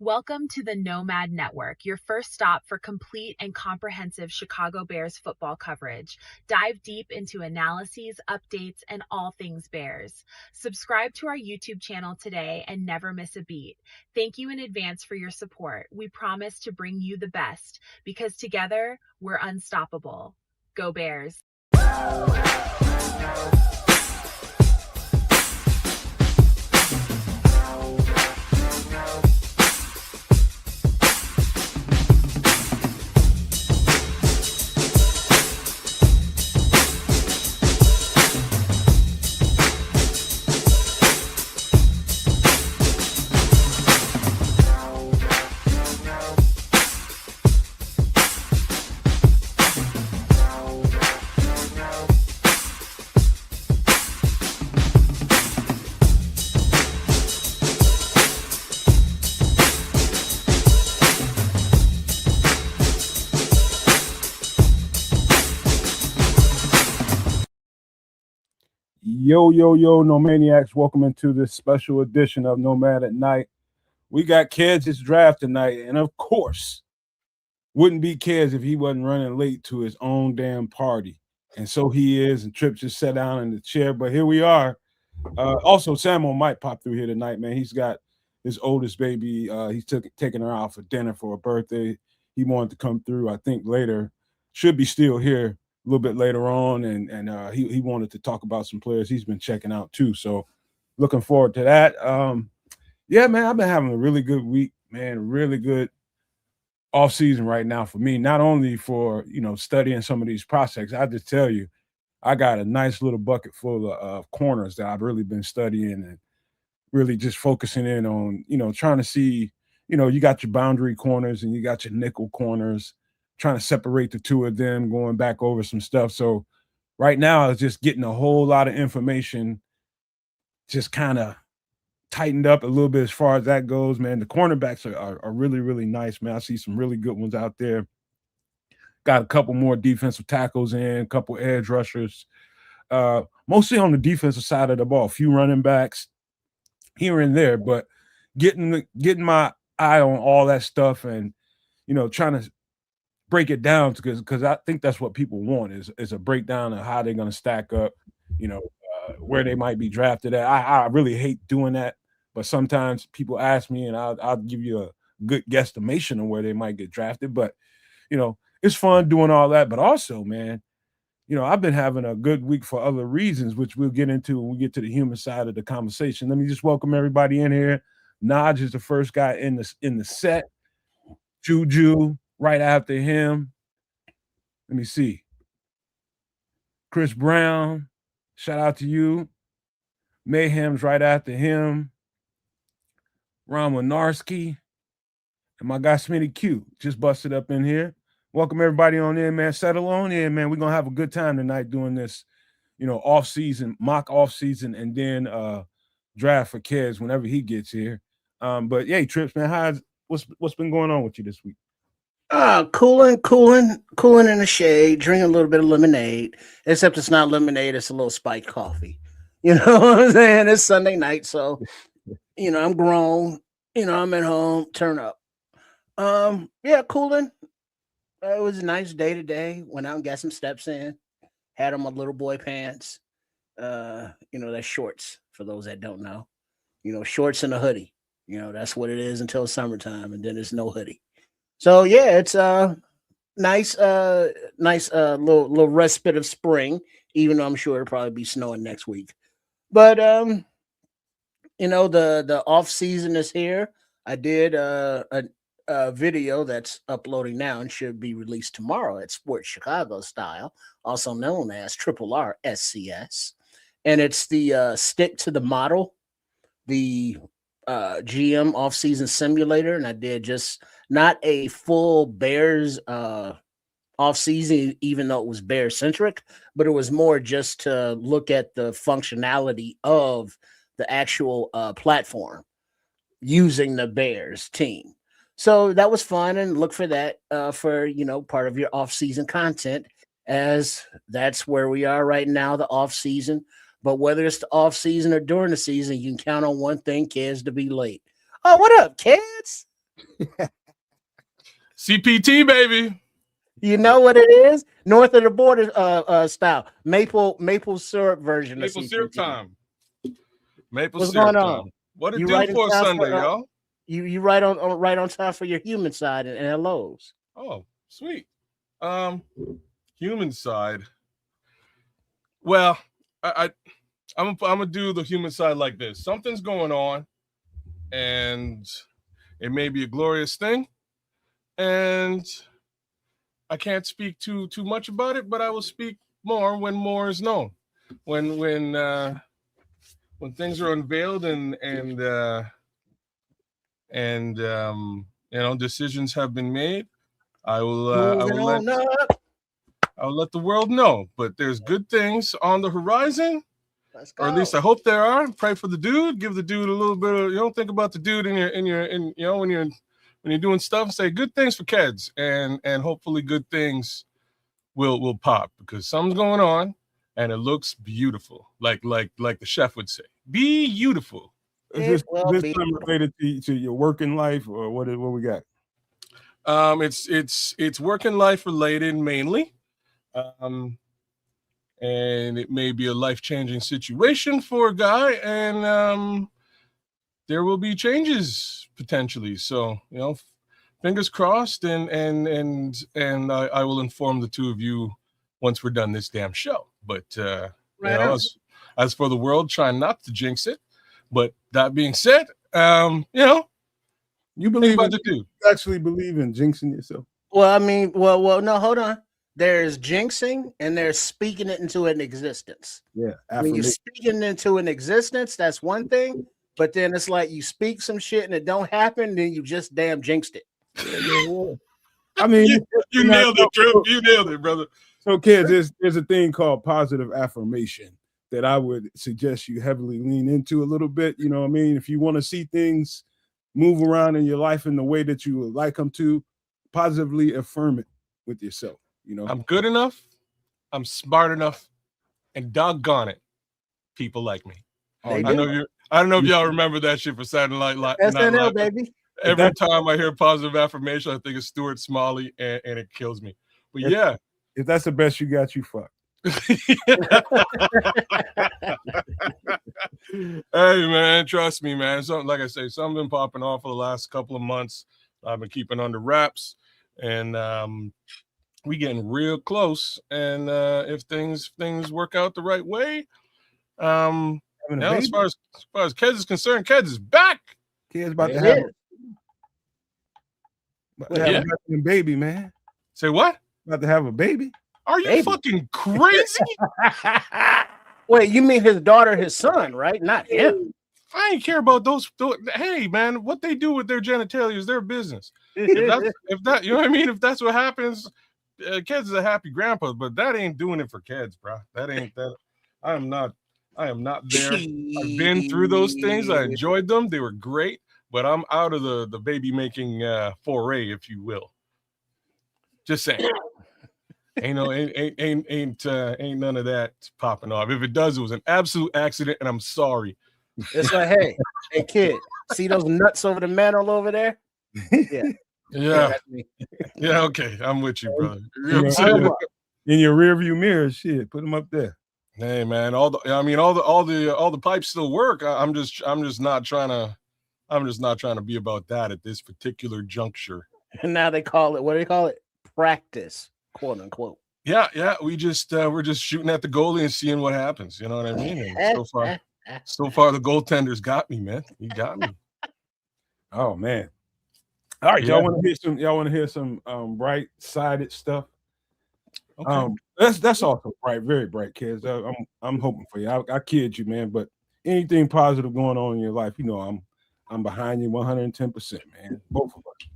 Welcome to the Nomad Network, your first stop for complete and comprehensive Chicago Bears football coverage. Dive deep into analyses, updates, and all things Bears. Subscribe to our YouTube channel today and never miss a beat. Thank you in advance for your support. We promise to bring you the best because together we're unstoppable. Go Bears! Yo, Nomaniacs. Welcome into this special edition of Nomad at Night. We got Keds' draft tonight, and of course, wouldn't be Keds if he wasn't running late to his own damn party. And so he is, and Trips just sat down in the chair, but here we are. Also, Samuel might pop through here tonight, man. He's got his oldest baby. He's taking her out for dinner for her birthday. He wanted to come through, I think, later. Should be still here a little bit later on, and he wanted to talk about some players he's been checking out too. So looking forward to that. Yeah, man, I've been having a really good week, man. Really good off season right now for me. Not only for studying some of these prospects, I just tell you, I got a nice little bucket full of corners that I've really been studying and really just focusing in on, trying to see, you got your boundary corners and you got your nickel corners, trying to separate the two of them, going back over some stuff. So right now it's just getting a whole lot of information, just kind of tightened up a little bit as far as that goes, man. The cornerbacks are really, really nice, man. I see some really good ones out there. Got a couple more defensive tackles in, a couple edge rushers, mostly on the defensive side of the ball, a few running backs here and there, but getting my eye on all that stuff and, trying to break it down because I think that's what people want is a breakdown of how they're going to stack up, where they might be drafted at. I really hate doing that, but sometimes people ask me and I'll give you a good guesstimation of where they might get drafted. But, it's fun doing all that. But also, man, I've been having a good week for other reasons, which we'll get into when we get to the human side of the conversation. Let me just welcome everybody in here. Naj is the first guy in the set. Juju right after him. Let me see. Chris Brown, shout out to you. Mayhem's right after him. Ron Winarski. And my guy Smitty Q just busted up in here. Welcome everybody on in, man. Settle on in, man. We're going to have a good time tonight doing this, off-season, mock off-season, and then draft for Kez whenever he gets here. But, yeah, Trips, man, what's been going on with you this week? Cooling in the shade, drinking a little bit of lemonade, except it's not lemonade, it's a little spiked coffee. You know what I'm saying? It's Sunday night, so, I'm grown, I'm at home, turn up. Yeah, cooling. It was a nice day today. Went out and got some steps in. Had on my little boy pants. That's shorts for those that don't know. Shorts and a hoodie. That's what it is until summertime, and then there's no hoodie. So yeah, it's nice little respite of spring, even though I'm sure it'll probably be snowing next week. But the off season is here. I did a video that's uploading now and should be released tomorrow at Sports Chicago Style, also known as Triple R SCS. And it's the stick to the model, the GM off-season simulator. And I did just not a full Bears off-season, even though it was Bear-centric, but it was more just to look at the functionality of the actual platform using the Bears team. So that was fun, and look for that for, part of your off-season content, as that's where we are right now, the off-season. But whether it's the off-season or during the season, you can count on one thing, kids, to be late. Oh, what up, kids? CPT, baby. You know what it is? North of the border style. Maple syrup version Maple of CPT. syrup time. Maple What's syrup going on? time. What it You do right in for a time Sunday, for, y'all? You right on time for your human side and hellos. Oh, sweet. Human side. Well, I'm gonna do the human side like this. Something's going on, and it may be a glorious thing, and I can't speak too much about it, but I will speak more when more is known. When things are unveiled and decisions have been made, I will let the world know. But there's good things on the horizon. Let's go. Or at least I hope there are. Pray for the dude. Give the dude a little bit of, think about the dude when you're doing stuff. Say good things for kids, and hopefully good things will pop, because something's going on, and it looks beautiful. Like the chef would say, beautiful. It will This be. time related to your working life, or what we got? It's working life related mainly. And it may be a life-changing situation for a guy, and there will be changes potentially. So, fingers crossed, and I will inform the two of you once we're done this damn show. But as for the world, trying not to jinx it. But that being said, you believe about the dude. You actually believe in jinxing yourself? Well, I mean, no, hold on. There's jinxing and there's speaking it into an existence. Yeah. When you're speaking into an existence, that's one thing. But then it's like you speak some shit and it don't happen, then you just damn jinxed it. I mean, you nailed it, Trip. You nailed it, brother. So, kids, there's a thing called positive affirmation that I would suggest you heavily lean into a little bit. You know what I mean? If you want to see things move around in your life in the way that you would like them to, positively affirm it with yourself. I'm good enough, I'm smart enough, and doggone it, people like me. I don't know if y'all remember that shit for Saturday Night Live. SNL, baby. Every time I hear positive affirmation, I think of Stuart Smalley, and it kills me. But if that's the best you got, you fucked. Hey, man, trust me, man. Something, like I say, something been popping off for the last couple of months. I've been keeping under wraps, and we getting real close. And if things work out the right way, now as far as Kez is concerned, Kez is back. Kez about to have a baby, man. Say what? About to have a baby. Are you fucking crazy? Wait, you mean his daughter, his son, right? Not him. I ain't care about those. Hey, man, what they do with their genitalia is their business. If that, you know what I mean? If that's what happens, Kez is a happy grandpa, but that ain't doing it for Kez, bro. That ain't that. I am not there. I've been through those things. I enjoyed them. They were great, but I'm out of the baby making foray, if you will. Just saying. Ain't none of that popping off. If it does, it was an absolute accident, and I'm sorry. It's like, hey kid, see those nuts over the mantle over there? Yeah. Okay, I'm with you, brother. In your rearview mirror, shit, put them up there. Hey, man, all the pipes still work. I'm just not trying to be about that at this particular juncture. And now they call it, what do they call it? Practice, quote unquote. Yeah. We're just shooting at the goalie and seeing what happens. You know what I mean? And so far the goaltender's got me, man. He got me. Oh man. All right, y'all want to hear some bright-sided stuff? Okay. That's also bright, very bright, kids. I'm hoping for you. I kid you, man, but anything positive going on in your life, I'm behind you 110%, man. Both of us.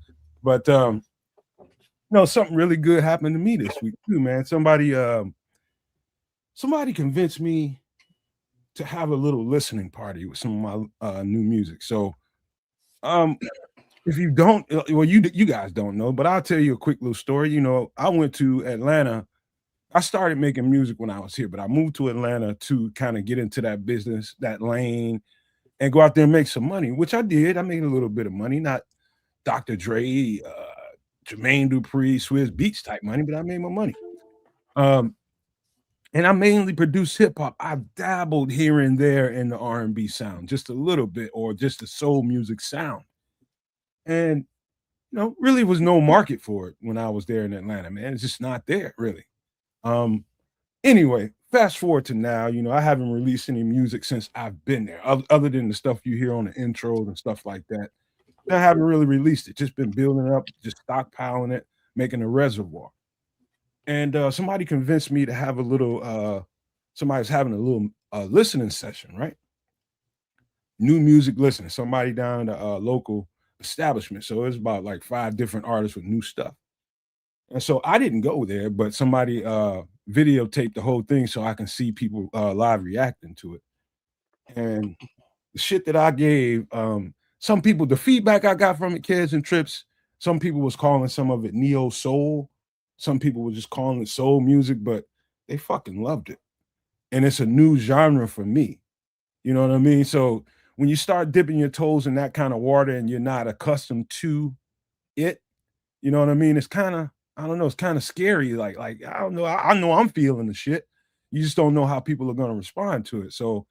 But something really good happened to me this week too, man. Somebody convinced me to have a little listening party with some of my new music. So if you don't, well, you guys don't know, but I'll tell you a quick little story. I went to Atlanta. I started making music when I was here, but I moved to Atlanta to kind of get into that business, that lane, and go out there and make some money, which I did. I made a little bit of money, not Dr. Dre, Jermaine Dupri, Swizz Beats type money, but I made my money. And I mainly produce hip hop. I've dabbled here and there in the R&B sound, just a little bit, or just the soul music sound. And really was no market for it when I was there in Atlanta, man. It's just not there, really. Anyway, fast forward to now, I haven't released any music since I've been there, other than the stuff you hear on the intros and stuff like that. I haven't really released it, just been building up, just stockpiling it, making a reservoir. And somebody convinced me to have a little, somebody's having a little listening session, right? New music listening, somebody down at a local establishment. So it's about like 5 different artists with new stuff. And so I didn't go there, but somebody videotaped the whole thing so I can see people live reacting to it. And the shit that I gave, some people, the feedback I got from it, Kids and Trips, some people was calling some of it neo soul. Some people were just calling it soul music, but they fucking loved it. And it's a new genre for me. You know what I mean? So when you start dipping your toes in that kind of water and you're not accustomed to it, you know what I mean? It's kind of, I don't know, it's kind of scary. Like, I don't know. I know I'm feeling the shit. You just don't know how people are going to respond to it. So,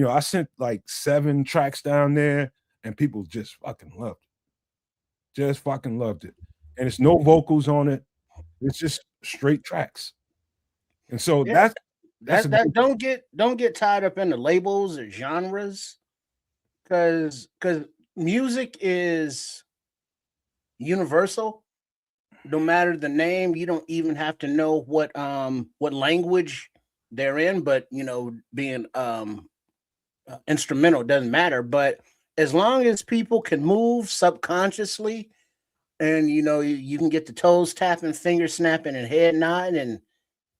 I sent like 7 tracks down there and people just fucking loved it. Just fucking loved it. And it's no vocals on it. It's just straight tracks. And so Yeah. that's don't get tied up in the labels or genres, because music is universal. No matter the name, you don't even have to know what language they're in, but being instrumental doesn't matter. But as long as people can move subconsciously, and you can get the toes tapping, finger snapping, and head nodding,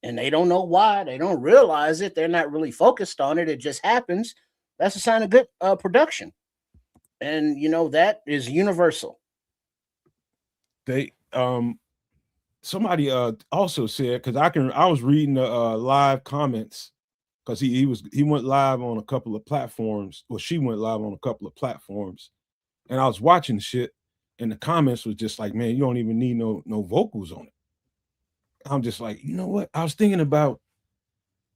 and they don't know why, they don't realize it, they're not really focused on it, it just happens. That's a sign of good production. And that is universal. They somebody also said, because I was reading the live comments, because he went live on a couple of platforms, or she went live on a couple of platforms, and I was watching shit, and the comments was just like, man, you don't even need no vocals on it. I'm just like, you know what? I was thinking about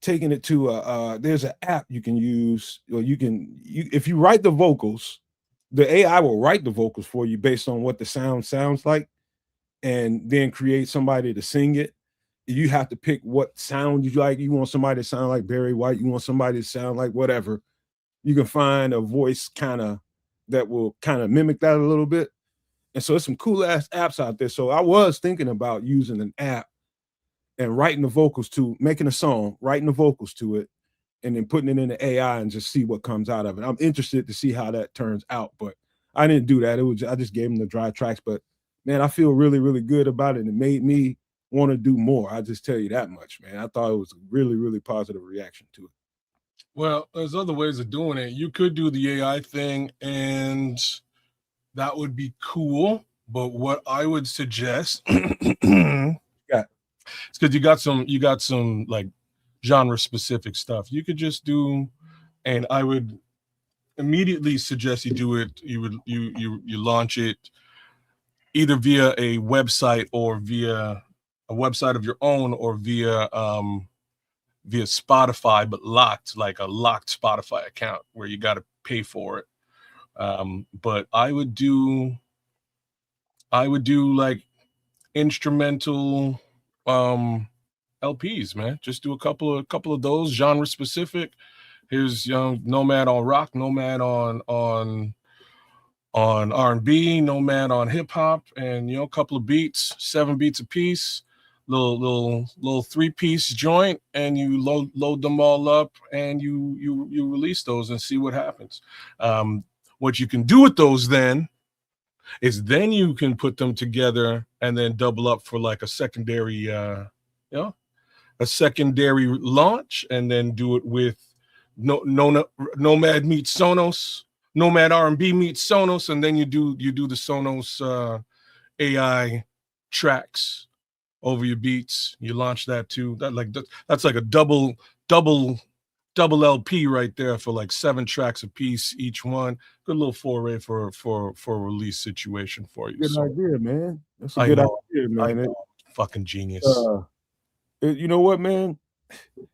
taking it to there's an app you can use, or if you write the vocals, the AI will write the vocals for you based on what the sound sounds like, and then create somebody to sing it. You have to pick what sound you like. You want somebody to sound like Barry White, you want somebody to sound like whatever. You can find a voice that will kind of mimic that a little bit. And so there's some cool ass apps out there. So I was thinking about using an app and writing the vocals to, making a song, writing the vocals to it, and then putting it in the AI and just see what comes out of it. I'm interested to see how that turns out, but I didn't do that. I just gave them the dry tracks, but man, I feel really, really good about it. And it made me want to do more. I just tell you that much, man. I thought it was a really, really positive reaction to it. Well, there's other ways of doing it. You could do the AI thing, and that would be cool. But what I would suggest, it's because you got some like genre specific stuff. You could just do, and I would immediately suggest you do it. You launch it either via a website, or via a website of your own, or via Spotify, but locked, like a locked Spotify account where you got to pay for it. But I would do like instrumental LPs, man. Just do a couple of those, genre specific. Here's Nomad on rock, Nomad on R&B, Nomad on hip hop, and a couple of beats, 7 beats a piece, little 3-piece joint, and you load them all up, and you release those and see what happens. What you can do with those then is you can put them together and then double up for like a secondary launch, and then do it with Nomad meets Sonos, Nomad R&B meets Sonos, and then you do the Sonos AI tracks over your beats. You launch that too. That's like a double double LP right there for like 7 tracks a piece each one. Good little foray for a release situation for you. Good So idea, man. That's a I good know, idea, man. fucking genius. You know what, man?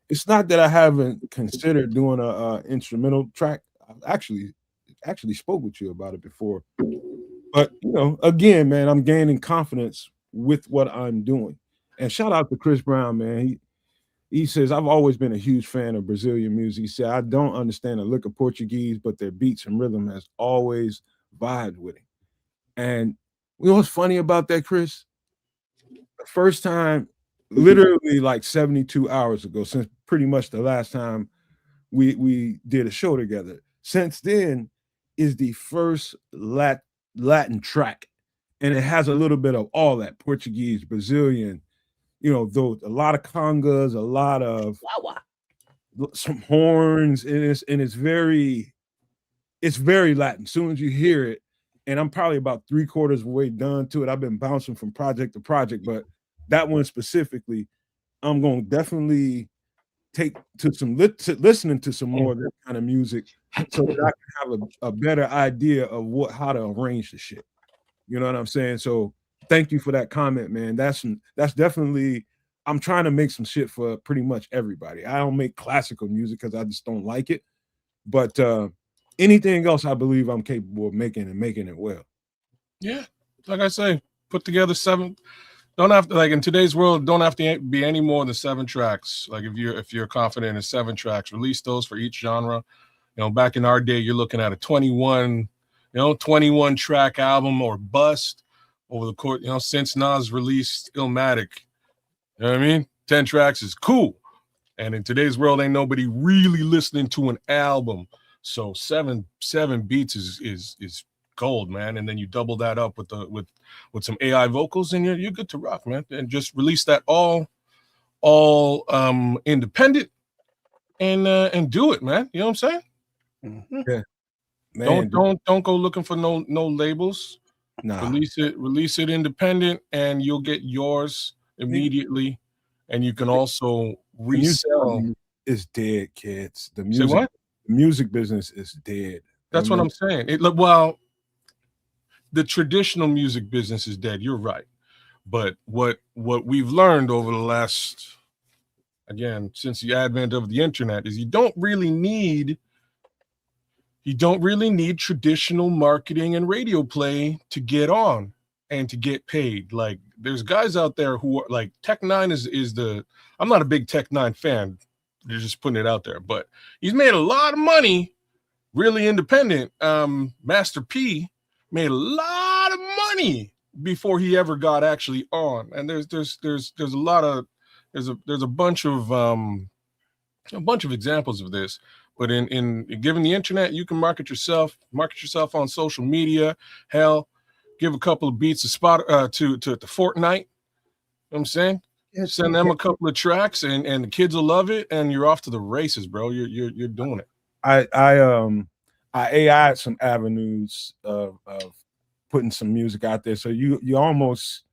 It's not that I haven't considered doing a instrumental track. I've actually spoke with you about it before. But you know, again, man, I'm gaining confidence with what I'm doing. And shout out to Chris Brown, man. He says, I've always been a huge fan of Brazilian music. He said, I don't understand a lick of Portuguese, but their beats and rhythm has always vibed with him. And you know what's funny about that, Chris? The first time, literally like 72 hours ago, since pretty much the last time we did a show together. Since then is the first Latin track. And it has a little bit of all that Portuguese, Brazilian, you know, though a lot of congas, a lot of some horns, and it's very Latin. As soon as you hear it, and I'm probably about 3/4 of the way done to it. I've been bouncing from project to project, but that one specifically, I'm going to definitely take to some listening to some more of that kind of music, so that I can have a better idea of how to arrange the shit. You know what I'm saying? So thank you for that comment, man. That's definitely, I'm trying to make some shit for pretty much everybody. I don't make classical music because I just don't like it. But anything else, I believe I'm capable of making and making it well. Yeah, like I say, put together 7. Don't have to, like in today's world, don't have to be any more than 7 tracks. Like if you're confident in 7 tracks, release those for each genre. You know, back in our day, you're looking at a 21 track album or bust over the course. You know, since Nas released Illmatic, you know what I mean? 10 tracks is cool. And in today's world, ain't nobody really listening to an album. So 7 beats is gold, man. And then you double that up with some AI vocals, and you're good to rock, man. And just release that all independent and do it, man. You know what I'm saying? Mm-hmm. Yeah. Man, don't go looking for no labels. Nah. Release it independent, and you'll get yours immediately. And you can also resell. Is dead, kids. The music business is dead. That's what I'm saying. Well, the traditional music business is dead. You're right. But what we've learned over the last, again, since the advent of the internet, is you don't really need traditional marketing and radio play to get on and to get paid. Like there's guys out there who are like Tech Nine is the, I'm not a big Tech Nine fan. They're just putting it out there, but he's made a lot of money, really independent. Master P made a lot of money before he ever got actually on. And there's a bunch of examples of this. But in given the internet, you can market yourself on social media. Hell, give a couple of beats to Fortnite. You know what I'm saying? Yes, send them a couple of tracks, and the kids will love it, and you're off to the races, bro. You're doing it. I AI'd some avenues of putting some music out there. So you almost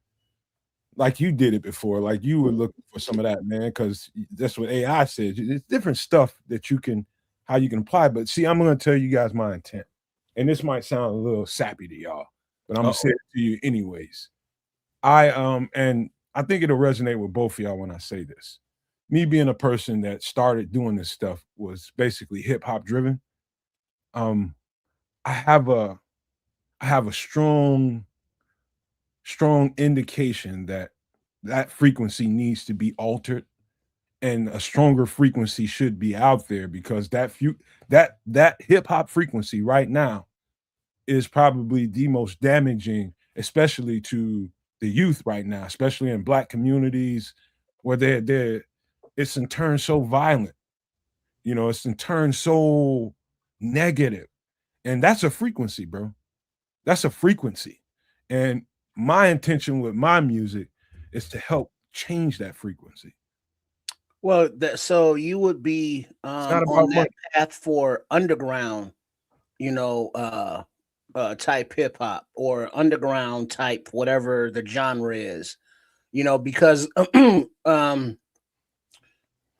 like you did it before, like you were looking for some of that, man, because that's what AI says. It's different stuff that how you can apply. But see, I'm going to tell you guys my intent, and this might sound a little sappy to y'all, but I'm gonna say it to you anyways. And I think it'll resonate with both of y'all when I say this. Me being a person that started doing this stuff was basically hip hop driven. I have a strong indication that frequency needs to be altered, and a stronger frequency should be out there, because that hip hop frequency right now is probably the most damaging, especially to the youth right now, especially in Black communities, where it's in turn so violent. You know, it's in turn so negative. And that's a frequency, bro. That's a frequency. And my intention with my music is to help change that frequency. Well, so you would be on that path for underground, type hip hop, or underground type, whatever the genre is, because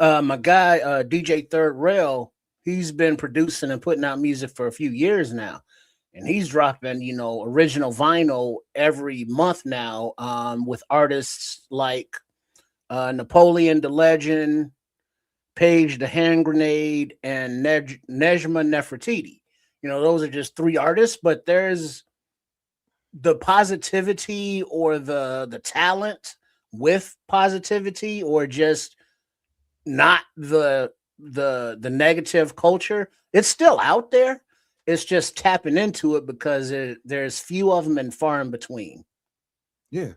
My guy, DJ Third Rail, he's been producing and putting out music for a few years now. And he's dropping, original vinyl every month now, with artists like Napoleon the Legend, Paige the Hand Grenade, and Nejma Nefertiti. Those are just 3 artists, but there's the positivity or the talent with positivity, or just not the negative culture. It's still out there. It's just tapping into it because there's few of them and far in between. Yeah,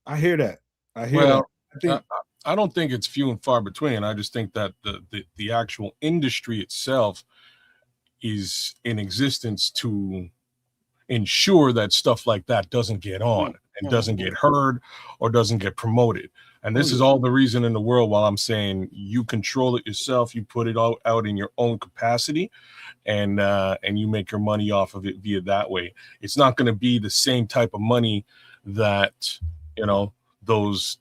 I hear that. I don't think it's few and far between. I just think that the actual industry itself is in existence to ensure that stuff like that doesn't get on and doesn't get heard or doesn't get promoted. And this is all the reason in the world why I'm saying you control it yourself. You put it all out in your own capacity, and you make your money off of it via that way. It's not going to be the same type of money that those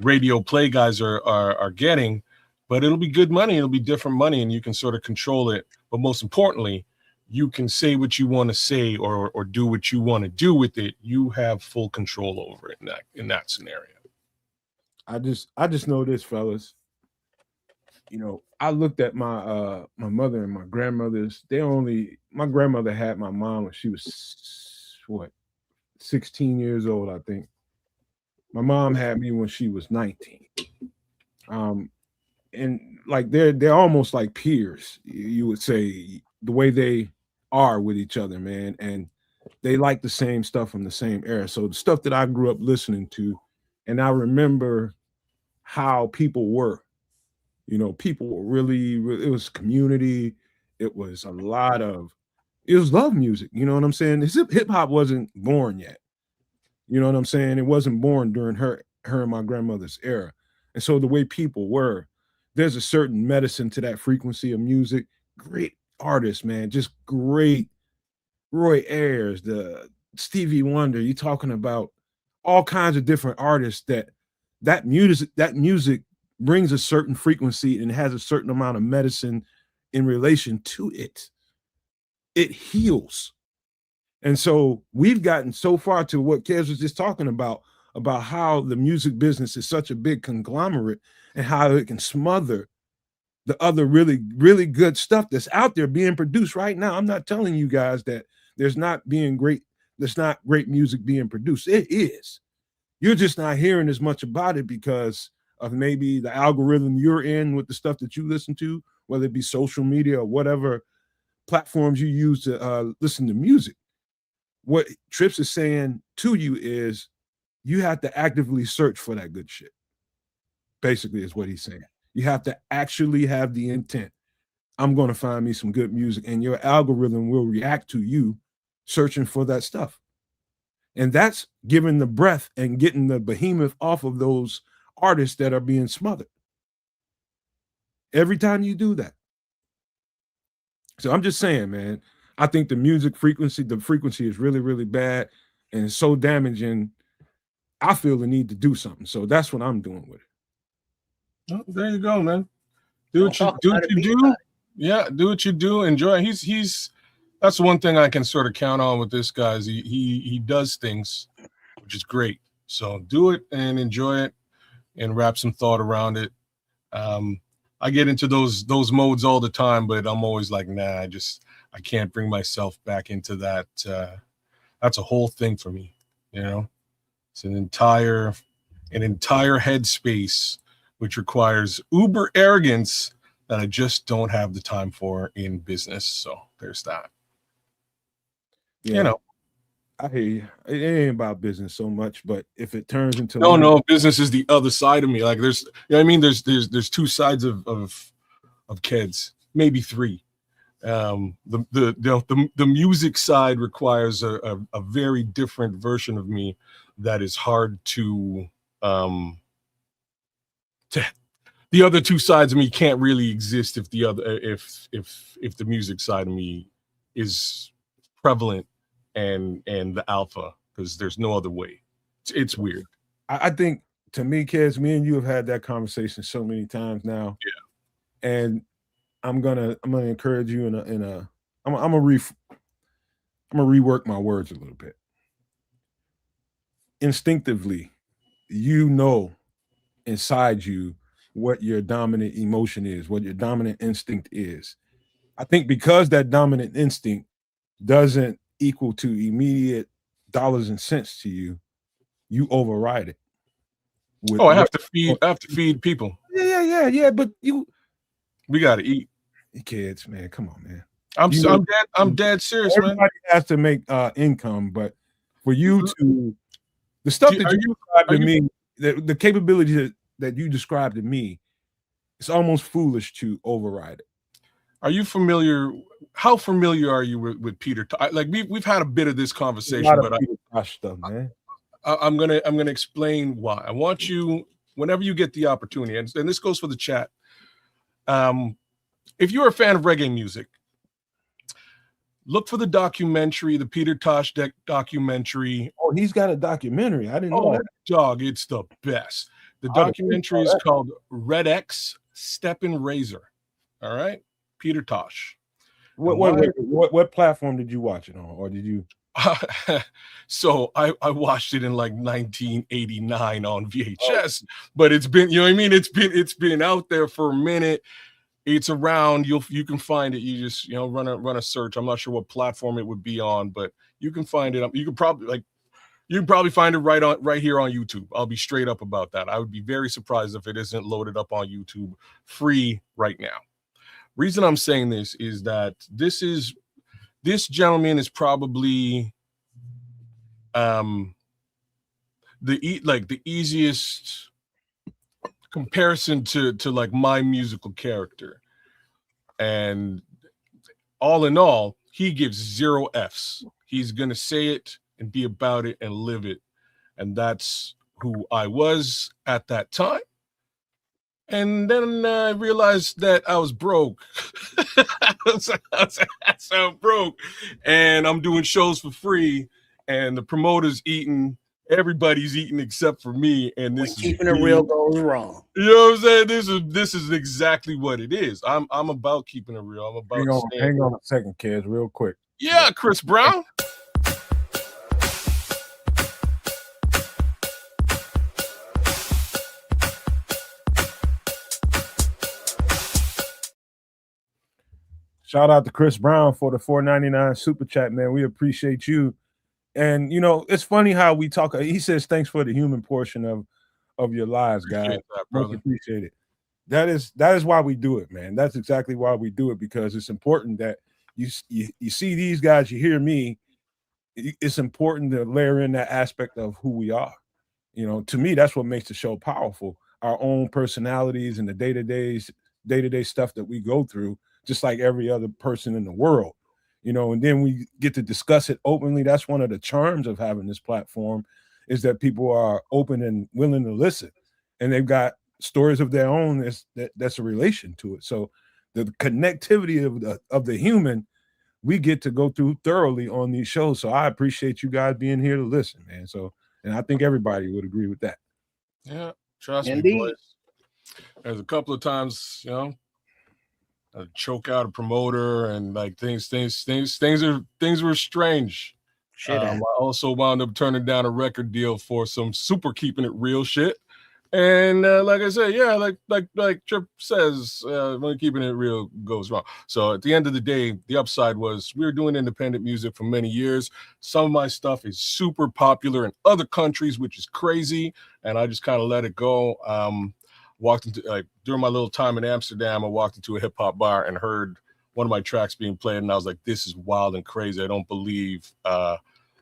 radio play guys are getting, but it'll be good money. It'll be different money, and you can sort of control it. But most importantly, you can say what you want to say or do what you want to do with it. You have full control over it in that scenario. I just know this, fellas. I looked at my my mother and my grandmothers. My grandmother had my mom when she was 16 years old, I think. My mom had me when she was 19. And like they're almost like peers, you would say, the way they are with each other, man. And they like the same stuff from the same era. So the stuff that I grew up listening to, and I remember how people were. People were really, it was community. It was it was love music. You know what I'm saying? Hip hop wasn't born yet. You know what I'm saying? It wasn't born during her and my grandmother's era. And so the way people were, there's a certain medicine to that frequency of music. Great artists, man. Just great. Roy Ayers, the Stevie Wonder. You're talking about all kinds of different artists that music brings a certain frequency and has a certain amount of medicine in relation to it. It heals. And so we've gotten so far to what Kez was just talking about how the music business is such a big conglomerate and how it can smother the other really, really good stuff that's out there being produced right now. I'm not telling you guys that there's not great music being produced. It is. You're just not hearing as much about it because of maybe the algorithm you're in with the stuff that you listen to, whether it be social media or whatever platforms you use to listen to music. What Trips is saying to you is you have to actively search for that good shit. Basically is what he's saying. You have to actually have the intent. I'm going to find me some good music, and your algorithm will react to you searching for that stuff. And that's giving the breath and getting the behemoth off of those artists that are being smothered. Every time you do that. So I'm just saying, man, I think the frequency is really, really bad and it's so damaging. I feel the need to do something. So that's what I'm doing with it. Oh, there you go, man. Do what you do. Yeah, do what you do. Enjoy. He's that's one thing I can sort of count on with this guy is he does things, which is great. So do it and enjoy it and wrap some thought around it. I get into those modes all the time, but I'm always like, nah, I can't bring myself back into that. That's a whole thing for me, It's an entire headspace, which requires uber arrogance that I just don't have the time for in business. So there's that. Yeah. I hear you. It ain't about business so much, but if it turns into no, business is the other side of me. Like there's two sides of kids, maybe three. The music side requires a very different version of me that is hard to the other two sides of me can't really exist if the music side of me is prevalent and the alpha, because there's no other way. It's weird. I think to me, kids, me and you have had that conversation so many times now. Yeah. And I'm gonna encourage you I'm gonna rework my words a little bit. Instinctively, you know inside you what your dominant emotion is, what your dominant instinct is. I think because that dominant instinct doesn't equal to immediate dollars and cents to you, you override it. I have to feed people. Yeah. But we got to eat. Kids, man, come on, man. I'm dead serious, everybody man. has to make income, but for you to the stuff that you described to me, the capability that you described to me, it's almost foolish to override it. Are you familiar? How familiar are you with Peter? Like we've had a bit of this conversation, but Peter Tosh stuff, man. I'm gonna explain why. I want you, whenever you get the opportunity, and this goes for the chat. If you're a fan of reggae music, look for the documentary, the Peter Tosh documentary. Oh, he's got a documentary. I didn't know that. Dog, it's the best. The documentary is called Red X Steppin' Razor. All right, Peter Tosh. What platform did you watch it on, or did you? So I watched it in like 1989 on VHS, but it's been, you know what I mean? It's been out there for a minute. It's around. You can find it. You just run a search. I'm not sure what platform it would be on, but you can find it. You can probably find it right here on YouTube. I'll be straight up about that. I would be very surprised if it isn't loaded up on YouTube free right now. Reason I'm saying this is that this gentleman is probably the easiest comparison to like my musical character, and all in all, he gives 0 F's. He's gonna say it and be about it and live it, and that's who I was at that time. And then I realized that I was broke. I'm broke, and I'm doing shows for free, and the promoter's eating. Everybody's eating except for me, and this is keeping it real goes wrong. You know what I'm saying? This is exactly what it is. I'm about keeping it real. I'm about hang on a second, kids, real quick. Yeah, Chris Brown. Shout out to Chris Brown for the $4.99 super chat, man. We appreciate you. And it's funny how we talk. He says thanks for the human portion of your lives, guys. Much appreciate it. That is why we do it, man. That's exactly why we do it, because it's important that you see these guys, you hear me. It's important to layer in that aspect of who we are. To me, that's what makes the show powerful. Our own personalities and the day-to-day stuff that we go through, just like every other person in the world. And then we get to discuss it openly. That's one of the charms of having this platform, is that people are open and willing to listen, and they've got stories of their own that's a relation to it. So the connectivity of the human, we get to go through thoroughly on these shows. So I appreciate you guys being here to listen, man. So, and I think everybody would agree with that. Yeah, trust me, boys. There's a couple of times, I choke out a promoter, and like things were strange. I also wound up turning down a record deal for some super keeping it real shit. And like I said, yeah, like Trip says, when keeping it real goes wrong. So at the end of the day, the upside was we were doing independent music for many years. Some of my stuff is super popular in other countries, which is crazy, and I just kind of let it go. Walked into during my little time in Amsterdam, I walked into a hip hop bar and heard one of my tracks being played, and I was like, "This is wild and crazy. I don't believe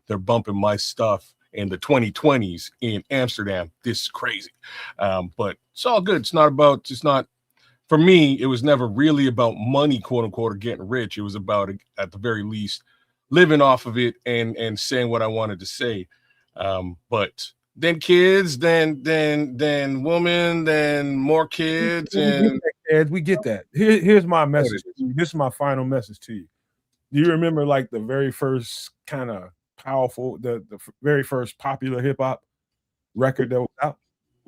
they're bumping my stuff in the 2020s in Amsterdam. This is crazy." But it's all good. It's not for me. It was never really about money, quote unquote, or getting rich. It was about, at the very least, living off of it and saying what I wanted to say. But then kids, then woman, then more kids, and we get that. Here's my message. This is my final message to you. Do you remember like the very first kind of powerful, the very first popular hip hop record that was out?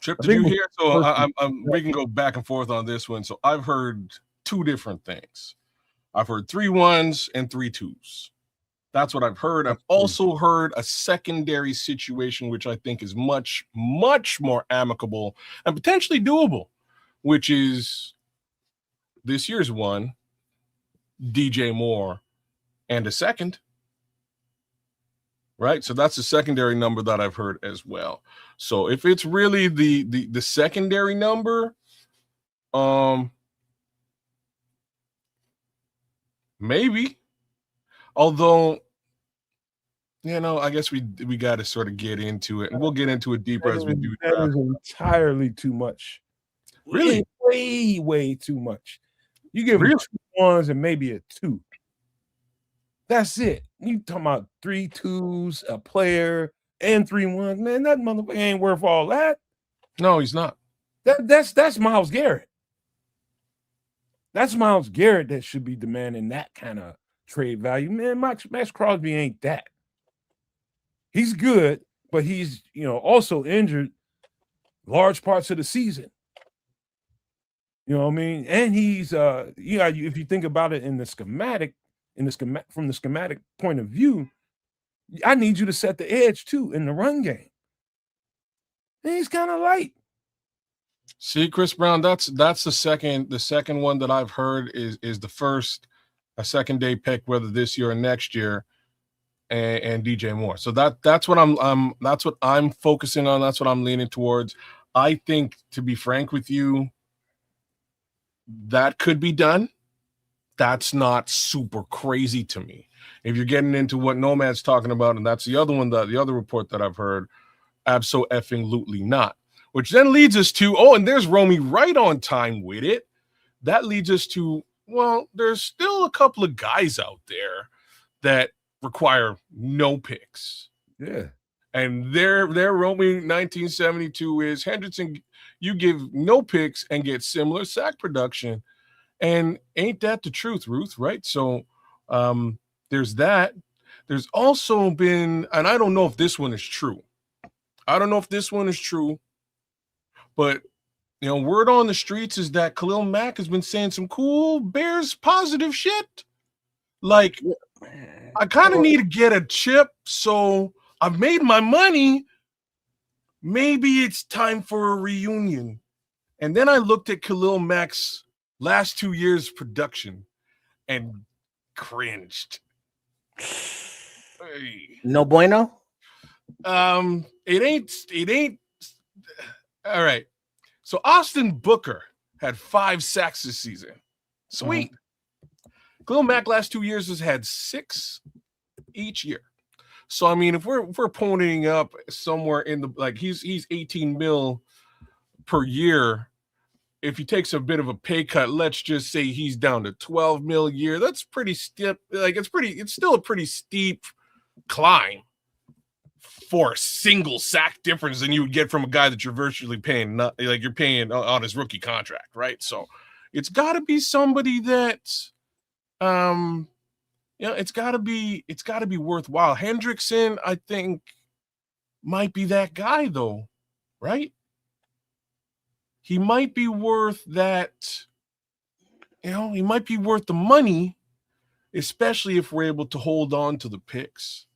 Chip, did you hear? So we can go back and forth on this one. So I've heard two different things. I've heard 3 1s and 3 2s. That's what I've heard. I've also heard a secondary situation, which I think is much, much more amicable and potentially doable, which is this year's one, DJ Moore, and a second. Right? So that's the secondary number that I've heard as well. So if it's really the secondary number, maybe. Although, I guess we got to sort of get into it, and we'll get into it deeper as we do. That is entirely too much. Really? Way, way too much. You give them 2 1s and maybe a 2. That's it. You talking about 3 2s, a player, and 3 1s. Man, that motherfucker ain't worth all that. No, he's not. That's Myles Garrett. That's Myles Garrett that should be demanding that kind of trade value. Man, Max Crosby ain't that. He's good, but he's also injured large parts of the season. You know what I mean? And he's if you think about it in the schematic, from the schematic point of view, I need you to set the edge too in the run game. And he's kind of light. See, Chris Brown, that's the second one that I've heard is the first, a second day pick, whether this year or next year, and DJ Moore. So that's what I'm focusing on. That's what I'm leaning towards. I think, to be frank with you, that could be done. That's not super crazy to me. If you're getting into what Nomad's talking about, and that's the other one, the other report that I've heard, abso-effing-lutely not. Which then leads us to, and there's Romy right on time with it. That leads us to, well, there's still a couple of guys out there that require no picks. Yeah. And their Romy 1972 is, Hendrickson, you give no picks and get similar sack production. And ain't that the truth, Ruth, right? So there's that. There's also been, and I don't know if this one is true. But, word on the streets is that Khalil Mack has been saying some cool Bears positive shit. Like, I kind of need to get a chip, so I've made my money. Maybe it's time for a reunion. And then I looked at Khalil Mack's last 2 years' production and cringed. No bueno? It ain't. All right. So Austin Booker had 5 sacks this season. Sweet. Khalil Mack last 2 years has had 6 each year. So I mean, if we're ponying up somewhere in the he's 18 mil per year. If he takes a bit of a pay cut, let's just say he's down to 12 mil a year. That's pretty steep. It's still a pretty steep climb for a single sack difference than you would get from a guy that you're virtually paying, you're paying on his rookie contract, right? So it's got to be somebody that, it's got to be worthwhile. Hendrickson, I think, might be that guy though, right? He might be worth that. He might be worth the money, especially if we're able to hold on to the picks.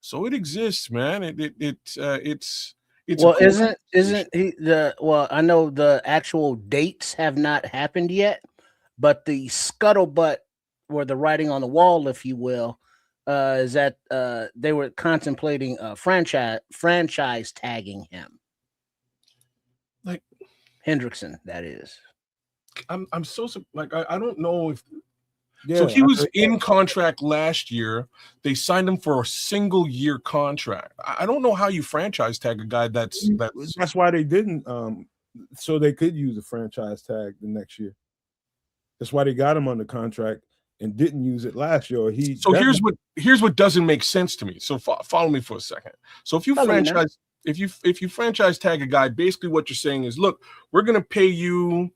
So it exists, man. It's well, isn't he I know the actual dates have not happened yet, but the scuttlebutt, or the writing on the wall, if you will, is that they were contemplating franchise tagging him. Like Hendrickson, that is. I'm so I don't know if. Yeah, so he was in contract last year. They signed him for a single year contract. I don't know how you franchise tag a guy that's why they didn't, so they could use a franchise tag the next year. That's why they got him under contract and didn't use it last year. Here's what doesn't make sense to me. So follow me for a second. So if you franchise tag a guy, basically what you're saying is, look, we're going to pay you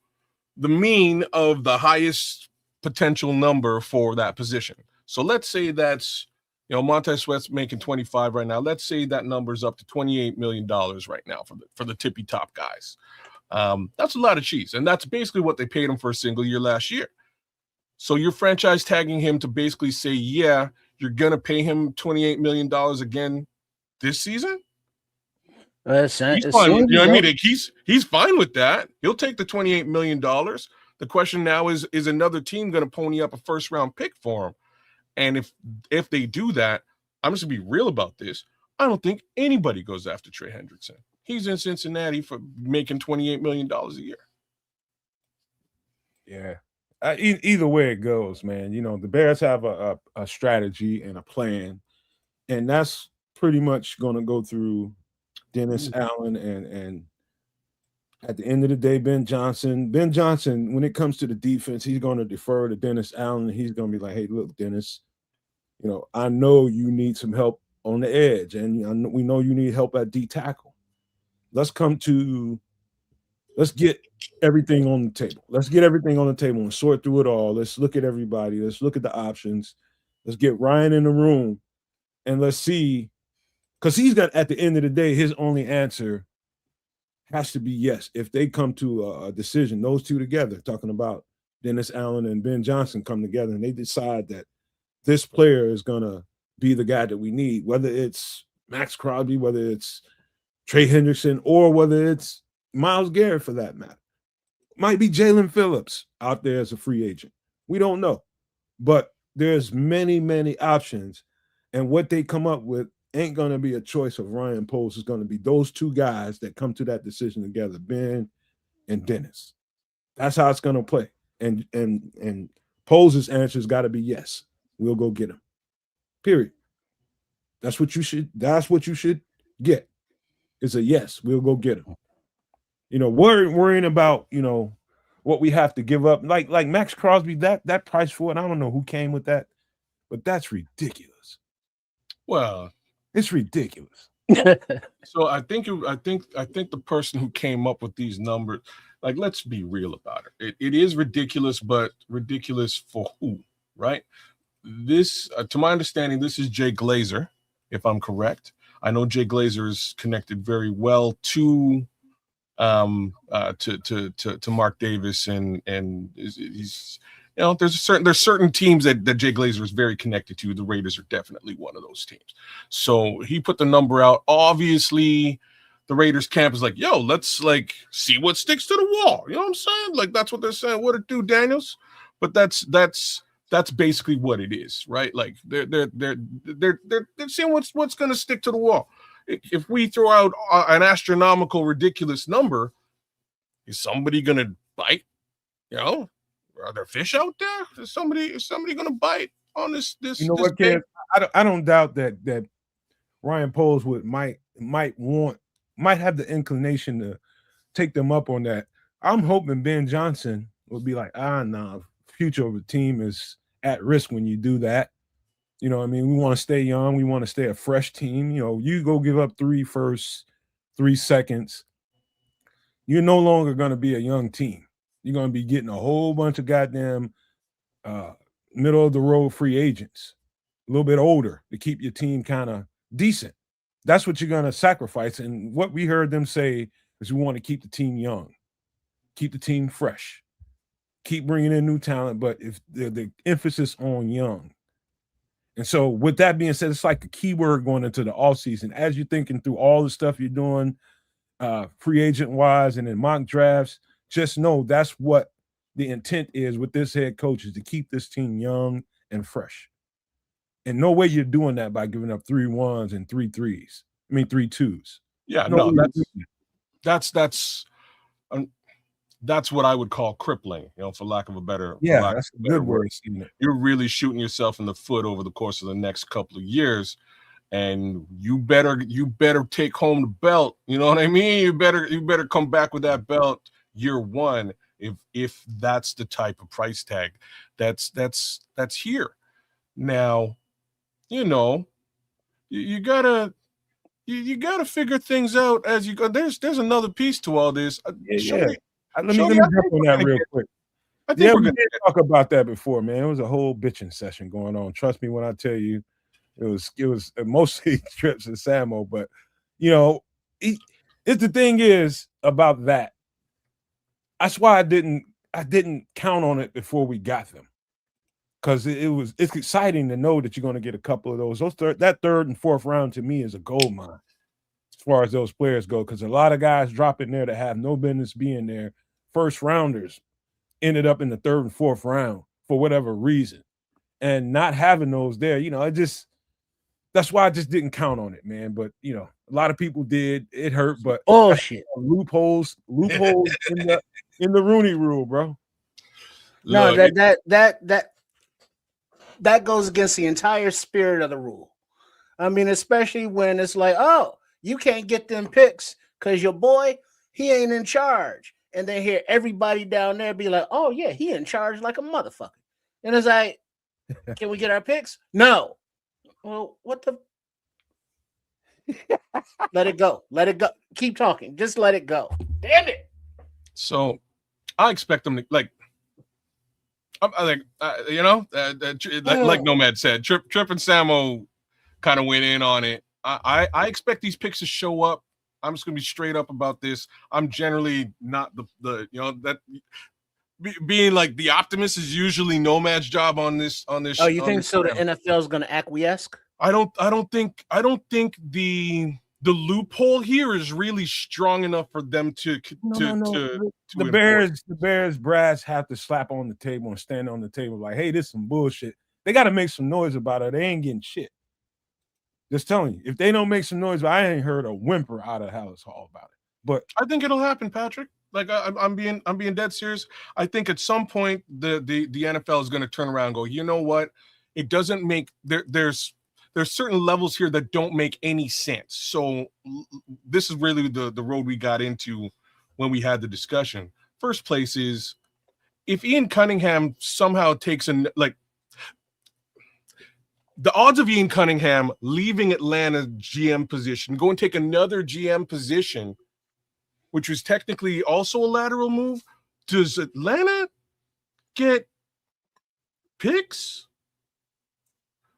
the mean of the highest potential number for that position. So let's say that's You know, Montez Sweat's making 25 right now. Let's say that number's up to $28 million right now for the tippy top guys. That's a lot of cheese, and that's basically what they paid him for a single year last year. So you're franchise tagging him to basically say, yeah, you're gonna pay him $28 million again this season. He's fine. You know what I mean? Like, he's fine with that. He'll take the $28 million. The question now is another team going to pony up a first round pick for him? And if they do that, I'm just gonna be real about this. I don't think anybody goes after Trey Hendrickson. He's in Cincinnati for making $28 million a year. Yeah. Either way it goes, man. You know, the Bears have a strategy and a plan, and that's pretty much going to go through Dennis Allen and at the end of the day, Ben Johnson. Ben Johnson, when it comes to the defense, he's going to defer to Dennis Allen. He's going to be like, hey, look, Dennis, you know, I know you need some help on the edge, and we know you need help at D tackle. Let's get everything on the table. Let's get everything on the table and sort through it all. Let's look at everybody. Let's look at the options. Let's get Ryan in the room and let's see, because he's got, at the end of the day, his only answer has to be yes. If they come to a decision, those two together, talking about Dennis Allen and Ben Johnson come together and they decide that this player is going to be the guy that we need, whether it's Max Crosby, whether it's Trey Hendrickson, or whether it's Myles Garrett for that matter. Might be Jalen Phillips out there as a free agent. We don't know. But there's many, many options. And what they come up with ain't going to be a choice of Ryan Poles. It's going to be those two guys that come to that decision together, Ben and Dennis. That's how it's going to play. And Poles' answer's got to be yes. We'll go get him. Period. That's what you should get. It's a yes, we'll go get him. You know, worrying about, you know, what we have to give up. Like Max Crosby, that price for it, I don't know who came with that, but that's ridiculous. Well, it's ridiculous. So I think the person who came up with these numbers, like, let's be real about it. It is ridiculous, but ridiculous for who, right? This, to my understanding, this is Jay Glazer, if I'm correct. I know Jay Glazer is connected very well to Mark Davis, and he's, you know, there's certain teams that Jay Glazer is very connected to. The Raiders are definitely one of those teams. So he put the number out. Obviously, the Raiders camp is like, yo, let's like see what sticks to the wall. You know what I'm saying? Like, that's what they're saying. What it do, Daniels? But that's basically what it is, right? Like they're seeing what's going to stick to the wall. If we throw out an astronomical, ridiculous number, is somebody going to bite? You know, are there fish out there? Is somebody going to bite on this? You know what, kid? I don't doubt that Ryan Poles might have the inclination to take them up on that. I'm hoping Ben Johnson will be like, nah, future of the team is at risk when you do that. You know what I mean? We want to stay young. We want to stay a fresh team. You know, you go give up 3 firsts, 3 seconds. You're no longer going to be a young team. You're going to be getting a whole bunch of goddamn middle of the road free agents, a little bit older to keep your team kind of decent. That's what you're going to sacrifice. And what we heard them say is we want to keep the team young, keep the team fresh, keep bringing in new talent, but if the emphasis on young. And so with that being said, it's like a keyword going into the offseason. As you're thinking through all the stuff you're doing, free agent-wise and in mock drafts, just know that's what the intent is with this head coach, is to keep this team young and fresh. And no way you're doing that by giving up 3 1s and 3 3s. I mean, 3 2s. Yeah, that's what I would call crippling, you know, for lack of a better. Yeah, that's a good word. You're really shooting yourself in the foot over the course of the next couple of years, and you better take home the belt. You know what I mean? You better come back with that belt year one if that's the type of price tag that's here. Now, you know, you gotta figure things out as you go. There's another piece to all this. Let me jump on that real quick. We did talk about that before, man. It was a whole bitching session going on. Trust me when I tell you, It was mostly Trips and Samo, but you know, it's the thing is about that. That's why I didn't count on it before we got them, because it's exciting to know that you're going to get a couple of those. That third and fourth round to me is a gold mine as far as those players go, because a lot of guys drop in there that have no business being there. First rounders ended up in the third and fourth round for whatever reason, and not having those there, you know, that's why I just didn't count on it, man. But you know, a lot of people did. It hurt, but shit. Loopholes in the Rooney Rule, bro. No, that goes against the entire spirit of the rule. I mean, especially when it's like, oh, you can't get them picks because your boy, he ain't in charge. And then hear everybody down there be like, oh, yeah, he in charge like a motherfucker. And it's like, can we get our picks? No. Well, what the? Let it go. Let it go. Keep talking. Just let it go. Damn it. So I expect them to, like, I think, you know, like Nomad said, Trip and Samo kind of went in on it. I expect these picks to show up. I'm just going to be straight up about this. I'm generally not the you know, that being like the optimist is usually Nomad's job on this. Oh, you think so? The NFL is going to acquiesce? I don't think the loophole here is really strong enough for them to the Bears brass have to slap on the table and stand on the table like, hey, this is some bullshit. They got to make some noise about it. They ain't getting shit. Just telling you, if they don't make some noise, I ain't heard a whimper out of Hallis Hall about it. But I think it'll happen, Patrick. Like I'm being dead serious. I think at some point the NFL is going to turn around and go, you know what? It doesn't make there's certain levels here that don't make any sense. So this is really the road we got into when we had the discussion. First place is if Ian Cunningham somehow takes the odds of Ian Cunningham leaving Atlanta GM position, go and take another GM position, which was technically also a lateral move. Does Atlanta get picks?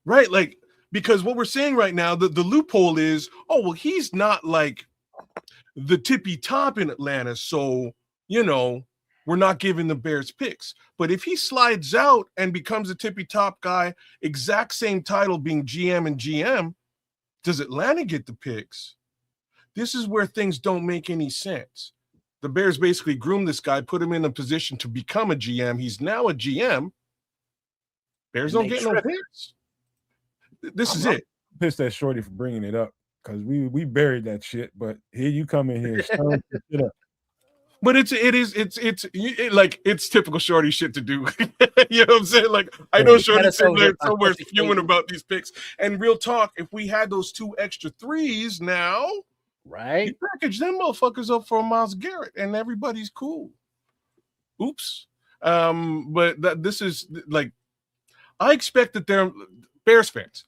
Right? Like, because what we're saying right now, the loophole is, oh, well, he's not like the tippy top in Atlanta. So, you know, we're not giving the Bears picks. But if he slides out and becomes a tippy top guy, exact same title being GM and GM, does Atlanta get the picks? This is where things don't make any sense. The Bears basically groomed this guy, put him in a position to become a GM. He's now a GM. Bears don't get no picks. This is it. Pissed at Shorty for bringing it up because we buried that shit. But here you come in here, stirring shit up. But it's typical Shorty shit to do. You know what I'm saying? Like, I know Shorty's somewhere fuming about these picks. And real talk, if we had those 2 extra 3s now, right, you package them motherfuckers up for a Myles Garrett, and everybody's cool. Oops. But this is like, I expect that they're Bears fans.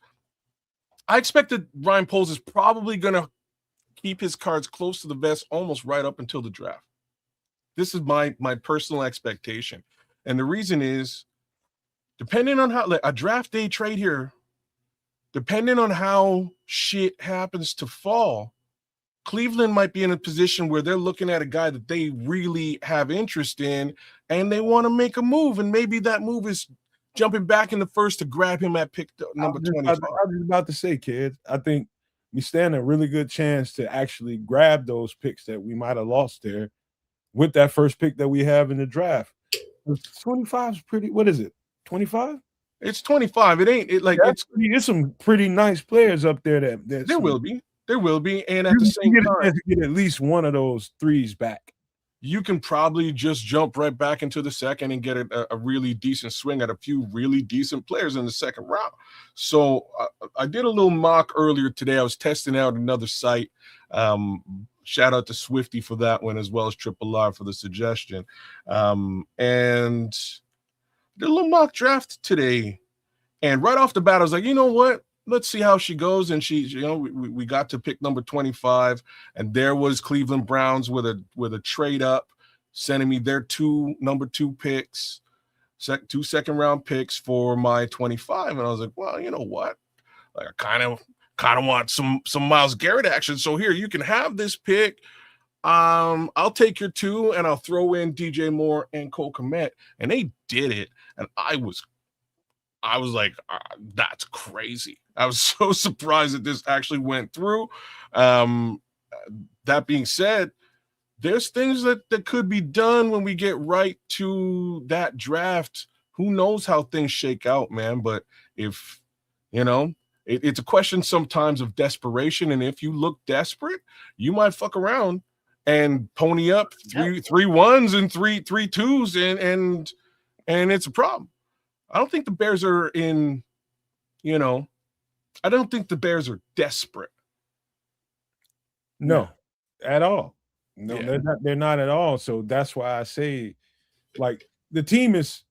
I expect that Ryan Poles is probably going to keep his cards close to the vest almost right up until the draft. This is my personal expectation. And the reason is, depending on how a draft day trade here, depending on how shit happens to fall, Cleveland might be in a position where they're looking at a guy that they really have interest in and they want to make a move. And maybe that move is jumping back in the first to grab him at pick number 25. I was about to say, kids, I think we stand a really good chance to actually grab those picks that we might have lost there with that first pick that we have in the draft. 25 is pretty, what is it, 25? It's 25. It's some pretty nice players up there that there will be. And at the same time, get at least one of those 3s back. You can probably just jump right back into the second and get a really decent swing at a few really decent players in the second round. So I did a little mock earlier today. I was testing out another site. Shout out to Swifty for that one, as well as Triple R for the suggestion. And did a little mock draft today. And right off the bat, I was like, you know what? Let's see how she goes. And we got to pick number 25, and there was Cleveland Browns with a trade up, sending me their 2 number 2 picks, 2 second round picks for my 25. And I was like, well, you know what? Like I kind of want some Myles Garrett action. So here, you can have this pick. I'll take your 2 and I'll throw in DJ Moore and Cole Kmet. And they did it. And I was like, that's crazy. I was so surprised that this actually went through. That being said, there's things that could be done when we get right to that draft. Who knows how things shake out, man? But if, it's a question sometimes of desperation. And if you look desperate, you might fuck around and pony up three ones and three twos, and it's a problem. I don't think the Bears are in, I don't think the Bears are desperate. No, at all. No, they're not at all. So that's why I say, like, the team is,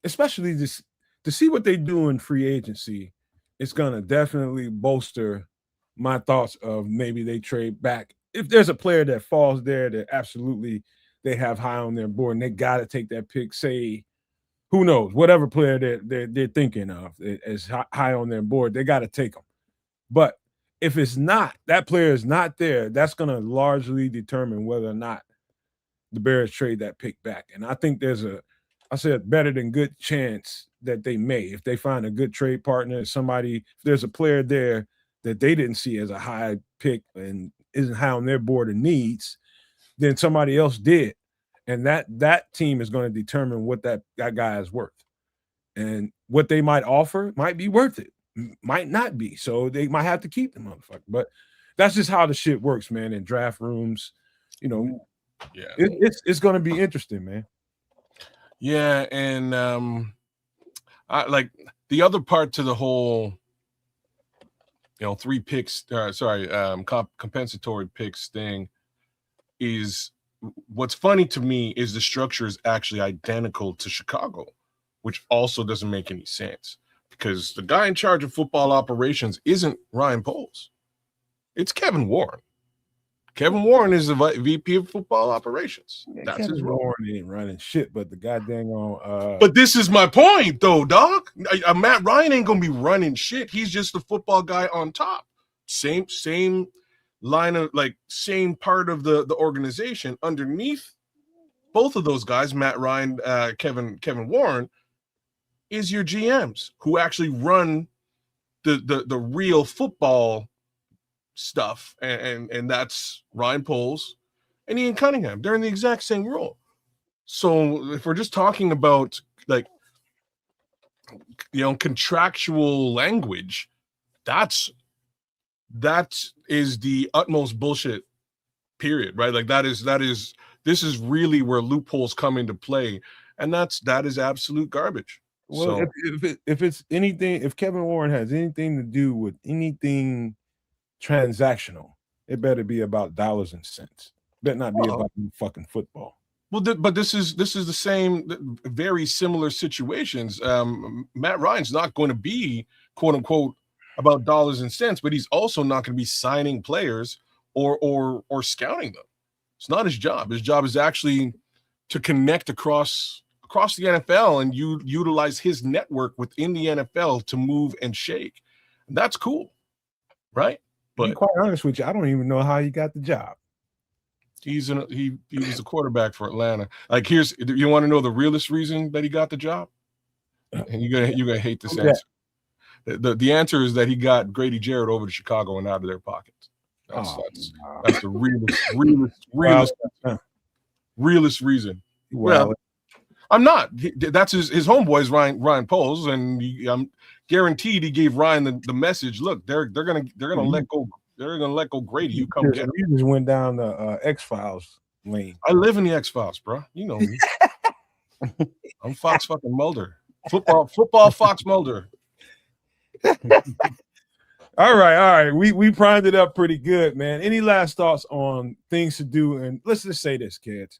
especially this, to see what they do in free agency, it's gonna definitely bolster my thoughts of maybe they trade back. If there's a player that falls there that absolutely they have high on their board and they gotta take that pick, say, who knows, whatever player they're thinking of is high on their board, they gotta take them. But if it's not, that player is not there, that's going to largely determine whether or not the Bears trade that pick back. And I think there's I said better than good chance that they may. If they find a good trade partner, if there's a player there that they didn't see as a high pick and isn't high on their board of needs, then somebody else did. And that team is going to determine what that guy is worth. And what they might offer might be worth it. Might not be, so they might have to keep the motherfucker. But that's just how the shit works, man. In draft rooms, it's going to be interesting, man. Yeah, and I like the other part to the whole, 3 picks. Compensatory picks thing is what's funny to me is the structure is actually identical to Chicago, which also doesn't make any sense. Because the guy in charge of football operations isn't Ryan Poles. It's Kevin Warren. Kevin Warren is the VP of football operations. That's Kevin his role. Warren ain't running shit, but the goddamn But this is my point, though, dog. Matt Ryan ain't gonna be running shit. He's just the football guy on top. Same line of same part of the organization. Underneath both of those guys, Matt Ryan, Kevin Warren, is your GMs who actually run the real football stuff, and that's Ryan Poles and Ian Cunningham. They're in the exact same role. So if we're just talking about contractual language, that is the utmost bullshit. Period. Right? This is really where loopholes come into play, and that is absolute garbage. Well, so, if it's anything, if Kevin Warren has anything to do with anything transactional, it better be about dollars and cents. It better not be about fucking football. Well, but this is the same, very similar situations. Matt Ryan's not going to be quote unquote about dollars and cents, but he's also not going to be signing players or scouting them. It's not his job. His job is actually to connect across the NFL and you utilize his network within the NFL to move and shake. And that's cool, right? But to be quite honest with you, I don't even know how he got the job. He was a quarterback for Atlanta. You want to know the realest reason that he got the job? And you're gonna hate this answer. The answer is that he got Grady Jarrett over to Chicago and out of their pockets. That's the realest reason. Well, I'm not. That's his homeboy is Ryan Poles, and I'm guaranteed he gave Ryan the message. Look, they're gonna let go. They're gonna let go Grady. You come get him. You just went down the X-Files lane. I live in the X-Files, bro. You know me. I'm Fox fucking Mulder. Football Fox Mulder. All right. We primed it up pretty good, man. Any last thoughts on things to do? And let's just say this, kids.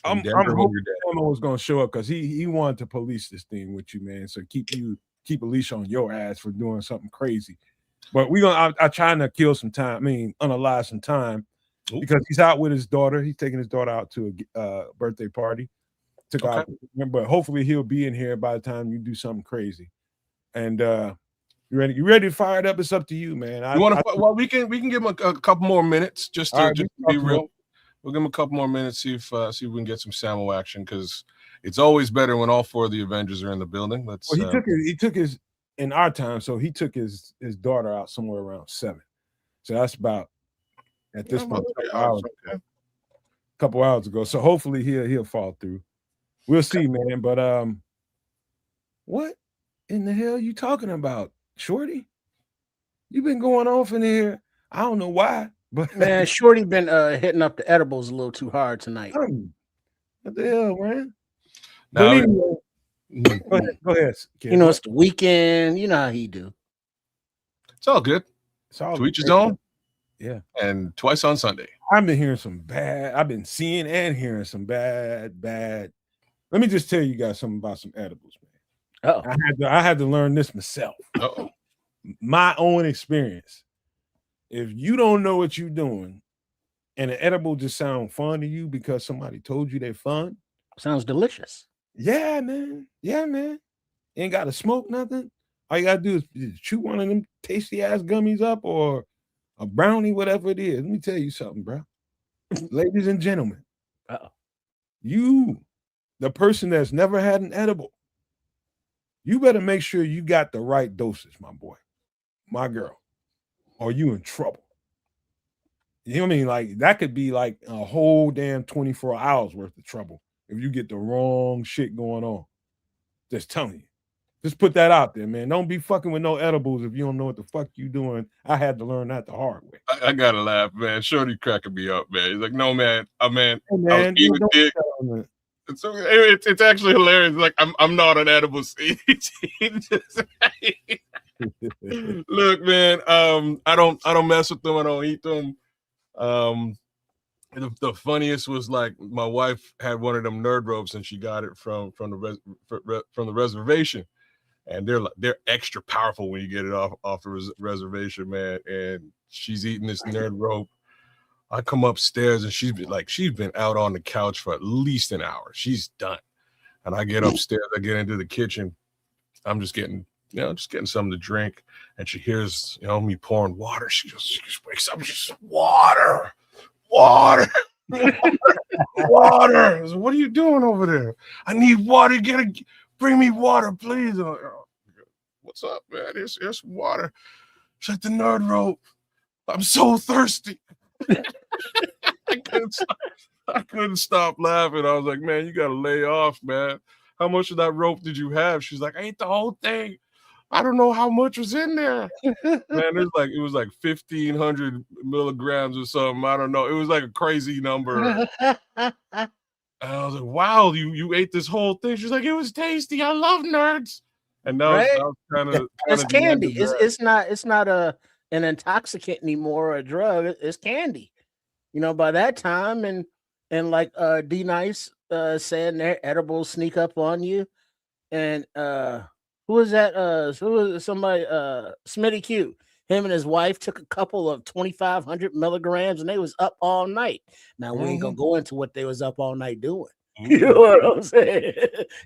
I'm hoping Emma was going to show up because he wanted to police this thing with you, man. So keep a leash on your ass for doing something crazy. But I'm trying to kill some time. I mean, unalive some time because he's out with his daughter. He's taking his daughter out to a birthday party. But hopefully he'll be in here by the time you do something crazy. And You ready? You ready to fire it up? It's up to you, man. You want to? Well, we can give him a couple more minutes just to, right, just to be real. We'll give him a couple more minutes, see if we can get some Samo action, because it's always better when all 4 of the Avengers are in the building. Let's. Well, he took his in our time, so he took his daughter out somewhere around 7. So that's about at this point a couple hours ago. So hopefully he'll fall through. We'll see, man. But what in the hell you talking about, Shorty? You've been going off in here. I don't know why, but man, Shorty been hitting up the edibles a little too hard tonight. What the hell, man? Now, anyway, go ahead. Kid. You know, it's the weekend. You know how he do. It's all good. It's all to each his own. Yeah. And twice on Sunday. I've been seeing and hearing some bad. Let me just tell you guys something about some edibles, man. Oh, I had to learn this myself. Uh-oh. My own experience. If you don't know what you're doing and an edible just sound fun to you because somebody told you they're fun. sounds delicious. Yeah, man. Yeah, man. Ain't got to smoke nothing. All you got to do is chew one of them tasty ass gummies up or a brownie, whatever it is. Let me tell you something, bro. Ladies and gentlemen, you, the person that's never had an edible, you better make sure you got the right dosage, my boy, my girl, or you in trouble. You know what I mean? Like, that could be like a whole damn 24 hours worth of trouble if you get the wrong shit going on. Just telling you. Just put that out there, man. Don't be fucking with no edibles if you don't know what the fuck you doing. I had to learn that the hard way. I gotta laugh, man. Shorty cracking me up, man. He's like, no, man. Hey, man, I was eating a dick. It's actually hilarious. Like, I'm not on edible seed. Look, man. I don't mess with them. I don't eat them. The funniest was, like, my wife had one of them nerd ropes and she got it from the reservation, and they're extra powerful when you get it off the reservation, man. And she's eating this nerd rope. I come upstairs and she's been out on the couch for at least an hour. She's done. And I get upstairs, I get into the kitchen. I'm just getting something to drink. And she hears, me pouring water. She just wakes up. She's water. Water. Water. I said, what are you doing over there? I need water. Bring me water, please. Like, oh, what's up, man? Here's water. She's like, the nerd rope. I'm so thirsty. I couldn't stop laughing. I was like, man, you gotta lay off, man. How much of that rope did you have? She's like, I ate the whole thing. I don't know how much was in there. Man, it was like 1,500 milligrams or something. I don't know. It was like a crazy number. And I was like, wow, you ate this whole thing. She's like, it was tasty. I love nerds. And now it's kind of it's candy. It's not an intoxicant anymore or a drug. It's candy. By that time, and like D Nice saying their edibles sneak up on you. And who was that? Who was somebody? Smitty Q. Him and his wife took a couple of 2,500 milligrams, and they was up all night. Now we ain't gonna go into what they was up all night doing. You know what I'm saying?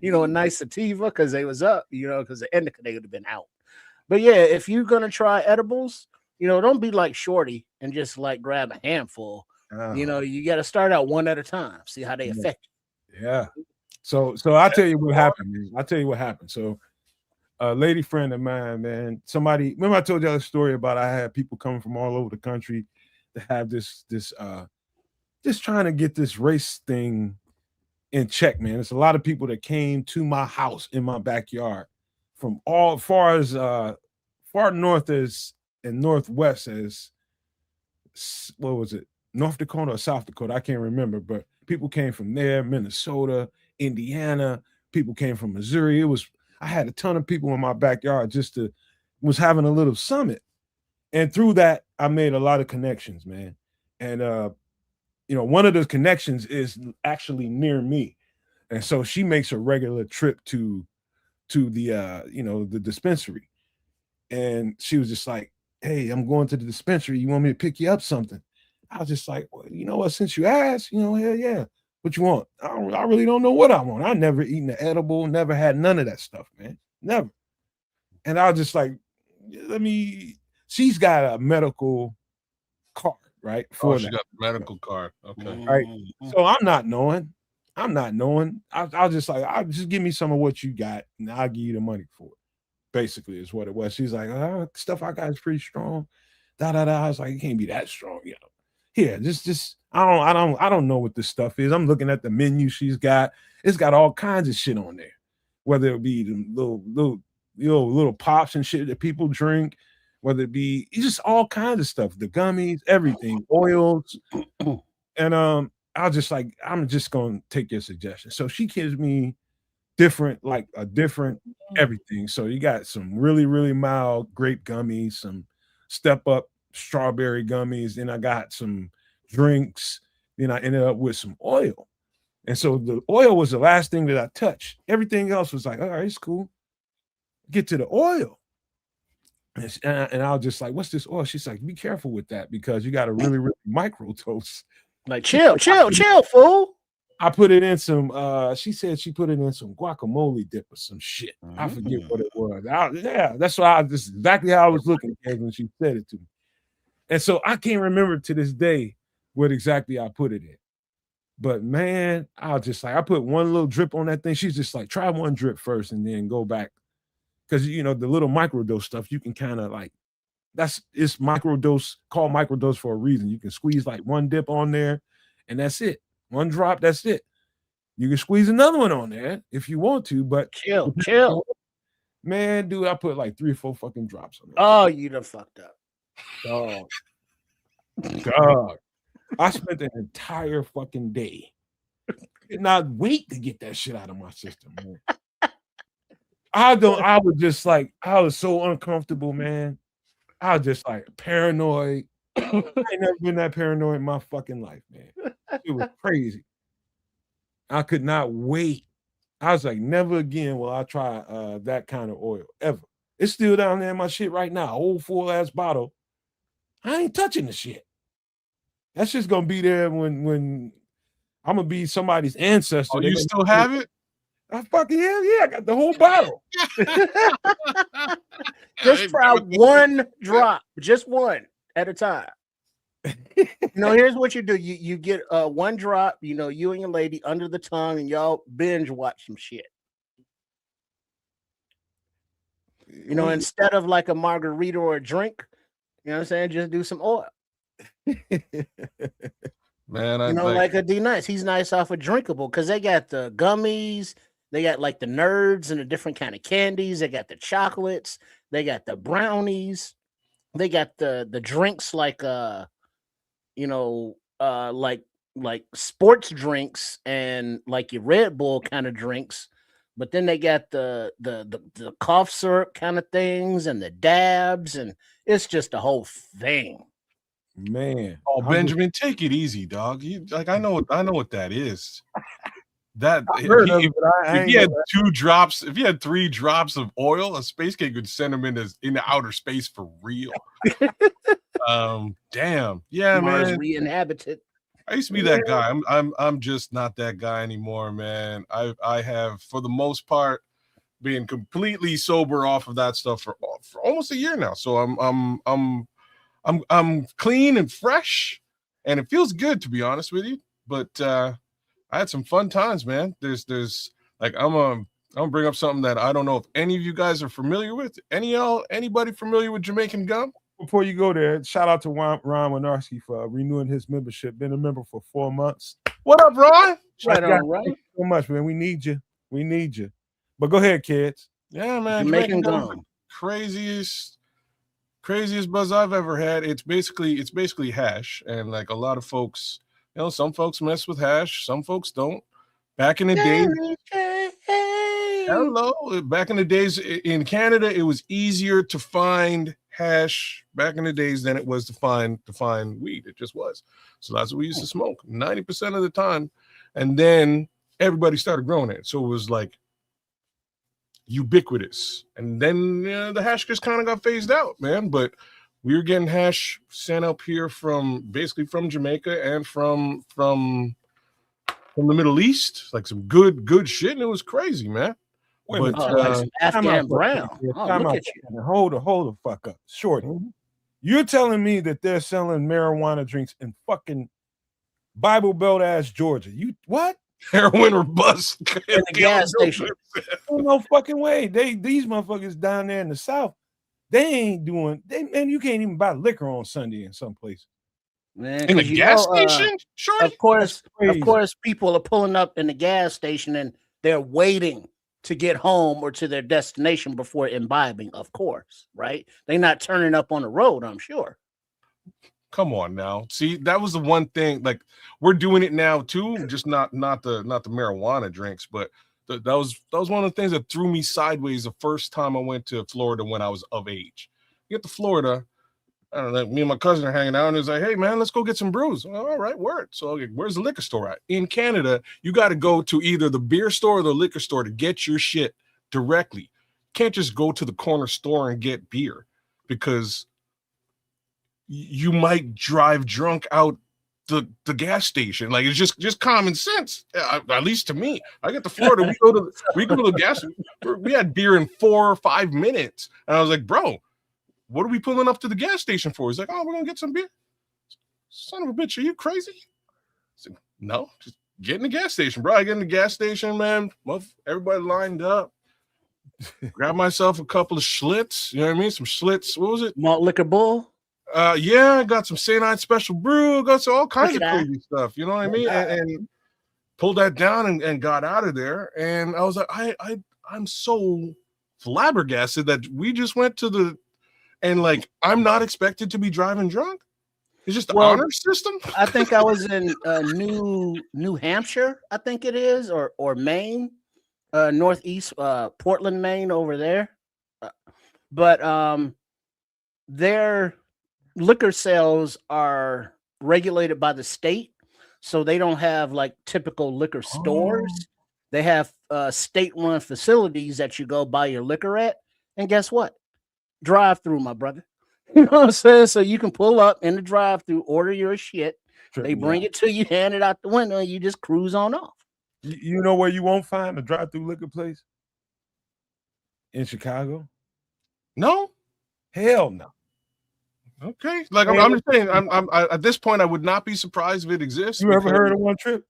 A nice sativa because they was up. Because the indica they would have been out. But yeah, if you're gonna try edibles, don't be like Shorty and just like grab a handful. You got to start out one at a time. See how they affect you. Yeah. So I'll tell you what happened, man. I'll tell you what happened. So a lady friend of mine, man, remember I told y'all a story about I had people coming from all over the country to have this just trying to get this race thing in check, man. There's a lot of people that came to my house in my backyard from all far north as and northwest as, what was it, North Dakota or South Dakota? I can't remember, but people came from there, Minnesota, Indiana. People came from Missouri. I had a ton of people in my backyard was having a little summit. And through that, I made a lot of connections, man. And, one of those connections is actually near me. And so she makes a regular trip to the dispensary. And she was just like, hey, I'm going to the dispensary. You want me to pick you up something? I was just like, well, you know what? Since you asked, hell yeah. What you want? I really don't know what I want. I never eaten an edible, never had none of that stuff, man. Never. And I was just like, she's got a medical card, right? Oh, she got the medical card. Okay. Right. So I'm not knowing. I'll just give me some of what you got and I'll give you the money for it. Basically, is what it was. She's like, stuff I got is pretty strong. I was like, it can't be that strong, Here, just I don't know what this stuff is. I'm looking at the menu she's got. It's got all kinds of shit on there. Whether it be the little pops and shit that people drink, whether it be just all kinds of stuff, the gummies, everything, oils. And I'm just gonna take your suggestion. So she gives me different everything. So you got some really, really mild grape gummies, some step up strawberry gummies, and I got some drinks. Then I ended up with some oil. And so the oil was the last thing that I touched. Everything else was like, all right, it's cool. Get to the oil. And I was just like, what's this oil? She's like, be careful with that because you got to really, really microdose. Like, chill, fool. I put it in some, she said she put it in some guacamole dip or some shit. I forget what it was. That's why this is exactly how I was looking at when she said it to me. And so I can't remember to this day what exactly I put it in. But man, I put one little drip on that thing. She's just like, try one drip first and then go back. Because, the little microdose stuff, you can kind of it's microdose, called microdose for a reason. You can squeeze like one dip on there and that's it. One drop, that's it. You can squeeze another one on there if you want to, but chill. Man, dude, I put like 3 or 4 fucking drops on there. Oh, you done fucked up. Dog. God. I spent an entire fucking day. Did not wait to get that shit out of my system, man. I was so uncomfortable, man. I was just like paranoid. I ain't never been that paranoid in my fucking life, man. It was crazy. I could not wait. I was like, never again will I try that kind of oil ever. It's still down there in my shit right now, old full ass bottle. I ain't touching the shit. That's just gonna be there when I'm gonna be somebody's ancestor. Oh, you still have it? I fucking yeah, I got the whole bottle. Just try one drop, just one at a time. Here's what you do. You get one drop, you and your lady under the tongue, and y'all binge watch some shit. Instead of like a margarita or a drink, you know what I'm saying? Just do some oil. Man, like a D Nice. He's nice off of drinkable because they got the gummies, they got like the nerds and the different kind of candies, they got the chocolates, they got the brownies, they got the drinks like like sports drinks and like your Red Bull kind of drinks. But then they got the cough syrup kind of things and the dabs, and it's just a whole thing. Man. Oh, Benjamin, take it easy, dog. I know what that is. That if you had 2 drops, if you had 3 drops of oil, a space cake would send them into outer space for real. Damn. Yeah, Mars man. Re-inhabited. I used to be that guy. I'm just not that guy anymore, man. I have, for the most part, been completely sober off of that stuff for almost a year now. So I'm clean and fresh, and it feels good, to be honest with you. But I had some fun times, man. There's like I'm gonna bring up something that I don't know if any of you guys are familiar with. Anybody familiar with Jamaican gum? Before you go there, shout out to Ron Winarski for renewing his membership. Been a member for 4 months. What up, Ron? Right on, right? Thank you so much, man. We need you. But go ahead, kids. Yeah, man. Jamaican gum. Craziest buzz I've ever had. It's basically hash, and like a lot of folks, some folks mess with hash, some folks don't. Back in the days in Canada, it was easier to find hash back in the days than it was to find weed. It just was. So that's what we used to smoke 90% of the time, and then everybody started growing it, so it was like ubiquitous. And then the hash just kind of got phased out, man. But we were getting hash sent up here from Jamaica and from the Middle East, like some good shit, and it was crazy, man. Wait a minute. Like Time Afghan out, Brown. Oh, time look out. at you. Hold the fuck up. Shorty. You're telling me that they're selling marijuana drinks in fucking Bible Belt ass Georgia. You what? Heroin or bust In the gas station. Oh, no fucking way. These motherfuckers down there in the South, they ain't doing man, you can't even buy liquor on Sunday in some places. Man, in the gas station? Sure. Of course, people are pulling up in the gas station and they're waiting to get home or to their destination before imbibing, of course, right? They're not turning up on the road, I'm sure. Come on now. See, that was the one thing. Like, we're doing it now too, just not the marijuana drinks, but that was one of the things that threw me sideways the first time I went to Florida when I was of age. You get to Florida, I don't know, me and my cousin are hanging out, and it's like, hey man, let's go get some brews. Well, all right, word. So okay, where's the liquor store at? In Canada, you got to go to either the beer store or the liquor store to get your shit directly. You can't just go to the corner store and get beer because you might drive drunk out the gas station. Like, it's just common sense. At least to me. I get to Florida, we go to the gas. We had beer in 4 or 5 minutes, and I was like, bro, what are we pulling up to the gas station for? He's like, oh, we're gonna get some beer. Son of a bitch, are you crazy? I said, no, just get in the gas station, bro. I get in the gas station, man. Everybody lined up. Grab myself a couple of Schlitz. You know what I mean? Some Schlitz. What was it? Malt Liquor Bull. Yeah, I got some St. Ides Special Brew. Got all kinds of crazy stuff. You know what I mean? And pulled that down and got out of there. And I was like, I'm so flabbergasted that we just went to the. And like, I'm not expected to be driving drunk. It's just the honor system. I think I was in New Hampshire, I think it is, or Maine, northeast, Portland, Maine, over there. But their liquor sales are regulated by the state, so they don't have like typical liquor stores. They have state-run facilities that you go buy your liquor at, and guess what? Drive-through, my brother. You know what I'm saying? So you can pull up in the drive-through, order your shit. They bring it to you, hand it out the window, and you just cruise on off. You know where you won't find a drive-through liquor place? In Chicago? No. Hell no. Okay. Like, I'm just saying, I'm at this point, I would not be surprised if it exists. You ever heard of One Trip?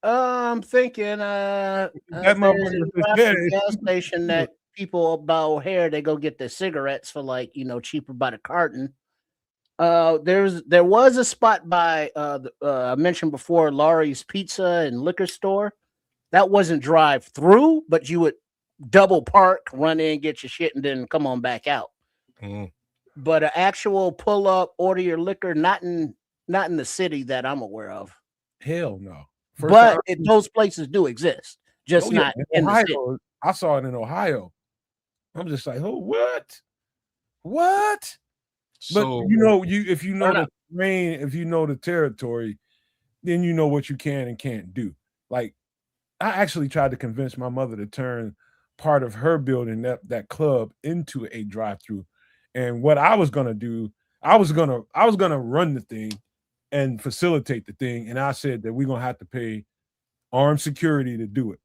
I'm thinking that gas station that people about O'Hare, they go get their cigarettes for like, cheaper by the carton. There was a spot by I mentioned before, Laurie's Pizza and Liquor Store. That wasn't drive through, but you would double park, run in, get your shit, and then come on back out. But an actual pull up, order your liquor, not in the city that I'm aware of. Hell no. But those places do exist, just not in Ohio. the city. I saw it in Ohio. I'm just like, oh, what? So, but if you know the terrain, if you know the territory, then you know what you can and can't do. Like, I actually tried to convince my mother to turn part of her building, that club, into a drive-through. And what I was gonna do, I was gonna run the thing and facilitate the thing. And I said that we're gonna have to pay armed security to do it.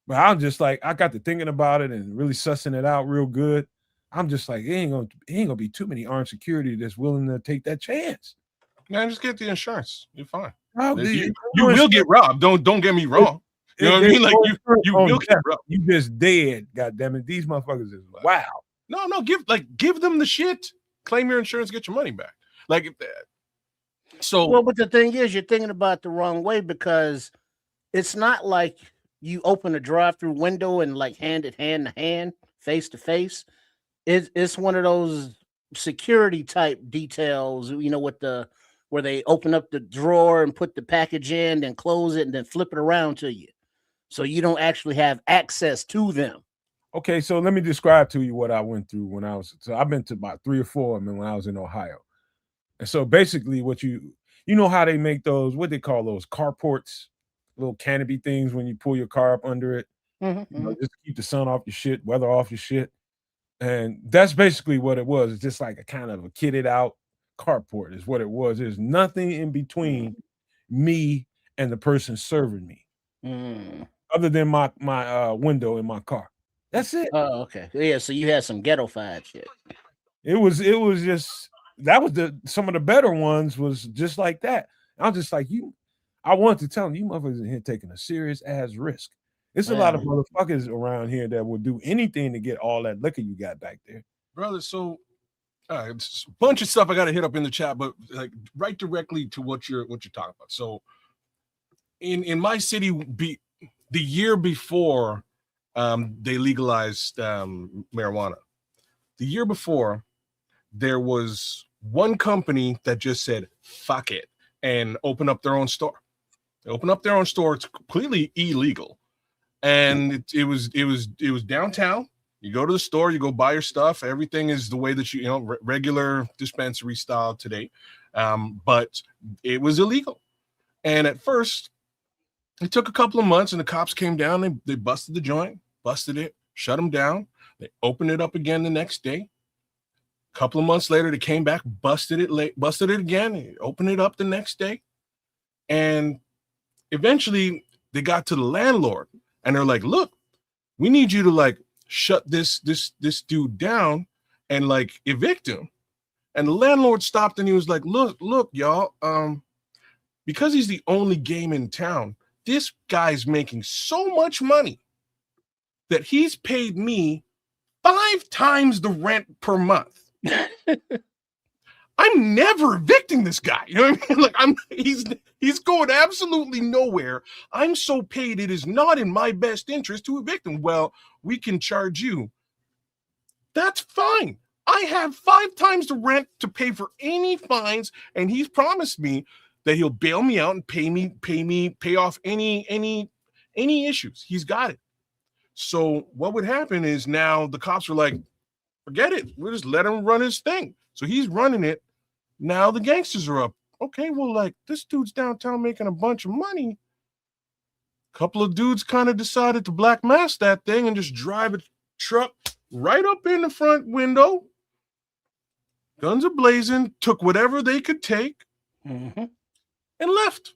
But I'm just like, I got to thinking about it and really sussing it out real good. I'm just like, it ain't gonna be too many armed security that's willing to take that chance. Man, just get the insurance. You're fine. You will get robbed. Don't get me wrong. You know what I mean? Like, you will get robbed. You just dead. God damn it. These motherfuckers is wow. No, give them the shit. Claim your insurance, get your money back. Like, so. But the thing is, you're thinking about it the wrong way, because it's not like you open a drive-through window and like hand it hand to hand, face to face. It's one of those security type details, where they open up the drawer and put the package in, then close it, and then flip it around to you, so you don't actually have access to them. Okay, so let me describe to you what I went through when I was. So I've been to about 3 or 4 of them when I was in Ohio, and so basically, what you know how they make those, what they call those carports, little canopy things when you pull your car up under it, just keep the sun off your shit, weather off your shit. And that's basically what it was. It's just like a kind of a kitted out carport is what it was. There's nothing in between me and the person serving me. other than my window in my car. That's it. Oh, okay. Yeah, so you had some ghetto-fied shit. It was just that was some of the better ones was just like that. I was just like, I wanted to tell them, you motherfuckers in here taking a serious ass risk. There's a lot of motherfuckers around here that will do anything to get all that liquor you got back there. Brother, so it's a bunch of stuff I got to hit up in the chat, but like right directly to what you're talking about. So in my city, the year before they legalized marijuana, the year before, there was one company that just said fuck it and opened up their own store. They opened up their own store. It's completely illegal, and it was downtown. You go to the store, you go buy your stuff. Everything is the way that you know regular dispensary style today, but it was illegal. And at first, it took a couple of months, and the cops came down. They busted the joint, busted it, shut them down. They opened it up again the next day. A couple of months later, they came back, busted it again, opened it up the next day. And eventually they got to the landlord and they're like, look, we need you to like shut this dude down and like evict him. And the landlord stopped and he was like, look, y'all, because he's the only game in town, this guy's making so much money that he's paid me 5 times the rent per month. I'm never evicting this guy. You know what I mean? Like he's going absolutely nowhere. I'm so paid, it is not in my best interest to evict him. Well, we can charge you. That's fine. I have 5 times the rent to pay for any fines, and he's promised me that he'll bail me out and pay off any issues. He's got it. So what would happen is now the cops are like, forget it. We'll just let him run his thing. So he's running it. Now the gangsters are up. Okay, well, like this dude's downtown making a bunch of money. A couple of dudes kind of decided to black mass that thing and just drive a truck right up in the front window. Guns are blazing, took whatever they could take, and left.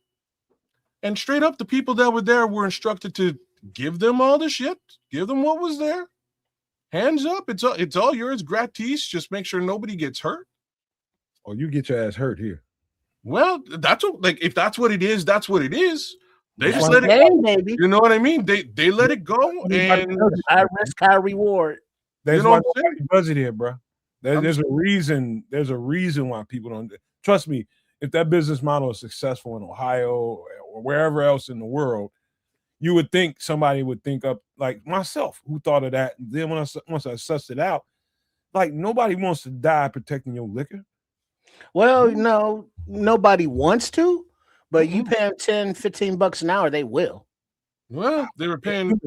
And straight up, the people that were there were instructed to give them all the shit, give them what was there. Hands up, it's all yours, gratis. Just make sure nobody gets hurt. Or you get your ass hurt here. Well, that's what, like if that's what it is, that's what it is. They just let it go. Maybe. You know what I mean? They let it go, and high risk, high reward. That's why nobody does it here, bro. There's a reason. There's a reason why people don't. Trust me, if that business model is successful in Ohio or wherever else in the world, you would think somebody would think up like myself who thought of that. And then once I sussed it out, like nobody wants to die protecting your liquor. Well, no, nobody wants to, but you pay them $10-15 an hour, they will. Well, they were paying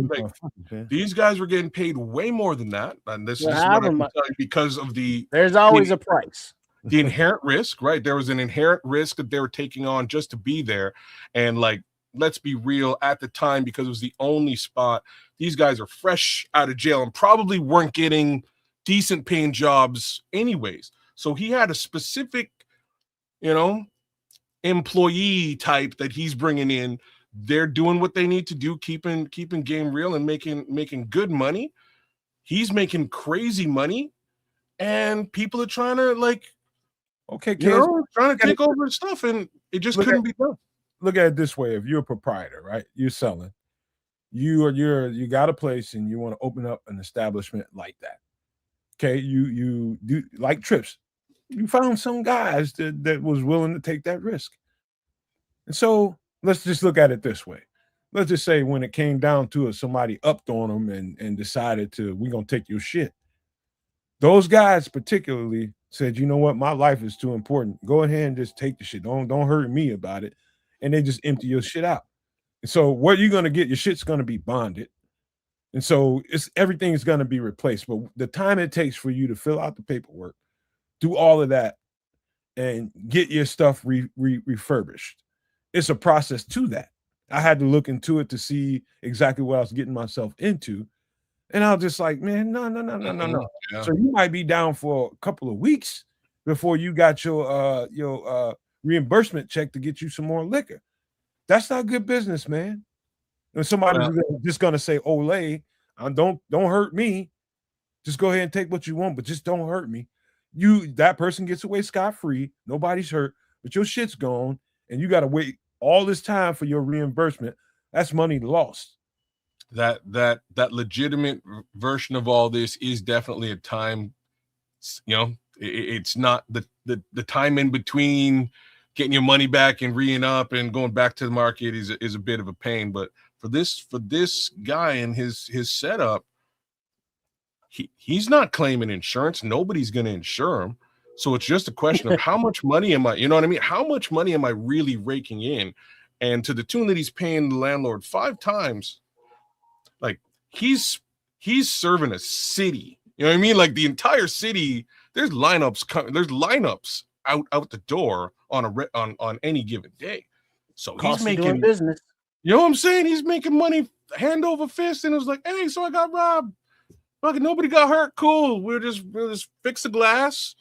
these guys were getting paid way more than that. And this is what I can tell you because of there's always a price. The inherent risk, right? There was an inherent risk that they were taking on just to be there. And like, let's be real, at the time, because it was the only spot, these guys are fresh out of jail and probably weren't getting decent paying jobs anyways. So he had a specific, employee type that he's bringing in. They're doing what they need to do, keeping game real and making good money. He's making crazy money, and people are trying to trying to take over stuff, and it just couldn't be done. Look at it this way: if you're a proprietor, right, you're selling, you got a place and you want to open up an establishment like that. Okay, you do like trips. You found some guys that was willing to take that risk, and so let's just look at it this way. Let's just say when it came down to it, somebody upped on them and decided we're going to take your shit. Those guys particularly said, you know what? My life is too important. Go ahead and just take the shit. Don't hurt me about it. And they just empty your shit out. And so what you're going to get, your shit's going to be bonded. And so everything is going to be replaced. But the time it takes for you to fill out the paperwork, do all of that, and get your stuff refurbished, it's a process to that. I had to look into it to see exactly what I was getting myself into. And I was just like, man, no. Yeah. So you might be down for a couple of weeks before you got your reimbursement check to get you some more liquor. That's not good business, man. And somebody's just gonna say, "Olay, don't hurt me. Just go ahead and take what you want, but just don't hurt me." That person gets away scot-free, nobody's hurt, but your shit's gone, and you got to wait all this time for your reimbursement. That's money lost. That legitimate version of all this is definitely a time. It's not the time in between getting your money back and re up and going back to the market is a bit of a pain. But for this guy and his setup, he's not claiming insurance. Nobody's going to insure him. So it's just a question of how much money am I, you know what I mean? How much money am I really raking in? And to the tune that he's paying the landlord 5 times, like he's serving a city. You know what I mean? Like the entire city, there's lineups out the door on any given day. So he's making business. You know what I'm saying? He's making money hand over fist, and it was like, hey, so I got robbed. Fucking nobody got hurt. Cool. We'll just fix the glass.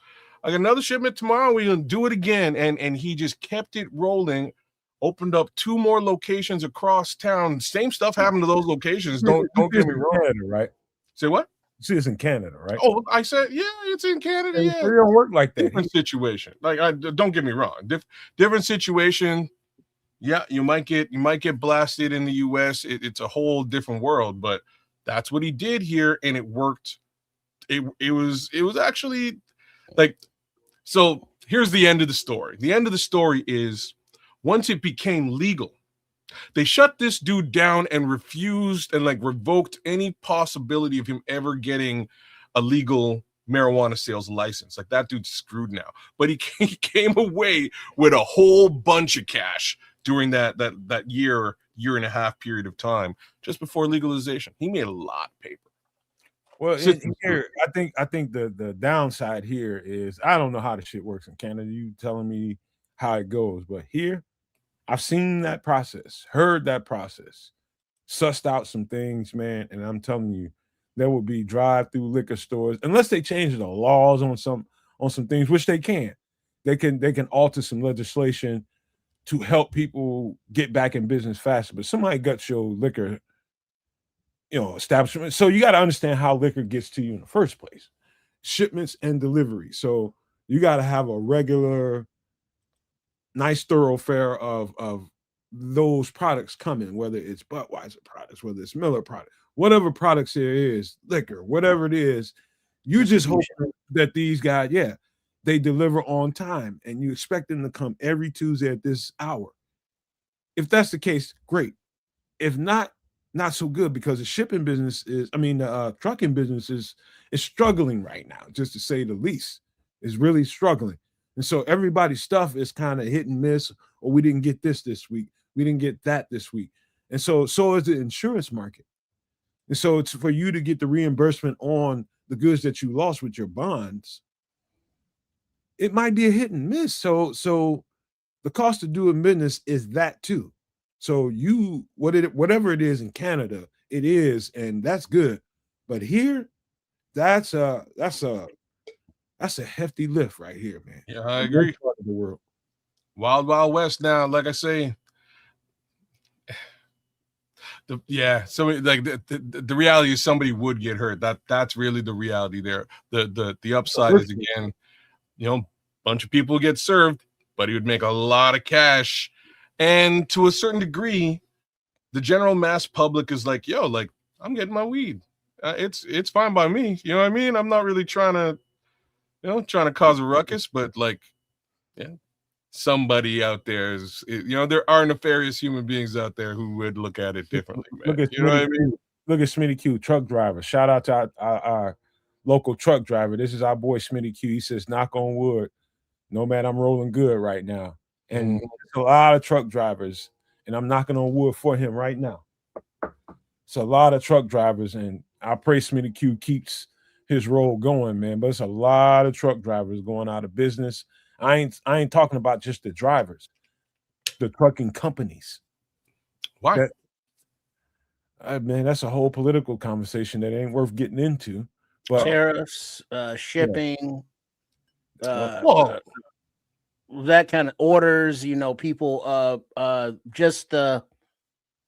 I got another shipment tomorrow. We're gonna do it again. And he just kept it rolling. Opened up 2 more locations across town. Same stuff happened to those locations. Don't get me wrong. Canada, right? Say what? See, it's in Canada, right? Oh, I said, yeah, it's in Canada. Yeah, it don't work like that. Different situation. Like, don't get me wrong. Different situation. Yeah, you might get blasted in the U.S. It's a whole different world, but that's what he did here, and it worked. It was actually like, so here's the end of the story. The end of the story is once it became legal, they shut this dude down and refused and like revoked any possibility of him ever getting a legal marijuana sales license. Like that dude's screwed now. But he came away with a whole bunch of cash during that year and a half period of time just before legalization. He made a lot of paper. Well, here, I think the downside here is I don't know how the shit works in Canada. You telling me how it goes, but here I've seen that process, heard that process, sussed out some things, man, and I'm telling you, there will be drive-through liquor stores unless they change the laws on some things, which they can. They can alter some legislation to help people get back in business faster. But somebody guts your liquor, establishment. So you got to understand how liquor gets to you in the first place. Shipments and delivery. So you got to have a regular, nice thoroughfare of those products coming, whether it's Budweiser products, whether it's Miller product, whatever products there is, liquor, whatever it is, you just hope that these guys, they deliver on time, and you expect them to come every Tuesday at this hour. If that's the case, great. If not, not so good, because the shipping business the trucking business is struggling right now, just to say the least, is really struggling. And so everybody's stuff is kind of hit and miss, or we didn't get this week. We didn't get that this week. And so is the insurance market. And so it's for you to get the reimbursement on the goods that you lost with your bonds. It might be a hit and miss. So the cost of doing business is that too. So whatever it is in Canada, it is, and that's good. But here, that's a hefty lift right here, man. Yeah, I agree. Part of the world. Wild West now, like I say. The reality is somebody would get hurt. That's really the reality there. The upside is, again, bunch of people get served, but he would make a lot of cash. And to a certain degree, the general mass public is like, yo, like, I'm getting my weed. It's fine by me. You know what I mean? I'm not really trying to cause a ruckus, but like, yeah, somebody out there is, there are nefarious human beings out there who would look at it differently, man. Look at Smitty Q, truck driver. Shout out to our local truck driver. This is our boy Smitty Q. He says, knock on wood, Nomad, I'm rolling good right now. And a lot of truck drivers, and I'm knocking on wood for him right now. It's a lot of truck drivers, and I pray Smitty Q keeps his role going, man. But it's a lot of truck drivers going out of business. I ain't talking about just the drivers, the trucking companies. Why? Man, that's a whole political conversation that ain't worth getting into. But tariffs, shipping, that kind of orders, people, just the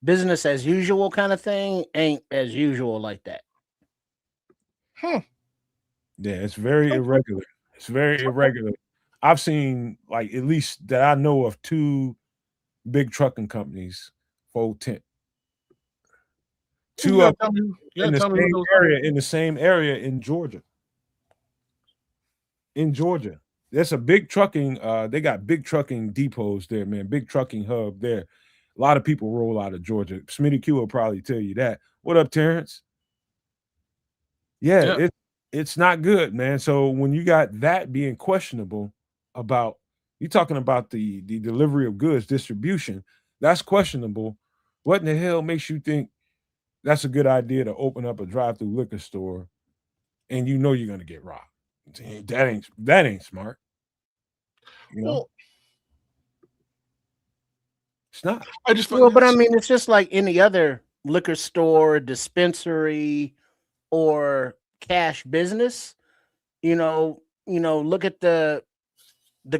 business as usual kind of thing ain't as usual like that. Yeah, it's very irregular. It's very irregular. I've seen, like, at least that I know of, 2 big trucking companies fold tent. 2 of them in the same area, in Georgia. In Georgia. There's a big trucking, they got big trucking depots there, man, big trucking hub there. A lot of people roll out of Georgia. vidIQ will probably tell you that. What up, Terrence? Yeah, it's not good, man. So when you got that being questionable about, you're talking about the delivery of goods, distribution, that's questionable. What in the hell makes you think that's a good idea to open up a drive-through liquor store and you know you're gonna get robbed? That ain't smart. You know? Well, It's not. But I mean, it's just like any other liquor store, dispensary, or cash business. Look at the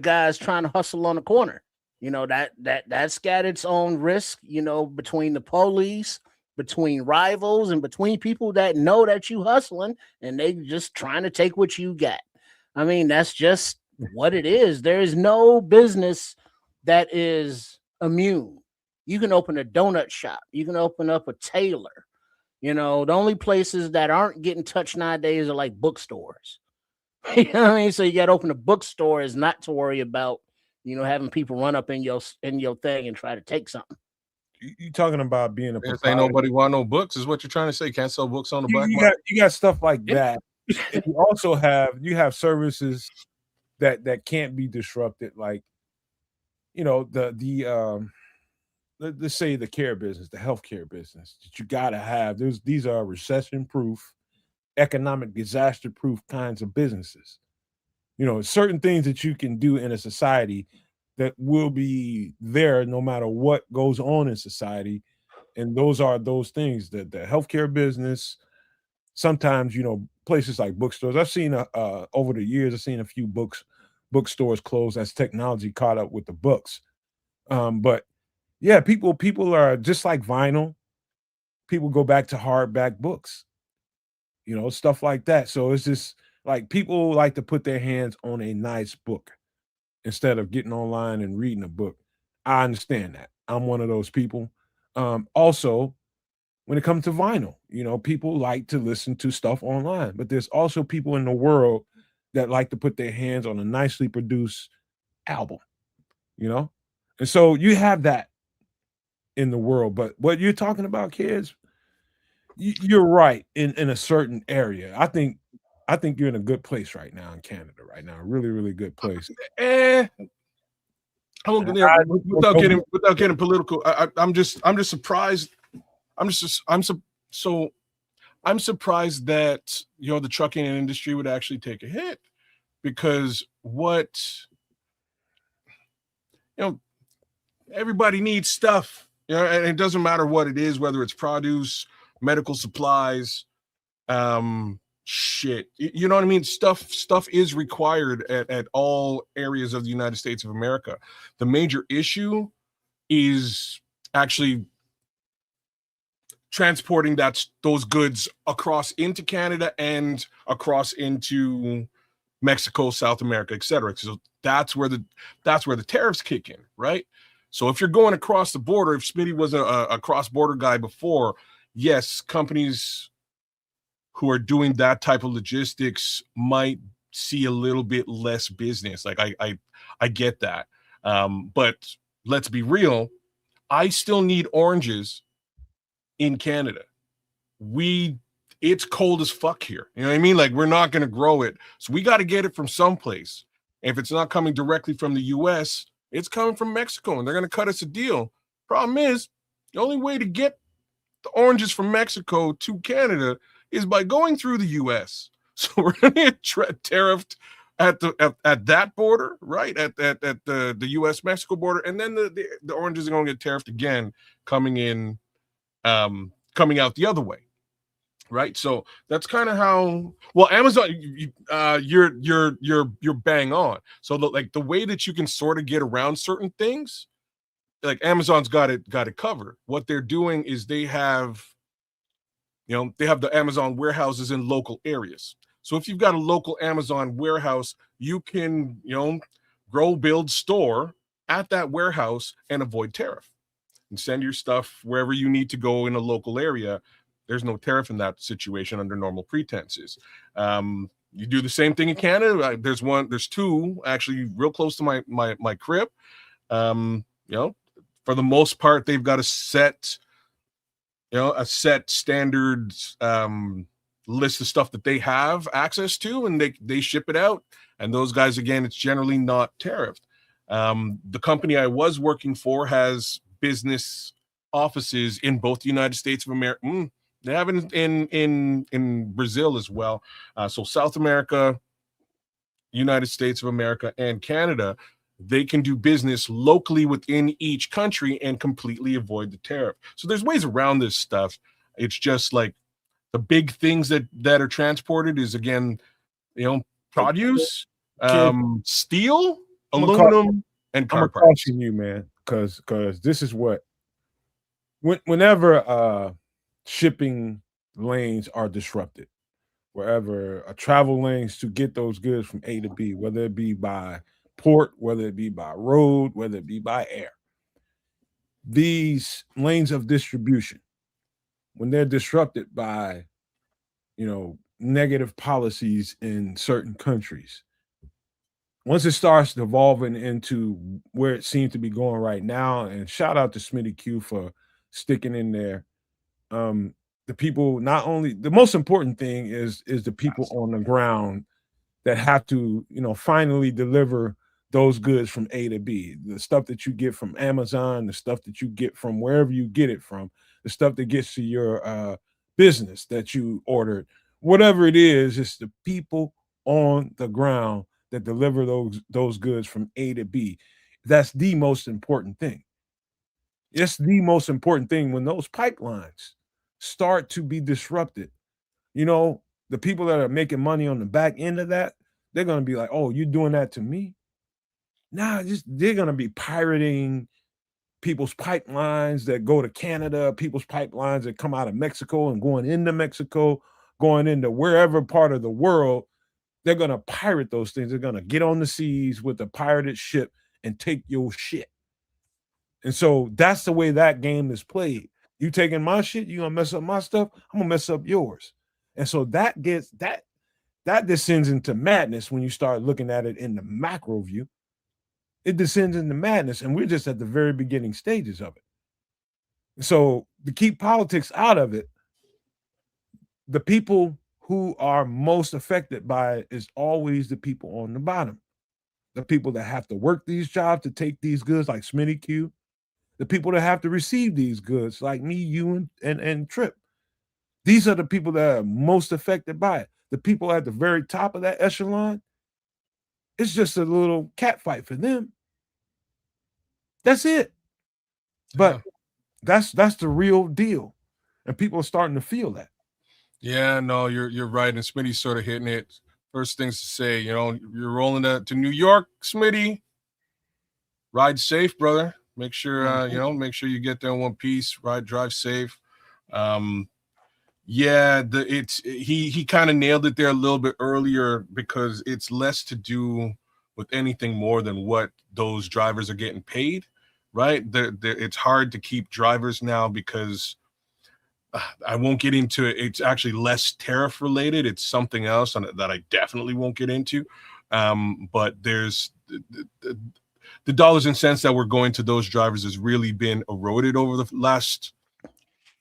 guys trying to hustle on the corner. That's got its own risk, between the police, between rivals, and between people that know that you hustling and they just trying to take what you got. I mean, that's just what it is. There is no business that is immune. You can open a donut shop. You can open up a tailor. The only places that aren't getting touched nowadays are like bookstores. You know what I mean? So you got to open a bookstore is not to worry about, having people run up in your thing and try to take something. You talking about being a ain't nobody want no books, is what you're trying to say. Can't sell books on the black market. You got stuff like that. And you also have services that can't be disrupted, like, let's say the care business, the healthcare business that you gotta have. These are recession-proof, economic disaster-proof kinds of businesses. Certain things that you can do in a society that will be there no matter what goes on in society. And those are those things, that the healthcare business, sometimes, places like bookstores. I've seen over the years, I've seen a few bookstores close as technology caught up with the books. But yeah, people are just like vinyl. People go back to hardback books, stuff like that. So it's just like people like to put their hands on a nice book instead of getting online and reading a book. I understand that. I'm one of those people. Also, when it comes to vinyl, people like to listen to stuff online, but there's also people in the world that like to put their hands on a nicely produced album, and so you have that in the world. But what you're talking about, kids, you're right in a certain area. I think you're in a good place right now in Canada right now. A really, really good place. Without getting political, I'm just surprised. I'm surprised that the trucking industry would actually take a hit, because everybody needs stuff, and it doesn't matter what it is, whether it's produce, medical supplies, shit. You know what I mean? Stuff is required at all areas of the United States of America. The major issue is actually transporting those goods across into Canada and across into Mexico, South America, etc. So that's where the tariffs kick in, right? So if you're going across the border, if Smitty was a cross-border guy before, yes, companies who are doing that type of logistics might see a little bit less business. Like I get that. But let's be real, I still need oranges in Canada. It's cold as fuck here. You know what I mean? Like, we're not going to grow it. So we got to get it from someplace. If it's not coming directly from the US, it's coming from Mexico, and they're going to cut us a deal. Problem is, the only way to get the oranges from Mexico to Canada is by going through the US. So we're going to get tariffed at that border, right? At the US Mexico border. And then the oranges are going to get tariffed again coming out the other way. Right. So that's kind of how, well, Amazon, you're bang on. So the way that you can sort of get around certain things like Amazon's got it covered. What they're doing is they have the Amazon warehouses in local areas. So if you've got a local Amazon warehouse, you can, grow, build, store at that warehouse and avoid tariff and send your stuff wherever you need to go in a local area. There's no tariff in that situation under normal pretenses. You do the same thing in Canada. There's two actually real close to my crib. For the most part, they've got a set standard list of stuff that they have access to, and they ship it out. And those guys, again, it's generally not tariffed. The company I was working for has business offices in both the United States of America. They have it in Brazil as well. So South America, United States of America, and Canada, they can do business locally within each country and completely avoid the tariff. So there's ways around this stuff. It's just like the big things that are transported is, again, produce, steel, aluminum, and car parts. Caution you, man, because this is what whenever shipping lanes are disrupted, wherever travel lanes to get those goods from A to B, whether it be by port, whether it be by road, whether it be by air, these lanes of distribution, when they're disrupted by negative policies in certain countries, once it starts evolving into where it seems to be going right now, and shout out to vidIQ for sticking in there, the people, not only the most important thing is the people on the ground that have to finally deliver those goods from A to B. The stuff that you get from Amazon, the stuff that you get from wherever you get it from, the stuff that gets to your business that you ordered, whatever it is, it's the people on the ground that deliver those goods from A to B. That's the most important thing. It's the most important thing. When those pipelines start to be disrupted, the people that are making money on the back end of that, they're going to be like, oh, you're doing that to me? Nah, they're going to be pirating people's pipelines that go to Canada, people's pipelines that come out of Mexico and going into Mexico, going into wherever part of the world. They're going to pirate those things. They're going to get on the seas with a pirated ship and take your shit. And so that's the way that game is played. You taking my shit, you going to mess up my stuff, I'm going to mess up yours. And so that descends into madness when you start looking at it in the macro view. It descends into madness, and we're just at the very beginning stages of it. So to keep politics out of it, the people who are most affected by it is always the people on the bottom. The people that have to work these jobs to take these goods, like vidIQ. The people that have to receive these goods, like me, you, and Trip. These are the people that are most affected by it. The people at the very top of that echelon, it's just a little cat fight for them. That's it. But that's the real deal. And people are starting to feel that. Yeah, no, you're right. And Smitty's sort of hitting it. First things to say, you're rolling to New York, Smitty. Ride safe, brother. Make sure, make sure you get there in one piece. Drive safe. Yeah, he kind of nailed it there a little bit earlier, because it's less to do with anything more than what those drivers are getting paid, right? It's hard to keep drivers now because I won't get into it. It's actually less tariff related. It's something else that I definitely won't get into. But there's the dollars and cents that were going to those drivers has really been eroded over the last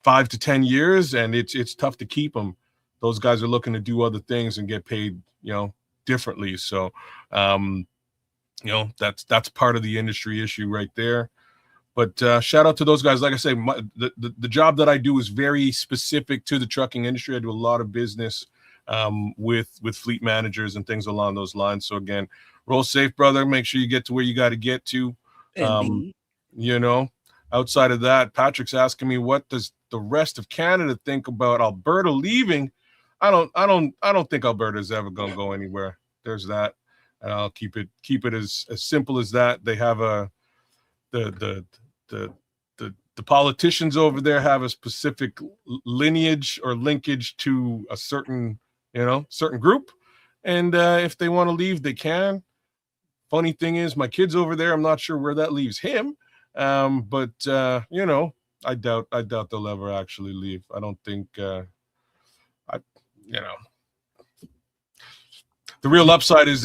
5 to 10 years, and it's tough to keep them. Those guys are looking to do other things and get paid, differently. So, that's part of the industry issue right there. But shout out to those guys. Like I say, the job that I do is very specific to the trucking industry. I do a lot of business with fleet managers and things along those lines. So again, roll safe, brother. Make sure you get to where you got to get to. Outside of that, Patrick's asking me, what does the rest of Canada think about Alberta leaving? I don't think Alberta's ever gonna go anywhere. There's that. And I'll keep it as simple as that. They have the the politicians over there have a specific lineage or linkage to a certain group, and if they want to leave, they can. Funny thing is, my kid's over there. I'm not sure where that leaves him, but I doubt they'll ever actually leave. I don't think the real upside is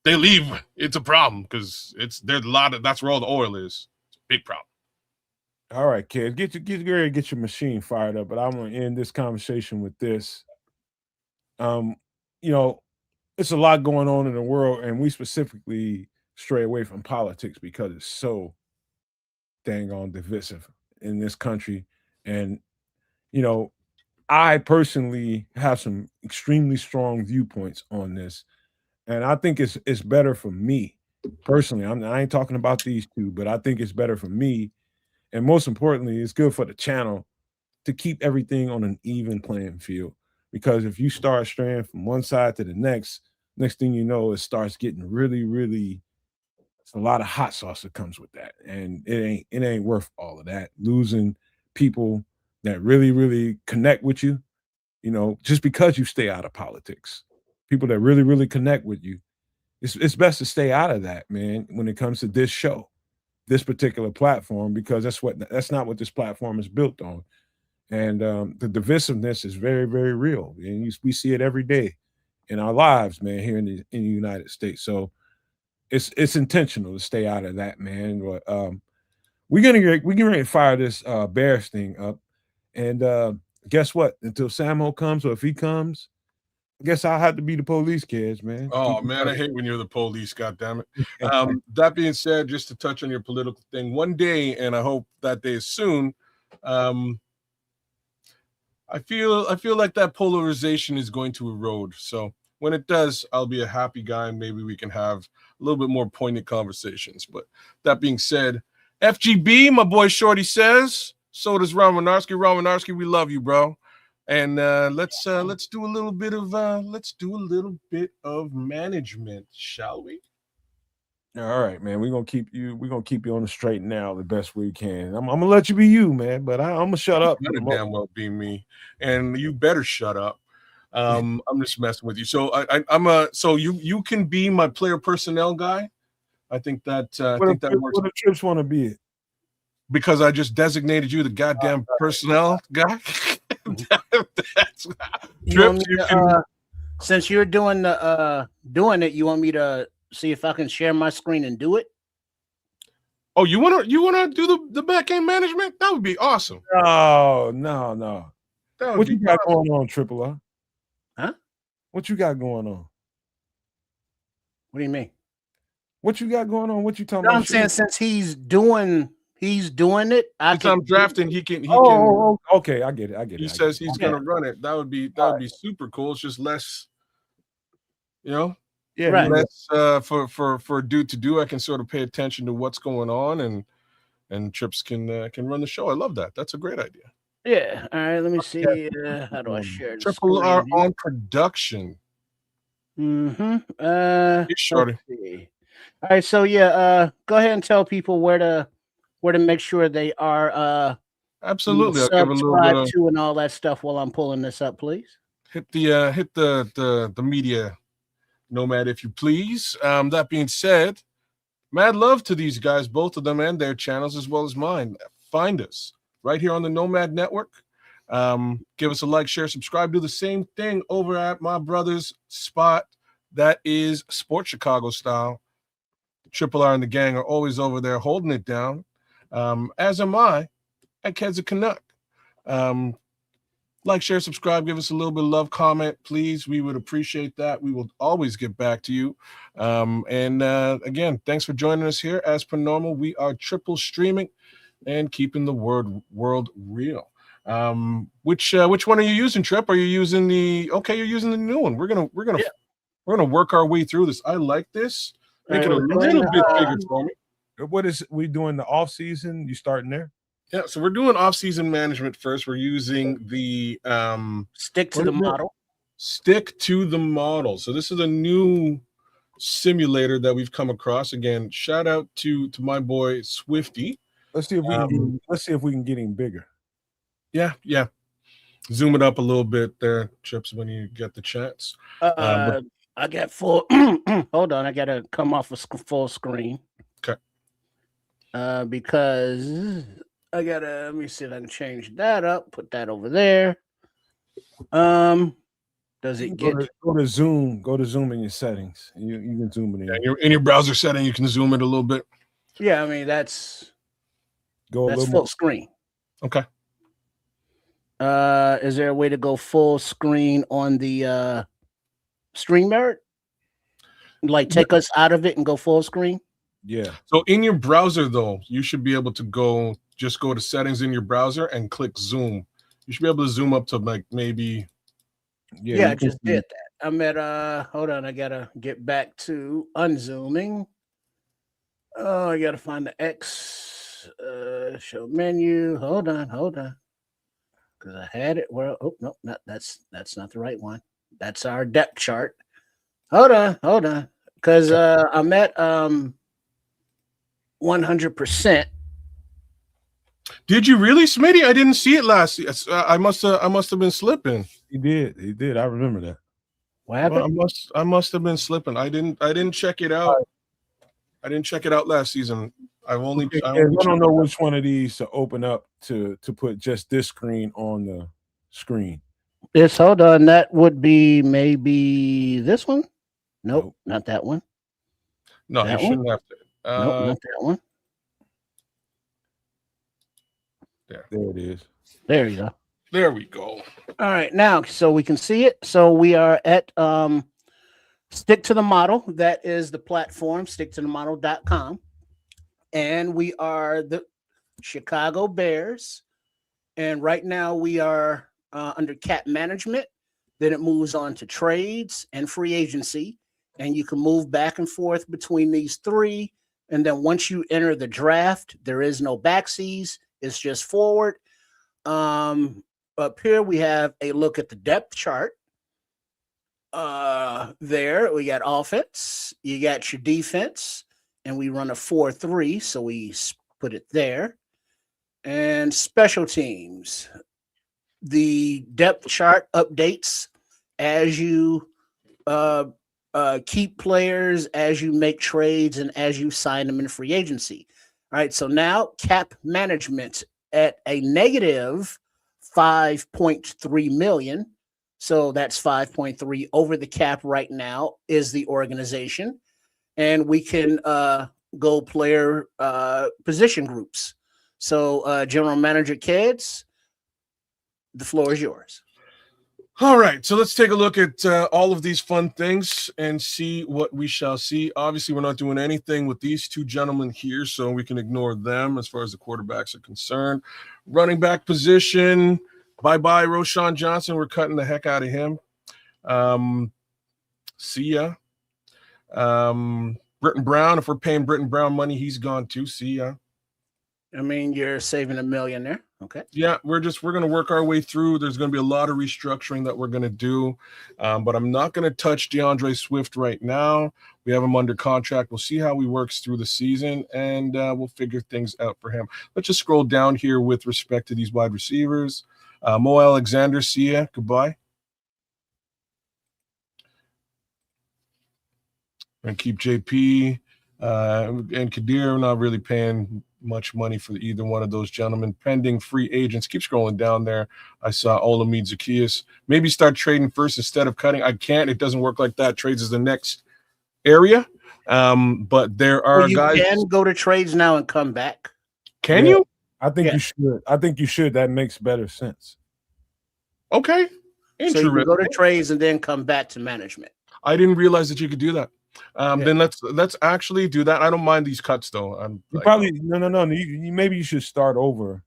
they leave. It's a problem because there's a lot of, that's where all the oil is. It's a big problem. All right, kids, get ready to get your machine fired up. But I'm going to end this conversation with this. It's a lot going on in the world, and we specifically stray away from politics because it's so dang on divisive in this country. And I personally have some extremely strong viewpoints on this, and I think it's better for me personally. I ain't talking about these two, but I think it's better for me. And most importantly, it's good for the channel to keep everything on an even playing field. Because if you start straying from one side to the next thing you know, it starts getting really, really, it's a lot of hot sauce that comes with that. And it ain't worth all of that. Losing people that really, really connect with you, just because you stay out of politics. People that really, really connect with you. It's best to stay out of that, man, when it comes to this show. This particular platform, because that's not what this platform is built on. And the divisiveness is very, very real, and we see it every day in our lives, man, here in the United States. So it's intentional to stay out of that, man. But we're gonna fire this Bears thing up, and guess what? Until Samo comes, or if he comes, I guess I'll have to be the police, kids, man. Oh man, I hate when you're the police. God damn it. That being said, just to touch on your political thing, one day, and I hope that day is soon. I feel like that polarization is going to erode. So when it does, I'll be a happy guy, and maybe we can have a little bit more poignant conversations. But that being said, FGB, my boy Shorty says. So does Romanarski. Romanarski, we love you, bro. And let's do a little bit of management, shall we? All right, man. We're gonna keep you on the straight and narrow the best we can. I'm gonna let you be you, man, but I'm gonna shut up. You better damn well be me, and you better shut up. I'm just messing with you. So so you can be my player personnel guy. I think that works. What the Trips want to be it? Because I just designated you the goddamn personnel guy. Since you're doing it, you want me to see if I can share my screen and do it? Oh, you wanna do the back end management? That would be awesome. No. What you got going on, Triple R? Huh? What you got going on? What do you mean? What you got going on? What you talking about? I'm saying since he's doing it. I'm drafting. He can. Okay, I get it. He says he's going to run it. That would be super cool. It's just less, right. Less for a dude to do. I can sort of pay attention to what's going on, and Trips can run the show. I love that. That's a great idea. Yeah. All right. Let me see. How do I share this? Triple R on production. Shorty. All right. So go ahead and tell people where to make sure they are absolutely subscribe to and all that stuff while I'm pulling this up, please. Hit the media Nomad, if you please. That being said, mad love to these guys, both of them, and their channels as well as mine. Find us right here on the Nomad Network. Give us a like, share, subscribe. Do the same thing over at my brother's spot. That is Sports Chicago Style. Triple R and the gang are always over there holding it down. As am I at Kedza Canuck. Like, share, subscribe, give us a little bit of love, comment, please. We would appreciate that. We will always get back to you. Again, thanks for joining us here. As per normal, we are triple streaming and keeping the world real. Which one are you using, Trip? Are you using you're using the new one. We're gonna work our way through this. I like this. Make it a little bit bigger for me. What is we doing the off season? You starting there? Yeah, so we're doing off-season management first. We're using the stick to the model. Stick to the model. So this is a new simulator that we've come across. Again, shout out to my boy Swifty. Let's see if we can. Let's see if we can get him bigger. Yeah. Zoom it up a little bit there, Chips, when you get the chance. I got full. Hold on, I gotta come off of full screen. Okay. Because I gotta. Let me see if I can change that up. Put that over there. Does it get go to Zoom? Go to Zoom in your settings. You can zoom it in. Yeah, in your browser setting, you can zoom it a little bit. Yeah, I mean that's full more screen. Okay. Is there a way to go full screen on the StreamYard? Like take us out of it and go full screen? Yeah. So in your browser, though, you should be able to go to settings in your browser and click zoom. You should be able to zoom up to like maybe. Yeah, I just did that. I'm at hold on, I gotta get back to unzooming. Oh, I gotta find the X show menu. Hold on. Because I had it where no, that's not the right one. That's our depth chart. Hold on. Because I'm at 100%. Did you really, Smitty? I didn't see it last. I must have been slipping. He did. I remember that. What happened? Well, I must have been slipping. I didn't check it out. I didn't check it out last season. I don't know which one of these to open up to put just this screen on the screen. Hold on. That would be maybe this one. Nope. Not that one. No, you shouldn't have to. Nope, not that one. There it is. There you go. There we go. All right, now so we can see it. So we are at Stick to the Model. That is the platform, sticktothemodel.com. And we are the Chicago Bears. And right now we are under cap management. Then it moves on to trades and free agency. And you can move back and forth between these three. And then once you enter the draft, there is no backsies. It's just forward. Up here, we have a look at the depth chart. There, we got offense. You got your defense. And we run a 4-3, so we put it there. And special teams. The depth chart updates as you keep players, as you make trades, and as you sign them in free agency. All right, so now cap management at a negative 5.3 million. So that's 5.3 over the cap right now is the organization. And we can go player position groups. So general manager kids, the floor is yours. All right, so let's take a look at all of these fun things and see what we shall see. Obviously, we're not doing anything with these two gentlemen here, so we can ignore them as far as the quarterbacks are concerned. Running back position, bye-bye, Roschon Johnson. We're cutting the heck out of him. See ya. Britton Brown, if we're paying Britton Brown money, he's gone too. See ya. I mean, you're saving $1 million there. Okay. Yeah, we're going to work our way through. There's going to be a lot of restructuring that we're going to do, but I'm not going to touch DeAndre Swift right now. We have him under contract. We'll see how he works through the season, and we'll figure things out for him. Let's just scroll down here with respect to these wide receivers. Mo Alexander, see ya. Goodbye. And keep JP and Kadir. Not really paying much money for either one of those gentlemen. Pending free agents. Keep scrolling down there. I saw Olamide Zaccheaus. Maybe start trading first instead of cutting. I can't. It doesn't work like that. Trades is the next area. But there are guys. You can go to trades now and come back. Can you? I think you should. I think you should. That makes better sense. Okay. So you can go to trades and then come back to management. I didn't realize that you could do that. Then let's actually do that. I don't mind these cuts though. No. Maybe you should start over.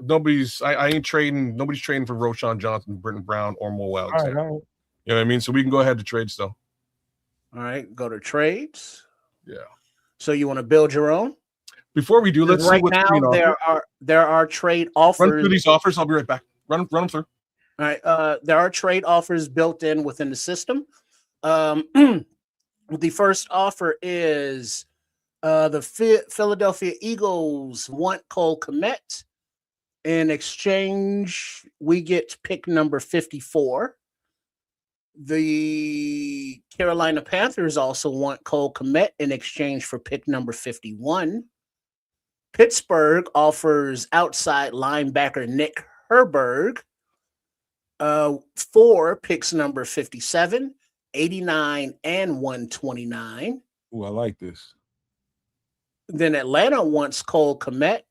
Nobody's trading for Roschon Johnson, Britton Brown, or Mo Alexander. All right. You know what I mean? So we can go ahead to trades though. All right, go to trades. Yeah. So you want to build your own? Before we do, let's see what's now there are trade offers. Run through these offers. I'll be right back. Run them through. All right. There are trade offers built in within the system. The first offer is The Philadelphia Eagles want Cole Kmet. In exchange, we get pick number 54. The Carolina Panthers also want Cole Kmet in exchange for pick number 51. Pittsburgh offers outside linebacker Nick Herberg for picks number 57, 89, and 129. Ooh, I like this. Then Atlanta wants Cole Kmet.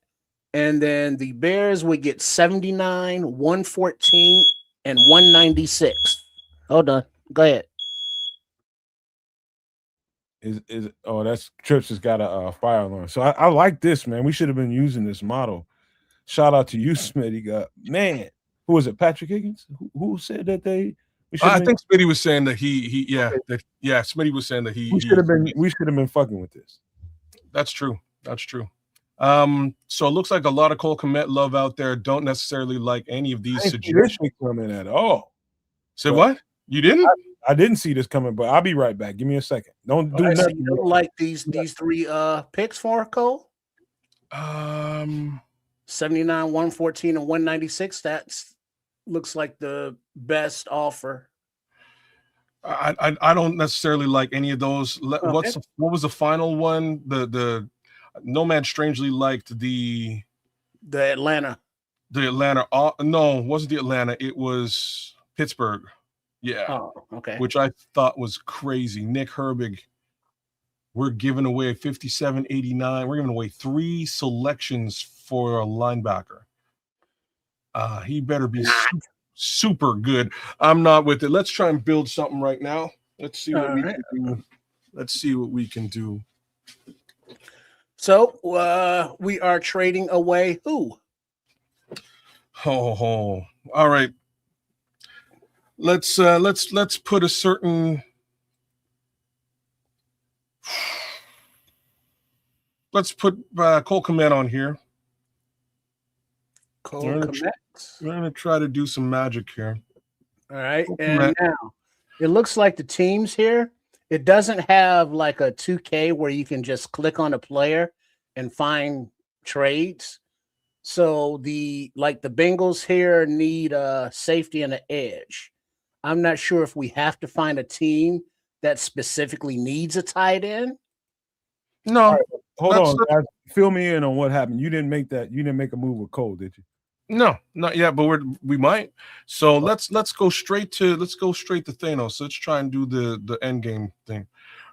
And then the Bears would get 79, 114, and 196. Hold on. Go ahead. That's Trips has got a fire alarm. So I like this, man. We should have been using this model. Shout out to you, Smitty. Man, who was it? Patrick Higgins? Who said that I think Smitty was saying that Smitty was saying that we should have been fucking with this. That's true. That's true. So it looks like a lot of Cole Kmet love out there. Don't necessarily like any of these suggestions coming at all. Say what? You didn't? I didn't see this coming, but I'll be right back. Give me a second. Don't do nothing. So you don't like these three picks for Cole? 79, 114, and 196. That's looks like the best offer. I don't necessarily like any of those. Okay. What was the final one? The Nomad strangely liked the Atlanta. The Atlanta. No, it wasn't the Atlanta. It was Pittsburgh. Yeah. Oh, okay. Which I thought was crazy. Nick Herbig. We're giving away 57, 89. We're giving away 3 selections for a linebacker. He better be super good. I'm not with it. Let's try and build something right now. Let's see what we can do. Let's see what we can do. So we are trading away who? All right. Let's put a certain. Let's put Cole Kmet on here. Cole Kmet. We're gonna try to do some magic here. All right, and now it looks like the teams here. It doesn't have like a 2K where you can just click on a player and find trades. So the Bengals here need a safety and an edge. I'm not sure if we have to find a team that specifically needs a tight end. No, right, hold on, guys. Fill me in on what happened. You didn't make that. You didn't make a move with Cole, did you? No, not yet, but we might. So let's go straight to Thanos. Let's try and do the end game thing.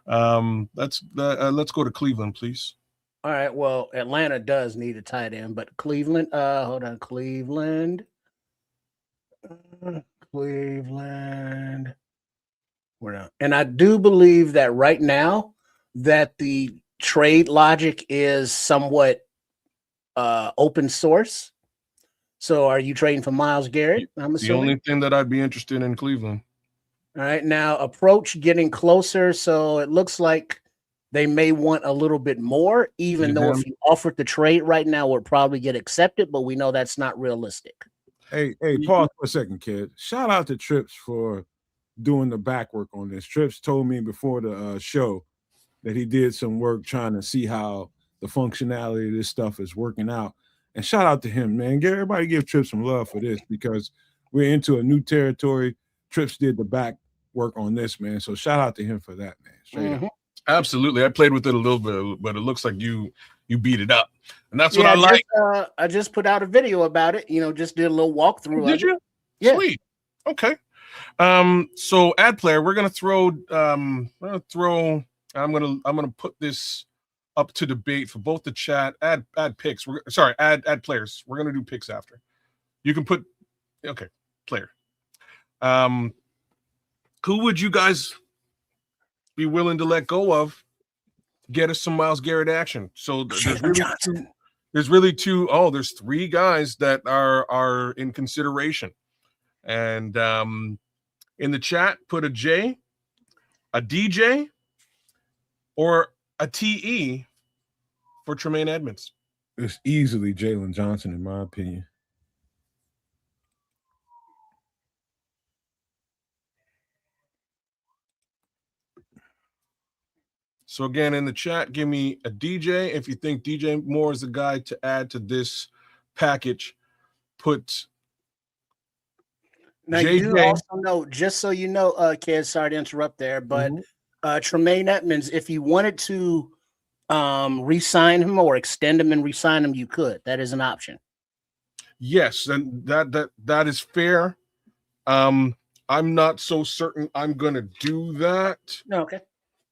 Let's go to Cleveland, please. All right. Well, Atlanta does need a tight end, but Cleveland. Hold on, Cleveland. We're not. And I do believe that right now that the trade logic is somewhat open source. So are you trading for Myles Garrett? I'm assuming. The only thing that I'd be interested in Cleveland. All right. Now approach getting closer. So it looks like they may want a little bit more, even though if you offered the trade right now, would probably get accepted, but we know that's not realistic. Hey, pause for a second, kid. Shout out to Trips for doing the back work on this. Trips told me before the show that he did some work trying to see how the functionality of this stuff is working out. And shout out to him, man. Everybody give Trips some love for this because we're into a new territory. Trips did the back work on this, man. So shout out to him for that, man. Straight up. Absolutely. I played with it a little bit, but it looks like you beat it up. And that's what I like. I just put out a video about it, just did a little walkthrough. Did you? Yeah. Sweet. Okay. So ad player, we're gonna throw I'm gonna put this up to debate for both the chat, add picks. Add players. We're gonna do picks after. You can put player. Who would you guys be willing to let go of? Get us some Myles Garrett action. So there's really two. There's 3 guys that are in consideration. And in the chat, put a J, a DJ, or a TE for Tremaine Edmonds. It's easily Jalen Johnson, in my opinion. So again, in the chat, give me a DJ. If you think DJ Moore is the guy to add to this package, put Now JJ. you do also know, just so you know, kids, sorry to interrupt there, but Tremaine Edmonds, if you wanted to re-sign him or extend him and re-sign him, you could. That is an option. Yes, and that is fair. I'm not so certain I'm gonna do that. Okay.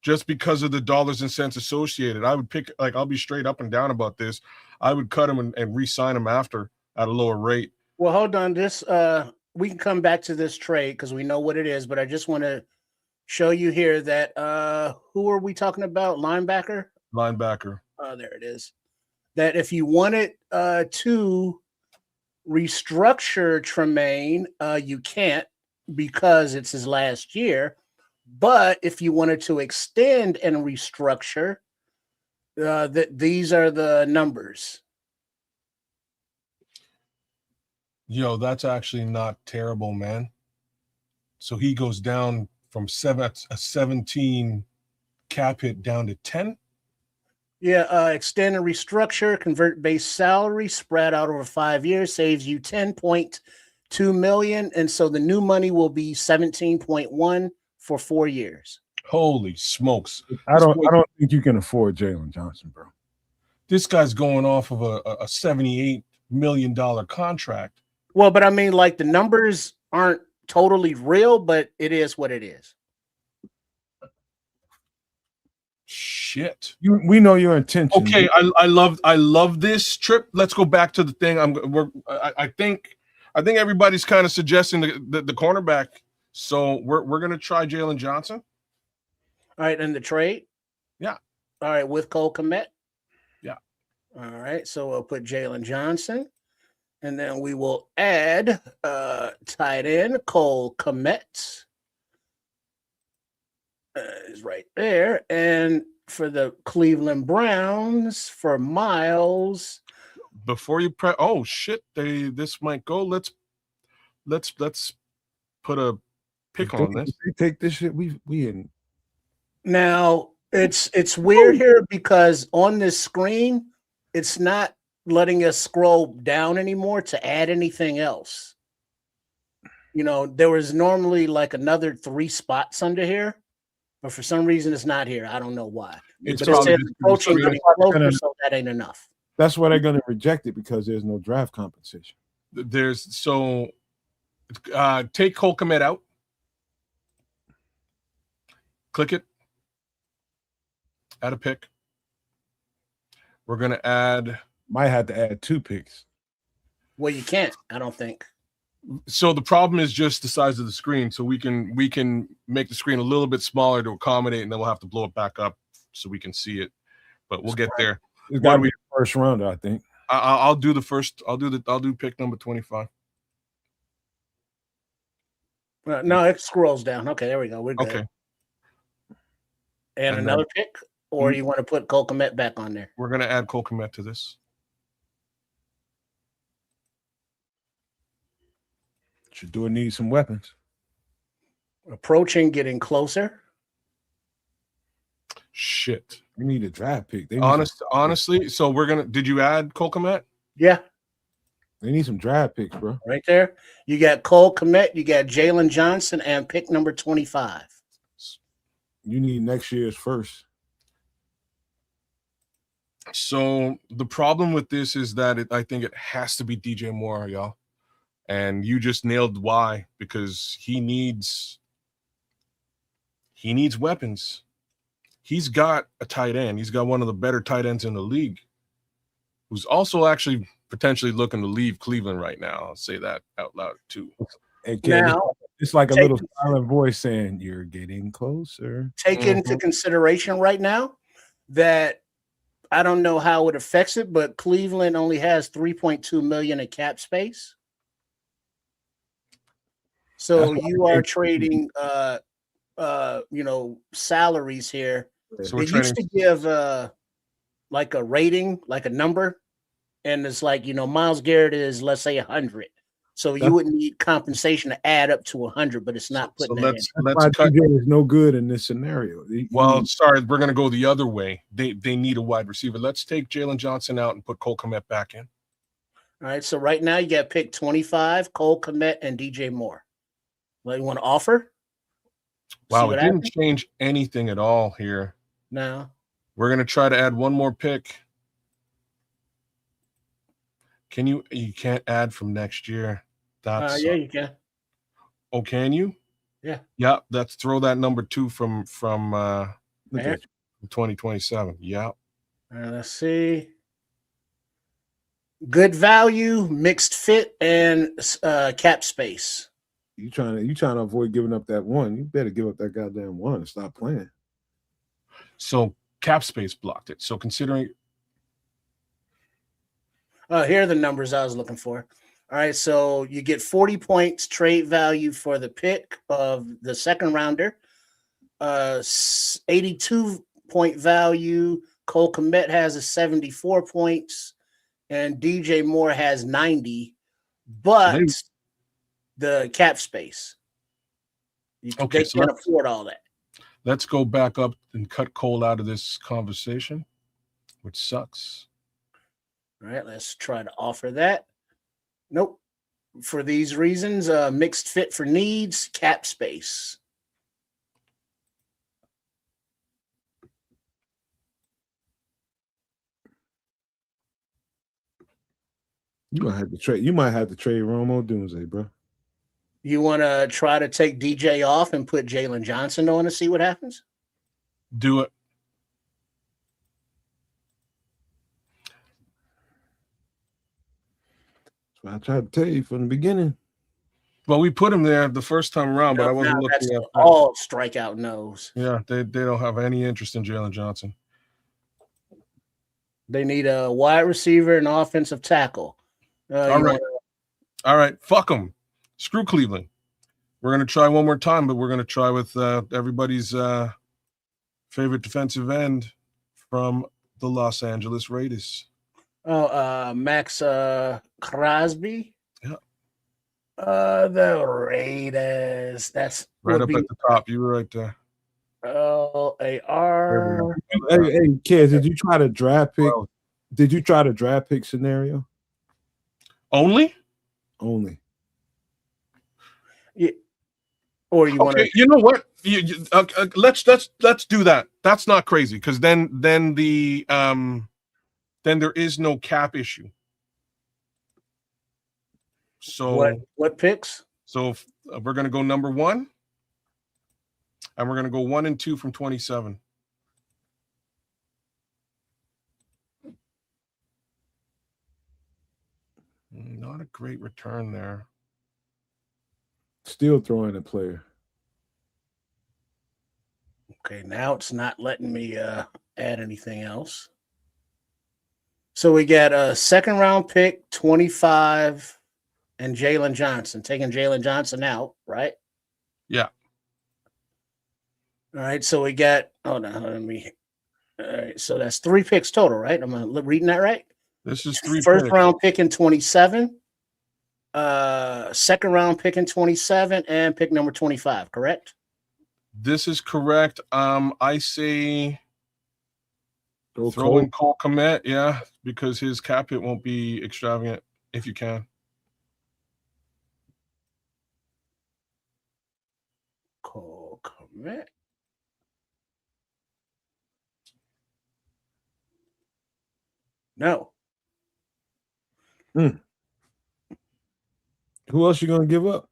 Just because of the dollars and cents associated. I would pick, like, I'll be straight up and down about this. I would cut him and re-sign him after at a lower rate. Well, hold on. This we can come back to this trade because we know what it is, but I just want to show you here that who are we talking about? Linebacker? Linebacker. Oh, there it is. That if you wanted to restructure Tremaine, you can't because it's his last year. But if you wanted to extend and restructure, these are the numbers. Yo, that's actually not terrible, man. So he goes down from a 17 cap hit down to 10. Yeah, extend and restructure, convert base salary, spread out over 5 years, saves you $10.2 million, and so the new money will be 17.1 for 4 years. Holy smokes! I don't think you can afford Jalen Johnson, bro. This guy's going off of a $78 million contract. Well, but I mean, like, the numbers aren't totally real, but it is what it is. Shit. We know your intention. Okay, I love this trip. Let's go back to the thing. I think everybody's kind of suggesting the cornerback. So we're gonna try Jalen Johnson. All right, and the trade? Yeah. All right, with Cole Kmet? Yeah. All right, so we'll put Jalen Johnson, and then we will add tight end Cole Kmet. Is right there. And for the Cleveland Browns, for Miles. Before you press, oh shit, this might go. Let's put a pick on this. Take this shit. We in. Now it's weird here because on this screen, it's not letting us scroll down anymore to add anything else. You know, there was normally like another 3 spots under here, but for some reason it's not here. I don't know why. It's but it says approaching getting closer, so that ain't enough. That's why they're going to reject it because there's no draft compensation. Take Cole Kmet out. Click it. Add a pick. We're going to add. Might have to add 2 picks. Well, you can't, I don't think. So the problem is just the size of the screen. So we can make the screen a little bit smaller to accommodate, and then we'll have to blow it back up so we can see it. But we'll get there. It's got to be the first round, I think. I'll do the first. I'll do pick number 25. No, it scrolls down. Okay, there we go. We're good. Okay. And another pick, or you want to put Cole Kmet back on there? We're gonna add Cole Kmet to this. Shador needs some weapons. Approaching, getting closer. Shit. We need a draft pick. Honestly, so we're gonna. Did you add Cole Kmet? Yeah. They need some draft picks, bro. Right there. You got Cole Kmet, you got Jalen Johnson, and pick number 25. You need next year's first. So the problem with this is that I think it has to be DJ Moore, y'all. And you just nailed why, because he needs weapons. He's got a tight end. He's got one of the better tight ends in the league, who's also actually potentially looking to leave Cleveland right now. I'll say that out loud too. Hey, now, it's like a little silent voice saying, "You're getting closer." Take into consideration right now that I don't know how it affects it, but Cleveland only has $3.2 million in cap space. So you are trading, salaries here. So they used to give like a rating, like a number, and it's like, Myles Garrett is, let's say, 100. So you wouldn't need compensation to add up to 100, but it's not putting that in. Let's cut. DJ is no good in this scenario. Well, sorry, we're going to go the other way. They need a wide receiver. Let's take Jalen Johnson out and put Cole Kmet back in. All right, so right now you got pick 25, Cole Kmet and DJ Moore. What you want to offer? Wow, it didn't change anything at all here. No. We're going to try to add one more pick. Can you can't add from next year. That's yeah, you can. Oh, can you? Yeah. Yeah, let's throw that number 2 from 2027. Yeah. All right, let's see. Good value, mixed fit, and cap space. You trying to avoid giving up that one. You better give up that goddamn one and stop playing. So cap space blocked it. So considering here are the numbers I was looking for. All right, so you get 40 points trade value for the pick of the second rounder. 82 point value. Cole Kmet has a 74 points, and DJ Moore has 90. But the cap space, they can't afford all that. Let's go back up and cut Cole out of this conversation, which sucks. All right, let's try to offer that. Nope. For these reasons, mixed fit for needs, cap space. You might have to trade. You might have to trade Romo Doomsday, bro. You want to try to take DJ off and put Jalen Johnson on and see what happens? Do it. I tried to tell you from the beginning. Well, we put him there the first time around, but I wasn't looking at all strikeout nose. Yeah, they don't have any interest in Jalen Johnson. They need a wide receiver and offensive tackle. All right. Fuck them. Screw Cleveland. We're going to try one more time, but we're going to try with everybody's favorite defensive end from the Los Angeles Raiders. Oh, Max Crosby. Yeah. The Raiders. That's right up at the top. You were right there. LAR. Hey, kids, did you try to draft pick? Did you try to draft pick scenario? Only. Yeah. Or you want to? You know what? Let's do that. That's not crazy because then there is no cap issue. So what picks? So we're going to go number 1, and we're going to go 1 and 2 from 27. Not a great return there. Still throwing a player. Okay, now it's not letting me add anything else. So we got a second round pick, 25, and Jalen Johnson. Taking Jalen Johnson out, right? Yeah. All right, so we got all right, so that's 3 picks total, right? Am I reading that right? This is 3 first picks. round pick in 27, second round pick in 27, and pick number 25, correct? This is correct. I say throw in Cole Kmet, yeah, because his cap hit won't be extravagant if you can. Cole Kmet. No. Who else you gonna give up?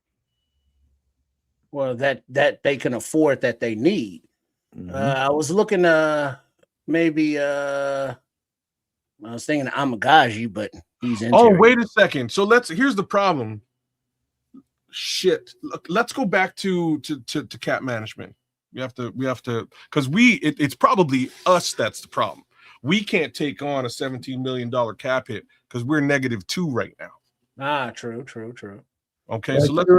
Well, that they can afford, that they need. I was looking maybe I was thinking Amagaji, but he's injured. Oh, wait a second. So here's the problem. Shit. Look, let's go back to cap management. We have to because it's probably us that's the problem. We can't take on a $17 million cap hit because we're -2 right now. True. Okay, yeah, so let's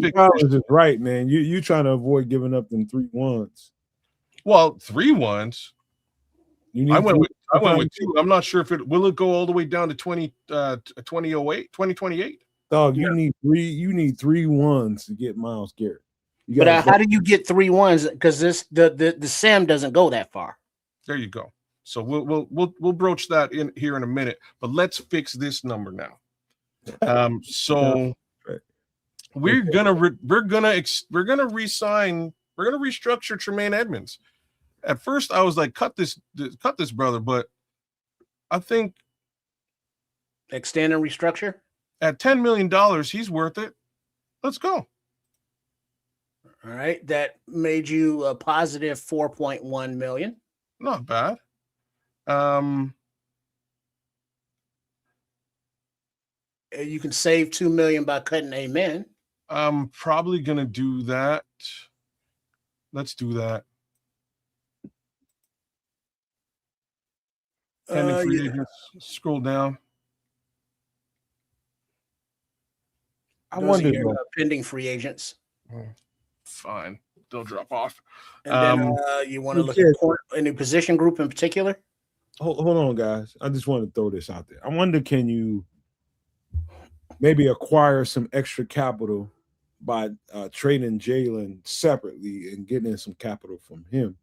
pick Collins is right, man. You trying to avoid giving up them 3 1s. Well, 3 1s. I went with 2. I'm not sure if will it go all the way down to 2028. Dog, you need three ones to get Myles Garrett. But how do you get 3 ones? Because the Sam doesn't go that far. There you go. So we'll broach that in here in a minute. But let's fix this number now. So we're gonna restructure Tremaine Edmonds. At first, I was like, cut this, brother. But I think extend and restructure at $10 million, he's worth it. Let's go. All right, that made you a positive 4.1 million. Not bad. You can save 2 million by cutting Amen. I'm probably gonna do that. Let's do that. Pending free agents. Scroll down. I wonder pending free agents. Fine, they'll drop off. And then you want to look at any position group in particular? Hold on, guys. I just want to throw this out there. I wonder, can you maybe acquire some extra capital by trading Jalen separately and getting in some capital from him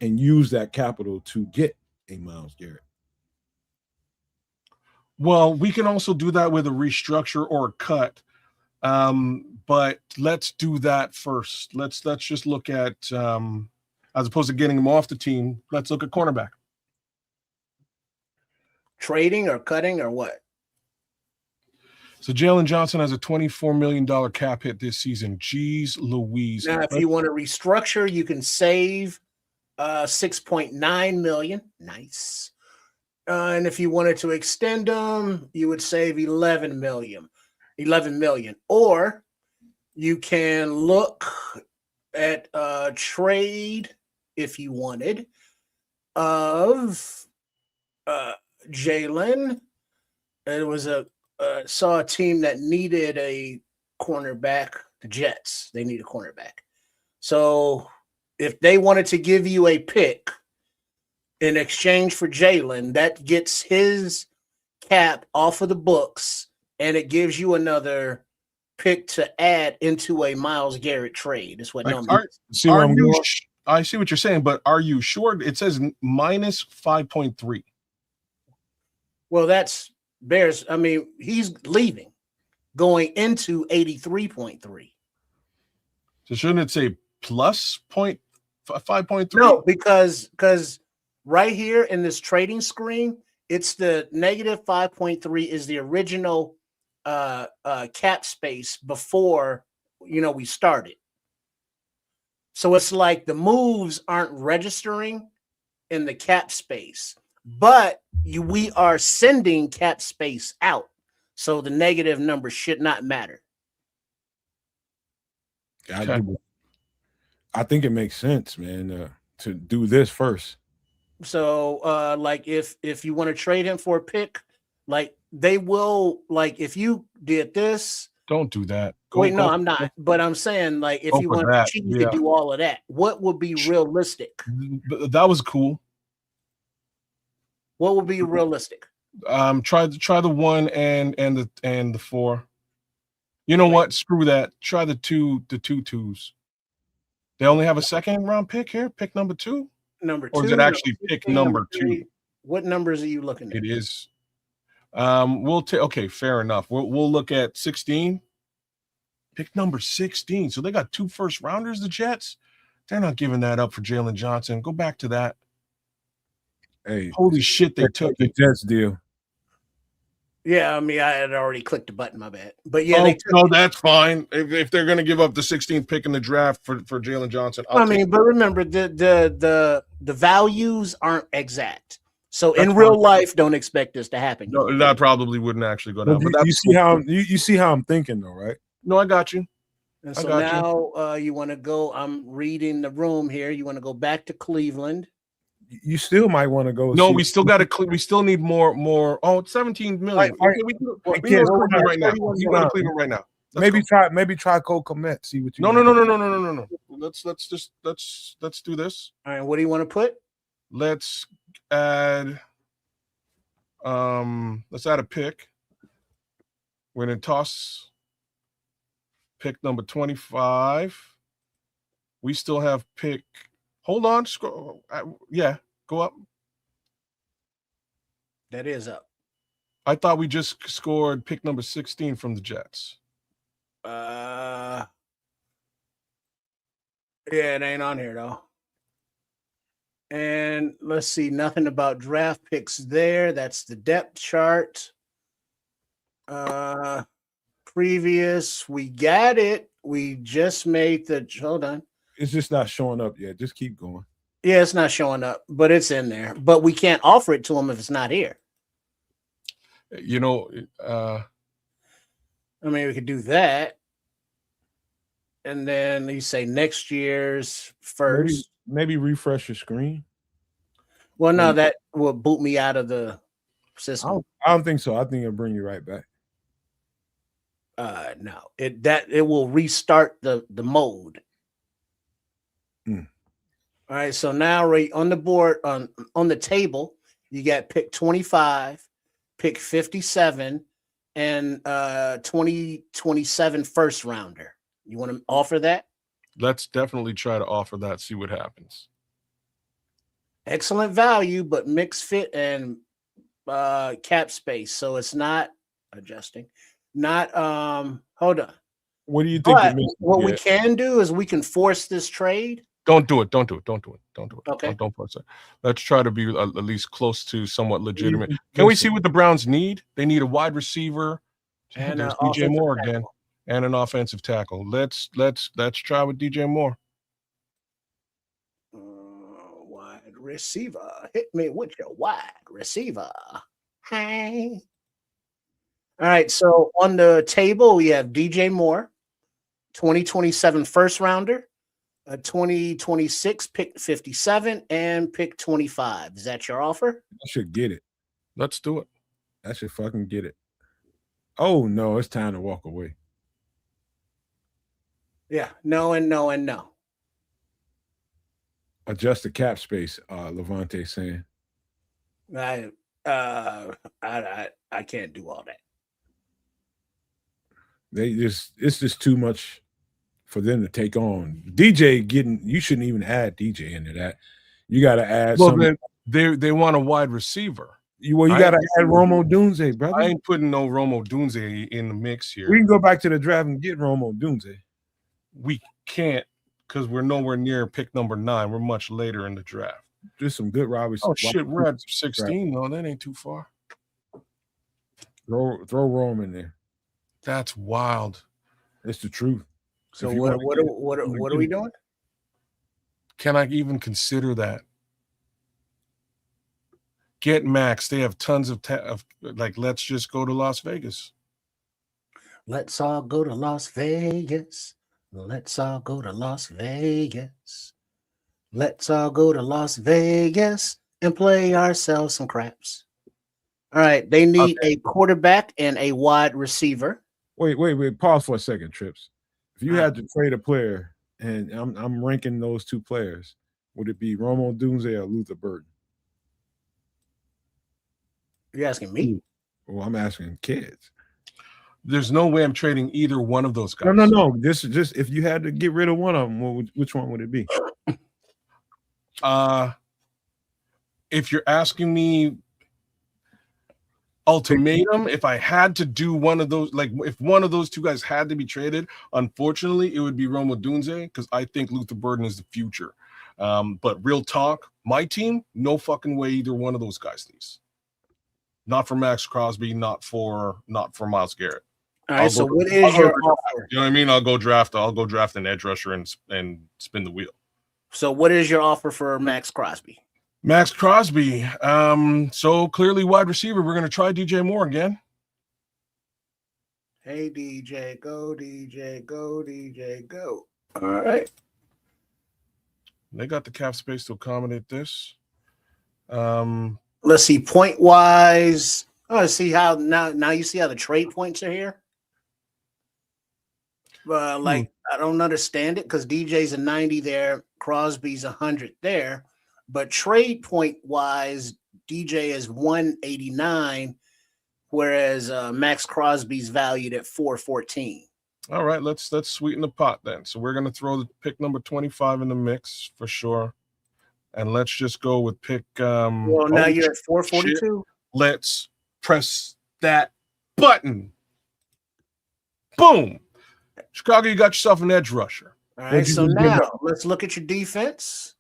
and use that capital to get a Myles Garrett? Well, we can also do that with a restructure or a cut. But let's do that first. Let's just look at as opposed to getting him off the team, let's look at cornerback. Trading or cutting or what? So Jalen Johnson has a $24 million cap hit this season. Jeez Louise. Now, if you want to restructure, you can save 6.9 million. Nice. And if you wanted to extend them, you would save 11 million. Or you can look at a trade if you wanted of Jalen. It was saw a team that needed a cornerback, the Jets. They need a cornerback. So if they wanted to give you a pick in exchange for Jalen, that gets his cap off of the books, and it gives you another pick to add into a Myles Garrett trade. Is what I see what you're saying, but are you sure? It says minus 5.3. Well, that's Bears. I mean, he's leaving, going into 83.3. So shouldn't it say plus 5.3? No, because right here in this trading screen, it's the negative 5.3 is the original cap space before we started. So it's like the moves aren't registering in the cap space, but we are sending cap space out. So the negative number should not matter. Okay. I think it makes sense, man, to do this first. So like if you want to trade him for a pick, like they will, like if you did this. Don't do that. I'm not. But I'm saying, like, if you want to cheat, you could do all of that. What would be realistic? That was cool. What would be realistic? Try the 1 and the 4. You know what? Screw that. Try the 2 twos. They only have a second round pick here. Pick number 2. Number 2. Or is it actually pick number 2? What numbers are you looking at? It is. We'll take. Okay, fair enough. We'll look at 16. Pick number 16. So they got 2 first rounders. The Jets. They're not giving that up for Jalen Johnson. Go back to that. Hey, holy shit! They took the Jets deal. Yeah, I mean, I had already clicked the button. My bad. But yeah, that's fine. If they're going to give up the 16th pick in the draft for Jalen Johnson, but remember the values aren't exact. So in real life, don't expect this to happen. No, that probably wouldn't actually go down. But you see how I'm thinking, though, right? No, I got you. And so now you want to go. I'm reading the room here. You want to go back to Cleveland. You still might want to go. No, we still got to. We still need more. Oh, it's 17 million. Right, we can go to Cleveland right now. You go to Cleveland right now. Maybe try Cole Kmet. See what you. No. Let's do this. All right. What do you want to put? Let's add. Let's add a pick. We're going to toss pick number 25. We still have pick. Hold on. Scroll. Yeah, go up. That is up. I thought we just scored pick number 16 from the Jets. Yeah, it ain't on here though. And let's see, nothing about draft picks there. That's the depth chart. Previous, we got it. We just made the, hold on. It's just not showing up yet. Just keep going. Yeah, it's not showing up, but it's in there. But we can't offer it to them if it's not here. You know, I mean, we could do that. And then you say next year's first. Maybe refresh your screen. Well, no, that will boot me out of the system. I don't think so. I think it'll bring you right back. No, it will restart the mode. Mm. All right, so now right on the board on the table, you got pick 25, pick 57, and 2027 first rounder. You want to offer that? let's definitely try to offer that, see what happens. Excellent value, but mixed fit and cap space. So it's not adjusting. Not hold on. What do you think? What we can do is we can force this trade. Don't do it. Don't do it. Don't do it. Don't do it. Okay. Don't force it. Let's try to be at least close to somewhat legitimate. Can we see what the Browns need? They need a wide receiver. And there's DJ Moore again, and an offensive tackle. Let's try with DJ Moore. Wide receiver. Hit me with your wide receiver. Hi. All right. So on the table, we have DJ Moore, 2027 first rounder, a 2026 pick 57, and pick 25. Is that your offer? I should get it. Let's do it. I should fucking get it. Oh, no. It's time to walk away. Yeah. No and no and no. Adjust the cap space, Levante saying. I can't do all that. It's just too much for them to take on. DJ you shouldn't even add DJ into that. You got to add something. They want a wide receiver. You got to add Romo Dunze, brother. I ain't putting no Romo Dunze in the mix here. We can go back to the draft and get Romo Dunze. We can't because we're nowhere near pick number 9. We're much later in the draft. Just some good Robbie. Oh shit, we're at 16. No, that ain't too far. Throw Rome in there. That's wild. It's the truth. So what are we doing? Can I even consider that? Get Max. They have tons of let's just go to Las Vegas. Let's all go to Las Vegas. Let's all go to Las Vegas. Let's all go to Las Vegas and play ourselves some craps. All right. They need a quarterback and a wide receiver. Wait. Pause for a second, Trips. If you had to trade a player, and I'm ranking those two players, would it be Romo Dunze or Luther Burden? You're asking me? Well, I'm asking kids. There's no way I'm trading either one of those guys. No. This is just if you had to get rid of one of them, which one would it be? If you're asking me ultimatum, if I had to do one of those, like if one of those two guys had to be traded, unfortunately, it would be Romo Dunze because I think Luther Burden is the future. But real talk, my team, no fucking way either one of those guys leaves. Not for Max Crosby, not for Myles Garrett. All right. So what is your offer? You know what I mean? I'll go draft an edge rusher and spin the wheel. So what is your offer for Max Crosby? Max Crosby. So clearly wide receiver. We're going to try DJ Moore again. Hey, DJ, go, DJ, go, DJ, go. All right. They got the cap space to accommodate this. Let's see, point wise. Oh, see how now you see how the trade points are here. I don't understand it because DJ's a 90 there, Crosby's 100 there, but trade point wise, DJ is 189 whereas Max Crosby's valued at 414. All right, let's sweeten the pot then. So we're gonna throw the pick number 25 in the mix for sure, and let's just go with pick. Well, now you're at 442. Let's press that button. Boom! Chicago, you got yourself an edge rusher. All right, so now let's look at your defense.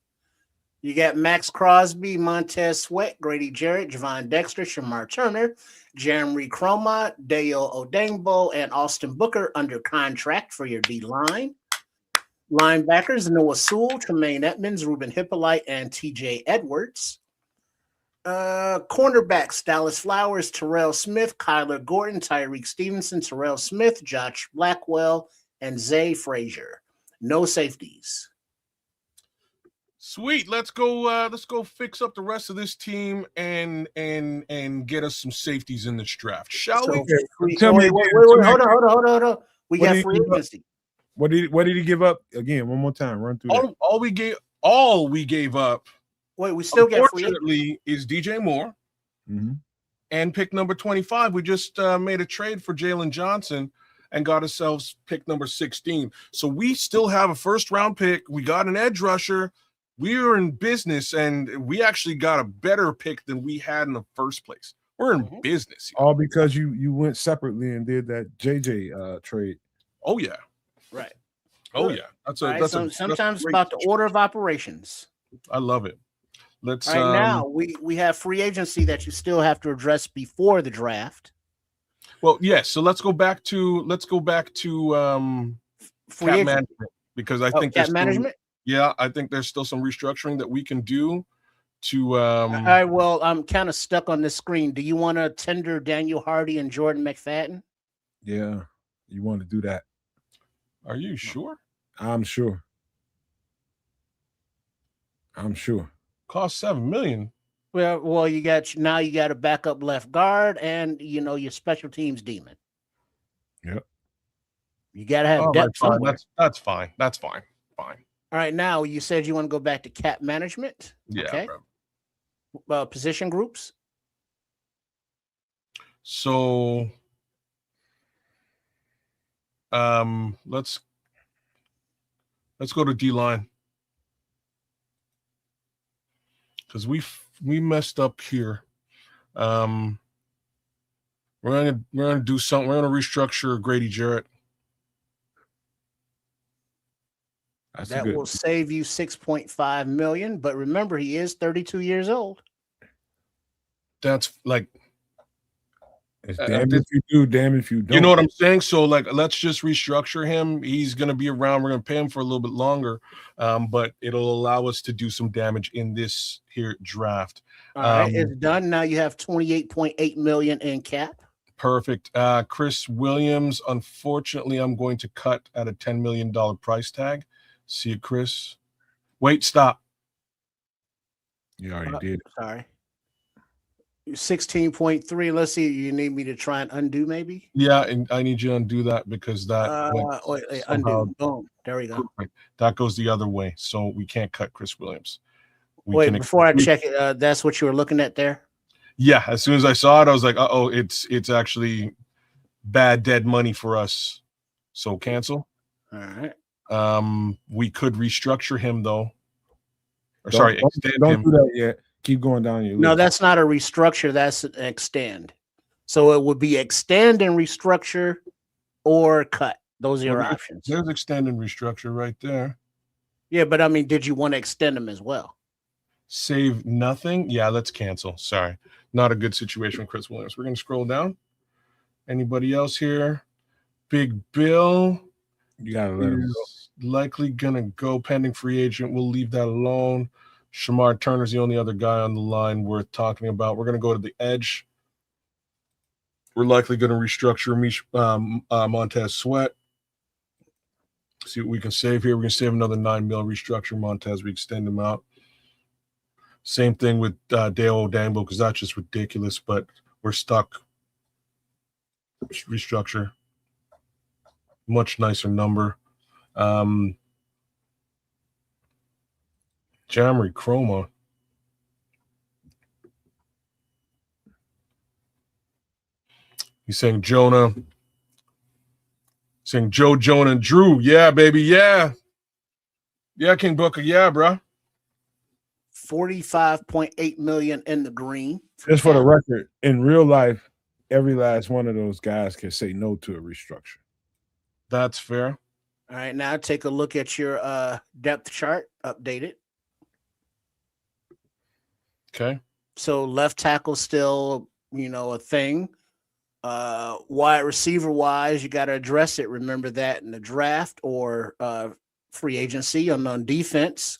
You got Max Crosby, Montez Sweat, Grady Jarrett, Javon Dexter, Shamar Turner, Jeremy Cromot, Deo Odengbo, and Austin Booker under contract for your D-line. Linebackers, Noah Sewell, Tremaine Edmonds, Ruben Hippolyte, and TJ Edwards. Cornerbacks, Dallas Flowers, Terrell Smith, Kyler Gordon, Tyreek Stevenson, Terrell Smith, Josh Blackwell, and Zay Frazier. No safeties. Sweet. Let's go fix up the rest of this team and get us some safeties in this draft, shall we? Tell me, hold on. We got free agency. What did he give up? Again, one more time. Run through that. All we gave up. Wait, we still get free agency. Is DJ Moore and pick number 25. We just made a trade for Jalen Johnson and got ourselves pick number 16. So we still have a first round pick. We got an edge rusher. We are in business, and we actually got a better pick than we had in the first place. We're in business. All because you went separately and did that JJ trade. Oh yeah, right. Oh yeah, sometimes about the order of operations. I love it. Let's now we have free agency that you still have to address before the draft. Well, yes. So let's go back to free cap management, because I think cap management. Yeah, I think there's still some restructuring that we can do to. All right. Well, I'm kind of stuck on this screen. Do you want to tender Daniel Hardy and Jordan McFadden? Yeah, you want to do that. Are you sure? I'm sure. Cost $7 million. Well, you got a backup left guard and your special teams demon. Yep. You got to have depth somewhere. That's fine. Fine. All right, now you said you want to go back to cap management. Yeah. Okay. Position groups. So, let's go to D-line, because we messed up here. We're gonna do something. We're gonna restructure Grady Jarrett. That will save you $6.5 million. But remember, he is 32 years old. That's like, it's damn if you do, damn if you don't. You know what I'm saying? So let's just restructure him. He's going to be around. We're going to pay him for a little bit longer, but it'll allow us to do some damage in this here draft. All right, it's done. Now you have $28.8 million in cap. Perfect. Chris Williams, unfortunately, I'm going to cut at a $10 million price tag. See you, Chris. Wait, stop. You already did. Sorry. 16.3. Let's see. You need me to try and undo, maybe? Yeah, and I need you to undo that because that undo. Boom. There we go. That goes the other way, so we can't cut Chris Williams. Before I check it, that's what you were looking at there? Yeah. As soon as I saw it, I was like, "Uh-oh, it's actually bad dead money for us." So cancel. All right. We could restructure him though. Don't do that yet. Keep going down your list. No, that's not a restructure. That's an extend. So it would be extend and restructure or cut. Those are your options. There's extend and restructure right there. Yeah, but I mean, did you want to extend them as well? Save nothing. Yeah, let's cancel. Sorry. Not a good situation with Chris Williams. We're going to scroll down. Anybody else here? Big Bill. You got to let him go. Likely going to go pending free agent. We'll leave that alone. Shamar Turner's the only other guy on the line worth talking about. We're going to go to the edge. We're likely going to restructure Montez Sweat. See what we can save here. We can save another $9 million. Restructure Montez. We extend him out. Same thing with Dale Odangbo, because that's just ridiculous, but we're stuck. Restructure. Much nicer number. Jeremy Chroma. He's saying Jonah. Saying Joe, Jonah, and Drew. Yeah, baby. Yeah. Yeah, King Booker. Yeah, bro. 45.8 million in the green. Just for the record, in real life, every last one of those guys can say no to a restructure. That's fair. All right, now take a look at your depth chart, updated. Okay. So left tackle still, a thing. Wide receiver wise, you got to address it. Remember that in the draft or free agency. On defense,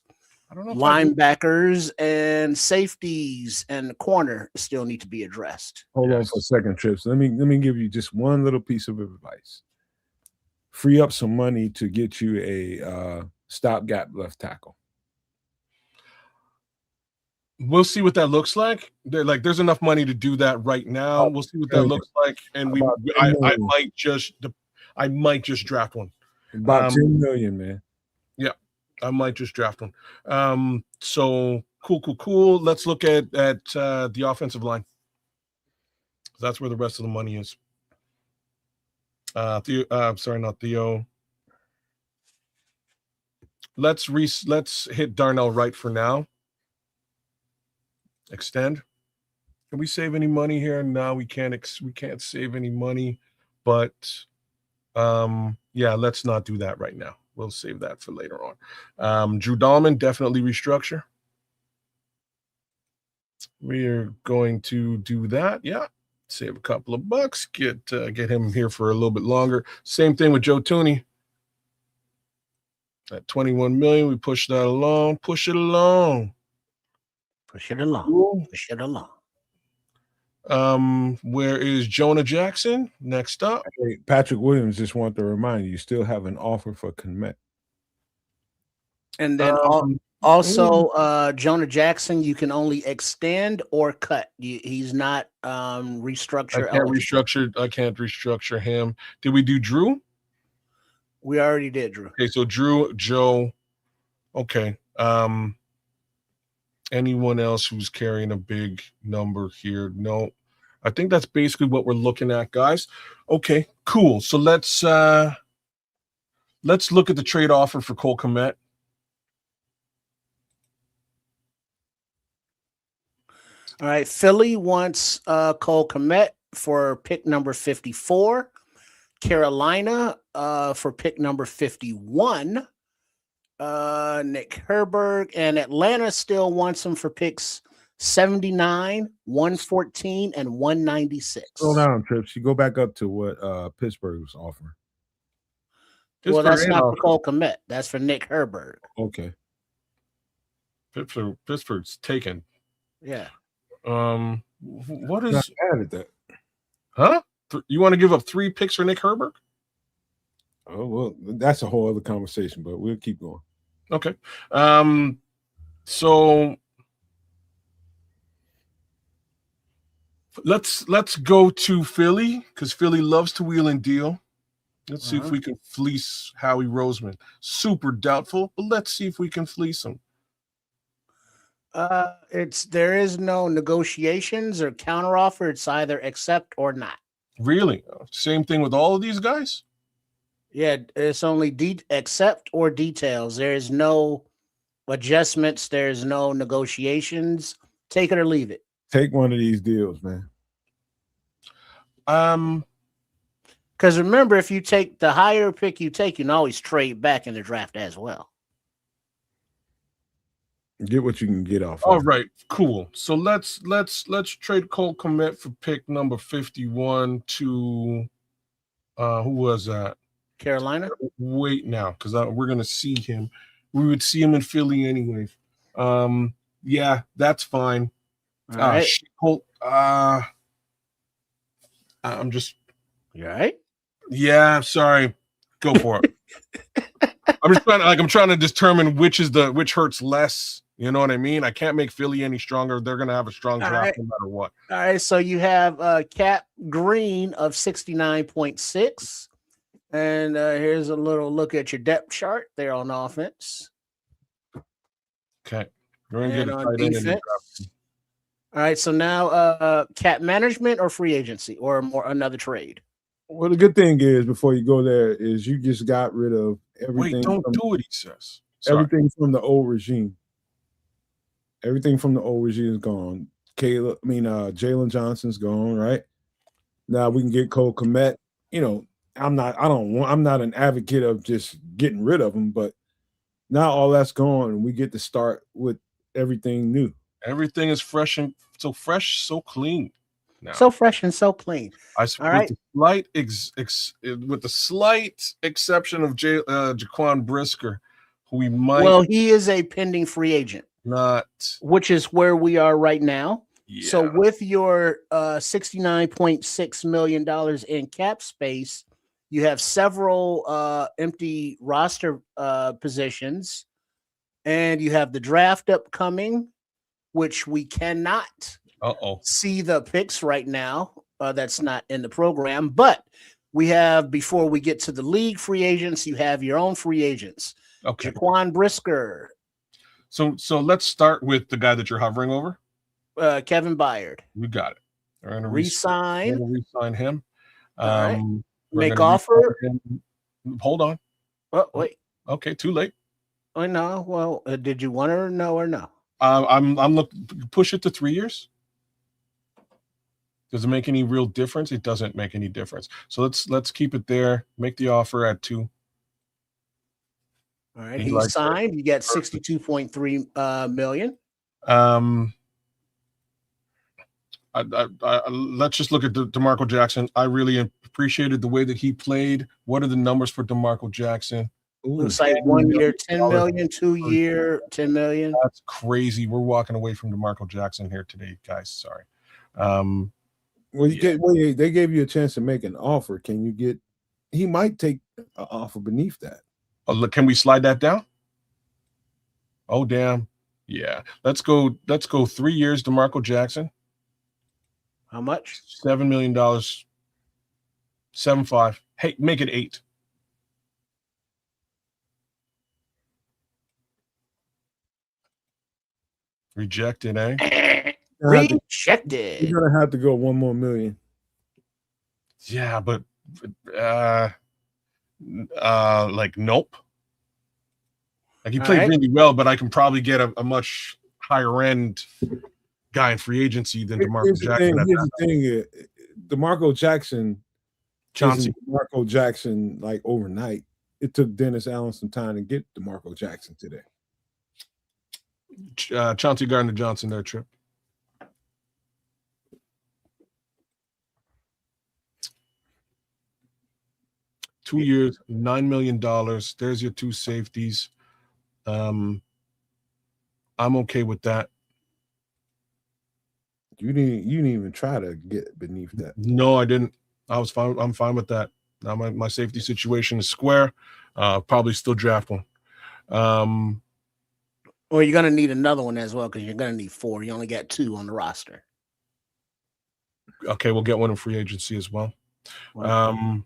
I don't know. Linebackers and safeties and the corner still need to be addressed. Hold on for a second, Trips. Let me give you just one little piece of advice. Free up some money to get you a stopgap left tackle. We'll see what that looks like. There's enough money to do that right now. We'll see what that looks like, and I might just draft one. About 10 million, man. Yeah, I might just draft one. So cool. Let's look at the offensive line. That's where the rest of the money is. Sorry, not Theo. Let's hit Darnell Wright for now. Extend. Can we save any money here? No, we can't save any money, but yeah, let's not do that right now. We'll save that for later on. Drew Dahlman, definitely restructure. We are going to do that. Yeah, save a couple of bucks. Get him here for a little bit longer. Same thing with Joe Tooney. At 21 million, we push that along. Push it along. Push it along. Push it along. Where is Jonah Jackson? Next up. Hey, Patrick Williams just want to remind you still have an offer for Komet. And then also Jonah Jackson, you can only extend or cut. He's not restructure. I can't restructure him. Did we do Drew? We already did, Drew. Okay, so Drew, Joe. Okay. Anyone else who's carrying a big number here? No. I think that's basically what we're looking at, guys. Okay, cool. So let's look at the trade offer for Cole Kmet. All right, Philly wants Cole Kmet for pick number 54. Carolina for pick number 51. Nick Herberg, and Atlanta still wants him for picks 79, 114, and 196. Slow down, Trips. You go back up to what Pittsburgh was offering. Well, that's not for Cole Kmet. That's for Nick Herberg. Okay. Pittsburgh's taken. Yeah. What is added that? Huh? You want to give up 3 picks for Nick Herberg? Oh, well, that's a whole other conversation, but we'll keep going. Okay. So let's go to Philly because Philly loves to wheel and deal. Let's see if we can fleece Howie Roseman. Super doubtful, but let's see if we can fleece him. There is no negotiations or counteroffer. It's either accept or not. Really? Same thing with all of these guys? Yeah, it's only accept or details. There is no adjustments. There's no negotiations. Take it or leave it. Take one of these deals, man. Because remember, if you take the higher pick you take, you can always trade back in the draft as well. Get what you can get off. All right, cool. So let's trade Cole Kmet for pick number 51 to who was that? Carolina. Wait now, because we're gonna see him. We would see him in Philly anyways. Yeah, that's fine. All right. I'm just. You all right? Yeah, sorry. Go for it. I'm trying to determine which hurts less. You know what I mean? I can't make Philly any stronger. They're gonna have a strong draft no matter what. All right. So you have Cap Green of 69.6. And here's a little look at your depth chart there on offense. Okay. We're going to get on defense. All right, so now cap management or free agency or more another trade. Well, the good thing is before you go there is you just got rid of everything. Wait, don't do it, he says. Sorry. Everything from the old regime. Everything from the old regime is gone. Jalen Johnson's gone, right? Now we can get Cole Kmet. You know, I'm not an advocate of just getting rid of him, but now all that's gone and we get to start with everything new. Everything is fresh, so clean. Now. So fresh and so clean. With the slight exception of Jaquan Brisker, who we might. Well, he is a pending free agent. Which is where we are right now. Yeah. So with your $69.6 million in cap space, you have several empty roster positions, and you have the draft upcoming, which we cannot see the picks right now. That's not in the program, but we have, before we get to the league free agents, you have your own free agents. Okay. Jaquan Brisker. So let's start with the guy that you're hovering over. Kevin Byard. You got it. We're going to re-sign him. Right. Make offer. Hold on. Oh, wait. Okay, too late. Oh no. Well, did you want to know or no? I'm push it to 3 years. Does it make any real difference? It doesn't make any difference. So let's keep it there. Make the offer at 2. All right, he signed. You get $62.3 million. Let's just look at DeMarco Jackson. I really appreciated the way that he played. What are the numbers for DeMarco Jackson? Looks like 1 year, 10 million, 2 year, 10 million. That's crazy. We're walking away from DeMarco Jackson here today, guys. Sorry. They gave you a chance to make an offer. Can you get? He might take an offer beneath that. Oh, look, can we slide that down? Oh, damn. Yeah. Let's go 3 years, DeMarco Jackson. How much? $7 million. 7.5. Hey, make it 8. Rejected, eh? Rejected. You're gonna have to go $1 more million. Yeah, but nope. Like he played really well, but I can probably get a much higher end guy in free agency than DeMarco Jackson. Here's the thing: DeMarco Jackson, DeMarco Jackson, like overnight. It took Dennis Allen some time to get DeMarco Jackson today. Chauncey Gardner-Johnson, their trip. Two years, $9 million. There's your 2 safeties. I'm okay with that. You didn't even try to get beneath that. No, I didn't. I was fine. I'm fine with that. Now my safety situation is square. Probably still draft one. Or you're gonna need another one as well because you're gonna need 4. You only got 2 on the roster. Okay, we'll get one in free agency as well. Wow.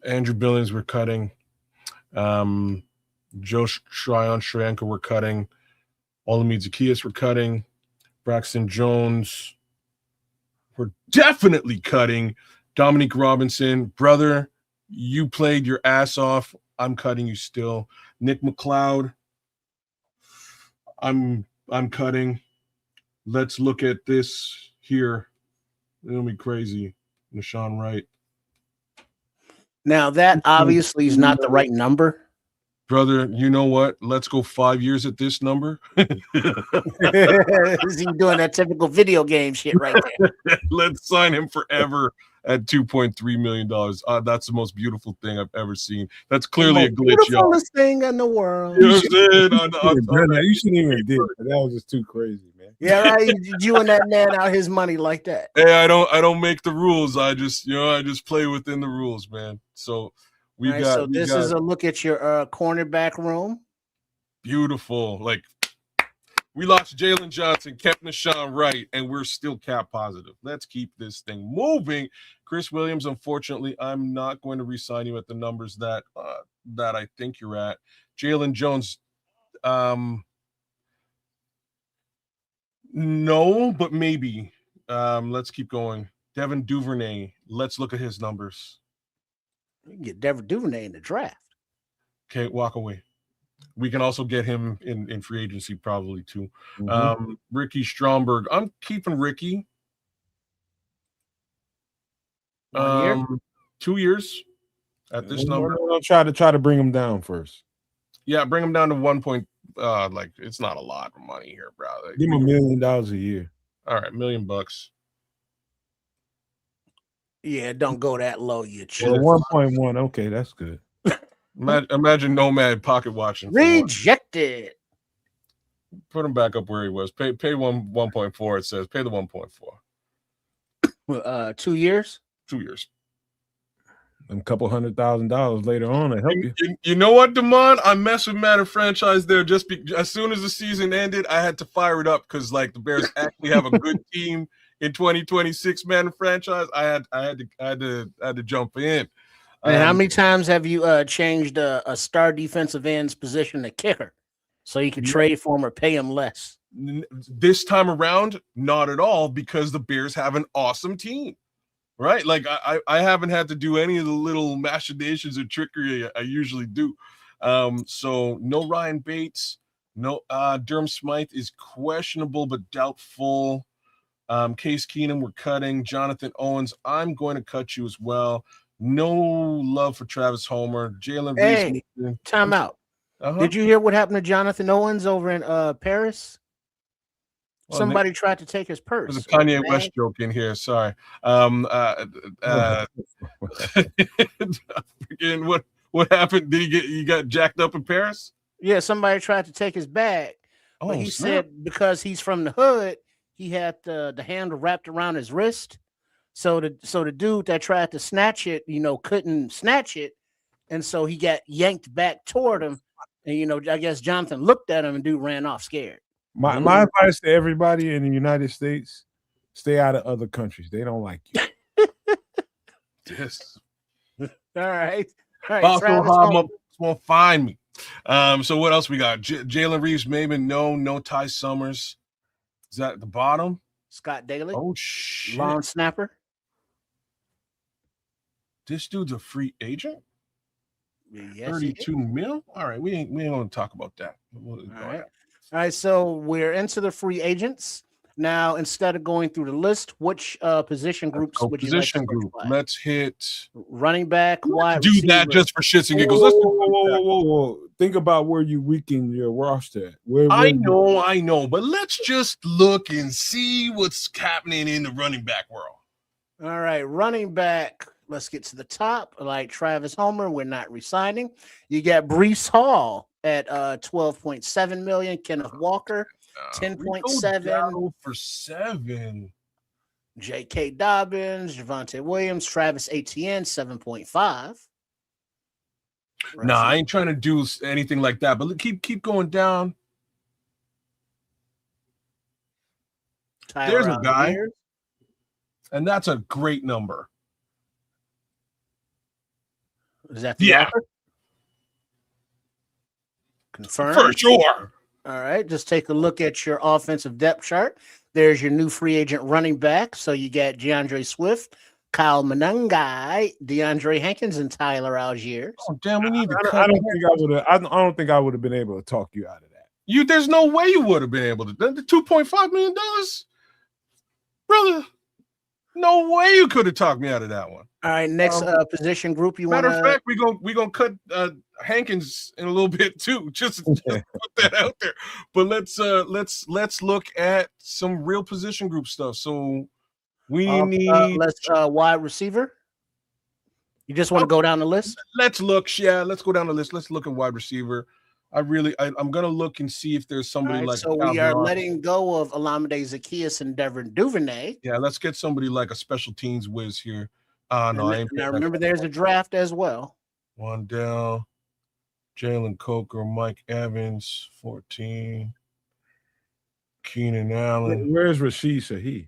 Andrew Billings, we're cutting. Joe Shrianka, we're cutting. Olamide Zaccheaus, we're cutting. Braxton Jones, we're definitely cutting. Dominique Robinson, brother, you played your ass off. I'm cutting you still. Nick McLeod, I'm cutting. Let's look at this here. It'll be crazy. Nashawn Wright. Now that obviously is not the right number. Brother, you know what? Let's go 5 years at this number. Is he doing that typical video game shit right there? Let's sign him forever at $2.3 million. That's the most beautiful thing I've ever seen. That's clearly a glitch, y'all. Beautiful thing in the world. You know what I'm saying? You shouldn't even do it. That was just too crazy, man. Yeah, right. You and that man out his money like that. Hey, I don't make the rules. I just play within the rules, man. So this is a look at your cornerback room. Beautiful. Like, we lost Jalen Johnson, kept Nashawn Wright, and we're still cap positive. Let's keep this thing moving. Chris Williams, unfortunately, I'm not going to re-sign you at the numbers that I think you're at. Jalen Jones, No, but maybe. Let's keep going. Devin Duvernay. Let's look at his numbers. You can get Devin Duvernay in the draft. Okay, walk away. We can also get him in free agency probably too. Ricky Stromberg. I'm keeping Ricky. 1 year? 2 years at this number. I'll try to bring him down first. Yeah, bring him down to 1 point. Like it's not a lot of money here, bro. Like, Give him $1 million a year. All right, $1 million. Yeah, don't go that low, you cheap. Well, 1.1. Okay, that's good. Imagine Nomad pocket watching. Rejected. Put him back up where he was. Pay 1.4. It says pay the 1.4. 2 years. 2 years. A couple $100,000 later on to help you. You know what, Damon? I messed with Matter franchise there. As soon as the season ended, I had to fire it up because like the Bears actually have a good team in 2026. Matter franchise, I had to jump in. And how many times have you changed a star defensive end's position to kicker so you could trade for him or pay him less? This time around, not at all, because the Bears have an awesome team. Right, like I haven't had to do any of the little machinations or trickery I usually do. So no Ryan Bates, no Durham Smythe is questionable but doubtful. Case Keenum we're cutting. Jonathan Owens, I'm going to cut you as well. No love for Travis Homer. Jalen Reese. Hey, time out. Did you hear what happened to Jonathan Owens over in Paris? Well, Somebody tried to take his purse. There's a Kanye West joke in here. Sorry. What happened? Did he got jacked up in Paris? Yeah, somebody tried to take his bag. But he said because he's from the hood, he had the handle wrapped around his wrist. So the dude that tried to snatch it, couldn't snatch it. And so he got yanked back toward him. And, I guess Jonathan looked at him and dude ran off scared. My advice to everybody in the United States, stay out of other countries. They don't like you. Yes. All right. Won't find me. So what else we got? Jalen Reeves, maybe no Ty Summers. Is that at the bottom? Scott Daly. Oh shit. Long snapper. This dude's a free agent? Yes, 32 mil? All right, we ain't gonna talk about that. All right, so we're into the free agents. Now, instead of going through the list, which position groups would you like to group. Let's hit running back, wide do receiver. That just for shits and giggles. Whoa. Think about where you weaken your roster. I know, but let's just look and see what's happening in the running back world. All right, running back. Let's get to the top. Like Travis Homer, we're not resigning. You got Breece Hall at $12.7 million. Kenneth Walker, 10.7 for 7. J.K. Dobbins, Javonte Williams, Travis Etienne, 7.5. No, I ain't trying to do anything like that. But keep going down. There's a guy, and that's a great number. Is that the offer? Confirmed? For sure. All right, just take a look at your offensive depth chart. There's your new free agent running back. So you got DeAndre Swift, Kyle Monangai, DeAndre Hankins, and Tyler Algier. Oh, damn, we need to cut. I don't think I would have been able to talk you out of that. There's no way you would have been able to. The $2.5 million, brother. No way you could have talked me out of that one. All right, next position group you want. Matter of fact, we gonna cut Hankins in a little bit too, just to put that out there. But let's look at some real position group stuff. So we need let's wide receiver. You just want to go down the list? Let's look. Yeah, let's go down the list. Let's look at wide receiver. I'm gonna look and see if there's somebody like. So we are letting go of Olamide Zaccheaus and Devin Duvernay. Yeah, let's get somebody like a special teams whiz here. No, I ain't. Now remember, there's a draft as well. Wandell, Jalen Coker, Mike Evans, 14. Keenan Allen. Where's Rashid Shaheed?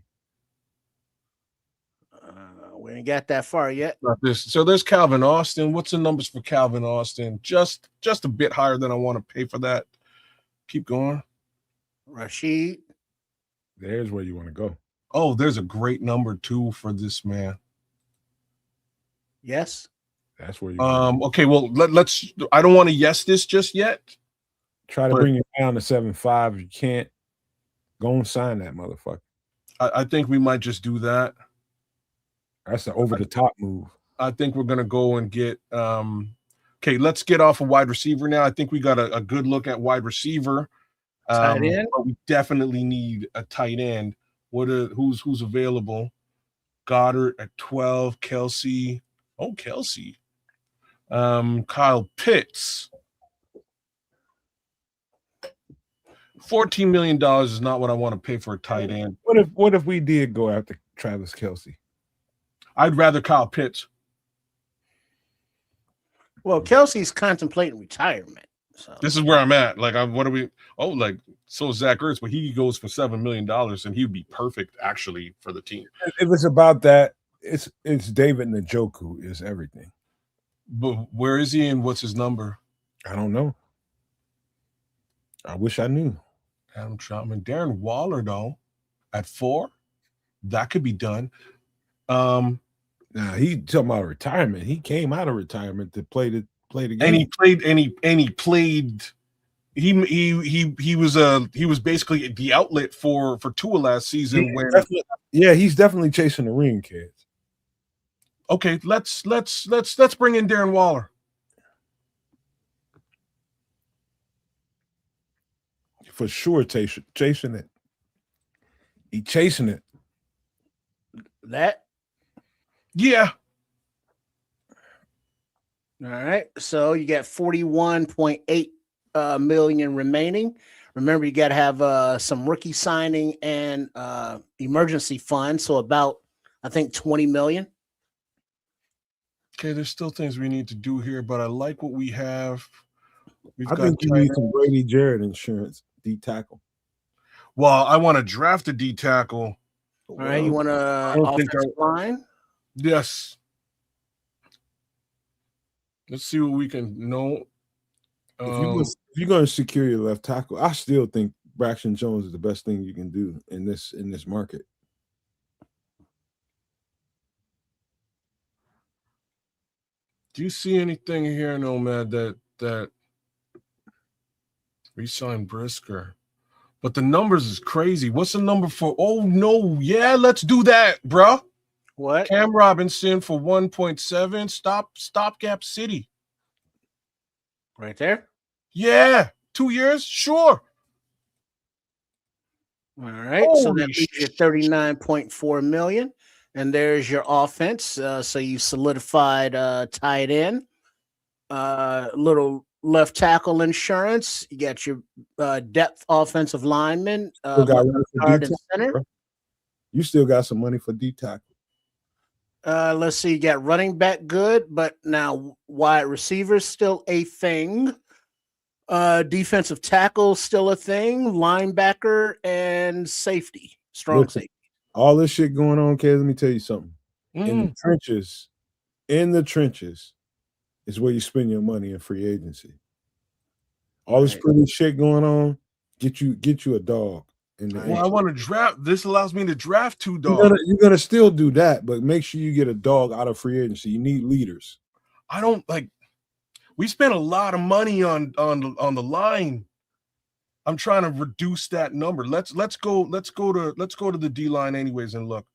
We ain't got that far yet. Not this. So there's Calvin Austin. What's the numbers for Calvin Austin? Just a bit higher than I want to pay for that. Keep going. Rashid. There's where you want to go. Oh, there's a great number too for this man. Yes. That's where you go. Okay, well, let's I don't want to yes this just yet. Try to bring it down to 7.5. If you can't, go and sign that motherfucker. I think we might just do that. That's an over-the-top move. I think we're gonna go and get okay, let's get off a wide receiver now. I think we got a good look at wide receiver. Tight end. But we definitely need a tight end. Who's available? Goddard at 12, Kelsey. Oh, Kelsey. Kyle Pitts. $14 million is not what I want to pay for a tight end. What if we did go after Travis Kelsey? I'd rather Kyle Pitts. Well, Kelsey's contemplating retirement. So This is where I'm at. Like, what are we? Oh, like, so is Zach Ertz, but he goes for $7 million, and he'd be perfect actually for the team. If it's about that, it's David Njoku is everything. But where is he and what's his number? I don't know. I wish I knew. Adam Troutman, Darren Waller though, at 4, that could be done. Nah, he talking about retirement. He came out of retirement to play the game. And he played. He was basically the outlet for Tua last season. He's definitely chasing the ring, kids. Okay, let's bring in Darren Waller. For sure, chasing it. He chasing it. that. Yeah. All right. So you got 41.8 million remaining. Remember, you got to have some rookie signing and emergency fund. So about, I think, 20 million. Okay, there's still things we need to do here, but I like what we have. I think you need some Brady Jarrett insurance, D tackle. Well, I want to draft a D tackle. All right. You want to offensive line? Yes. Let's see what we can know. If you're going to secure your left tackle, I still think Braxton Jones is the best thing you can do in this market. Do you see anything here, Nomad, that re-sign Brisker? But the numbers is crazy. What's the number for? Oh no, yeah, let's do that, bro. What? Cam Robinson for 1.7. Stopgap City. Right there. Yeah, 2 years, sure. All right. So that leaves you 39.4 million. And there's your offense. So you solidified tight end. Little left tackle insurance. You got your depth offensive lineman. Guard and center. You still got some money for D tackle. Let's see. You got running back good, but now wide receivers still a thing. Defensive tackle still a thing. Linebacker and safety. Strong safety. All this shit going on, kids. Let me tell you something. In the trenches is where you spend your money in free agency. All this pretty shit going on, get you a dog. I want to draft. This allows me to draft 2 dogs. You're gonna still do that, but make sure you get a dog out of free agency. You need leaders. I don't like. We spent a lot of money on the line. I'm trying to reduce that number. Let's go to the D line anyways and look.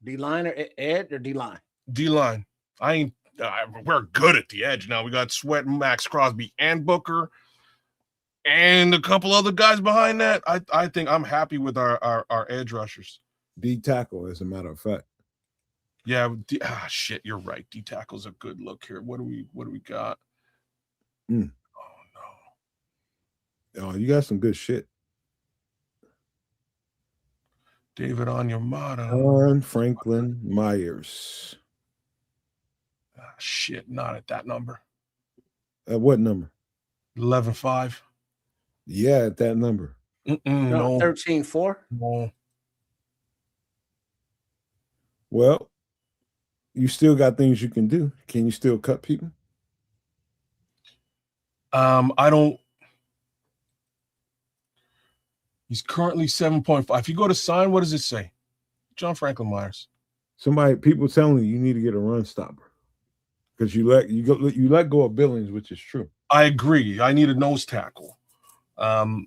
D line or Ed or D line? D line. We're good at the edge now. We got Sweat, Max Crosby, and Booker, and a couple other guys behind that. I think I'm happy with our edge rushers. D tackle, as a matter of fact. Yeah. Shit. You're right. D tackle's a good look here. What do we got? Oh, you got some good shit. David Onyemata. Ron Franklin Myers. Shit, not at that number. At what number? 11.5. Yeah, at that number. No, 13.4. No. Well, you still got things you can do. Can you still cut people? I don't. He's currently 7.5. If you go to sign, what does it say? John Franklin Myers. People telling you need to get a run stopper because you let go of Billings, which is true. I agree. I need a nose tackle. I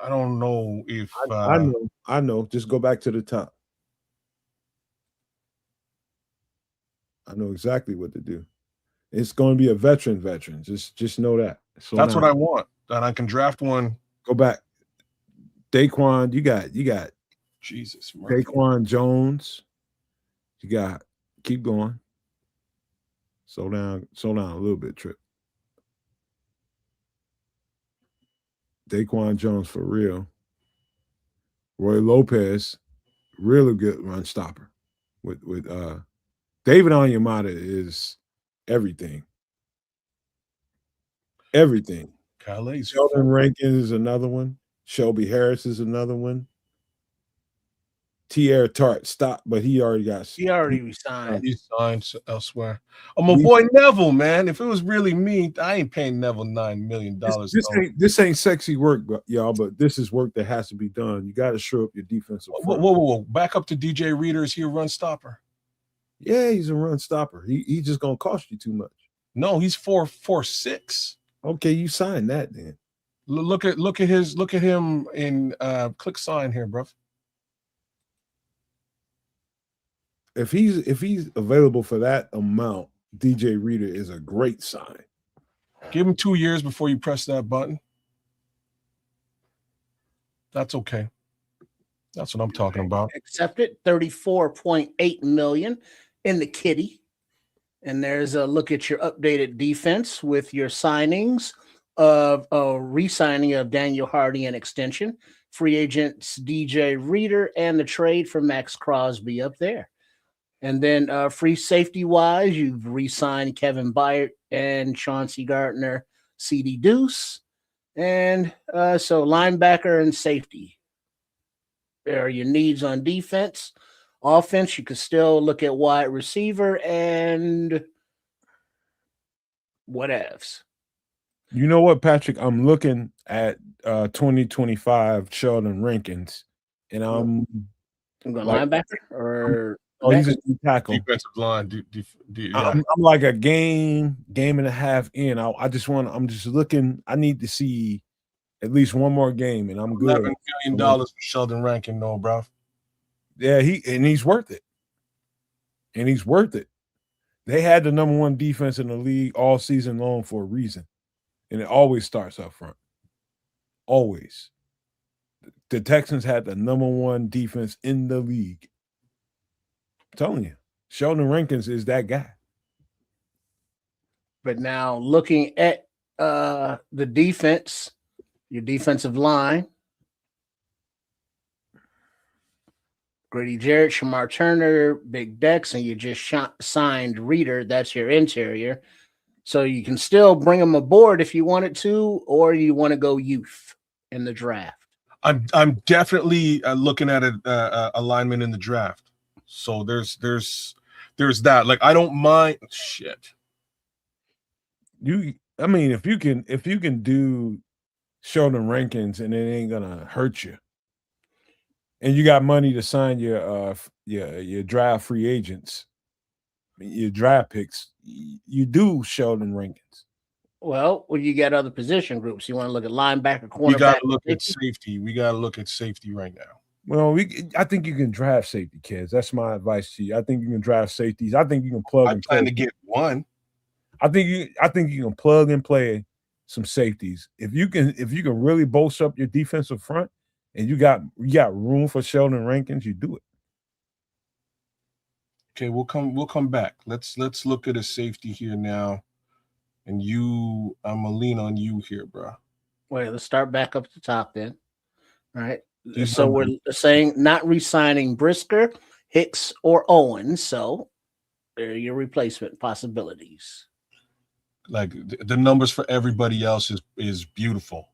don't know if I know. Just go back to the top. I know exactly what to do. It's going to be a veteran. Just know that. So that's what I want. And I can draft one. Go back. Daquan, you got Jesus. Murphy. Daquan Jones. You got keep going. Slow down a little bit, Trip. Daquan Jones for real. Roy Lopez, really good run stopper. With David Onyemata is everything. Everything. Calais. Sheldon Rankins is another one. Shelby Harris is another one. Tierra Tart stopped, but he already resigned. He signed elsewhere. Oh, my boy Neville, man. If it was really me, I ain't paying Neville $9 million. This ain't sexy work, y'all, but this is work that has to be done. You got to show up your defensive front. Whoa. Back up to DJ Reader. Is he a run stopper? Yeah, he's a run stopper. He's just gonna cost you too much. No, he's 4.46. Okay, you sign that then. Look at him in click sign here, bro. If he's available for that amount, DJ Reader is a great sign. Give him 2 years before you press that button. That's okay. That's what I'm talking about. Accepted $34.8 million in the kitty. And there's a look at your updated defense with your signings of a re-signing of Daniel Hardy and extension, free agents DJ Reader, and the trade for Max Crosby up there. And then free safety wise, you've re-signed Kevin Byard and Chauncey Gardner, CD Deuce. And so linebacker and safety. There are your needs on defense. Offense, you could still look at wide receiver and whatevs. You know what, Patrick? I'm looking at 2025 Sheldon Rankins, and I'm going linebacker or he's a tackle. Defensive line. I'm like a game and a half in. I'm just looking. I need to see at least one more game, and I'm good. $11 million for Sheldon Rankin, no, bro. Yeah, he's worth it. And he's worth it. They had the number one defense in the league all season long for a reason. And it always starts up front. Always. The Texans had the number one defense in the league. I'm telling you, Sheldon Rankins is that guy. But now looking at the defense, your defensive line, Grady Jarrett, Shamar Turner, Big Dex, and you just signed Reader. That's your interior. So you can still bring them aboard if you wanted to, or you want to go youth in the draft. I'm definitely looking at a alignment in the draft. So there's that. Like, I don't mind shit. If you can do Sheldon Rankins and it ain't gonna hurt you, and you got money to sign your draft free agents, your draft picks, you do Sheldon Rankins. Well, you got other position groups. You want to look at linebacker, cornerback. We got to look at safety. We got to look at safety right now. Well, I think you can draft safety, kids. That's my advice to you. I think you can draft safeties. I think you can plug. I plan to get one. I think you can plug and play some safeties. If you can really bolster up your defensive front, and you got room for Sheldon Rankins, you do it. Okay, we'll come back. Let's look at a safety here now. And I'm gonna lean on you here, bro. Wait, let's start back up at the top then. All right. So we're saying not re-signing Brisker, Hicks, or Owens. So there are your replacement possibilities. Like the numbers for everybody else is beautiful.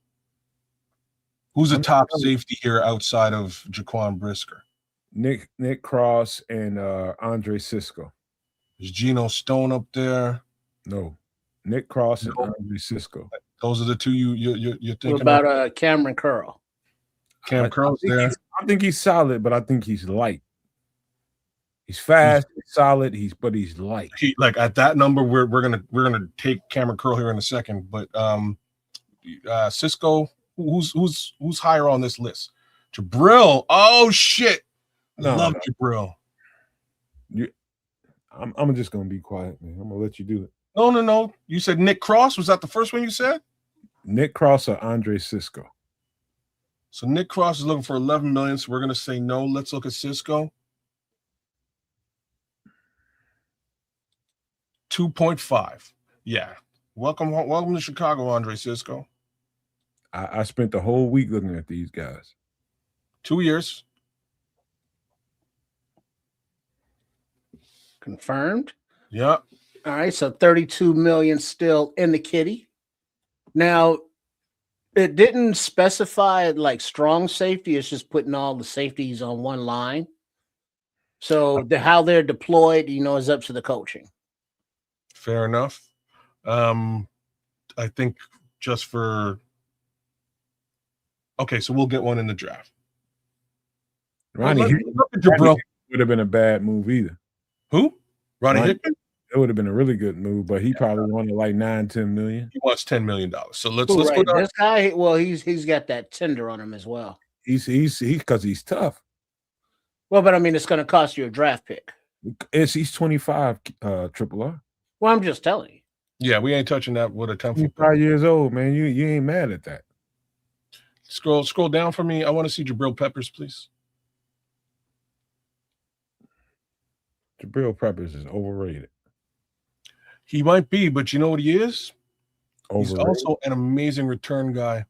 Who's the top safety here outside of Jaquan Brisker? Nick Cross and Andre Sisco. Is Geno Stone up there? No. Nick Cross and Andre Sisco. Those are the two you're thinking. What about Cameron Curl? Cam Curl's there. I think he's solid, but I think he's light. He's fast, he's solid, but he's light. Like at that number, we're gonna take Cameron Curl here in a second. But Cisco, who's higher on this list? Jabril. Oh shit. Love Jabril. I'm just gonna be quiet, man. I'm gonna let you do it. No. You said Nick Cross. Was that the first one you said? Nick Cross or Andre Cisco? So Nick Cross is looking for 11 million. So we're gonna say no. Let's look at Cisco. 2.5. Yeah. Welcome to Chicago, Andre Cisco. I spent the whole week looking at these guys. 2 years. Confirmed. Yeah. All right, so 32 million still in the kitty. Now, it didn't specify like strong safety. It's just putting all the safeties on one line. So how they're deployed, is up to the coaching. Fair enough. I think just for okay, so we'll get one in the draft. Ronnie Jabril would have been a bad move either. Who? Ronnie Hickman? It would have been a really good move, but he probably wanted like 9-10 million. He wants $10 million. So let's right. go down. This guy, well, he's got that tender on him as well. He's because he's tough. Well, but I mean, it's going to cost you a draft pick. He's 25, Triple R. Well, I'm just telling you. Yeah, we ain't touching that with a 10. 25 years old, man. You ain't mad at that. Scroll down for me. I want to see Jabril Peppers, please. Jabril Peppers is overrated. He might be, but you know what he is? Overrated. He's also an amazing return guy,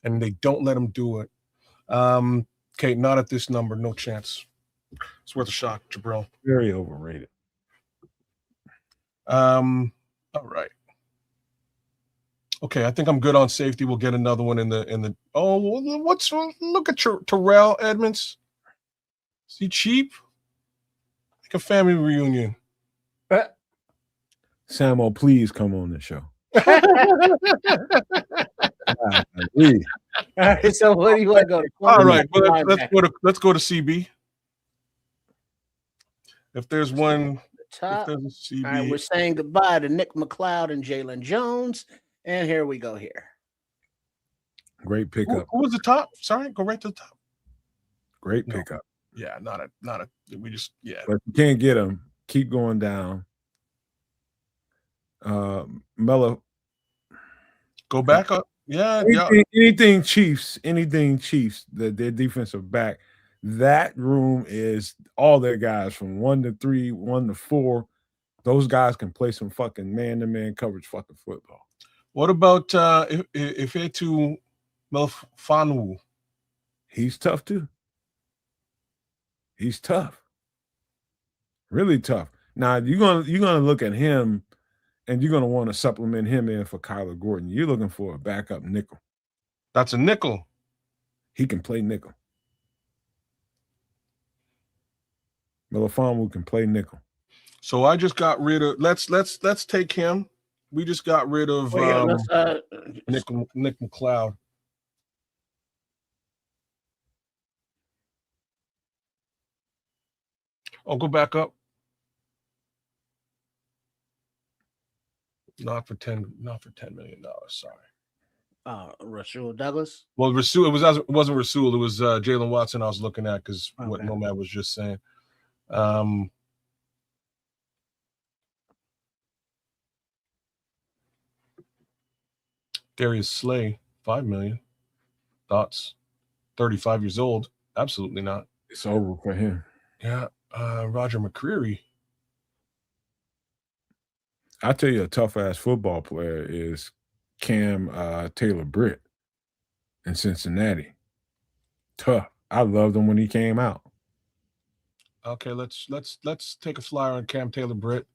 and they don't let him do it. Okay, not at this number. No chance. It's worth a shot, Jabril. Very overrated. All right. Okay, I think I'm good on safety. We'll get another one in the. Oh, look at Terrell Edmonds. Is he cheap? Like a family reunion. Samo, please come on the show. All right, so what do you want to go to? All right, well, let's go to CB. If there's one, top. if there's a CB. All right, we're saying goodbye to Nick McLeod and Jalen Jones, and here we go here. Great pickup. Who was the top? Sorry, go right to the top. Great pickup. Yeah, not a. We just But if you can't get them, keep going down. Mello, go back up. Yeah, anything Chiefs, their defensive back. That room is all their guys from 1 to 3, 1 to 4. Those guys can play some fucking man-to-man coverage fucking football. What about Ifeatu Melifonwu? He's tough too. He's tough. Really tough. Now you're gonna look at him and you're gonna want to supplement him in for Kyler Gordon. You're looking for a backup nickel. That's a nickel. He can play nickel. Melifonwu can play nickel. So I just got rid of. Let's take him. We just got rid of Nick McLeod. Oh, go back up. Not for $10 million. Sorry. Rasul Douglas. Well, Rasul. It wasn't Rasul. It was Jalen Watson. I was looking at because what Nomad was just saying. Darius Slay, $5 million. Thoughts? 35 years old. Absolutely not. It's over for him. Yeah. Roger McCreary. I tell you, a tough ass football player is Cam Taylor Britt in Cincinnati. Tough. I loved him when he came out. Okay, let's take a flyer on Cam Taylor Britt.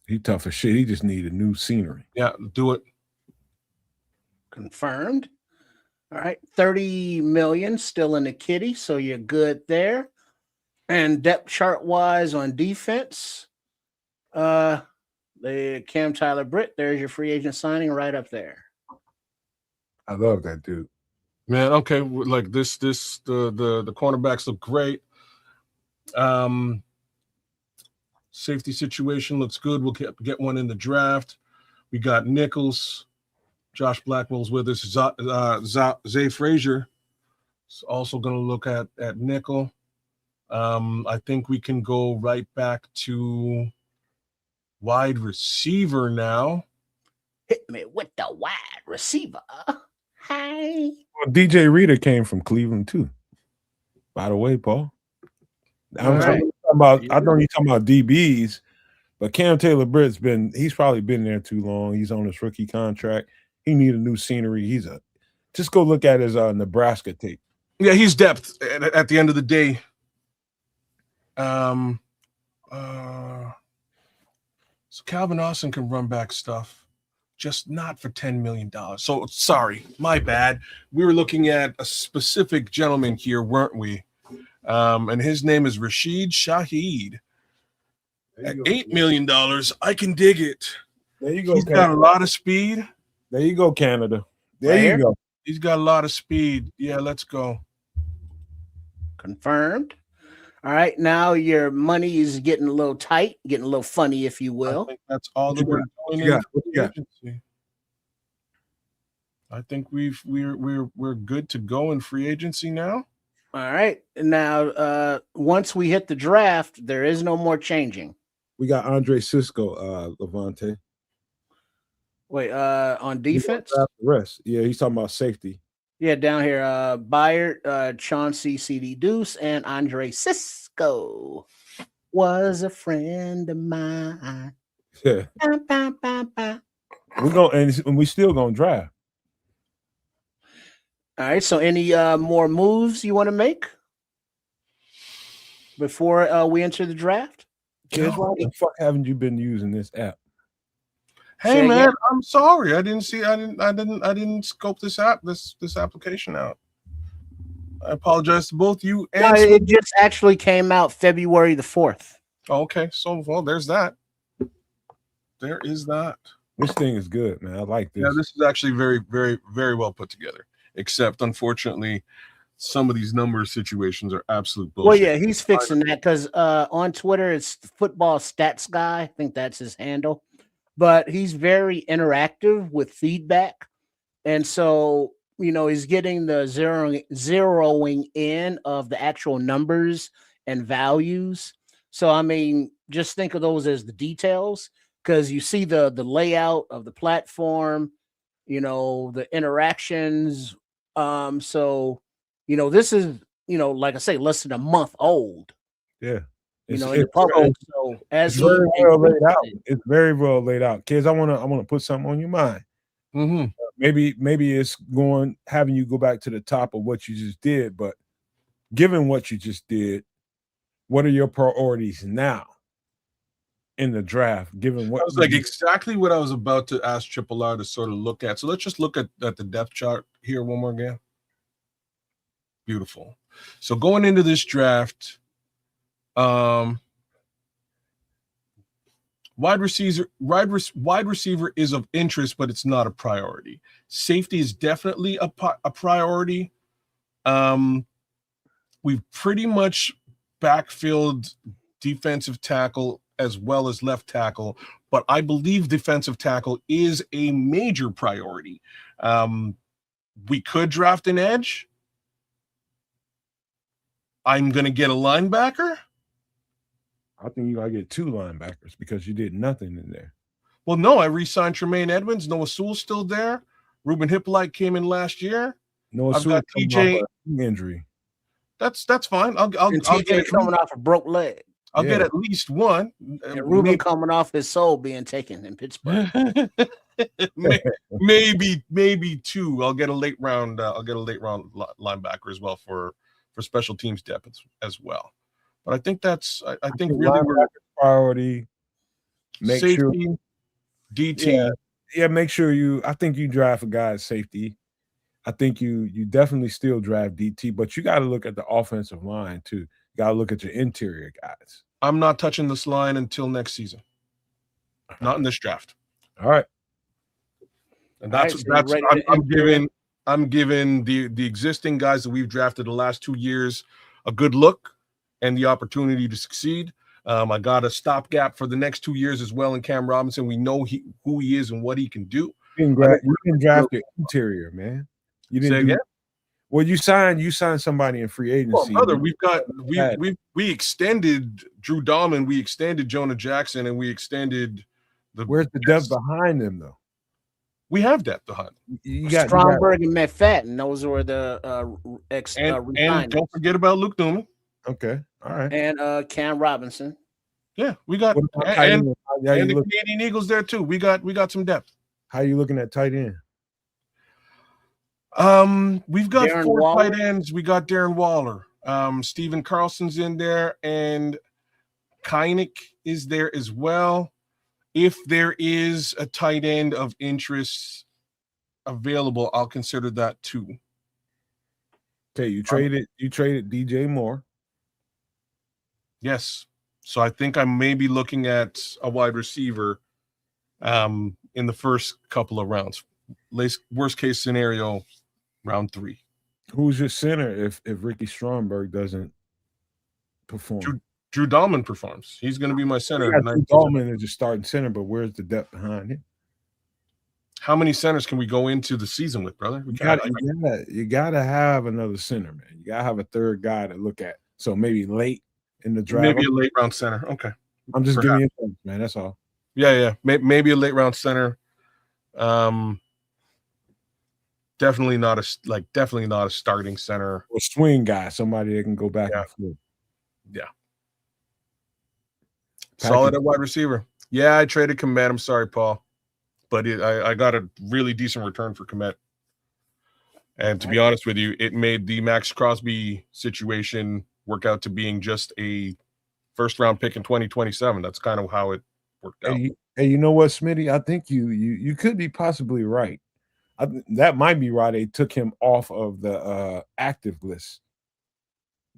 He tough as shit. He just needed new scenery. Yeah, do it. Confirmed. All right, 30 million still in the kitty, so you're good there. And depth chart wise on defense, the Cam Tyler Britt, there's your free agent signing right up there. I love that dude. Man, okay, like the cornerbacks look great. Safety situation looks good. We'll get one in the draft. We got Nichols. Josh Blackwell's with us. Zay Frazier is also going to look at nickel. I think we can go right back to wide receiver now. Hit me with the wide receiver. Hi. Well, DJ Reader came from Cleveland too. By the way, Paul. I know you're talking about DBs, but Cam Taylor-Britt's he's probably been there too long. He's on his rookie contract. He need a new scenery. Just go look at his Nebraska tape. Yeah, he's depth at the end of the day. So Calvin Austin can run back stuff, just not for $10 million. So sorry, my bad. We were looking at a specific gentleman here, weren't we? And his name is Rashid Shaheed. At $8 million, I can dig it. There you go. He's got a lot of speed. There you go, Canada. There you go. He's got a lot of speed. Yeah, let's go. Confirmed. All right, now your money is getting a little tight, getting a little funny, if you will. I think that's all that we're doing in free agency. I think we're good to go in free agency now. All right. Now, once we hit the draft, there is no more changing. We got Andre Cisco, Levante. Wait, on defense? The rest. Yeah, he's talking about safety. Yeah, down here, Byard, Chauncey, CD Deuce, and Andre Cisco was a friend of mine. Yeah. We're going, and we still gonna draft. All right. So, any more moves you want to make before we enter the draft? Kids, why the fuck haven't you been using this app? Hey man, I'm sorry. I didn't scope this application out. I apologize to both you and it just actually came out February the 4th. Okay, so well, there's that. There is that. This thing is good, man. I like this. Yeah, this is actually very, very, very well put together. Except, unfortunately, some of these number situations are absolute bullshit. Well, yeah, he's fixing that because on Twitter it's Football Stats Guy. I think that's his handle. But he's very interactive with feedback. And so, he's getting the zeroing in of the actual numbers and values. So, I mean, just think of those as the details because you see the layout of the platform, the interactions. So, this is, like I say, less than a month old. Yeah. In the public. So as it's very well laid out. It's very well laid out. Kids, I want to put something on your mind. Mm-hmm. Maybe it's having you go back to the top of what you just did, but given what you just did, what are your priorities now in the draft? Given what I was like exactly what I was about to ask Triple R to sort of look at. So let's just look at the depth chart here one more again. Beautiful. So going into this draft, wide receiver is of interest, but it's not a priority. Safety is definitely a priority. We've pretty much backfilled defensive tackle as well as left tackle, but I believe defensive tackle is a major priority. We could draft an edge. I'm going to get a linebacker. I think you gotta get 2 linebackers because you did nothing in there. Well, no, I re-signed Tremaine Edmonds. Noah Sewell's still there. Ruben Hippolyte came in last year. Noah Sewell TJ injury. That's fine. I'll get coming off a broke leg. I'll get at least one. And Ruben coming off his soul being taken in Pittsburgh. maybe 2. I'll get a late round. Linebacker as well for special teams depth as well. But I think I think really we're priority. Make safety, sure DT. Yeah, make sure I think you draft a guy at safety. I think you definitely still draft DT, but you got to look at the offensive line too. You got to look at your interior guys. I'm not touching this line until next season. Not in this draft. All right. And that's I'm I'm giving the existing guys that we've drafted the last 2 years a good look and the opportunity to succeed. I got a stopgap for the next 2 years as well in Cam Robinson. We know who he is and what he can do. You didn't draft your interior, man. You didn't Say again? Well, you signed somebody in free agency. Well, brother, we extended Drew Dahlman, we extended Jonah Jackson, and we extended Where's the depth behind them though? We have depth behind. You got Stromberg and McFadden. Those were the and don't forget about Luke Newman. Okay, all right. And Cam Robinson. Yeah, we got and the Canadian Eagles there too. We got some depth. How are you looking at tight end? We've got Darren 4 Waller. tight ends. We got Darren Waller. Steven Carlson's in there, and Kynick is there as well. If there is a tight end of interest available, I'll consider that too. Okay, you traded DJ Moore. Yes. So I think I may be looking at a wide receiver in the first couple of rounds. Worst case scenario, round 3. Who's your center if Ricky Stromberg doesn't perform? Drew Dahlman performs. He's going to be my center. Drew Dahlman is a starting center, but where's the depth behind him? How many centers can we go into the season with, brother? You gotta have another center, man. You gotta have a third guy to look at. So maybe late in the draft. Maybe a late round center. Okay. I'm just giving you a chance, man. That's all. Yeah. Maybe a late round center. Definitely not a starting center. A swing guy, somebody that can go back and forth. Yeah. Solid at wide receiver. Yeah, I traded Komet. I'm sorry, Paul. But I got a really decent return for Komet. And to be honest with you, it made the Max Crosby situation work out to being just a first-round pick in 2027. That's kind of how it worked out. Hey, you know what, Smitty? I think you could be possibly right. That might be why they took him off of the active list.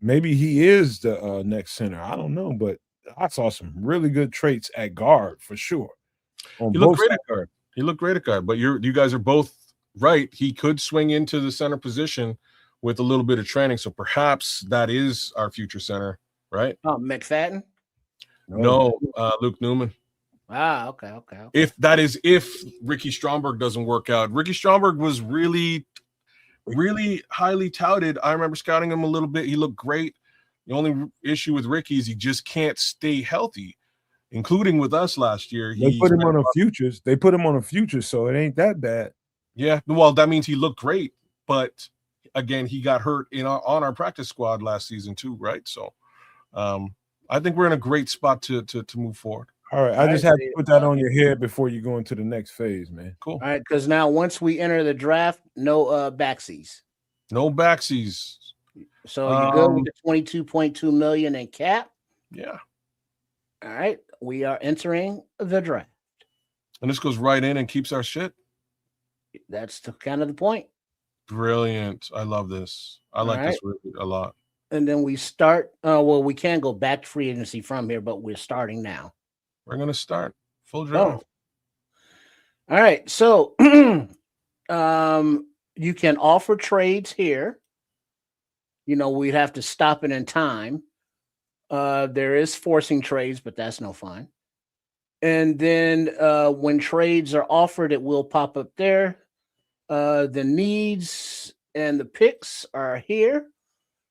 Maybe he is the next center. I don't know, but I saw some really good traits at guard for sure. He looked great at guard. But you guys are both right. He could swing into the center position with a little bit of training. So perhaps that is our future center, right? Oh, McFadden? No, Luke Newman. Okay. If Ricky Stromberg doesn't work out. Ricky Stromberg was really, really highly touted. I remember scouting him a little bit. He looked great. The only issue with Ricky is he just can't stay healthy, including with us last year. They put him on a futures. They put him on a future, so it ain't that bad. Yeah, well, that means he looked great, but again, he got hurt on our practice squad last season too, right? So, I think we're in a great spot to move forward. All right, I just had to put that on your head before you go into the next phase, man. Cool. All right, because now once we enter the draft, no backsies. No backsies. So you go with the $22.2 million in cap. Yeah. All right, we are entering the draft, and this goes right in and keeps our shit. That's kind of the point. Brilliant. I love this. I like this really a lot. And then we start. Well, we can go back to free agency from here, but we're starting now. We're gonna start full draft. All right. So, you can offer trades here. You know, we'd have to stop it in time. There is forcing trades, but that's no fun. And then when trades are offered, it will pop up there. The needs and the picks are here.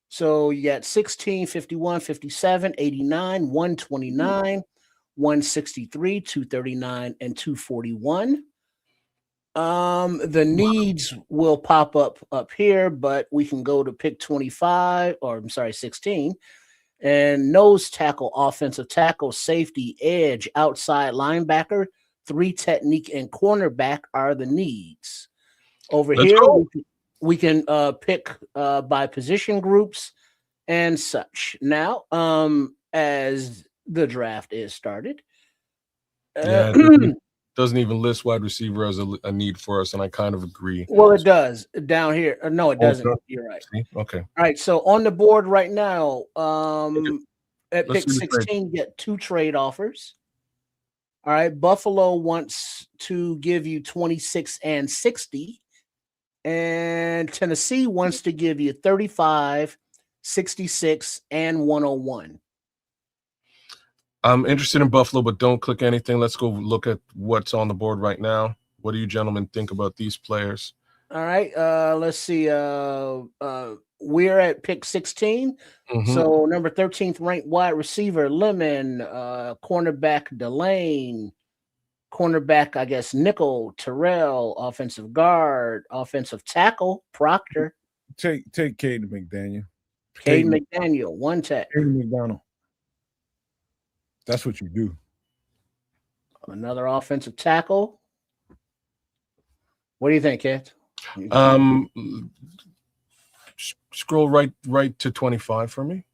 So you got 16, 51, 57, 89, 129, 163, 239, and 241. The needs will pop up here, but we can go to pick 16. And nose tackle, offensive tackle, safety, edge, outside linebacker, 3 technique, and cornerback are the needs. Over here, we can pick by position groups and such. Now, as the draft is started, it doesn't even list wide receiver as a need for us, and I kind of agree. Well, it does down here. No, it doesn't. You're right. Okay. All right. So on the board right now, at pick 16, get 2 trade offers. All right. Buffalo wants to give you 26 and 60. And Tennessee wants to give you 35, 66, and 101. I'm interested in Buffalo, but don't click anything. Let's go look at what's on the board right now. What do you gentlemen think about these players? All right. Let's see. We're at pick 16. So number 13th ranked wide receiver, Lemon, cornerback Delane, cornerback, I guess, Nickel, Terrell, offensive guard, offensive tackle, Proctor. Take Caden McDaniel. Caden McDaniel, one tech. Caden McDonald. That's what you do. Another offensive tackle. What do you think, Ed? Scroll right to 25 for me.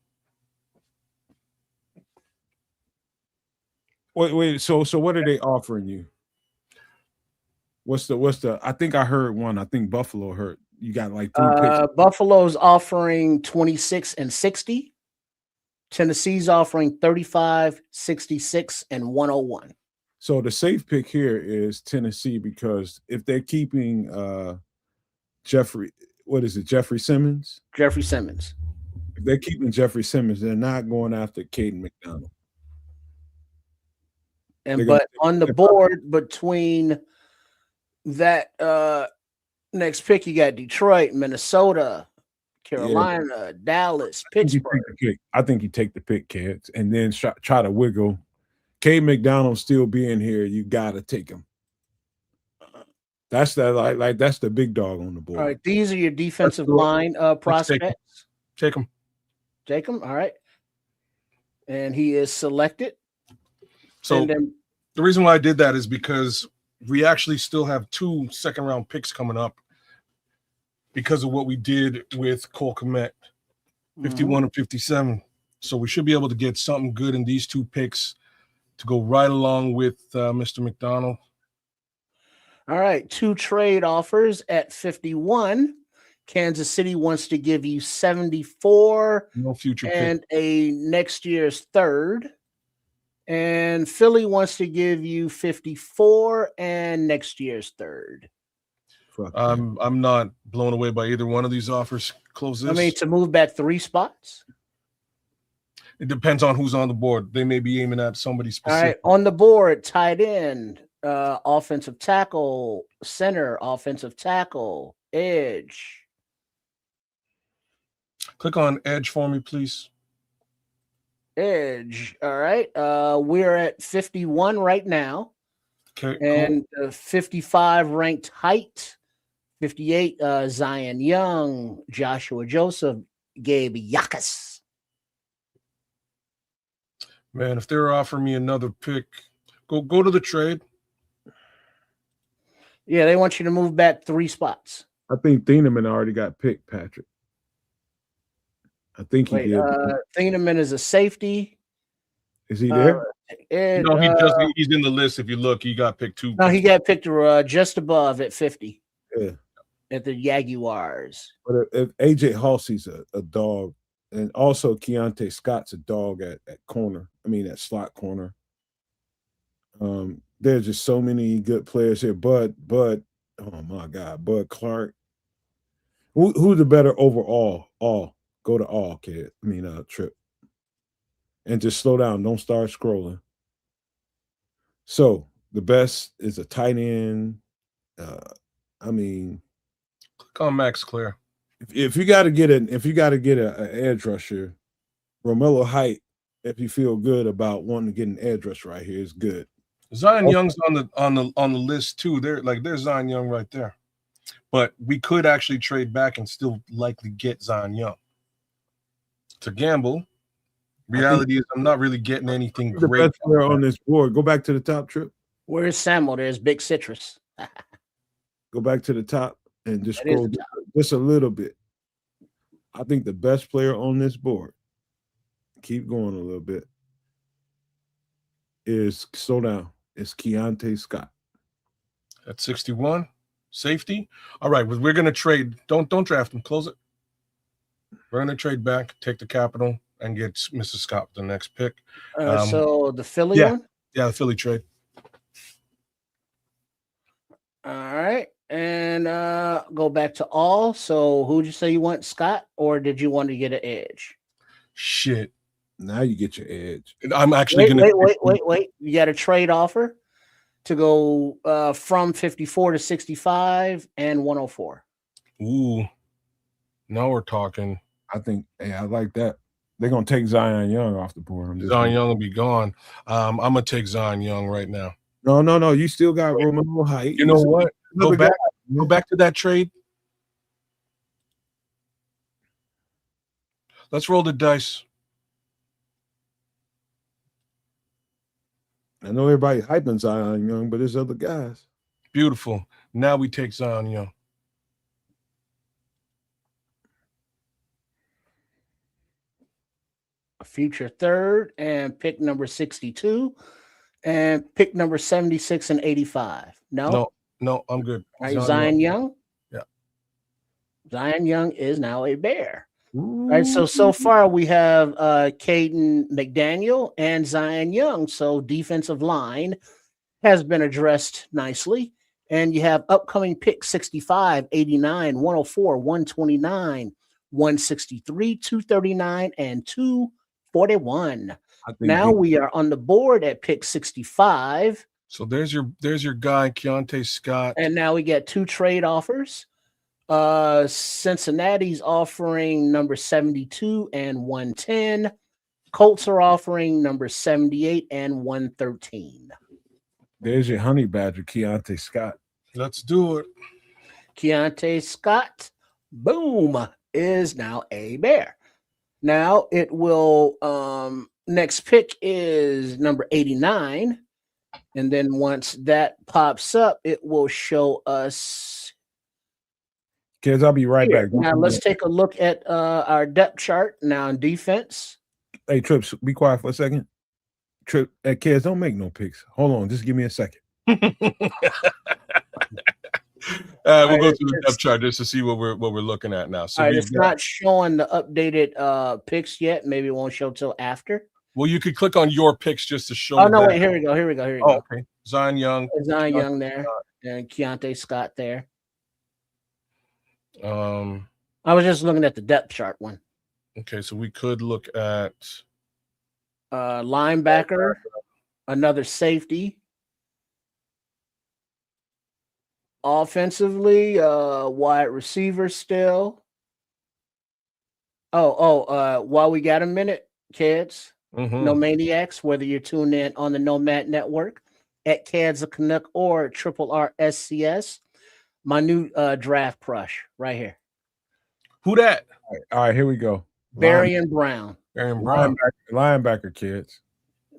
Wait. So what are they offering you? What's the? I think I heard one. I think Buffalo heard you got like 3 picks. Buffalo's offering 26 and 60. Tennessee's offering 35, 66, and 101. So the safe pick here is Tennessee because if they're keeping Jeffrey Simmons? Jeffrey Simmons. If they're keeping Jeffrey Simmons, they're not going after Caden McDonald. But on the board between that next pick, you got Detroit, Minnesota, Carolina, Dallas, Pittsburgh. I think you take the pick, kids, and then try to wiggle. Caden McDonald still being here, you gotta take him. That's that's the big dog on the board. All right, these are your defensive line prospects. Take him. All right, and he is selected. So the reason why I did that is because we actually still have 2 second-round picks coming up because of what we did with Cole Kmet, 51 and 57. So we should be able to get something good in these 2 picks to go right along with Mr. McDonald. All right, 2 trade offers at 51. Kansas City wants to give you 74 no future and pick. A next year's third. And Philly wants to give you 54 and next year's third. I'm not blown away by either one of these offers. Close this. I mean, to move back 3 spots. It depends on who's on the board. They may be aiming at somebody specific. All right, on the board, tight end, offensive tackle, center, offensive tackle, edge. Click on edge for me, please. Edge. All right. We're at 51 right now. Okay. And 55 ranked height. 58, Zion Young, Joshua Joseph, Gabe Yakas. Man, if they're offering me another pick, go to the trade. Yeah, they want you to move back 3 spots. I think Thieneman already got picked, Patrick. I think he did. Thieneman is a safety. Is he there? No, he's in the list. If you look, he got picked 2. No, he got picked just above at 50. Yeah. At the Jaguars. But if AJ Halsey's a dog, and also Keontae Scott's a dog at corner. I mean, at slot corner. There's just so many good players here. Bud, oh my God, Bud Clark. Who's the better overall? Go to all, kid. I mean, Trip. And just slow down. Don't start scrolling. So the best is a tight end. I mean, click on Max Clear. If you got to get an edge rusher, Romello Height. If you feel good about wanting to get an edge rusher right here, is good. Zion Young's on the list too. There's Zion Young right there. But we could actually trade back and still likely get Zion Young. It's a gamble. Reality is I'm not really getting anything great. The best player on this board. Go back to the top, Trip. Where's Samuel? There's Big Citrus. Go back to the top and just scroll just a little bit. I think the best player on this board, keep going a little bit, is slow down. It's Keontae Scott. At 61. Safety. All right, we're going to trade. Don't draft him. Close it. We're going to trade back, take the capital, and get Mr. Scott with the next pick. So the Philly one? Yeah, the Philly trade. All right. And go back to all. So who'd you say you want, Scott, or did you want to get an edge? Shit. Now you get your edge. I'm actually wait. You got a trade offer to go from 54 to 65 and 104. Ooh. Now we're talking. I think, hey, I like that. They're gonna take Zion Young off the board. Zion Young will be gone. I'm gonna take Zion Young right now. No. You still got Romeo Height. You know what? Go back to that trade. Let's roll the dice. I know everybody hyping Zion Young, but there's other guys. Beautiful. Now we take Zion Young. A future third and pick number 62 and pick number 76 and 85. No, I'm good. Zion Young. Yeah. Zion Young is now a Bear. All right. So far we have Caden McDaniel and Zion Young. So defensive line has been addressed nicely. And you have upcoming pick 65, 89, 104, 129, 163, 239, and 241. Now we are on the board at pick 65. So there's your guy, Keontae Scott. And now we get 2 trade offers. Cincinnati's offering number 72 and 110. Colts are offering number 78 and 113. There's your honey badger, Keontae Scott. Let's do it. Keontae Scott, boom, is now a Bear. Now it will next pick is number 89. And then once that pops up, it will show us. Kids, I'll be right back. Now let's take a look at our depth chart now in defense. Hey, Trips, be quiet for a second. Trip, kids, don't make no picks. Hold on, just give me a second. We'll go through the depth chart just to see what we're looking at now. So it's not showing the updated picks yet. Maybe it won't show till after. Well, you could click on your picks just to show. Oh no! Wait, here we go. Okay, Zion Young there, and Keontae Scott there. I was just looking at the depth chart one. Okay, so we could look at linebacker, another safety. Offensively, wide receiver still. While we got a minute, kids, no maniacs, whether you're tuned in on the Nomad Network at Cads of Canuck or RRR SCS, my new draft crush right here. Who that? All right, here we go. Barian Brown. Linebacker, kids.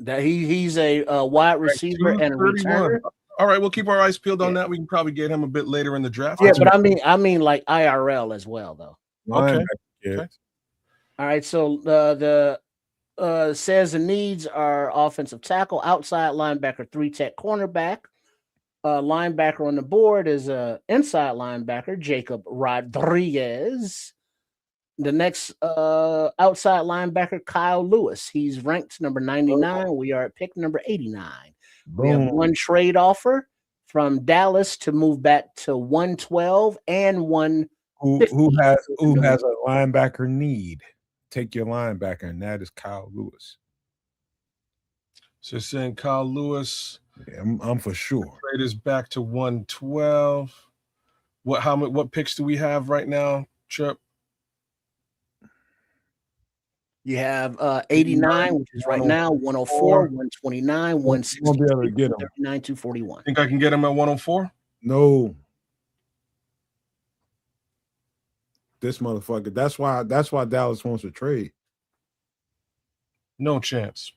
That he's a wide receiver and a returner. All right, we'll keep our eyes peeled on that. We can probably get him a bit later in the draft. Yeah, but I mean like IRL as well, though. Okay. All right, so the says the needs are offensive tackle, outside linebacker, 3-tech cornerback. Linebacker on the board is a inside linebacker, Jacob Rodriguez. The next outside linebacker, Kyle Lewis. He's ranked number 99. We are at pick number 89. Boom. We have one trade offer from Dallas to move back to 112 and one. Who has a linebacker need? Take your linebacker, and that is Kyle Lewis. So saying Kyle Lewis. Yeah, I'm for sure. Trade is back to 112. What picks do we have right now, Chip? You have 89, which is right now 104, 129, 160, 139, 241. Think I can get him at 104? No. This motherfucker. That's why Dallas wants to trade. No chance.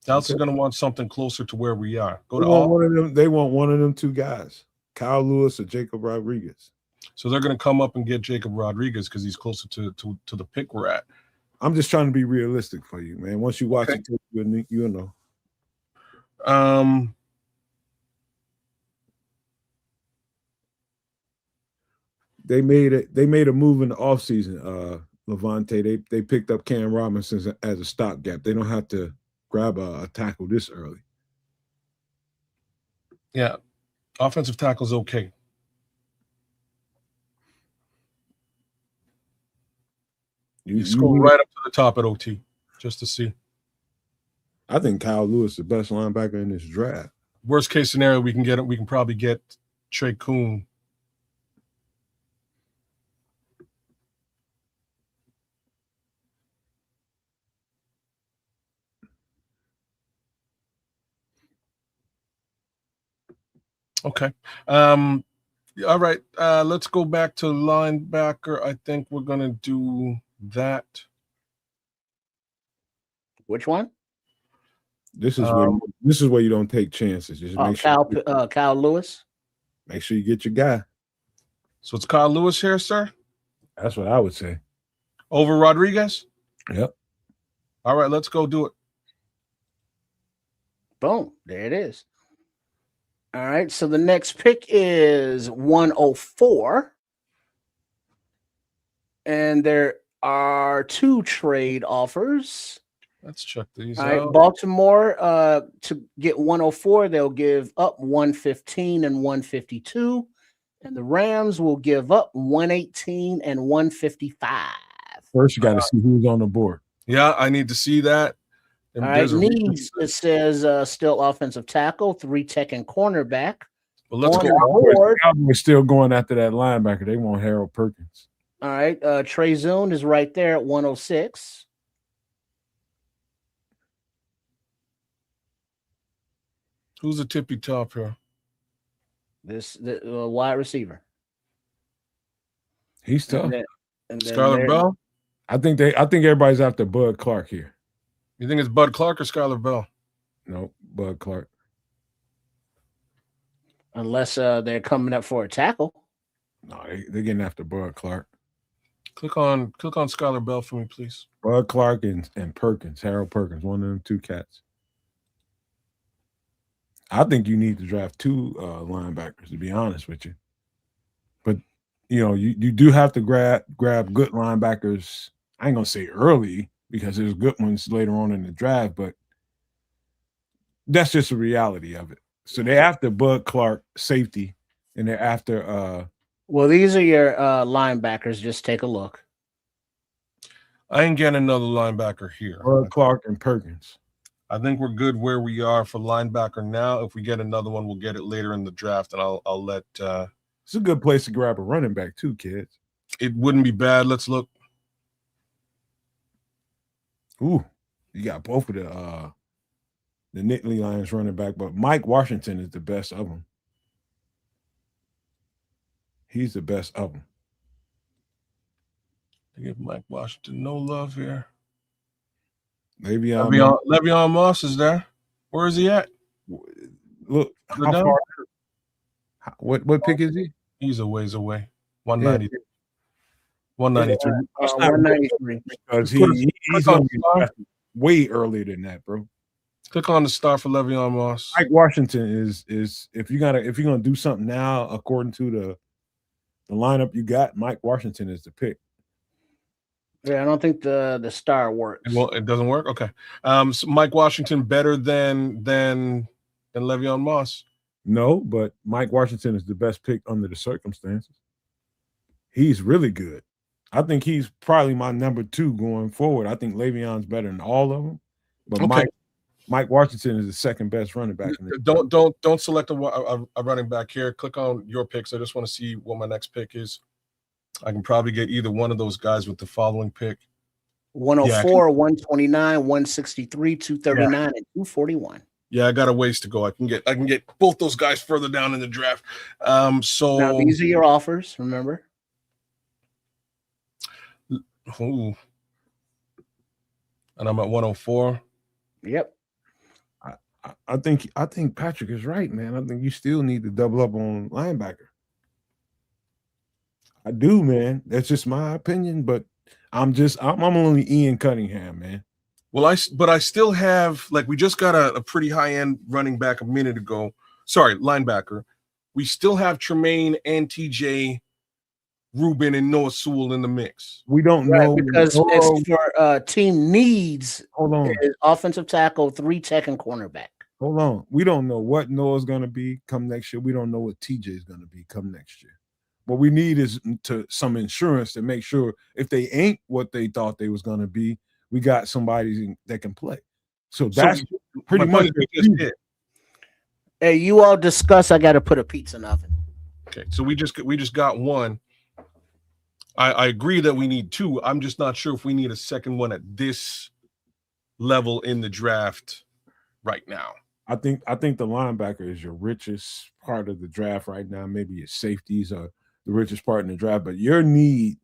Dallas is going to want something closer to where we are. They want one of them 2 guys, Kyle Lewis or Jacob Rodriguez. So they're going to come up and get Jacob Rodriguez because he's closer to the pick we're at. I'm just trying to be realistic for you, man. Once you watch it, you'll know. They made a move in the offseason, Levante. They picked up Cam Robinson as a stopgap. They don't have to grab a tackle this early. Yeah. Offensive tackle's okay. You scroll right up to the top at OT just to see. I think Kyle Lewis is the best linebacker in this draft. Worst case scenario, we can probably get Trey Kuhn. Okay. All right. Let's go back to linebacker. I think we're gonna do that. Which one? This is where you don't take chances. Just make sure Kyle Lewis. Make sure you get your guy. So it's Kyle Lewis here, sir? That's what I would say. Over Rodriguez? Yep. All right, let's go do it. Boom. There it is. All right. So the next pick is 104. And there are 2 trade offers. Let's check these out. All right, Baltimore, to get 104, they'll give up 115 and 152. And the Rams will give up 118 and 155. First, you got to see who's on the board. Yeah, I need to see that. All right, needs, it says still offensive tackle, 3 tech and cornerback. Well, let's go. Cowboys still going after that linebacker. They want Harold Perkins. All right, Trey Zune is right there at 106. Who's the tippy top here? The wide receiver. He's tough. And Skylar Bell? I think everybody's after Bud Clark here. You think it's Bud Clark or Skylar Bell? No, Bud Clark. Unless they're coming up for a tackle. No, they're getting after Bud Clark. Click on Skylar Bell for me, please. Bud Clark and Perkins, Harold Perkins, one of them 2 cats. I think you need to draft 2 linebackers, to be honest with you. But you do have to grab good linebackers. I ain't gonna say early because there's good ones later on in the draft, but that's just the reality of it. So they're after Bud Clark, safety, and they're after well, these are your linebackers. Just take a look. I ain't getting another linebacker here. Bud Clark and Perkins. I think we're good where we are for linebacker now. If we get another one, we'll get it later in the draft, and I'll let. It's a good place to grab a running back too, kids. It wouldn't be bad. Let's look. Ooh, you got both of the Nittany Lions running back, but Mike Washington is the best of them. He's the best of them. They give Mike Washington no love here. Le'Veon Moss is there. Where is he at? Look, how far? What pick is he? He's a ways away. 190. Yeah. 193. 193. Because he's going to be way earlier than that, bro. Click on the star for Le'Veon Moss. Mike Washington is if you're gonna do something now according to the lineup you got, Mike Washington is the pick. Yeah, I don't think the star works. Well, it doesn't work. Okay. So Mike Washington better than Le'Veon Moss. No, but Mike Washington is the best pick under the circumstances. He's really good. I think he's probably my number 2 going forward. I think Le'Veon's better than all of them, but okay. Mike Washington is the second best running back. Don't select a running back here. Click on your picks. I just want to see what my next pick is. I can probably get either one of those guys with the following pick. 104, 129, 163, 239, and 241. Yeah, I got a ways to go. I can get both those guys further down in the draft. So now these are your offers, remember? Ooh. And I'm at 104. Yep. I think Patrick is right, man. I think you still need to double up on linebacker. I do, man. That's just my opinion, but I'm only Ian Cunningham, man. Well, I still have, like, we just got a pretty high-end running back a minute ago. Sorry, linebacker. We still have Tremaine and TJ Rubin and Noah Sewell in the mix. We don't know because it's for team needs. Hold on, offensive tackle, 3 tech and cornerback. Hold on, we don't know what Noah's gonna be come next year. We don't know what TJ is gonna be come next year. What we need is some insurance to make sure if they ain't what they thought they was going to be, we got somebody that can play. So that's pretty much it. Hey, you all discuss. I got to put a pizza in the oven. Okay, so we just got one. I agree that we need two. I'm just not sure if we need a second one at this level in the draft right now. I think the linebacker is your richest part of the draft right now. Maybe your safeties are the richest part in the draft, but your need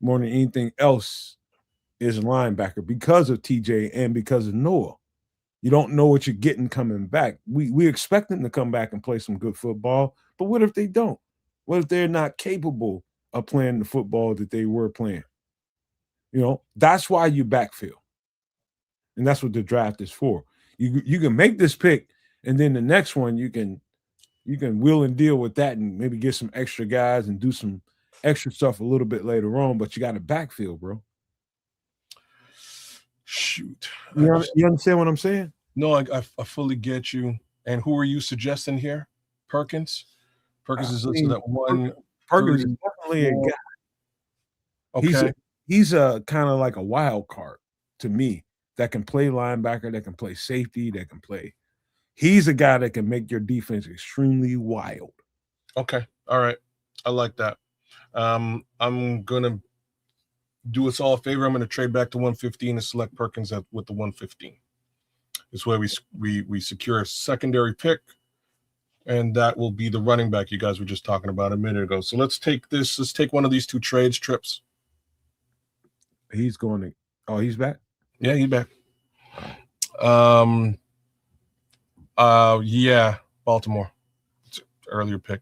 more than anything else is linebacker because of TJ and because of Noah. You don't know what you're getting coming back. We expect them to come back and play some good football, but what if they don't? What if they're not capable of playing the football that they were playing? That's why you backfill. And that's what the draft is for. You can make this pick, and then the next one you can wheel and deal with that and maybe get some extra guys and do some extra stuff a little bit later on, but you got to backfill, bro. Shoot. You understand what I'm saying? No, I fully get you. And who are you suggesting here? Perkins? Perkins is listed at one. Perkins is definitely a guy. Okay. He's a kind of like a wild card to me that can play linebacker, that can play safety, that can play. He's a guy that can make your defense extremely wild. Okay. All right. I like that. I'm going to do us all a favor. I'm going to trade back to 115 and select Perkins with the 115. This way we secure a secondary pick, and that will be the running back you guys were just talking about a minute ago. So let's take this. Let's take one of these two trades trips. He's going to. Oh, he's back? Yeah, he's back. Yeah, Baltimore. It's an earlier pick.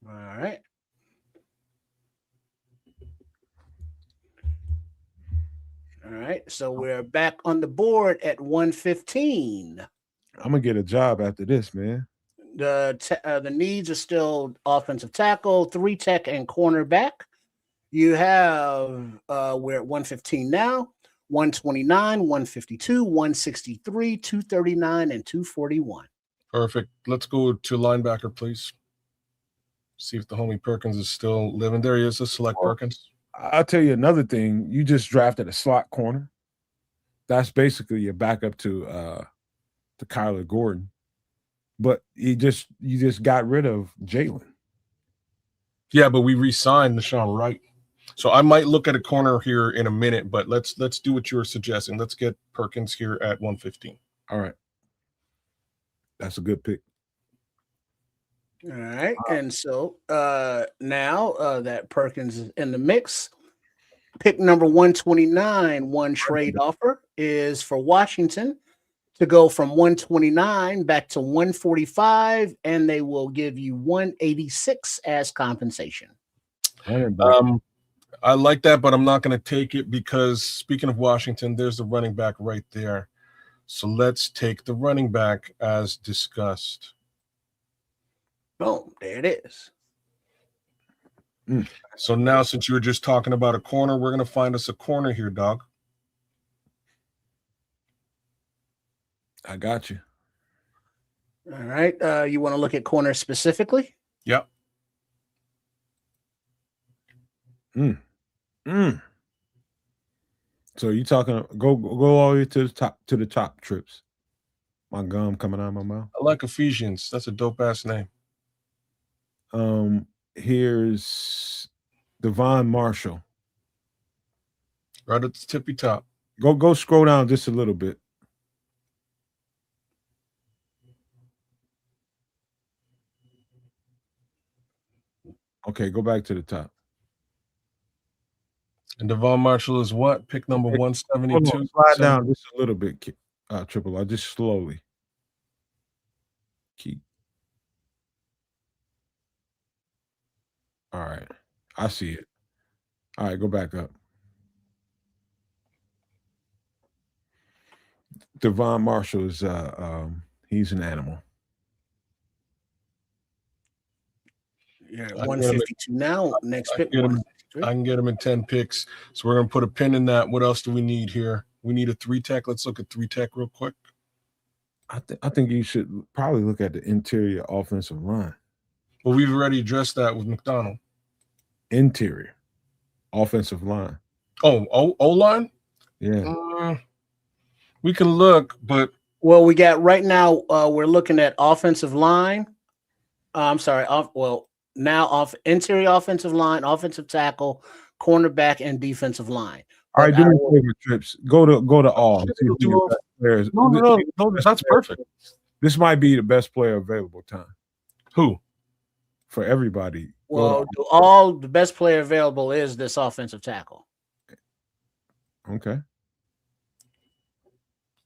All right. All right. So we're back on the board at 115. I'm gonna get a job after this, man. The needs are still offensive tackle, 3 tech, and cornerback. You have we're at 115 now, 129, 152, 163, 239, and 241. Perfect. Let's go to linebacker, please. See if the homie Perkins is still living. There he is. Let's select Perkins. I'll tell you another thing. You just drafted a slot corner. That's basically your backup to Kyler Gordon. But you just got rid of Jalen. Yeah, but we re-signed Nashawn Wright. So I might look at a corner here in a minute, but let's do what you were suggesting. Let's get Perkins here at 115. All right. That's a good pick. All right. And so now that Perkins is in the mix, pick number 129, one trade offer is for Washington to go from 129 back to 145, and they will give you 186 as compensation. I like that, but I'm not going to take it because speaking of Washington, there's the running back right there. So let's take the running back as discussed. Boom, there it is. So now, since you were just talking about a corner, we're going to find us a corner here, dog. I got you. All right. You want to look at corner specifically? Yep. So you talking go all the way to the top trips. My gum coming out of my mouth. I like Ephesians. That's a dope ass name. Here's Devon Marshall. Right at the tippy top. Go scroll down just a little bit. Okay, go back to the top. And Devon Marshall is what? Pick number 172. Slide down just a little bit, Triple R, just slowly. Keep. All right. I see it. All right, go back up. Devon Marshall is he's an animal. Yeah, 152 now. Next pick. I can get him in 10 picks. So we're gonna put a pin in that. What else do we need here? We need a 3-tech. Let's look at 3-tech real quick. I think you should probably look at the interior offensive line. But we've already addressed that with McDonald. Interior, offensive line. Oh, O-line? Yeah. We can look, but Well, we got right now. We're looking at offensive line. I'm sorry. Interior offensive line, offensive tackle, cornerback, and defensive line. All right, do me a favor, Trips. Go to all. See we'll who your best players. No, that's perfect. This might be the best player available time Who? for everybody. Well, all the best player available is this offensive tackle. Okay.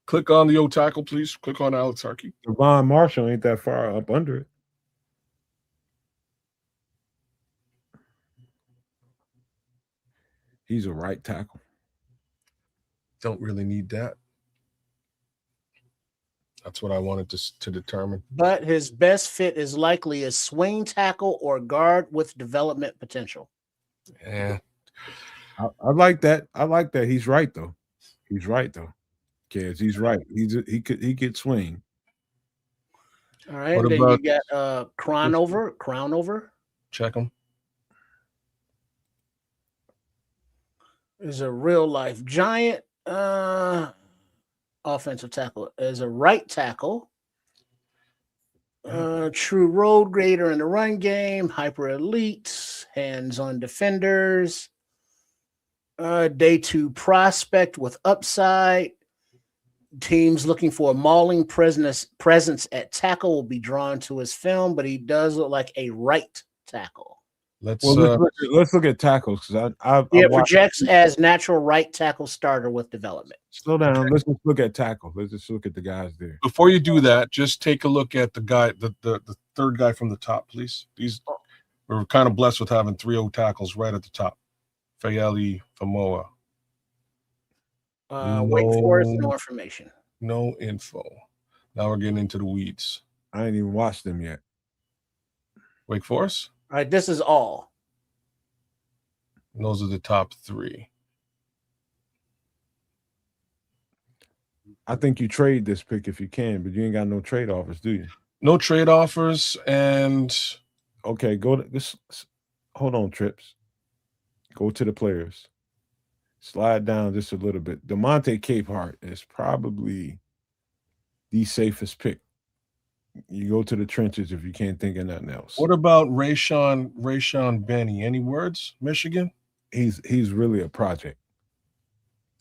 Click on the O tackle, please. Click on Alex Harkey. Devon Marshall ain't that far up under it. He's a right tackle. Don't really need that. That's what I wanted to determine. But his best fit is likely a swing tackle or guard with development potential. Yeah. I like that. I like that. He's right though. He's right though. Kids, he's right. He could swing. All right. What Then about- you got Crown over. Check him. Is a real life giant. Offensive tackle as a right tackle. True road grader in the run game, hyper elite, hands-on defenders, day 2 prospect with upside. Teams looking for a mauling presence at tackle will be drawn to his film, but he does look like a right tackle. Let's look at tackles because I projects as natural right tackle starter with development. Slow down. Okay. Let's just look at tackle. Let's just look at the guys there. Before you do that, just take a look at the guy, the third guy from the top, please. We're kind of blessed with having 3 O tackles right at the top. Fayeli Famoa. Wake Forest, no information. No info. Now we're getting into the weeds. I ain't even watched them yet. Wake Forest? All right, this is all. And those are the top 3. I think you trade this pick if you can, but you ain't got no trade offers, do you? No trade offers, and okay, go to this. Hold on, Trips. Go to the players. Slide down just a little bit. DeMonte Capehart is probably the safest pick. You go to the trenches if you can't think of nothing else. What about Rayshon Benny? Any words? Michigan? He's really a project.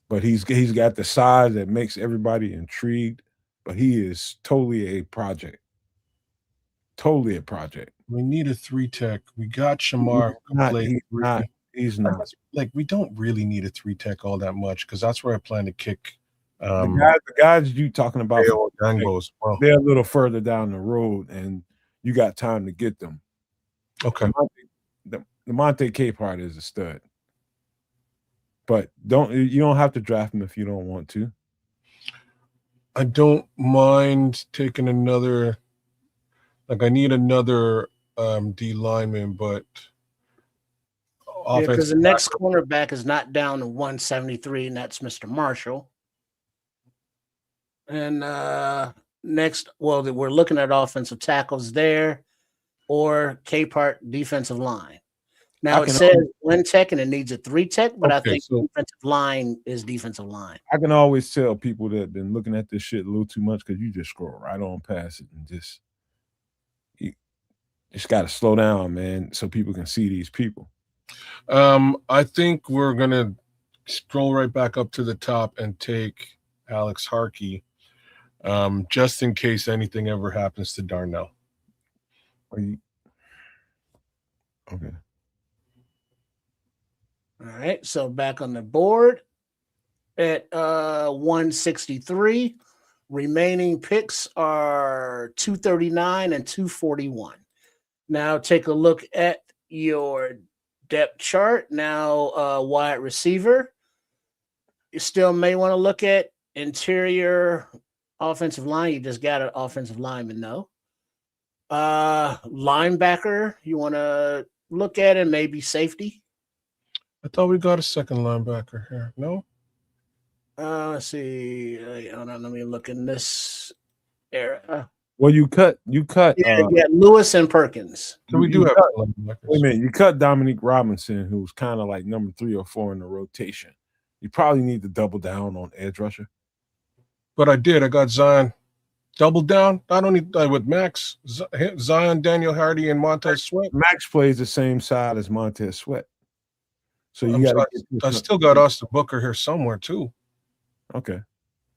But he's got the size that makes everybody intrigued. But he is totally a project. Totally a project. We need a 3 tech. We got Shamar. He's not. Like, we don't really need a 3 tech all that much because that's where I plan to kick. The guys you talking about, they're a little further down the road, and you got time to get them. Okay. DeMonte Capehart is a stud. But you don't have to draft him if you don't want to. I don't mind taking another. Like, I need another D lineman, but because the next cornerback is not down to 173, and that's Mr. Marshall. And next, well, we're looking at offensive tackles there, or Capehart defensive line. Now it says 1 tech and it needs a 3 tech, but I think defensive line is defensive line. I can always tell people that have been looking at this shit a little too much because you just scroll right on past it and you just got to slow down, man, so people can see these people. I think we're gonna scroll right back up to the top and take Alex Harkey, just in case anything ever happens to Darnell. Okay. All right, so back on the board at 163. Remaining picks are 239 and 241. Now take a look at your depth chart. Now wide receiver. You still may want to look at interior offensive line. You just got an offensive lineman, though. Linebacker, you want to look at it, maybe safety. I thought we got a second linebacker here. No? Let's see. Hold on, let me look in this area. Well, you cut. Yeah, Lewis and Perkins. So we do have. Wait a minute, you cut Dominique Robinson, who's kind of like number 3 or 4 in the rotation. You probably need to double down on edge rusher. But I did. I got Zion. Double down. Not only with Max, Zion, Daniel Hardy, and Montez Sweat. Max plays the same side as Montez Sweat. So you got. I still got Austin Booker here somewhere too. Okay.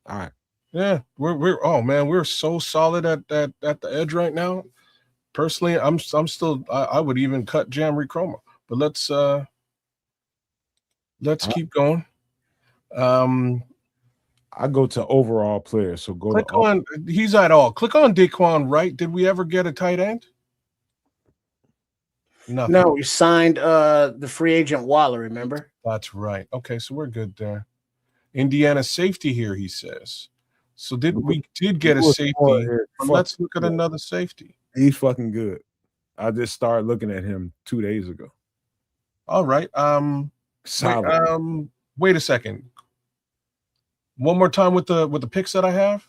All right. Yeah, we're so solid at the edge right now. Personally, I'm still I would even cut Jamri Chroma. But let's keep going. I go to overall players. So go click on he's at all. Click on Daquan Wright. Did we ever get a tight end? Nothing. No, we signed the free agent Waller, remember? That's right. Okay, so we're good there. Indiana safety here, he says. So we did get a safety. Let's look at another safety. He's fucking good. I just started looking at him 2 days ago. All right. Wait a second. One more time with the picks that I have.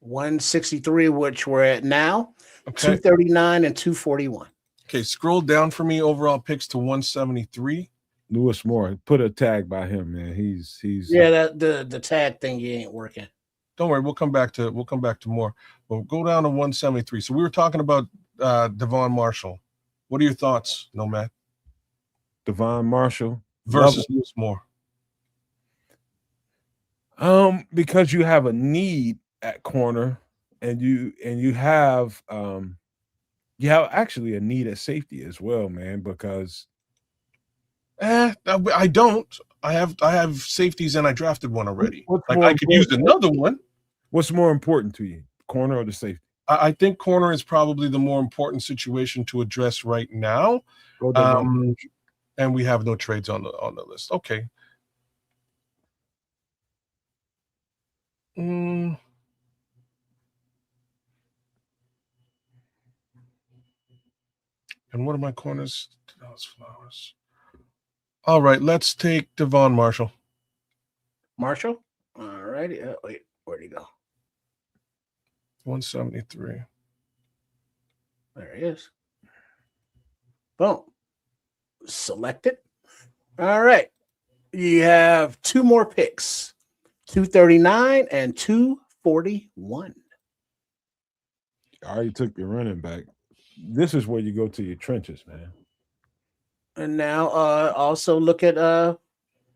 163, which we're at now. Okay. 239 and 241. Okay, scroll down for me. Overall picks to 173. Lewis Moore, put a tag by him, man. He's that the tag thing ain't working. Don't worry, we'll come back to more. But we'll go down to 173. So we were talking about Devon Marshall. What are your thoughts, Nomad? Devon Marshall versus Lewis Moore. Because you have a need at corner, and you have actually a need at safety as well, man. Because I don't. I have safeties, and I drafted one already. I could use another one. What's more important to you, corner or the safety? I think corner is probably the more important situation to address right now. And we have no trades on the list. Okay. And what are my corners? Flowers. All right, let's take Devon Marshall. Marshall? All righty. Wait, where'd he go? 173. There he is. Boom. Selected. All right. You have 2 more picks. 239 and 241. I already took your running back. This is where you go to your trenches, man. And now also look at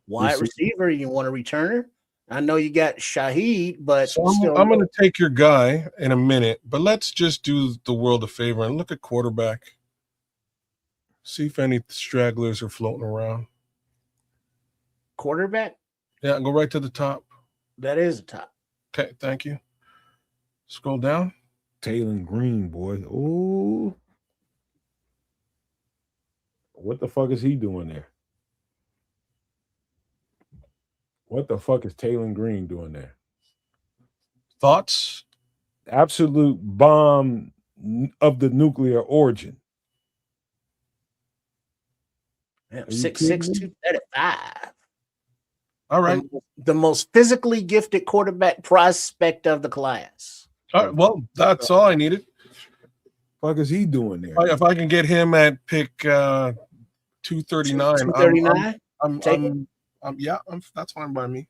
wide receiver. You want a returner? I know you got Shaheed, but so I'm going to take your guy in a minute, but let's just do the world a favor and look at quarterback. See if any stragglers are floating around. Quarterback? Yeah, go right to the top. That is the top. Okay, thank you. Scroll down. Taylor Green, boy. Ooh. What the fuck is he doing there? What the fuck is Taylor Green doing there? Thoughts? Absolute bomb of the nuclear origin. 6'6", 235. All right. The most physically gifted quarterback prospect of the class. All right, well, that's all I needed. What is he doing there? If I can get him at pick 239. 239? That's fine by me.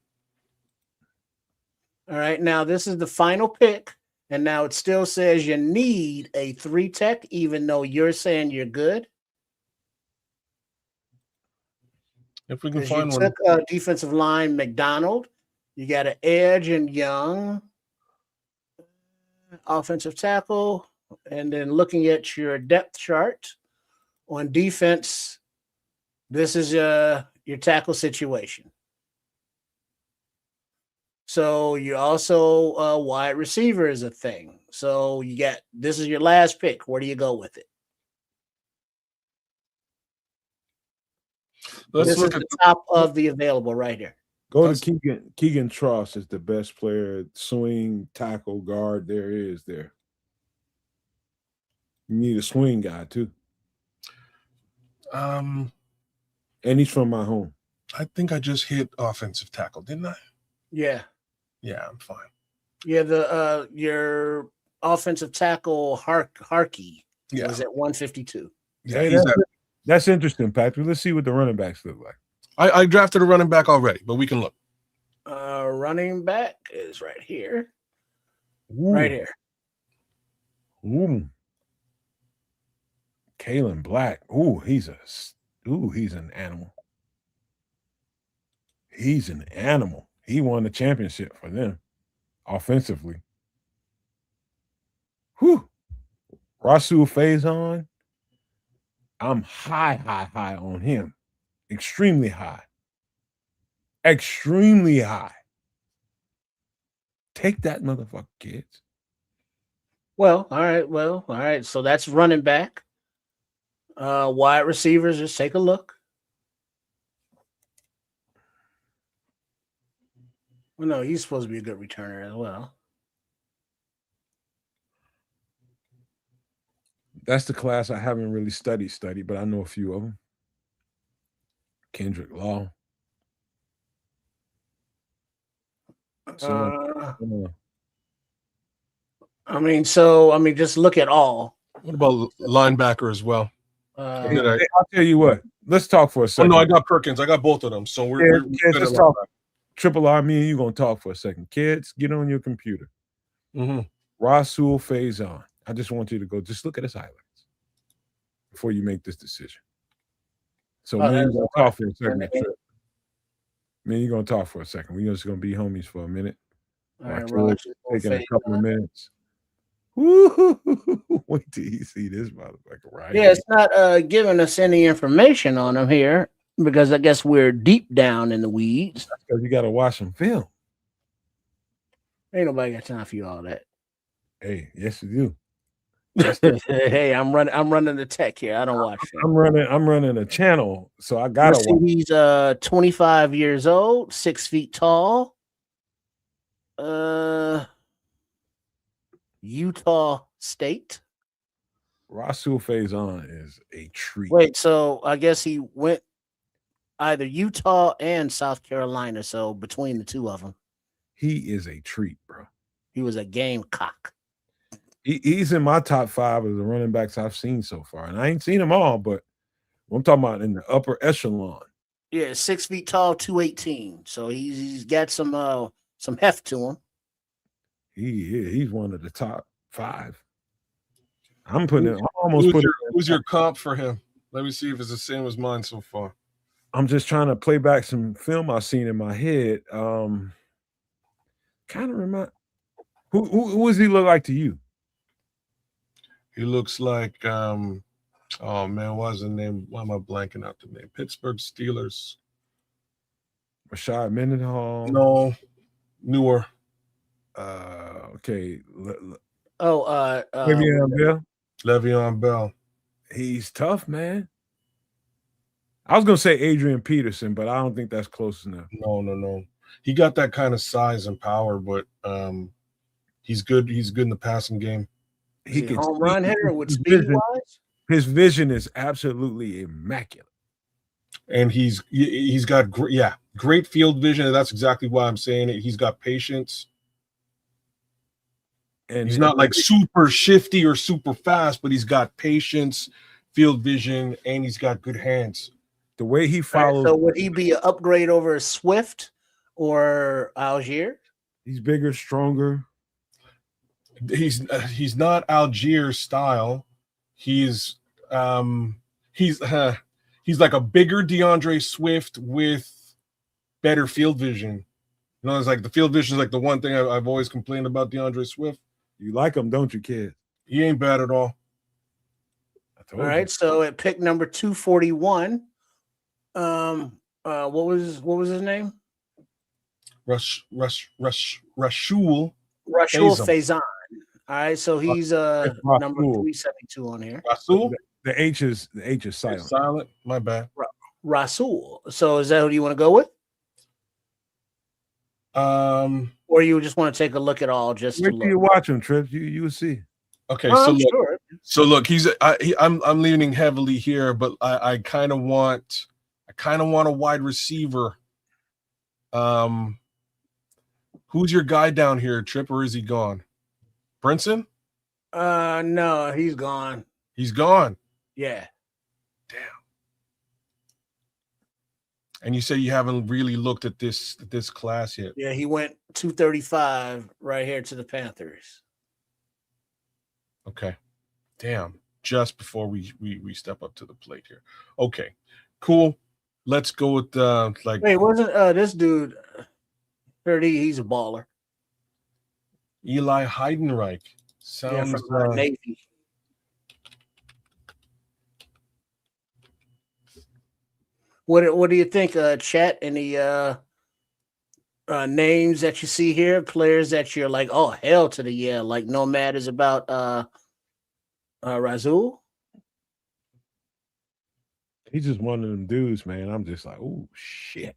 All right, now this is the final pick, and now it still says you need a 3 tech, even though you're saying you're good. If we can find one. You took defensive line McDonald. You got an edge and Young. Offensive tackle. And then looking at your depth chart on defense, this is your tackle situation. So you also wide receiver is a thing. So you got, this is your last pick. Where do you go with it? This is the top of the available right here. Go to Keegan Tross is the best player, swing, tackle, guard there is there. You need a swing guy too. And he's from my home. I think I just hit offensive tackle, didn't I? Yeah. Yeah, I'm fine. Yeah, the your offensive tackle Harkey was at 152. Yeah, Hey, that's interesting, Patrick. Let's see what the running backs look like. I drafted a running back already, but we can look. Running back is right here. Ooh. Right here. Ooh. Kalen Black. He's an animal. He's an animal. He won the championship for them offensively. Whew. Rasul Faison. I'm high on him. Extremely high. Extremely high. Take that motherfucker, kids. Well, all right. So that's running back. Wide receivers, just take a look. Well, no, he's supposed to be a good returner as well. That's the class I haven't really studied, but I know a few of them. Kendrick Law. Just look at all. What about linebacker as well? I'll tell you what. Let's talk for a second. Oh, no, I got Perkins. I got both of them. So we're let's talk. Triple R, me and you gonna talk for a second. Kids, get on your computer. Rasul Faison. I just want you to go. Just look at his highlights before you make this decision. So me and you gonna talk for a second. Me and you gonna talk for a second. We're just gonna be homies for a minute. All right, taking a couple of minutes. Woo! Wait till you see this motherfucker right Yeah, it's not giving us any information on him here because I guess we're deep down in the weeds. That's because you got to watch some film. Ain't nobody got time for you all that. Hey, yes you do. Hey, I'm running the tech here. I don't watch film. I'm running a channel, so I gotta watch. He's 25 years old, 6 feet tall. Utah State. Rasul Faison is a treat. Wait, so I guess he went either Utah and South Carolina. So between the two of them, he is a treat, bro. He was a gamecock. He's in my top 5 of the running backs I've seen so far, and I ain't seen them all, but I'm talking about in the upper echelon. Yeah, 6 feet tall, 218. So he's got some heft to him. He's one of the top 5. I'm who's your comp for him? Let me see if it's the same as mine so far. I'm just trying to play back some film I've seen in my head. Kind of remind who does he look like to you? He looks like oh man, what's the name? Why am I blanking out the name? Pittsburgh Steelers. Rashad Mendenhall. No, newer. Okay. Le'Veon Bell. Le'Veon Bell. He's tough, man. I was gonna say Adrian Peterson, but I don't think that's close enough. No. He got that kind of size and power, but he's good. He's good in the passing game. He can home run hitter with speed wise. His vision is absolutely immaculate, and he's got great field vision. That's exactly why I'm saying it. He's got patience. And he's not like super shifty or super fast, but he's got patience, field vision, and he's got good hands. The way he follows. So would he be an upgrade over Swift or Algier? He's bigger, stronger. He's not Algier style. He's like a bigger DeAndre Swift with better field vision. You know, it's like the field vision is like the one thing I've always complained about DeAndre Swift. You like him, don't you, kid? He ain't bad at all. All right, so at pick number 241, what was his name? Rasul Faison. All right, so he's number 372 on here. Rasul? The H is silent. It's silent. My bad. Rasul. So is that who you want to go with? Or you just want to take a look at all just wait till you watch him, Trips. You will see. Okay, so look, I'm leaning heavily here, but I kind of want a wide receiver Who's your guy down here, Trip, or is he gone? Brinson? No, he's gone. He's gone. Yeah. Damn. And you say you haven't really looked at this class yet. Yeah, he went 235 right here to the Panthers. Okay. Damn. Just before we step up to the plate here. Okay. Cool. Let's go with Wait, wasn't this dude 30? He's a baller. Eli Heidenreich. Sounds from Navy. What do you think, Chat? Any names that you see here, players that you're like, oh hell to the yeah, like Nomad is about Razul? He's just one of them dudes, man. I'm just like, oh shit.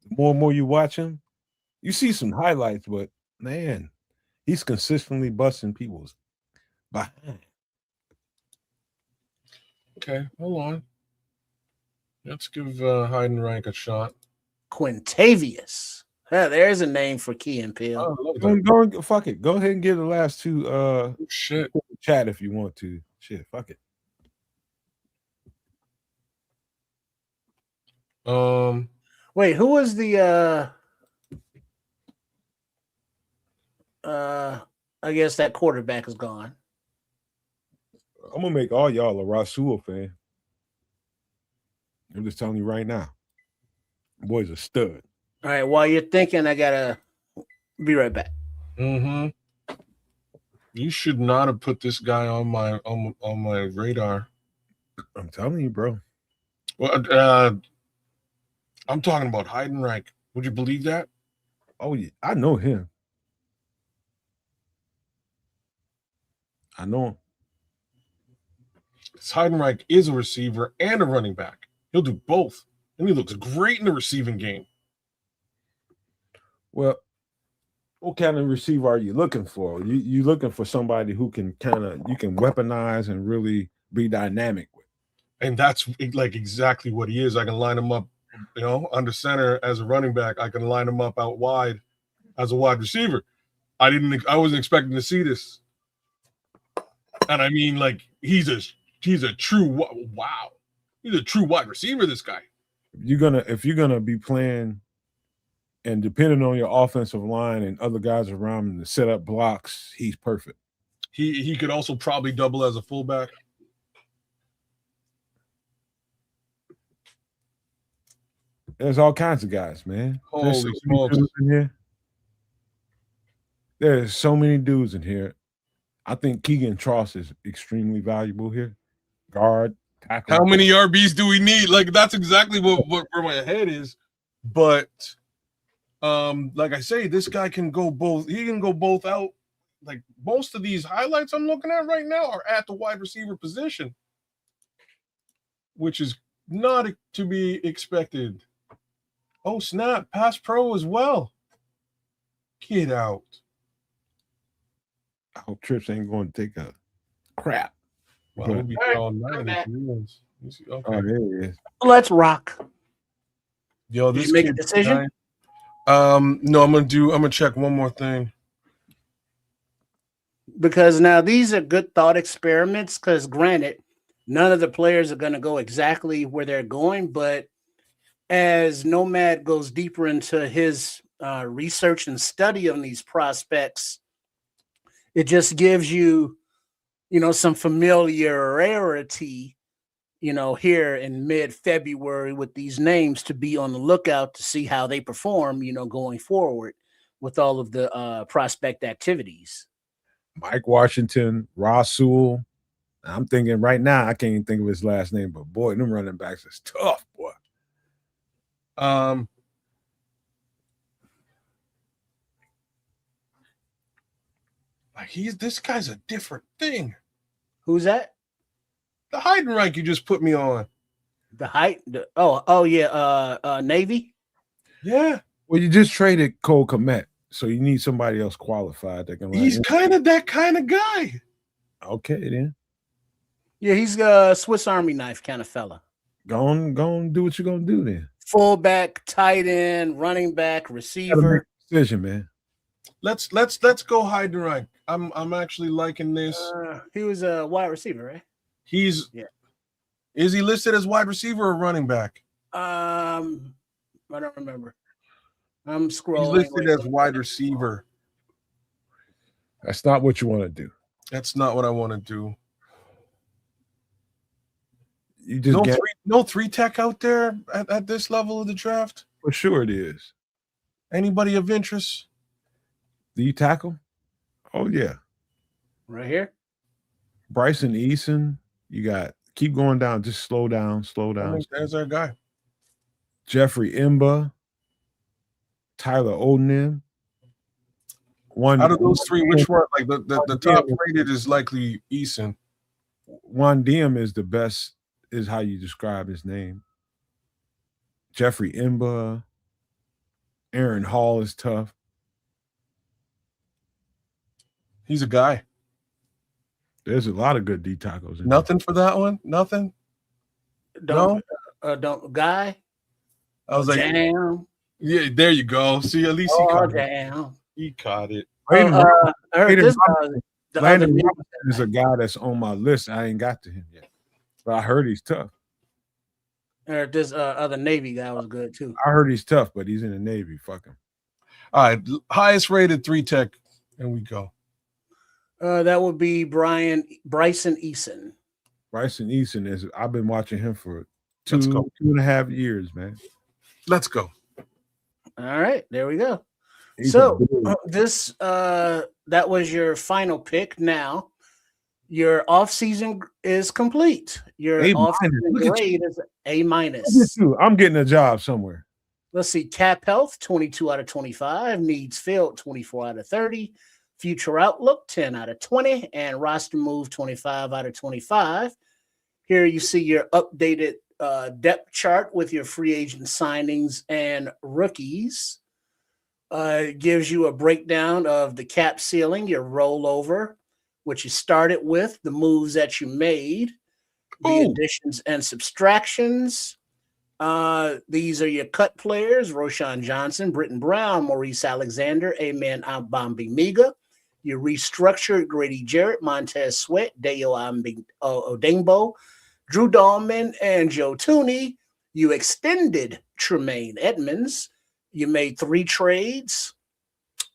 The more and more you watch him, you see some highlights, but man, he's consistently busting people's behind. Okay, hold on. Let's give Heidenreich a shot. Quintavious. There's a name for Key and Peele. Go, fuck it. Go ahead and get the last two shit chat if you want to. Shit, fuck it. Wait, who was the I guess that quarterback is gone. I'm gonna make all y'all a Rasul fan. I'm just telling you right now. Boy's a stud. All right, while you're thinking, I gotta be right back. You should not have put this guy on my radar. I'm telling you, bro. Well, I'm talking about Heidenreich. Would you believe that? Oh yeah, I know him. I know him. Heidenreich is a receiver and a running back. He'll do both, and he looks great in the receiving game. Well, what kind of receiver are you looking for? You looking for somebody who can you can weaponize and really be dynamic with. And that's like exactly what he is. I can line him up, under center as a running back. I can line him up out wide as a wide receiver. I wasn't expecting to see this. And I mean, like, he's a true wow. He's a true wide receiver, this guy. If you're gonna be playing and depending on your offensive line and other guys around him to set up blocks, he's perfect. He could also probably double as a fullback. There's all kinds of guys, man. Holy smokes. There's so many dudes in here. I think Keegan Tross is extremely valuable here. Guard, tackle. How many RBs do we need? Like, that's exactly what where my head is. But like I say, this guy can go both. He can go both out. Like, most of these highlights I'm looking at right now are at the wide receiver position, which is not to be expected. Oh, snap. Pass pro as well. Get out. I hope Trips ain't going to take a crap. Well, it'll be all night if he wins. Okay. Oh, there he is. Let's rock. Yo, Did you make a decision? No, I'm gonna check one more thing. Because now these are good thought experiments, because granted, none of the players are going to go exactly where they're going, but as Nomad goes deeper into his research and study on these prospects, it just gives you, some familiarity, here in mid-February with these names to be on the lookout to see how they perform, going forward with all of the prospect activities. Mike Washington, Rasul. I'm thinking right now, I can't even think of his last name, but boy, them running backs is tough, boy. This guy's a different thing. Who's that? The Heidenreich you just put me on. The height? Navy? Yeah. Well, you just traded Cole Kmet, so you need somebody else qualified that can. He's kind of that kind of guy. Okay, then. Yeah, he's a Swiss Army knife kind of fella. Go on, do what you're gonna do then. Fullback, tight end, running back, receiver. Decision, man. let's go hide and rank. I'm actually liking this. He was a wide receiver, right? Is he listed as wide receiver or running back? I don't remember. I'm scrolling. He's listed as wide receiver. That's not what you want to do. That's not what I want to do. You just no three tech out there at this level of the draft. For sure, it is. Anybody of interest? Do you tackle? Oh yeah, right here. Bryson Eason. You got keep going down. Just slow down. There's our guy. Jeffrey Imba, Tyler Odenim. Out of those three, which one? Like the top rated is likely Eason. Juan Diem is the best. Is how you describe his name. Jeffrey Imba, Aaron Hall is tough. He's a guy. There's a lot of good D tackles. Nothing for that one. Nothing. Don't guy. I was like, damn. Yeah, there you go. See, at least he caught it. He caught it. Landon Robinson is a guy that's on my list. I ain't got to him yet, but I heard he's tough. This other Navy guy was good too. I heard he's tough, but he's in the Navy. Fuck him. All right, highest rated 3 tech, and we go. That would be Bryson Eason. Bryson Eason is. I've been watching him for 2.5 years, man. Let's go. All right, there we go. He's so this that was your final pick. Now your offseason is complete. Your offseason grade is A-. I'm getting a job somewhere. Let's see. Cap health 22 out of 25. Needs filled 24 out of 30. Future outlook 10 out of 20. And roster move 25 out of 25. Here you see your updated depth chart with your free agent signings and rookies. It gives you a breakdown of the cap ceiling, your rollover, what you started with, the moves that you made, the additions and subtractions. These are your cut players: Roshan Johnson, Britton Brown, Maurice Alexander, Amen Abambimiga. You restructured Grady Jarrett, Montez Sweat, Dayo Odengbo, Drew Dahlman, and Joe Tooney. You extended Tremaine Edmonds. You made 3 trades,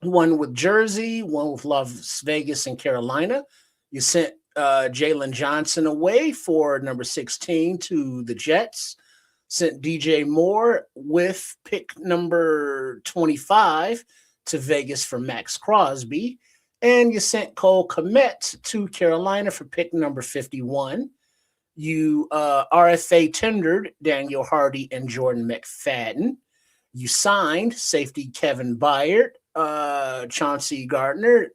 one with Jersey, one with Las Vegas and Carolina. You sent Jalen Johnson away for number 16 to the Jets. Sent DJ Moore with pick number 25 to Vegas for Max Crosby. And you sent Cole Kmet to Carolina for pick number 51. You RFA tendered Daniel Hardy and Jordan McFadden. You signed safety Kevin Byard, Chauncey Gardner,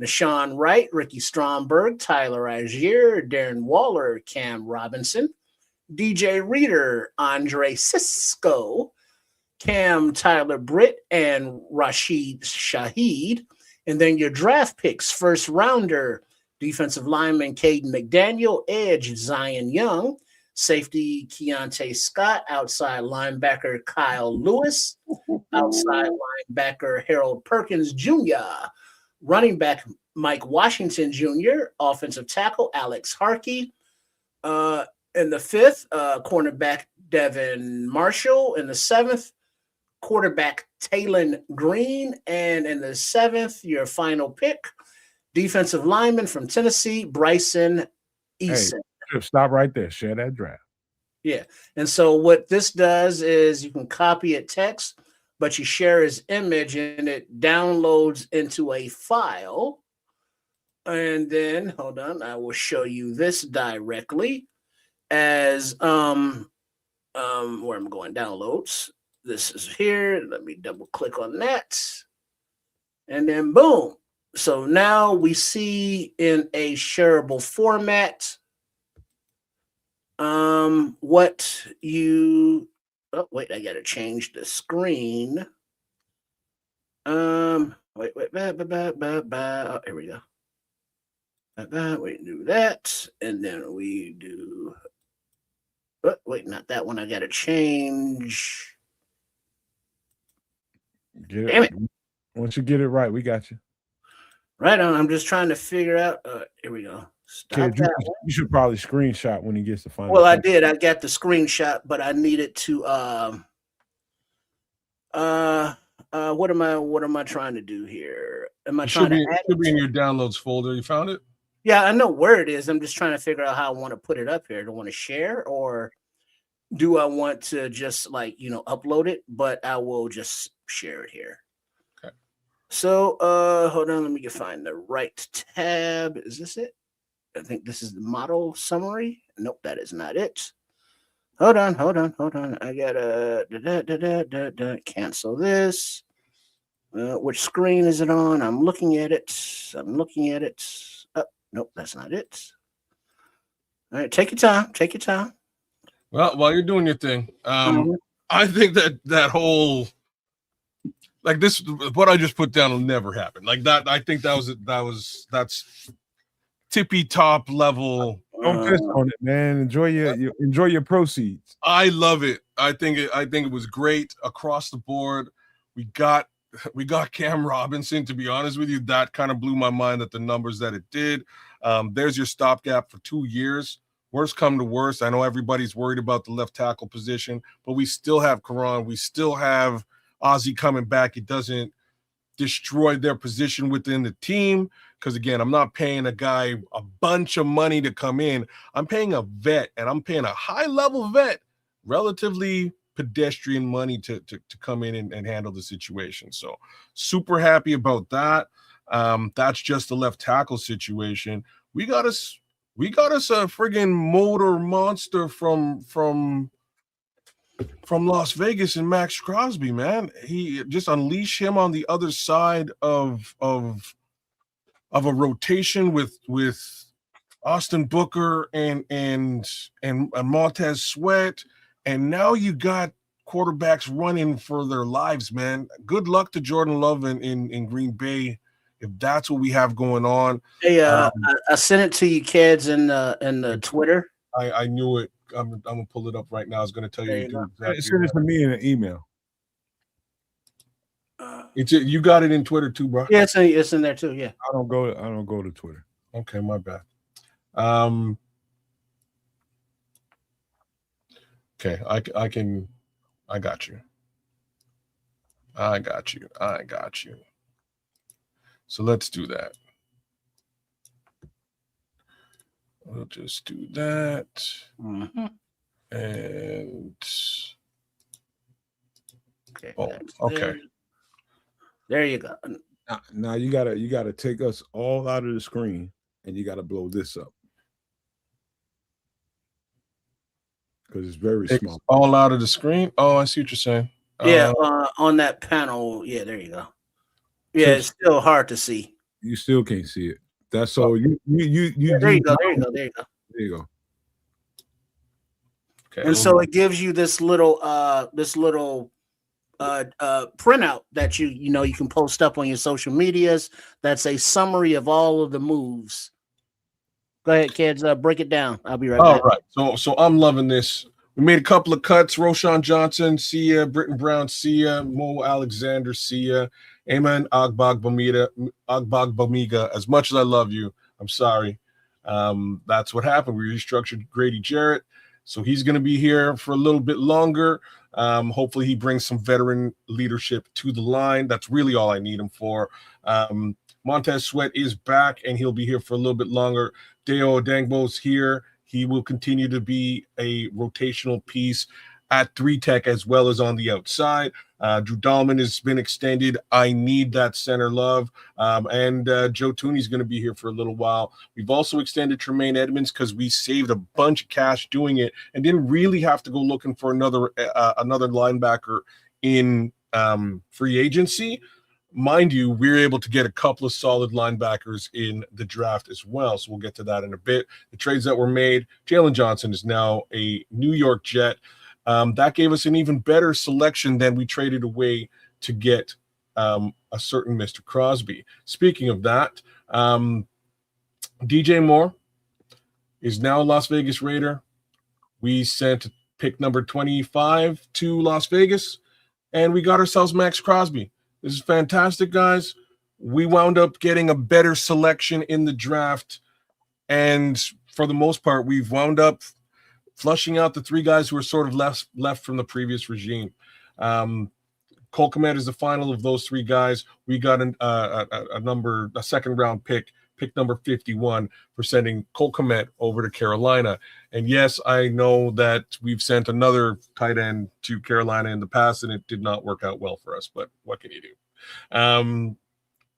Nashawn Wright, Ricky Stromberg, Tyler Algier, Darren Waller, Cam Robinson, DJ Reader, Andre Sisco, Cam Tyler Britt, and Rashid Shaheed. And then your draft picks: first rounder, defensive lineman Caden McDaniel, edge Zion Young, safety Keontae Scott, outside linebacker Kyle Lewis, outside linebacker Harold Perkins Jr., running back Mike Washington Jr., offensive tackle Alex Harkey. In the 5th, cornerback Devin Marshall. In the 7th, quarterback Talon Green. And in the 7th, your final pick, defensive lineman from Tennessee, Bryson Eason. Hey, stop right there. Share that draft. Yeah. And so what this does is you can copy it text, but you share his image and it downloads into a file. And then, hold on, I will show you this directly as where I'm going, downloads. This is here. Let me double click on that. And then boom. So now we see in a shareable format what you wait, I gotta change the screen. Oh, here we go. We do that, and then we do wait, not that one. I gotta change. Get Damn it. Once you get it right, we got you. Right on. I'm just trying to figure out. Here we go. Stop Kid, that. you should probably screenshot when he gets the final. Well, I did. I got the screenshot, but I needed to. What am I trying to do here? Am I trying to add it? Be in your downloads folder. You found it? Yeah, I know where it is. I'm just trying to figure out how I want to put it up here. Do I want to share, or do I want to just upload it? But I will just share it here. Okay. So hold on, let me find the right tab. Is this it? I think this is the model summary. Nope, that is not it. Hold on. I gotta cancel this. Which screen is it on? I'm looking at it. Oh, nope, that's not it. All right, take your time. Well, while you're doing your thing, I think that whole this, what I just put down will never happen. Like that, I think that's tippy top level. Don't piss on it, man. Enjoy your proceeds. I love it. I think it was great across the board. We got Cam Robinson. To be honest with you, that kind of blew my mind at the numbers that it did. There's your stopgap for 2 years. Worst come to worst, I know everybody's worried about the left tackle position, but we still have Karan. We still have Ozzie coming back. It doesn't destroy their position within the team. Because again, I'm not paying a guy a bunch of money to come in. I'm paying a vet, and I'm paying a high-level vet, relatively pedestrian money to come in and handle the situation. So super happy about that. That's just the left tackle situation. We got us a friggin' motor monster from Las Vegas and Max Crosby, man. He just unleash him on the other side of a rotation with Austin Booker and Montez Sweat, and now you got quarterbacks running for their lives, man. Good luck to Jordan Love in Green Bay if that's what we have going on. Hey, I sent it to you kids in the Twitter. I knew it. I'm gonna pull it up right now. I was gonna tell you to do exactly. Send it to me in an email. You got it in Twitter too, bro. Yeah, it's in there too. Yeah. I don't go to Twitter. Okay, my bad. Okay, I got you. So let's do that. We'll just do that. Mm-hmm. And okay. Okay. There you go. Now you gotta take us all out of the screen, and you gotta blow this up because it's very small. All out of the screen. Oh, I see what you're saying. Yeah, on that panel. Yeah, there you go. Yeah, it's still hard to see. You still can't see it. That's all. You. There you go. There you go. Okay. And so it gives you this little printout that you can post up on your social medias. That's a summary of all of the moves. Go ahead, kids. Break it down. I'll be right back. All right. So I'm loving this. We made a couple of cuts. Roshan Johnson, see ya. Britton Brown, see ya. Mo Alexander, see ya. Amen. Agbogbamiga. As much as I love you, I'm sorry. That's what happened. We restructured Grady Jarrett. So he's going to be here for a little bit longer. Hopefully he brings some veteran leadership to the line. That's really all I need him for. Montez Sweat is back, and he'll be here for a little bit longer. Deo Odangbo's here. He will continue to be a rotational piece at 3-tech as well as on the outside. Drew Dahlman has been extended. I need that center love. And Joe Tooney's going to be here for a little while. We've also extended Tremaine Edmonds because we saved a bunch of cash doing it and didn't really have to go looking for another linebacker in free agency. Mind you, we were able to get a couple of solid linebackers in the draft as well. So we'll get to that in a bit. The trades that were made, Jalen Johnson is now a New York Jet. That gave us an even better selection than we traded away to get a certain Mr. Crosby. Speaking of that, DJ Moore is now a Las Vegas Raider. We sent pick number 25 to Las Vegas, and we got ourselves Max Crosby. This is fantastic, guys. We wound up getting a better selection in the draft. And for the most part, we've wound up flushing out the 3 guys who were sort of left from the previous regime. Cole Kmet is the final of those 3 guys. We got a second round pick number 51, for sending Cole Kmet over to Carolina. And yes, I know that we've sent another tight end to Carolina in the past, and it did not work out well for us. But what can you do?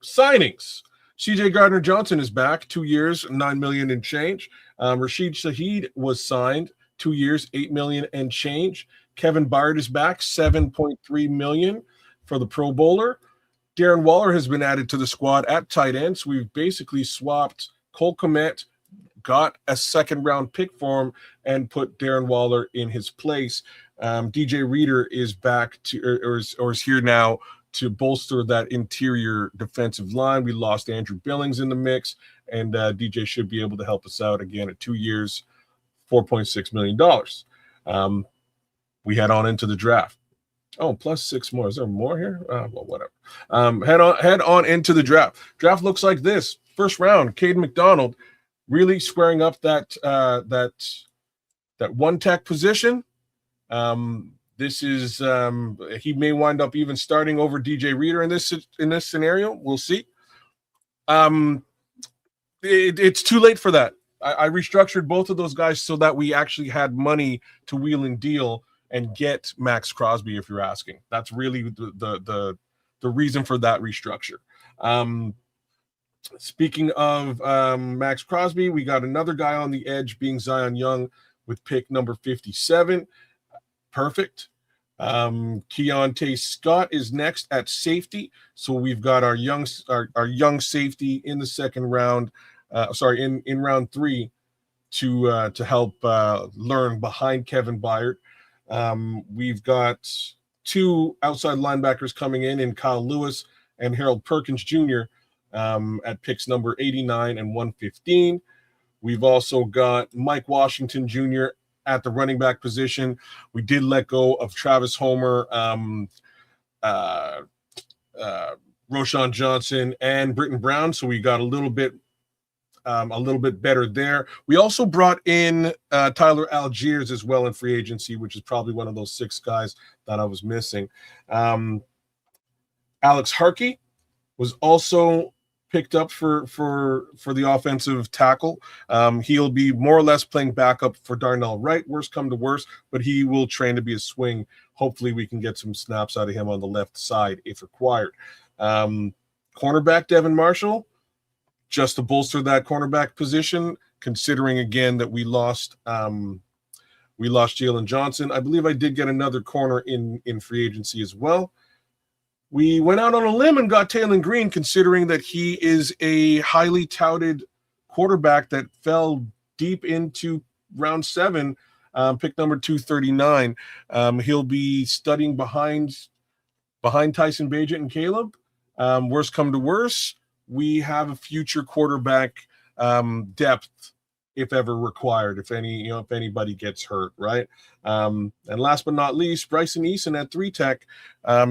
Signings. CJ Gardner-Johnson is back, 2 years, $9 million and change. Rashid Shaheed was signed, 2 years, $8 million and change. Kevin Byard is back, $7.3 million for the Pro Bowler. Darren Waller has been added to the squad at tight end. So we've basically swapped Cole Kmet, got a second round pick for him, and put Darren Waller in his place. DJ Reader is back or is here now to bolster that interior defensive line. We lost Andrew Billings in the mix, and DJ should be able to help us out again at 2 years, $4.6 million. We head on into the draft. Oh, plus 6 more. Is there more here? Well, whatever. Head on into the draft. Draft looks like this. First round, Caden McDonald really squaring up that one tech position. This is he may wind up even starting over DJ Reader in this scenario. We'll see. It's too late for that. I restructured both of those guys so that we actually had money to wheel and deal and get Max Crosby, if you're asking. That's really the reason for that restructure. Speaking of Max Crosby, we got another guy on the edge, being Zion Young, with pick number 57. Perfect. Keontae Scott is next at safety. So we've got our young safety in the second round. In round 3 to help learn behind Kevin Byard. We've got 2 outside linebackers coming in Kyle Lewis and Harold Perkins Jr. At picks number 89 and 115. We've also got Mike Washington Jr. at the running back position. We did let go of Travis Homer, Roshan Johnson, and Britton Brown, so we got a little bit better there. We also brought in Tyler Algiers as well in free agency, which is probably one of those 6 guys that I was missing. Alex Harkey was also picked up for the offensive tackle. He'll be more or less playing backup for Darnell Wright, worst come to worst, but he will train to be a swing. Hopefully we can get some snaps out of him on the left side if required. Cornerback Devin Marshall, just to bolster that cornerback position, considering again that we lost Jalen Johnson. I believe I did get another corner in free agency as well. We went out on a limb and got Taylon Green, considering that he is a highly touted quarterback that fell deep into round 7, pick number 239. He'll be studying behind Tyson Bagent and Caleb. Worst come to worst, we have a future quarterback depth if ever required, if anybody gets hurt, right? And last but not least, Bryson Eason at 3 tech.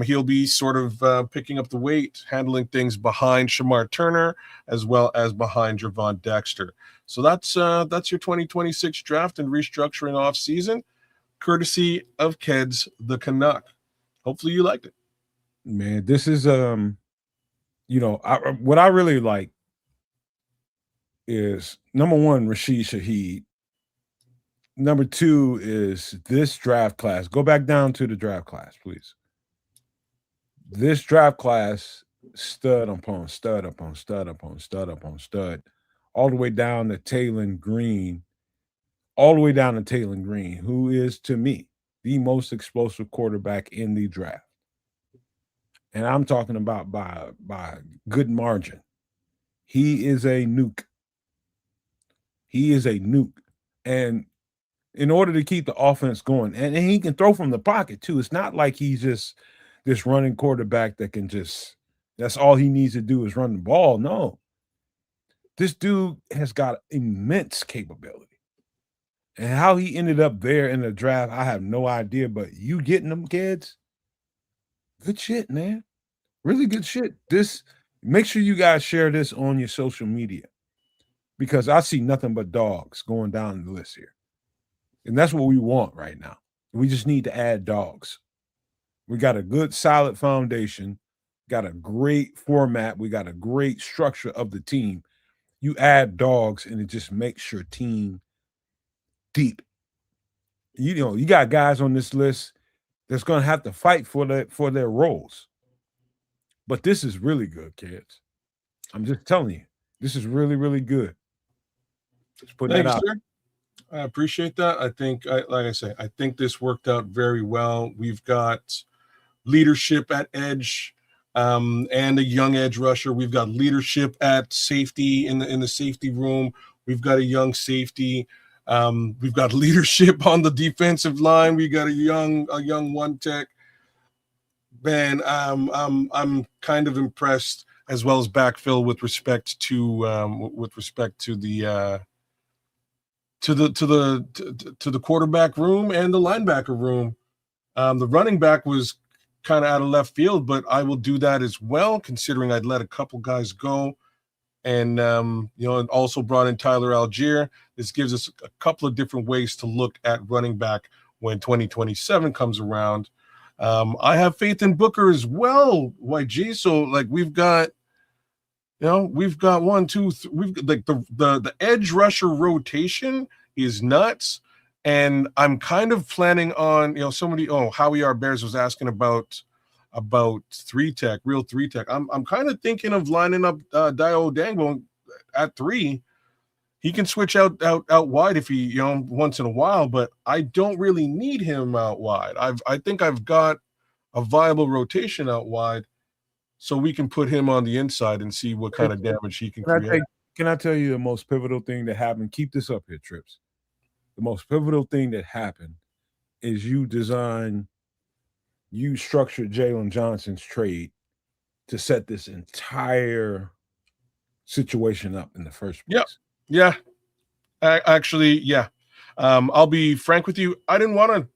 He'll be sort of picking up the weight, handling things behind Shamar Turner as well as behind Javon Dexter. So that's your 2026 draft and restructuring off season, courtesy of Keds the Canuck. Hopefully you liked it. Man, this is what I really like is, number 1, Rashid Shaheed. Number 2 is this draft class. Go back down to the draft class, please. This draft class, stud upon stud upon stud upon stud upon stud, all the way down to Taylon Green, who is, to me, the most explosive quarterback in the draft. And I'm talking about by a good margin. He is a nuke. And in order to keep the offense going, and he can throw from the pocket too. It's not like he's just this running quarterback that can that's all he needs to do is run the ball. No. This dude has got immense capability. And how he ended up there in the draft, I have no idea. But you getting them kids, good shit, man. Really good shit. This, make sure you guys share this on your social media, because I see nothing but dogs going down the list here. And that's what we want right now. We just need to add dogs. We got a good solid foundation, got a great format, we got a great structure of the team. You add dogs and it just makes your team deep. You know, you got guys on this list that's going to have to fight for their roles. But this is really good, kids. I'm just telling you, this is really, really good. Just putting Thanks, that out. sir. I appreciate that. I think, like I say, I think this worked out very well. We've got leadership at edge, and a young edge rusher. We've got leadership at safety in the safety room. We've got a young safety. We've got leadership on the defensive line. We got a young one tech. Man, I'm kind of impressed, as well as backfill with respect to the quarterback room and the linebacker room. The running back was kind of out of left field, but I will do that as well, considering I'd let a couple guys go. And, and also brought in Tyler Algier. This gives us a couple of different ways to look at running back when 2027 comes around. I have faith in Booker as well, YG. So, like, we've got 1, 2, 3. We've got, like, the edge rusher rotation is nuts. And I'm kind of planning on, Howie R. Bears was asking about 3-tech, real 3-tech. I'm kind of thinking of lining up Dio Dangbo at 3. He can switch out wide if he, once in a while, but I don't really need him out wide. I think I've got a viable rotation out wide, so we can put him on the inside and see what kind of damage he can create. Can I tell you the most pivotal thing that happened? Keep this up here, Trips. The most pivotal thing that happened is you structured Jalen Johnson's trade to set this entire situation up in the first place. Yeah. Actually, yeah. I'll be frank with you. I didn't want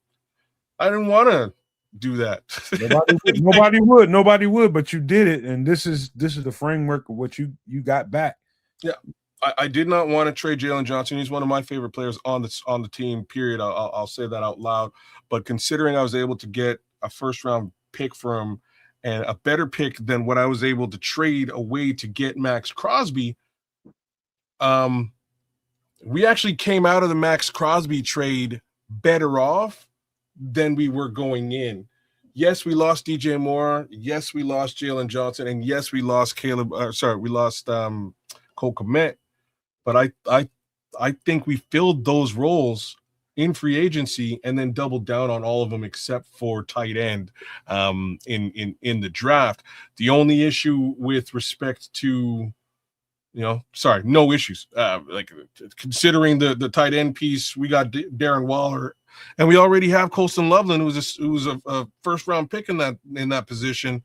to do that. Nobody would, but you did it, and this is the framework of what you got back. Yeah. I did not want to trade Jalen Johnson. He's one of my favorite players on the team, period. I'll say that out loud. But considering I was able to get a first-round pick for him and a better pick than what I was able to trade away to get Max Crosby, we actually came out of the Max Crosby trade better off than we were going in. Yes, we lost DJ Moore. Yes, we lost Jalen Johnson. And yes, we lost Cole Kmet. But I think we filled those roles in free agency and then doubled down on all of them except for tight end in the draft. The only issue with respect to, no issues. Like, considering the tight end piece, we got Darren Waller, and we already have Colston Loveland, who was a first round pick in that position.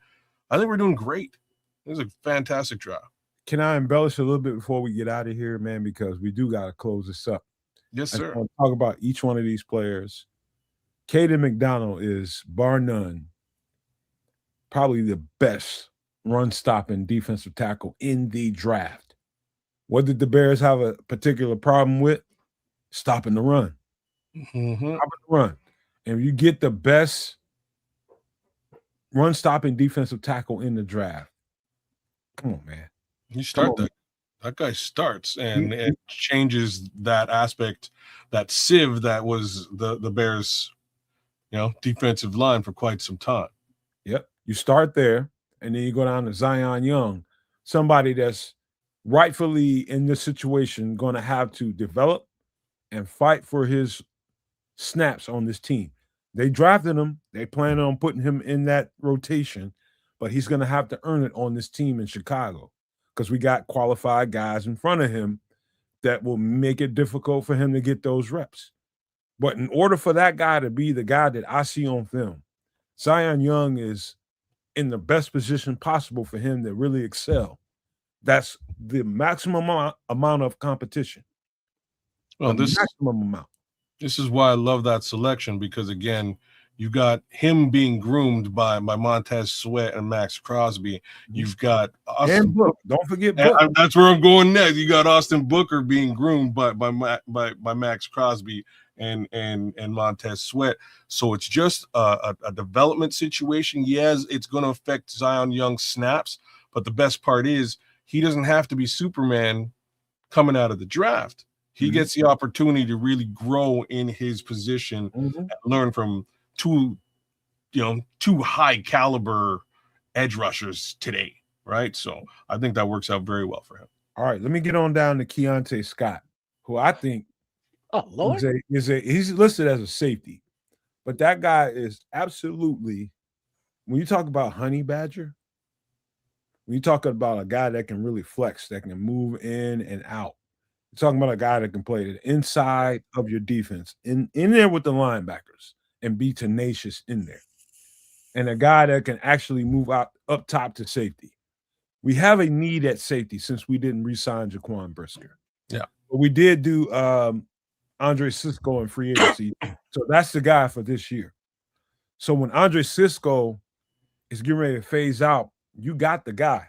I think we're doing great. It was a fantastic draft. Can I embellish a little bit before we get out of here, man? Because we do got to close this up. Yes, sir. I want to talk about each one of these players. Caden McDonald is, bar none, probably the best run-stopping defensive tackle in the draft. What did the Bears have a particular problem with? Stopping the run. Mm-hmm. Stopping the run. And if you get the best run-stopping defensive tackle in the draft, come on, man. You start that guy starts, and it changes that aspect, that sieve that was the Bears, defensive line for quite some time. Yep. You start there, and then you go down to Zion Young, somebody that's rightfully in this situation going to have to develop and fight for his snaps on this team. They drafted him. They plan on putting him in that rotation, but he's going to have to earn it on this team in Chicago, because we got qualified guys in front of him that will make it difficult for him to get those reps. But in order for that guy to be the guy that I see on film, Zion Young is in the best position possible for him to really excel. That's the maximum amount of competition. Well, maximum amount. This is why I love that selection, because, again, You got him being groomed by Montez Sweat and Max Crosby. You've got and Book. Don't forget Book. That's where I'm going next. You got Austin Booker being groomed by Max Crosby and Montez Sweat. So it's just a development situation. Yes, it's going to affect Zion Young's snaps, but the best part is he doesn't have to be Superman coming out of the draft. He gets the opportunity to really grow in his position and learn from two high caliber edge rushers today, right? So I think that works out very well for him. All right, let me get on down to Keontae Scott, who I think he's listed as a safety, but that guy is absolutely, when you talk about honey badger, when you talk about a guy that can really flex, that can move in and out, you're talking about a guy that can play the inside of your defense, in there with the linebackers and be tenacious in there. And a guy that can actually move out up top to safety. We have a need at safety since we didn't re-sign Jaquan Brisker. Yeah. But we did do Andre Cisco in free agency. So that's the guy for this year. So when Andre Cisco is getting ready to phase out, you got the guy.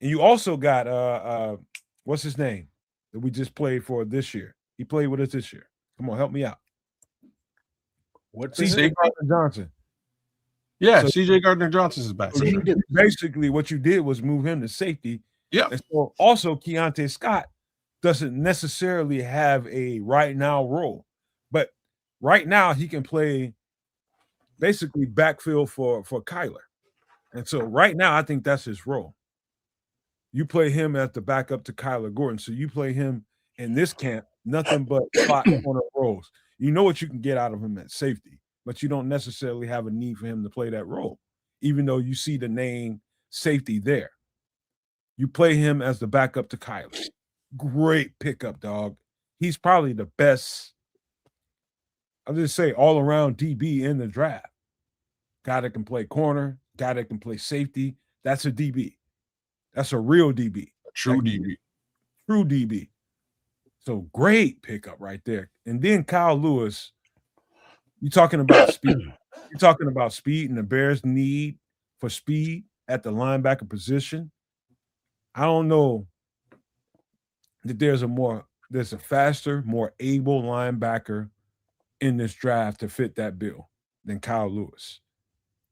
And you also got what's his name that we just played for this year? He played with us this year. Come on, help me out. What's CJ Gardner-Johnson. Yeah, so CJ Gardner-Johnson is back. So basically, what you did was move him to safety. Yeah. And so also Keontae Scott doesn't necessarily have a right now role, but right now he can play basically backfield for Kyler. And so right now I think that's his role. You play him as the backup to Kyler Gordon. So you play him in this camp, nothing but spot corner roles. You know what you can get out of him at safety, but you don't necessarily have a need for him to play that role, even though you see the name safety there. You play him as the backup to Kyler. Great pickup, dog. He's probably the best, I'll just say, all-around DB in the draft. Guy that can play corner, guy that can play safety. That's a DB. That's a real DB. True DB. True DB. So great pickup right there. And then Kyle Lewis, you're talking about speed. You're talking about speed and the Bears' need for speed at the linebacker position. I don't know that there's a faster, more able linebacker in this draft to fit that bill than Kyle Lewis.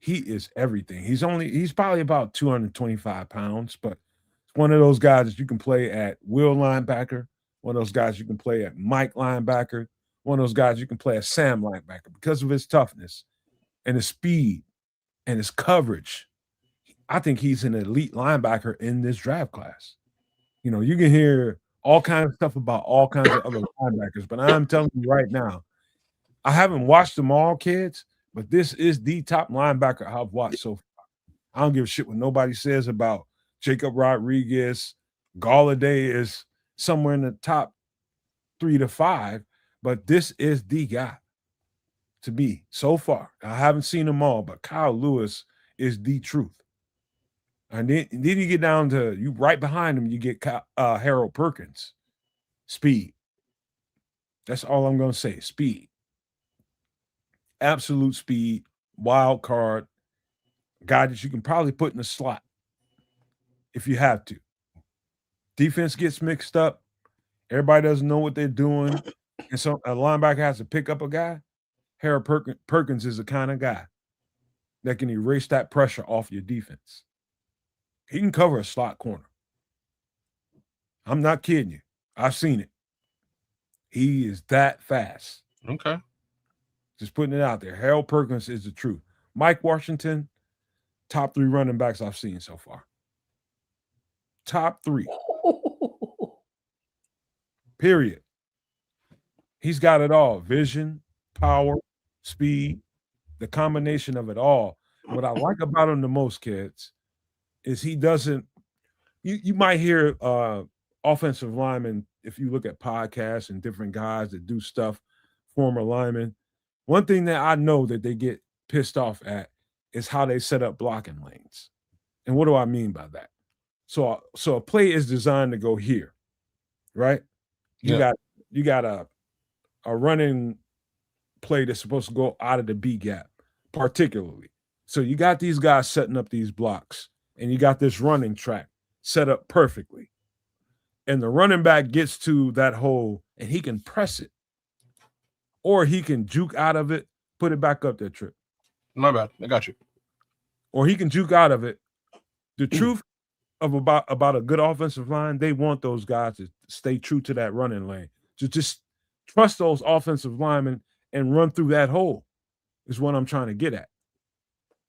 He is everything. He's probably about 225 pounds, but it's one of those guys that you can play at will linebacker, one of those guys you can play at Mike linebacker, one of those guys you can play at Sam linebacker because of his toughness and his speed and his coverage. I think he's an elite linebacker in this draft class. You know, you can hear all kinds of stuff about all kinds of other linebackers, but I'm telling you right now, I haven't watched them all, kids, but this is the top linebacker I've watched so far. I don't give a shit what nobody says about Jacob Rodriguez. Galladay is somewhere in the top 3 to 5, but this is the guy to me so far. I haven't seen them all, but Kyle Lewis is the truth. And then you get down to you right behind him, you get Harold Perkins. Speed. That's all I'm going to say. Speed. Absolute speed. Wild card. Guy that you can probably put in the slot if you have to. Defense gets mixed up. Everybody doesn't know what they're doing. And so a linebacker has to pick up a guy. Harold Perkins is the kind of guy that can erase that pressure off your defense. He can cover a slot corner. I'm not kidding you. I've seen it. He is that fast. Okay. Just putting it out there. Harold Perkins is the truth. Mike Washington, top 3 running backs I've seen so far. Top 3. Period. He's got it all. Vision, power, speed, the combination of it all. What I like about him the most, kids, is he doesn't – you might hear offensive linemen, if you look at podcasts and different guys that do stuff, former linemen, one thing that I know that they get pissed off at is how they set up blocking lanes. And what do I mean by that? So a play is designed to go here, right? You got a running play that's supposed to go out of the B gap, particularly. So you got these guys setting up these blocks, and you got this running track set up perfectly. And the running back gets to that hole, and he can press it. Or he can juke out of it, put it back up there, Trip. My bad. I got you. Or he can juke out of it. The truth of about a good offensive line, they want those guys to stay true to that running lane. To just trust those offensive linemen and run through that hole is what I'm trying to get at.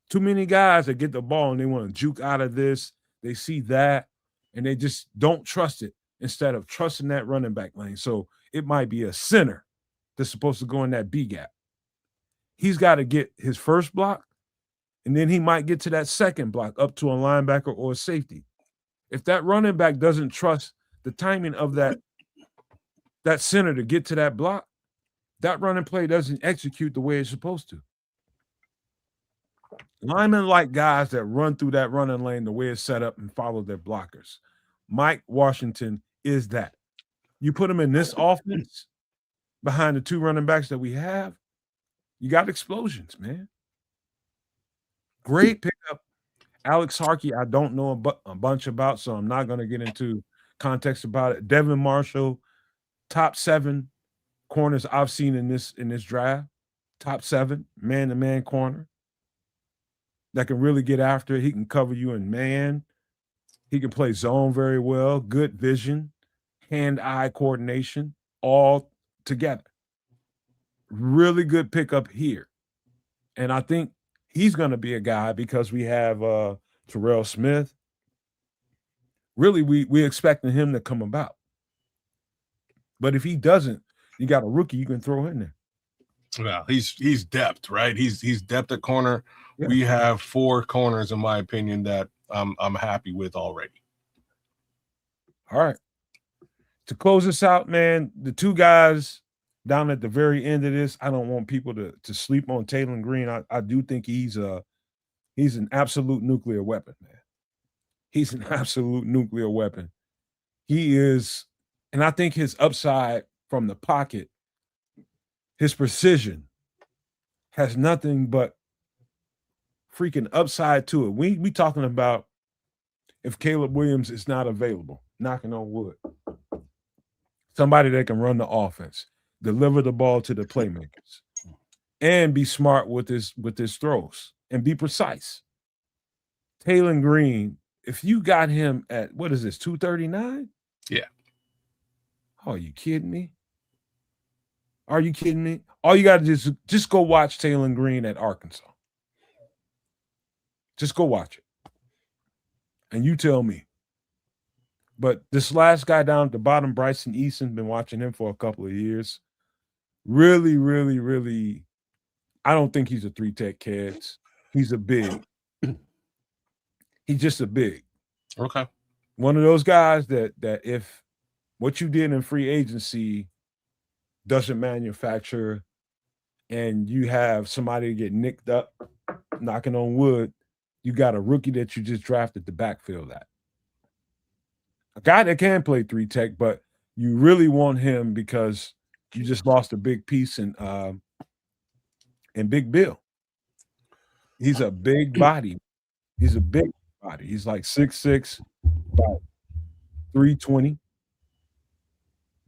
Too many guys that get the ball and they want to juke out of this, they see that, and they just don't trust it instead of trusting that running back lane. So it might be a center that's supposed to go in that B gap. He's got to get his first block, and then he might get to that second block up to a linebacker or a safety. If that running back doesn't trust the timing of that center to get to that block, that running play doesn't execute the way it's supposed to. Linemen like guys that run through that running lane the way it's set up and follow their blockers. Mike Washington is that. You put him in this offense behind the two running backs that we have, you got explosions, man. Great pickup. Alex Harkey, I don't know a bunch about, so I'm not going to get into context about it. Devin Marshall, top 7 corners I've seen in this draft. Top 7, man-to-man corner that can really get after it. He can cover you in man. He can play zone very well. Good vision, hand-eye coordination, all together. Really good pickup here. And I think he's going to be a guy because we have Terrell Smith. Really, we expecting him to come about. But if he doesn't, you got a rookie you can throw in there. Well, he's depth, right? He's depth at corner. Yeah. We have 4 corners, in my opinion, that I'm happy with already. All right. To close this out, man, the 2 guys down at the very end of this, I don't want people to sleep on Taylor Green. I do think he's an absolute nuclear weapon, man. He's an absolute nuclear weapon. He is, and I think his upside from the pocket, his precision has nothing but freaking upside to it. We talking about if Caleb Williams is not available, knocking on wood. Somebody that can run the offense, deliver the ball to the playmakers, and be smart with his throws and be precise. Taylor Green, if you got him at, what is this, 239? Yeah. Oh, are you kidding me? Are you kidding me? All you got to just go watch Taylor Green at Arkansas. Just go watch it. And you tell me. But this last guy down at the bottom, Bryson Eason, been watching him for a couple of years. Really, really, really, I don't think he's a 3-tech, kids. He's a big. He's just a big. Okay. One of those guys that if what you did in free agency doesn't manufacture and you have somebody get nicked up, knocking on wood, you got a rookie that you just drafted the backfield at. A guy that can play 3-tech, but you really want him because you just lost a big piece in Big Bill. He's a big body. He's a big body. He's like 6'6", about 320.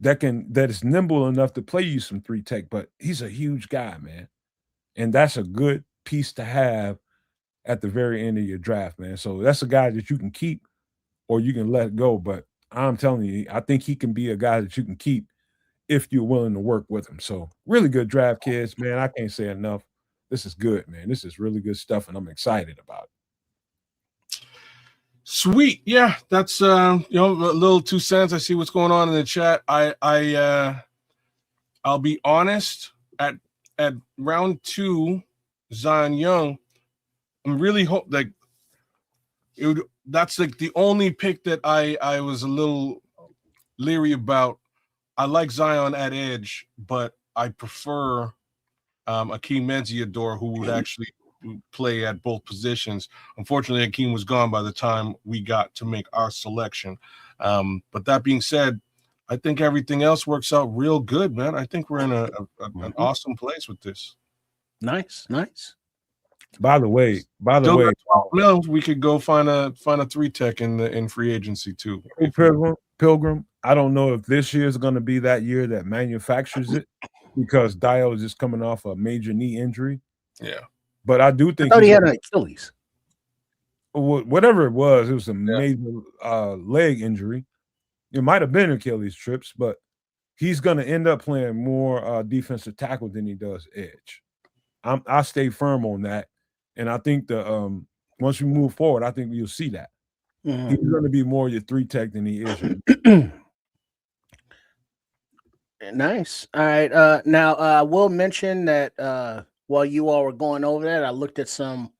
That is nimble enough to play you some 3-tech, but he's a huge guy, man. And that's a good piece to have at the very end of your draft, man. So that's a guy that you can keep or you can let go. But I'm telling you, I think he can be a guy that you can keep if you're willing to work with him. So really good draft, kids, man. I can't say enough. This is good, man. This is really good stuff, and I'm excited about it. Sweet. Yeah, that's a little 2 cents. I see what's going on in the chat. I'll be honest, at round 2, Zion Young, I'm really hope like it would, that's like the only pick that I was a little leery about. I like Zion at edge, but I prefer Akeem Menziador, who would actually play at both positions. Unfortunately, Akeem was gone by the time we got to make our selection. But that being said, I think everything else works out real good, man. I think we're in an awesome place with this. Nice. By the way, Still got 12 mil, we could go find a 3-tech in free agency too. Pilgrim, I don't know if this year is going to be that year that manufactures it, because Dio is just coming off a major knee injury. Yeah, but I do think I thought he had an Achilles. Whatever it was a major leg injury. It might have been Achilles trips, but he's going to end up playing more defensive tackle than he does edge. I stay firm on that, and I think the once we move forward, I think you'll see that. He's going to be more your 3-tech than he is. Nice. All right. Now, I will mention that while you all were going over that, I looked at some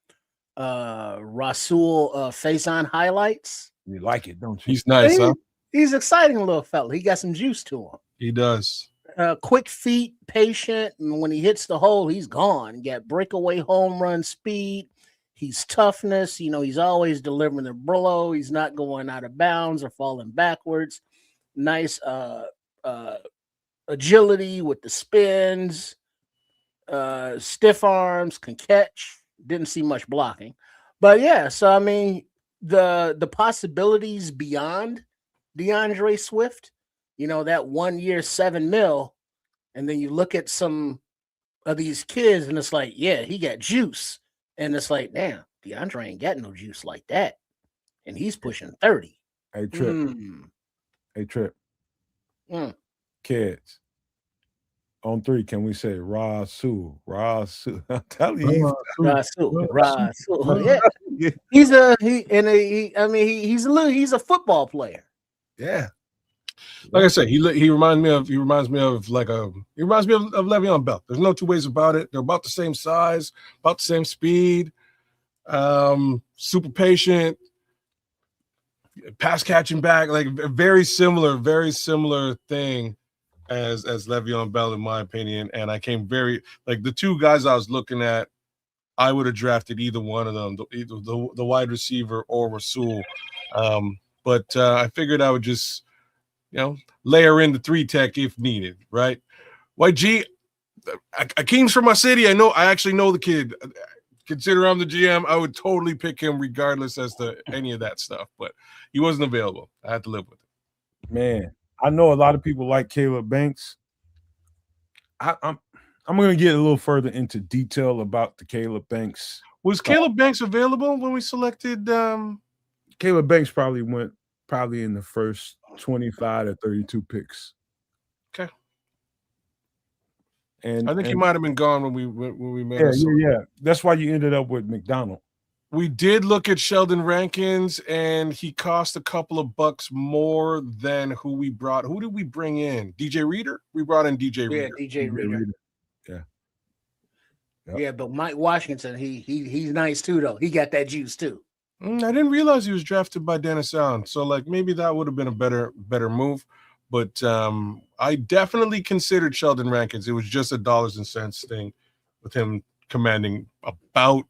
Rasul Faison highlights. You like it, don't you? He's nice, huh? He's an exciting little fella. He got some juice to him. He does. Quick feet, patient, and when he hits the hole, he's gone. He got breakaway home run speed. He's toughness. He's always delivering the blow. He's not going out of bounds or falling backwards. Nice agility with the spins, stiff arms, can catch. Didn't see much blocking. But yeah, so I mean, the possibilities beyond DeAndre Swift, that 1 year, $7 million, and then you look at some of these kids and it's like, yeah, he got juice. And it's like, damn, DeAndre ain't got no juice like that. And he's pushing 30. Hey, Trip. Kids. On 3, can we say Rasul? I'm telling you, Rasul. Yeah. He's a football player. Yeah. Like I said, he reminds me of Le'Veon Bell. There's no two ways about it. They're about the same size, about the same speed, super patient, pass catching back, like a very similar thing as Le'Veon Bell, in my opinion. And I came the two guys I was looking at, I would have drafted either one of them, either the wide receiver or Rasul. But I figured I would just layer in the 3-tech if needed, right? YG, Akeem's from my city. I actually know the kid. Consider I'm the GM, I would totally pick him regardless as to any of that stuff, but he wasn't available. I had to live with it. Man, I know a lot of people like Caleb Banks. I'm going to get a little further into detail about the Caleb Banks. Was Caleb Banks available when we selected? Caleb Banks probably went in the first 25 to 32 picks. Okay. And I think he might have been gone when we made it. Yeah. That's why you ended up with McDonald. We did look at Sheldon Rankins, and he cost a couple of bucks more than who we brought. Who did we bring in? DJ Reader? We brought in DJ Reader. Yeah, DJ Reader. Yeah. Yep. Yeah, but Mike Washington, he's nice too, though. He got that juice too. I didn't realize he was drafted by Dennis Allen, so maybe that would have been a better move. But I definitely considered Sheldon Rankins. It was just a dollars and cents thing with him commanding about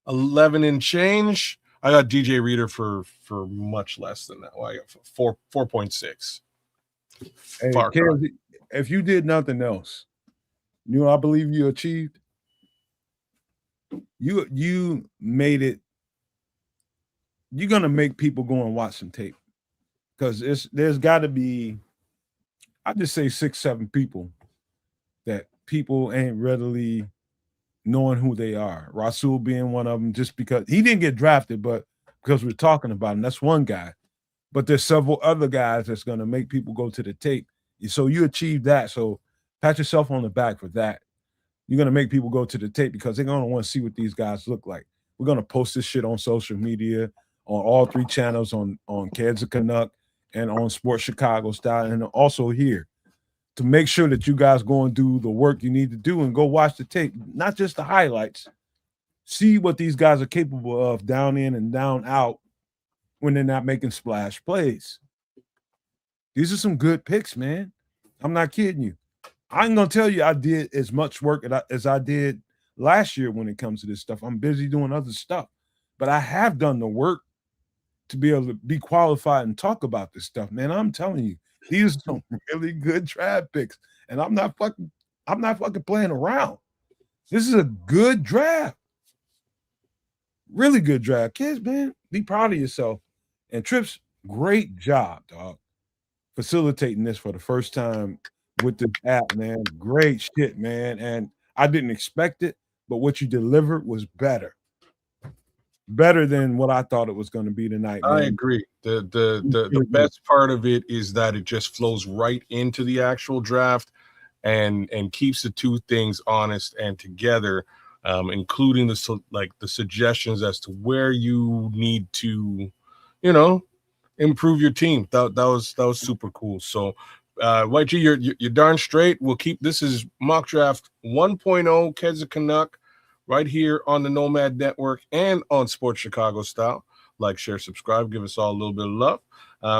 11 and change. I got DJ Reader for much less than that. Well, I got 4.6. Hey, if you did nothing else, I believe you achieved. You made it. You're gonna make people go and watch some tape, because there's got to be, I just say 6-7 people that people ain't readily knowing who they are. Rasul being one of them, just because he didn't get drafted, but because we're talking about him, that's one guy. But there's several other guys that's gonna make people go to the tape. So you achieved that. So pat yourself on the back for that. You're gonna make people go to the tape because they're gonna want to see what these guys look like. We're gonna post this shit on social media, on all 3 channels, on Kids of Canuck and on Sports Chicago Style, and also here, to make sure that you guys go and do the work you need to do and go watch the tape, not just the highlights. See what these guys are capable of down in and down out when they're not making splash plays. These are some good picks, man. I'm not kidding you. I ain't gonna tell you I did as much work as I did last year when it comes to this stuff. I'm busy doing other stuff, but I have done the work to be able to be qualified and talk about this stuff, man. I'm telling you, These are some really good draft picks, and I'm not fucking playing around. This is a good draft, really good draft. Kids, man, be proud of yourself. And Trips, great job, dog, facilitating this for the first time with this app, man. Great shit, man. And I didn't expect it, but what you delivered was better than what I thought it was going to be tonight, man. I agree. The best part of it is that it just flows right into the actual draft and keeps the two things honest and together, including the suggestions as to where you need to, improve your team. That was super cool. So YG, you're darn straight. We'll keep this is mock draft 1.0 Keds Canuck right here on the Nomad Network and on Sports Chicago Style. Like, share, subscribe, give us all a little bit of love.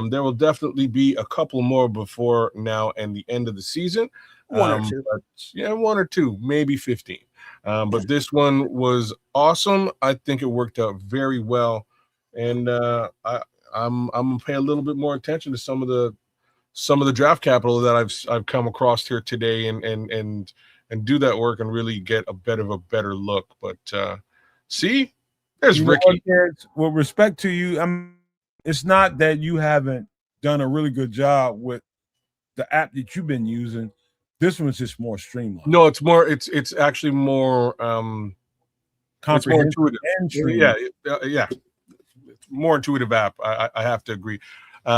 There will definitely be a couple more before now and the end of the season. One or two. One or two, maybe 15. But this one was awesome. I think it worked out very well. And I'm gonna pay a little bit more attention to some of the draft capital that I've come across here today and do that work and really get a bit of a better look. But see, there's Ricky. With respect to you, it's not that you haven't done a really good job with the app that you've been using. This one's just more streamlined. No, it's more. It's actually more it's more intuitive. Yeah. It's more intuitive app. I have to agree.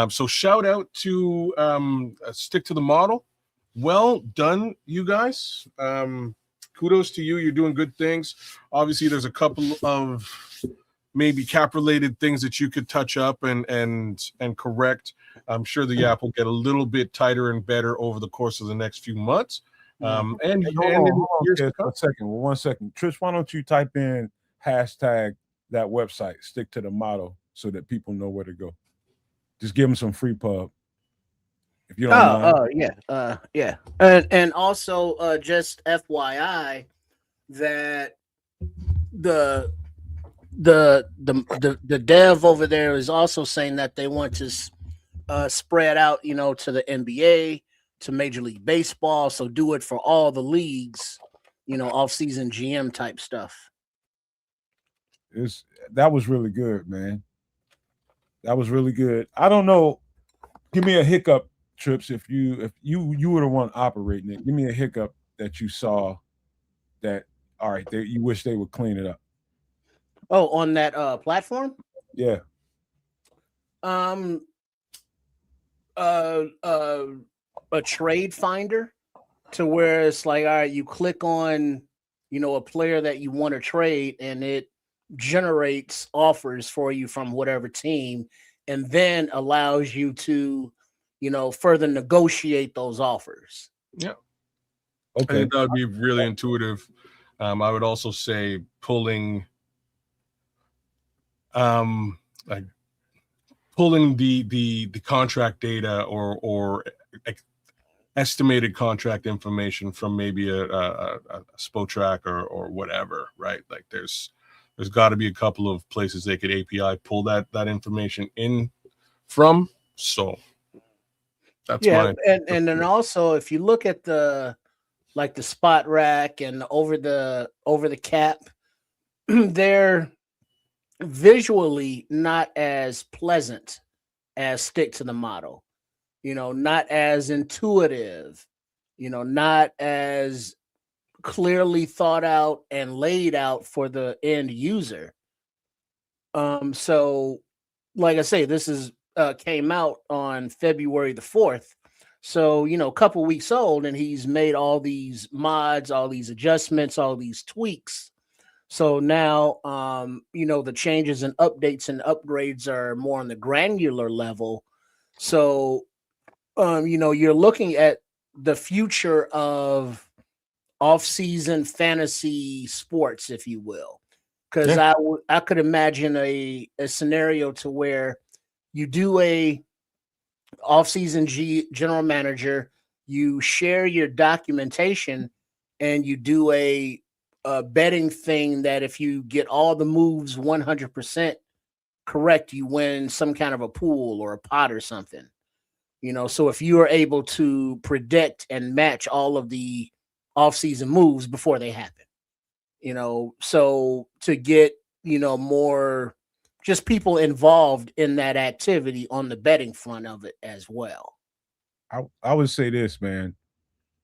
So shout out to Stick to the Model. Well done, you guys. Kudos to you. You're doing good things. Obviously, there's a couple of maybe cap-related things that you could touch up and correct. I'm sure the app will get a little bit tighter and better over the course of the next few months. Hold on, 1 second. Trish, why don't you type in hashtag that website, Stick to the Model, so that people know where to go? Just give them some free pub. If you don't mind. Yeah. And also just FYI that the dev over there is also saying that they want to spread out, to the NBA, to Major League Baseball. So do it for all the leagues, off-season GM type stuff. That was really good, man. That was really good. I don't know. Give me a hiccup, Trips. If you were the one operating it, give me a hiccup that you saw that. All right, you wish they would clean it up. Oh, on that platform? Yeah. A trade finder to where it's like, all right, you click on, a player that you want to trade, and it generates offers for you from whatever team, and then allows you to, further negotiate those offers. Yeah. Okay. That would be really intuitive. I would also say pulling the contract data or estimated contract information from maybe a Spotrac or whatever, right? Like there's got to be a couple of places they could API pull that information in from. So that's and then also if you look at the spot rack and over the cap, they're visually not as pleasant as Stick to the Model, not as intuitive, not as clearly thought out and laid out for the end user. So like I say, this is came out on February the 4th. So, a couple weeks old, and he's made all these mods, all these adjustments, all these tweaks. So now, the changes and updates and upgrades are more on the granular level. So, you're looking at the future of off-season fantasy sports, if you will, because I could imagine a scenario to where you do a off-season general manager, you share your documentation, and you do a betting thing that if you get all the moves 100% correct, you win some kind of a pool or a pot or something. So if you are able to predict and match all of the offseason moves before they happen, so to get, more just people involved in that activity on the betting front of it as well. I would say this, man,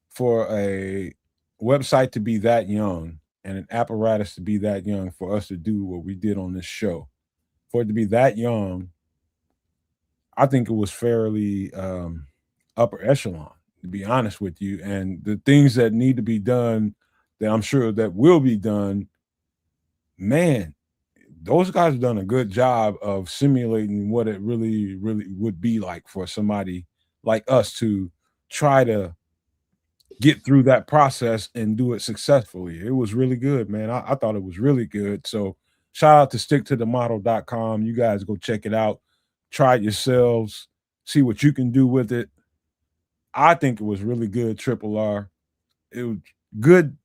for a website to be that young and an apparatus to be that young for us to do what we did on this show, for it to be that young, I think it was fairly upper echelon, to be honest with you. And the things that need to be done that I'm sure that will be done, man, those guys have done a good job of simulating what it really, really would be like for somebody like us to try to get through that process and do it successfully. It was really good, man. I thought it was really good. So shout out to sticktothemodel.com. You guys go check it out. Try it yourselves. See what you can do with it. I think it was really good, Triple R. It was good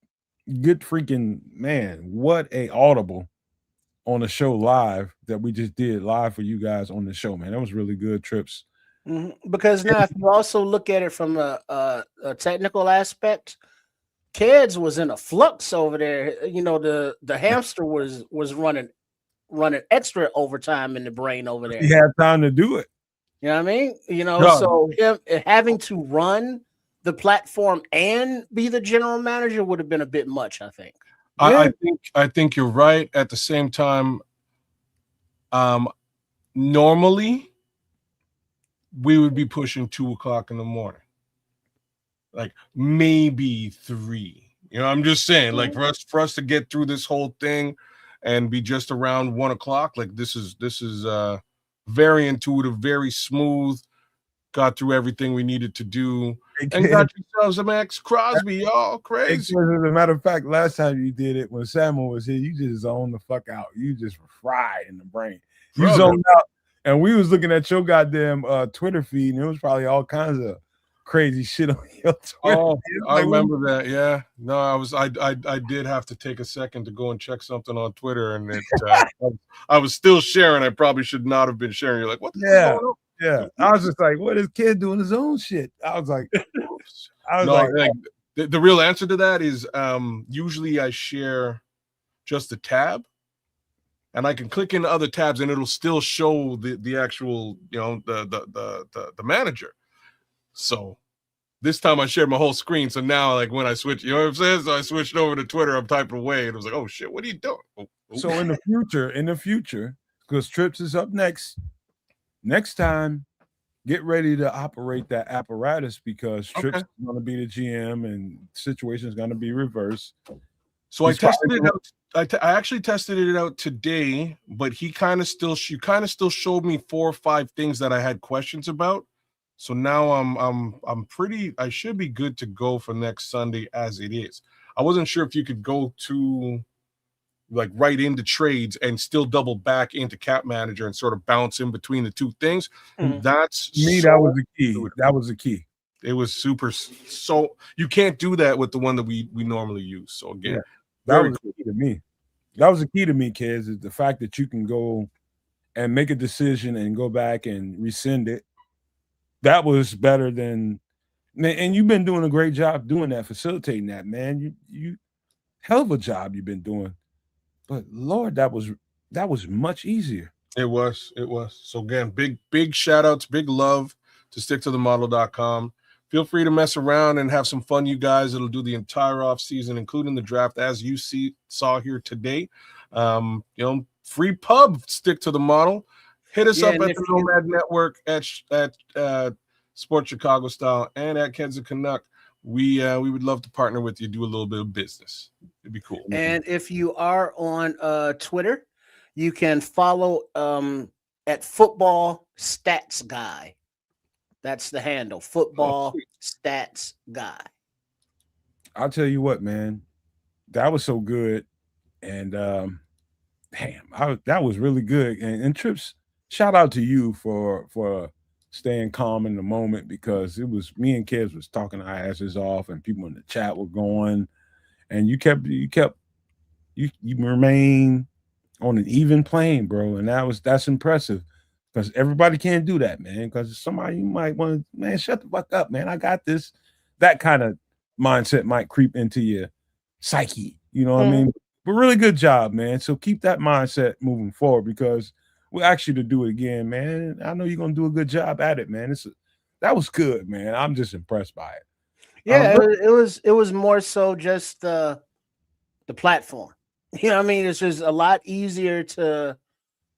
freaking, man. What a audible on the show live that we just did live for you guys on the show, man. That was really good, Trips. Because now, if you also look at it from a technical aspect, Keds was in a flux over there. The hamster was running extra overtime in the brain over there. He had time to do it. You know what I mean? So him having to run the platform and be the general manager would have been a bit much, I think. I think you're right. At the same time, normally we would be pushing 2:00 in the morning, like maybe 3. I'm just saying, like for us to get through this whole thing and be just around 1:00, like this is very intuitive, very smooth. Got through everything we needed to do. And got yourselves a Max Crosby, y'all crazy. As a matter of fact, last time you did it, when Samuel was here, you just zoned the fuck out. You just were fried in the brain. You zoned out, and we was looking at your goddamn Twitter feed, and it was probably all kinds of crazy shit on your Twitter. Oh, I remember that. Yeah, no, I did have to take a second to go and check something on Twitter, and I was still sharing. I probably should not have been sharing. You're like, what the hell going on? Yeah, I was just like, what is kid doing his own shit? I was like, the real answer to that is usually I share just the tab, and I can click into other tabs, and it'll still show the actual, the manager. So this time I shared my whole screen. So now, like when I switch, you know what I'm saying? So I switched over to Twitter. I'm typing away, and it was like, oh shit, what are you doing? Oh. So in the future, because Trips is up next time, get ready to operate that apparatus because Trips is going to be the GM and situation is going to be reversed. So I tested it out. I actually tested it out today, but you kind of still showed me 4 or 5 things that I had questions about. So now I should be good to go for next Sunday as it is. I wasn't sure if you could go to like right into trades and still double back into cap manager and sort of bounce in between the two things. That's me. That was the key. That was the key. It was super. So you can't do that with the one that we normally use. So again, that was the key to me. That was the key to me, kids, is the fact that you can go and make a decision and go back and rescind it. That was better than, and you've been doing a great job doing that, facilitating that, man. You hell of a job you've been doing. But Lord, that was much easier. It was. So again, big shout outs, big love to sticktothemodel.com. Feel free to mess around and have some fun, you guys. It'll do the entire off season, including the draft, as you saw here today. Free pub, Stick to the Model. Hit us up at the Nomad Network at Sports Chicago Style and at Keds and Canuck. We would love to partner with you, do a little bit of business. It'd be cool. And if you are on Twitter, you can follow at Football Stats Guy. That's the handle, Football Stats Guy. I'll tell you what, man, that was so good, and that was really good. And Trips, shout out to you for staying calm in the moment, because it was me and kids was talking our asses off, and people in the chat were going, and you remain on an even plane, bro, and that's impressive. because everybody can't do that, man. Because somebody you might want to, man, shut the fuck up, man. I got this. That kind of mindset might creep into your psyche. You know what I mean? But really good job, man. So keep that mindset moving forward because we'll ask you to do it again, man. I know you're gonna do a good job at it, man. That was good, man. I'm just impressed by it. Yeah, it was more so just the platform. You know what I mean? It's just a lot easier to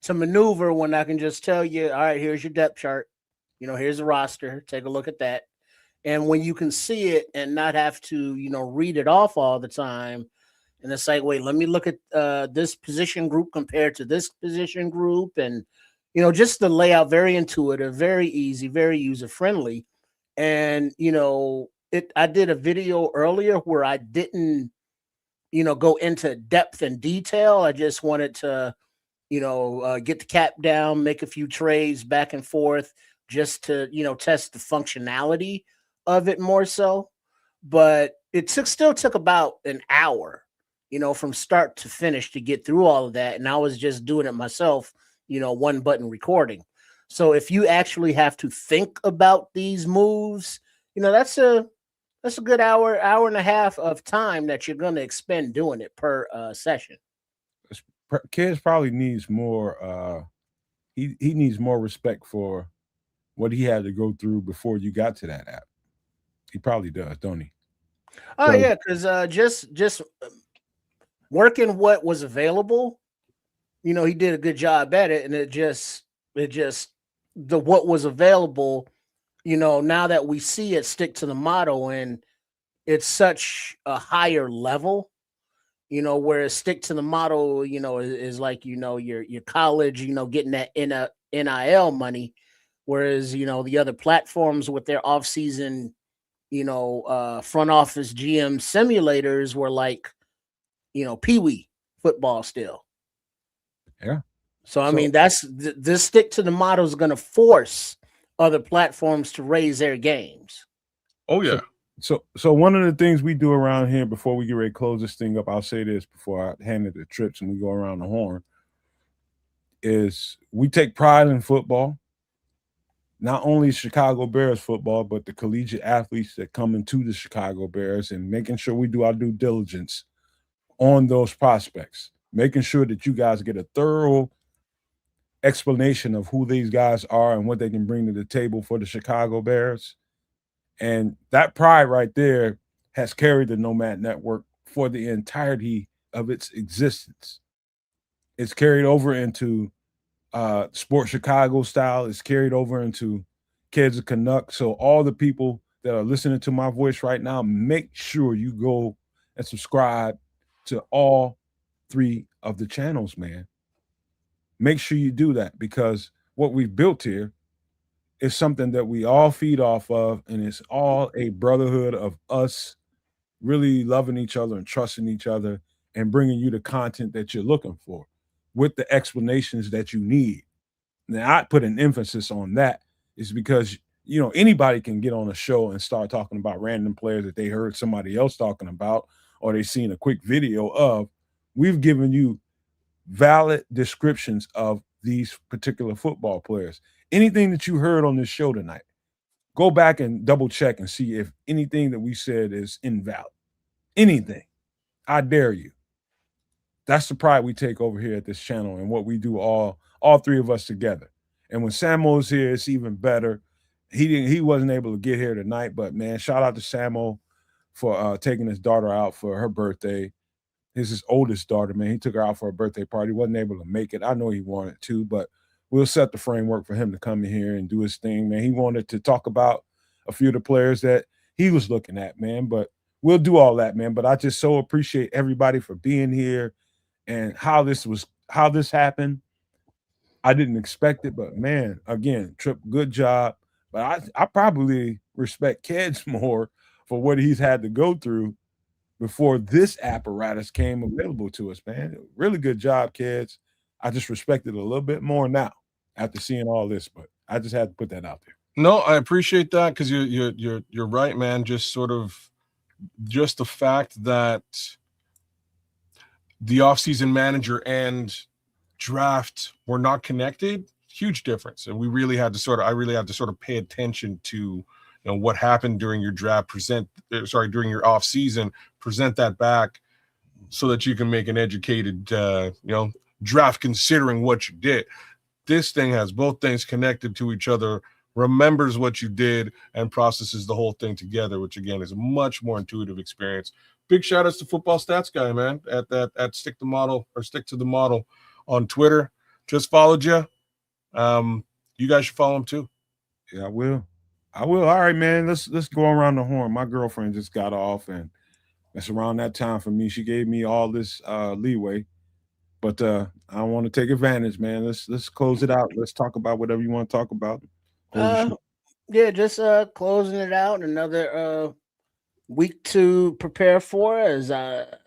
maneuver when I can just tell you, all right, here's your depth chart. You know, here's the roster. Take a look at that. And when you can see it and not have to, you know, read it off all the time, and it's like, wait, let me look at this position group compared to this position group, and you know, just the layout, very intuitive, very easy, very user friendly. And you know, I did a video earlier where I didn't, you know, go into depth and detail. I just wanted to, you know, get the cap down, make a few trades back and forth, just to, you know, test the functionality of it more so. But it still took about an hour, you know, from start to finish to get through all of that. And I was just doing it myself, you know, one button recording. So if you actually have to think about these moves, you know, that's a good hour and a half of time that you're going to expend doing it per session. Kids probably needs more. He needs more respect for what he had to go through before you got to that app. He probably does, don't he? Oh yeah, because just working what was available, you know, he did a good job at it, and it just the what was available, you know, now that we see it stick to the model, and it's such a higher level, you know, whereas stick to the model, you know, is like, you know, your college, you know, getting that NIL money, whereas, you know, the other platforms with their off-season, you know, front office GM simulators were like, you know, peewee football still. Yeah. So I mean, that's this stick to the model is going to force other platforms to raise their games. Oh yeah. So one of the things we do around here before we get ready to close this thing up, I'll say this before I hand it to Trips and we go around the horn, is we take pride in football. Not only Chicago Bears football, but the collegiate athletes that come into the Chicago Bears, and making sure we do our due diligence on those prospects, making sure that you guys get a thorough explanation of who these guys are and what they can bring to the table for the Chicago Bears. And that pride right there has carried the Nomad Network for the entirety of its existence. It's carried over into Sports Chicago style. It's carried over into Kids of Canuck. So all the people that are listening to my voice right now, make sure you go and subscribe to all 3 of the channels, man. Make sure you do that, because what we've built here is something that we all feed off of, and it's all a brotherhood of us really loving each other and trusting each other and bringing you the content that you're looking for with the explanations that you need. Now, I put an emphasis on that is because, you know, anybody can get on a show and start talking about random players that they heard somebody else talking about or they seen a quick video of. We've given you valid descriptions of these particular football players. Anything that you heard on this show tonight, go back and double check and see if anything that we said is invalid. Anything. I dare you. That's the pride we take over here at this channel and what we do all 3 of us together. And when Samo's here, it's even better. He wasn't able to get here tonight, but man, shout out to Samo for taking his daughter out for her birthday. His oldest daughter, man. He took her out for a birthday party. Wasn't able to make it. I know he wanted to, but we'll set the framework for him to come in here and do his thing, man. He wanted to talk about a few of the players that he was looking at, man. But we'll do all that, man. But I just so appreciate everybody for being here and how this happened. I didn't expect it, but man, again, Trip, good job. But I probably respect Kids more for what he's had to go through before this apparatus came available to us, man. Really good job, Kids. I just respect it a little bit more now after seeing all this, but I just had to put that out there. No, I appreciate that, because you're right, man. Just the fact that the offseason manager and draft were not connected huge difference. And I really had to sort of pay attention to, what happened during your draft, during your off season, present that back so that you can make an educated, draft considering what you did. This thing has both things connected to each other, remembers what you did, and processes the whole thing together, which again is a much more intuitive experience. Big shout outs to Football Stats Guy, man, at Stick to the Model on Twitter. Just followed you. You guys should follow him too. Yeah, I will. All right, man. Let's go around the horn. My girlfriend just got off, and it's around that time for me. She gave me all this leeway, but I want to take advantage, man. Let's close it out. Let's talk about whatever you want to talk about. Yeah, just closing it out. Another week to prepare for as the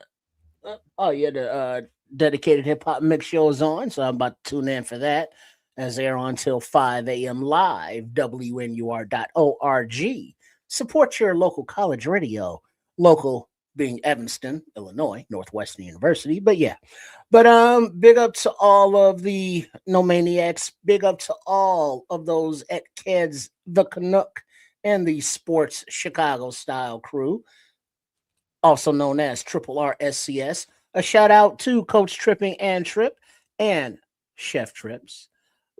dedicated hip hop mix show is on, so I'm about to tune in for that as they're on till 5 a.m. live. WNUR.org. Support your local college radio. Local being Evanston, Illinois, Northwestern University. But big up to all of the No Maniacs. Big up to all of those at Keds, the Canuck, and the Sports Chicago Style crew, also known as Triple R SCS. A shout out to Coach Tripping and Trip and Chef Trips.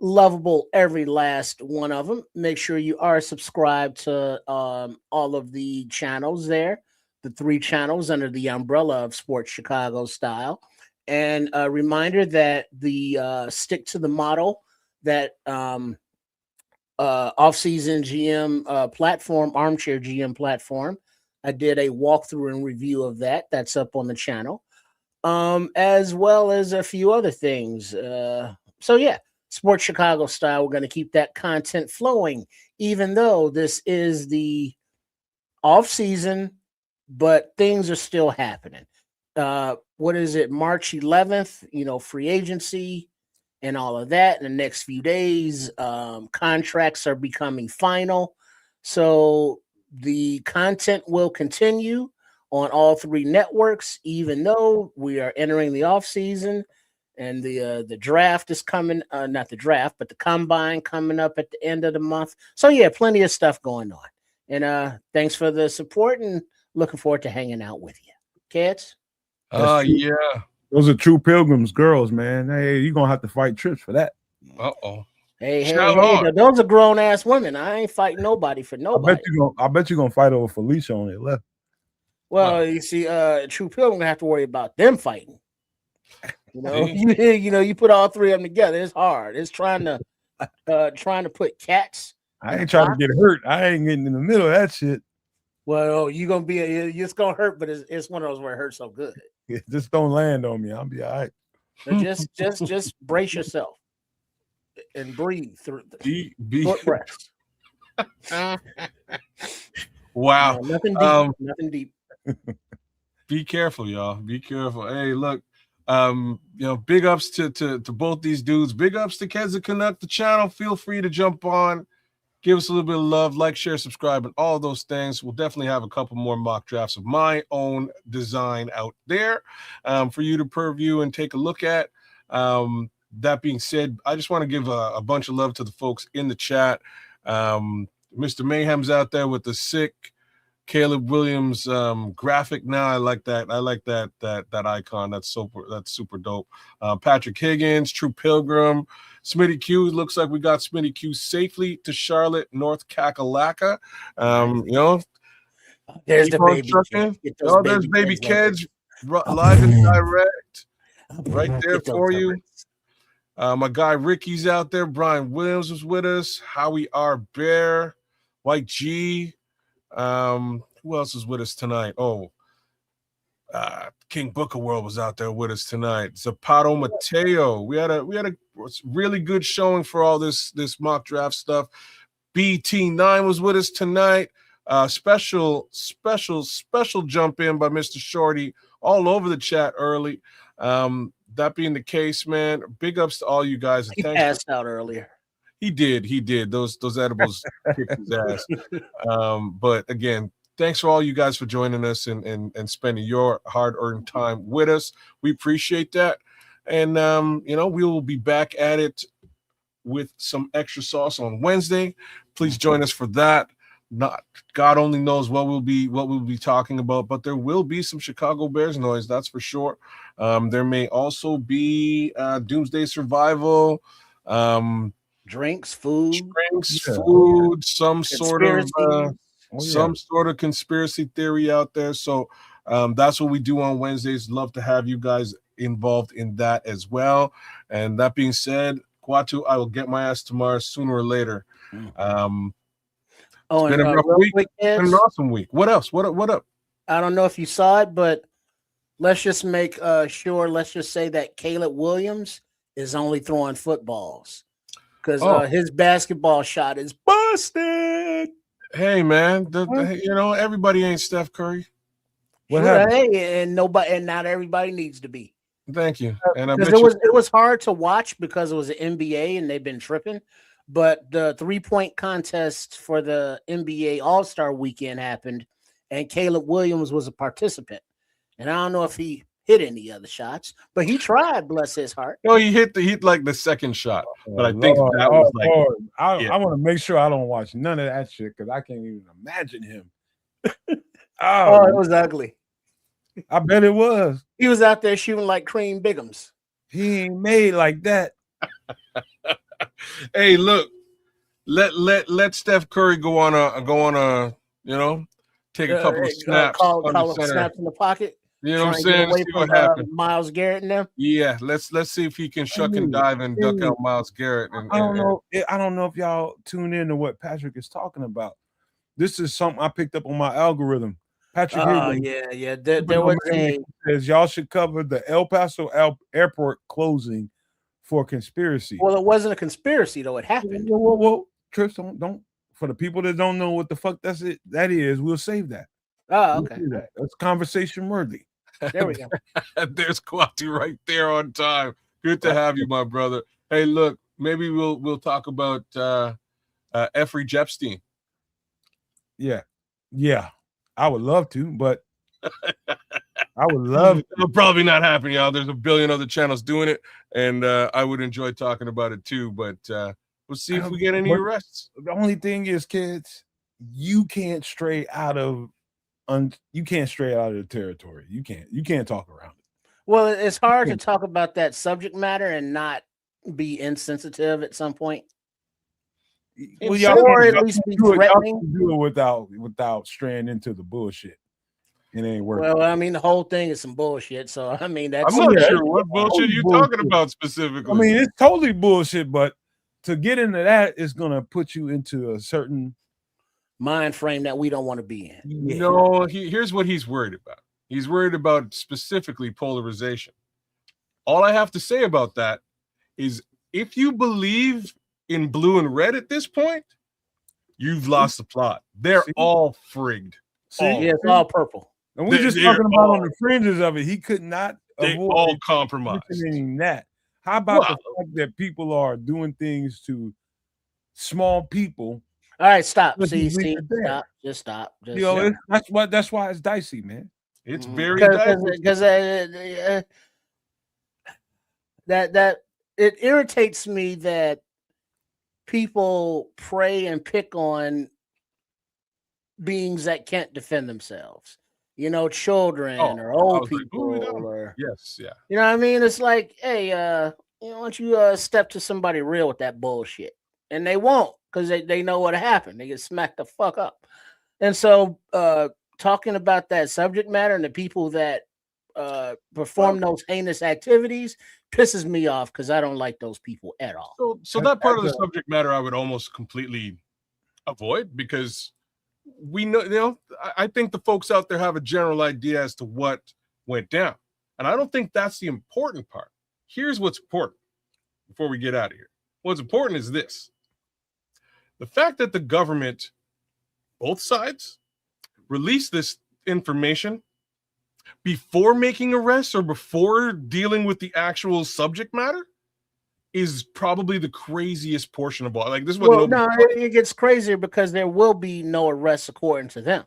Lovable, every last one of them. Make sure you are subscribed to all of the channels there, the 3 channels under the umbrella of Sports Chicago Style. And a reminder that the Stick to the Model, that offseason GM platform, armchair GM platform, I did a walkthrough and review of that. That's up on the channel, as well as a few other things. Sports Chicago Style. We're going to keep that content flowing, even though this is the off season, but things are still happening. What is it? March 11th, free agency and all of that. In the next few days, contracts are becoming final. So the content will continue on all 3 networks, even though we are entering the off season. And the draft is coming, not the draft, but the combine coming up at the end of the month. So yeah, plenty of stuff going on. And thanks for the support, and looking forward to hanging out with you. Kids? Yeah. Those are true Pilgrims girls, man. Hey, you're gonna have to fight Trips for that. Uh-oh. Hey, those are grown ass women. I ain't fighting nobody for nobody. I bet you're gonna fight over Felicia on it left. Well, you see, True Pilgrim gonna have to worry about them fighting. You put all 3 of them together. It's hard. It's trying to put cats. I ain't trying to get hurt. I ain't getting in the middle of that shit. Well, you're gonna be. It's gonna hurt, but it's one of those where it hurts so good. Just don't land on me. I'll be all right. Just brace yourself and breathe through the short breaths. Wow. Nothing deep. Nothing deep. Be careful, y'all. Be careful. Hey, look. Big ups to both these dudes. Big ups to Keds the Canuck, the channel. Feel free to jump on, give us a little bit of love, like, share, subscribe, and all those things. We'll definitely have a couple more mock drafts of my own design out there for you to purview and take a look at. That being said, I just want to give a bunch of love to the folks in the chat. Mr. Mayhem's out there with the sick Caleb Williams graphic now. I like that. I like that icon. That's super dope. Patrick Higgins, True Pilgrim, Smitty Q. Looks like we got Smitty Q safely to Charlotte, North Kakalaka. There's the baby. There's baby Keds live and direct right there for you. My guy Ricky's out there. Brian Williams was with us. Howie R. Bear, White G. Who else is with us tonight? King Booker World was out there with us tonight. Zapato Mateo. We had a really good showing for all this mock draft stuff. BT9 was with us tonight. Special jump in by Mr. Shorty all over the chat early. That being the case, man, big ups to all you guys. He passed out earlier. He did. Those edibles kicked his ass. But again, thanks for all you guys for joining us and spending your hard-earned time with us. We appreciate that. And we will be back at it with some extra sauce on Wednesday. Please join us for that. Not God only knows what we'll be talking about, but there will be some Chicago Bears noise, that's for sure. There may also be Doomsday Survival, drinks, food, some sort of conspiracy theory out there. So that's what we do on Wednesdays. Love to have you guys involved in that as well. And that being said, Kwatu, I will get my ass tomorrow sooner or later. It's been a rough week. It's been an awesome week. What else? What up? I don't know if you saw it, but let's just make sure. Let's just say that Caleb Williams is only throwing footballs because his basketball shot is busted. Hey man, everybody ain't Steph Curry. And not everybody needs to be. Thank you. And it was hard to watch because it was an NBA and they've been tripping. But the 3-point contest for the NBA All-Star Weekend happened, and Caleb Williams was a participant. And I don't know if he hit any other shots, but he tried. Bless his heart. No, he hit like the second shot, but I think that was like. I want to make sure I don't watch none of that shit because I can't even imagine him. It was ugly. I bet it was. He was out there shooting like Cream Biggums. He ain't made like that. Hey, look, let Steph Curry go on a take a couple of snaps. Call snaps in the pocket. You know what I'm saying? Let's see what happens. Myles Garrett in there. Yeah, let's see if he can shuck and dive and duck out Myles Garrett. I don't know if y'all tune in to what Patrick is talking about. This is something I picked up on my algorithm. Patrick, yeah. There was says y'all should cover the El Paso airport closing for conspiracy. Well, it wasn't a conspiracy though; it happened. Well, Chris, don't. For the people that don't know what the fuck that is, we'll save that. Oh, okay. That's conversation worthy. There we go. There's Kwati right there on time. Good to have you, my brother. Hey, look, maybe we'll talk about Jeffrey Epstein. Yeah. I would love to, but I would love it. It'll probably not happen, y'all. There's a billion other channels doing it, and I would enjoy talking about it too. But we'll see if we get any arrests. The only thing is, kids, you can't stray out of the territory. You can't talk around it. Well, it's hard to talk about that subject matter and not be insensitive at some point. Well, or at least be threatening. Do it without straying into the bullshit. It ain't working. Well, I mean, the whole thing is some bullshit. So I mean, that's. I'm not sure what bullshit you're talking about specifically. I mean, it's totally bullshit, but to get into that is going to put you into a certain mind frame that we don't want to be in. Yeah. No, here's what he's worried about. He's worried about specifically polarization. All I have to say about that is if you believe in blue and red at this point, you've lost the plot. They're all frigged. It's all purple. And we're just talking about on the fringes of it. He could not avoid all compromised. That. How about the fact that people are doing things to small people? All right, stop. Stop. Just stop. That's why it's dicey, man. It's very dicey because that it irritates me that people prey and pick on beings that can't defend themselves. Children or old people, or yes, yeah. You know what I mean? It's like, hey, why don't you step to somebody real with that bullshit? And they won't because they know what happened. They get smacked the fuck up. And so, talking about that subject matter and the people that perform those heinous activities pisses me off because I don't like those people at all. So that part of the subject matter I would almost completely avoid because we know, I think the folks out there have a general idea as to what went down. And I don't think that's the important part. Here's what's important before we get out of here. What's important is this. The fact that the government, both sides, released this information before making arrests or before dealing with the actual subject matter is probably the craziest portion of all. Like this was it gets crazier because there will be no arrests according to them.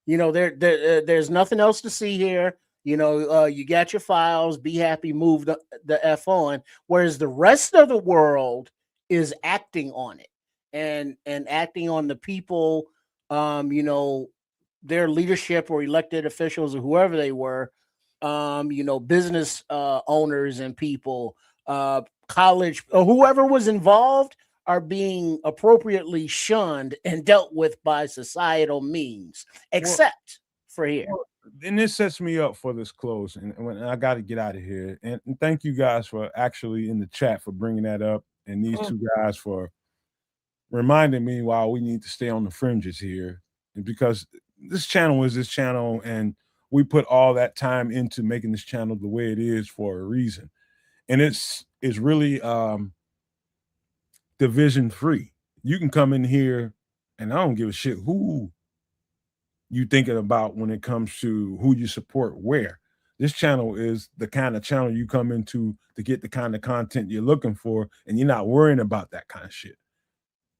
There's nothing else to see here. You got your files, be happy, move the F on. Whereas the rest of the world is acting on it and acting on the people, you know, their leadership or elected officials or whoever they were, you know, business owners and people, college or whoever was involved are being appropriately shunned and dealt with by societal means, except for here. And this sets me up for this close, and when I got to get out of here. And thank you guys for actually in the chat for bringing that up, and these two guys for reminding me why we need to stay on the fringes here, and because this channel is this channel, and we put all that time into making this channel the way it is for a reason, and it's really division free. You can come in here, and I don't give a shit who you thinking about when it comes to who you support where. This channel is the kind of channel you come into to get the kind of content you're looking for, and you're not worrying about that kind of shit.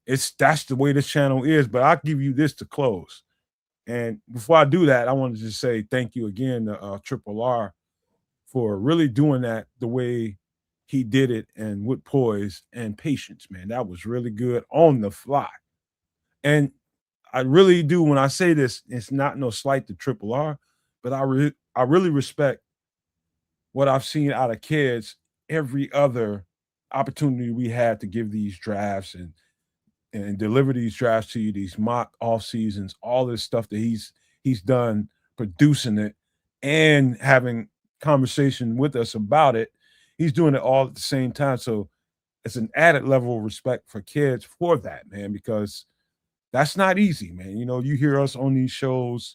That's the way this channel is. But I'll give you this to close. And before I do that, I want to just say thank you again to Triple R for really doing that the way he did it, and with poise and patience, man. That was really good on the fly. And I really do, when I say this, it's not no slight to Triple R, but I really respect what I've seen out of kids every other opportunity we had to give these drafts and deliver these drafts to you, these mock off seasons, all this stuff that he's done, producing it and having conversation with us about it. He's doing it all at the same time. So it's an added level of respect for kids for that, man, because that's not easy, man. You know, you hear us on these shows,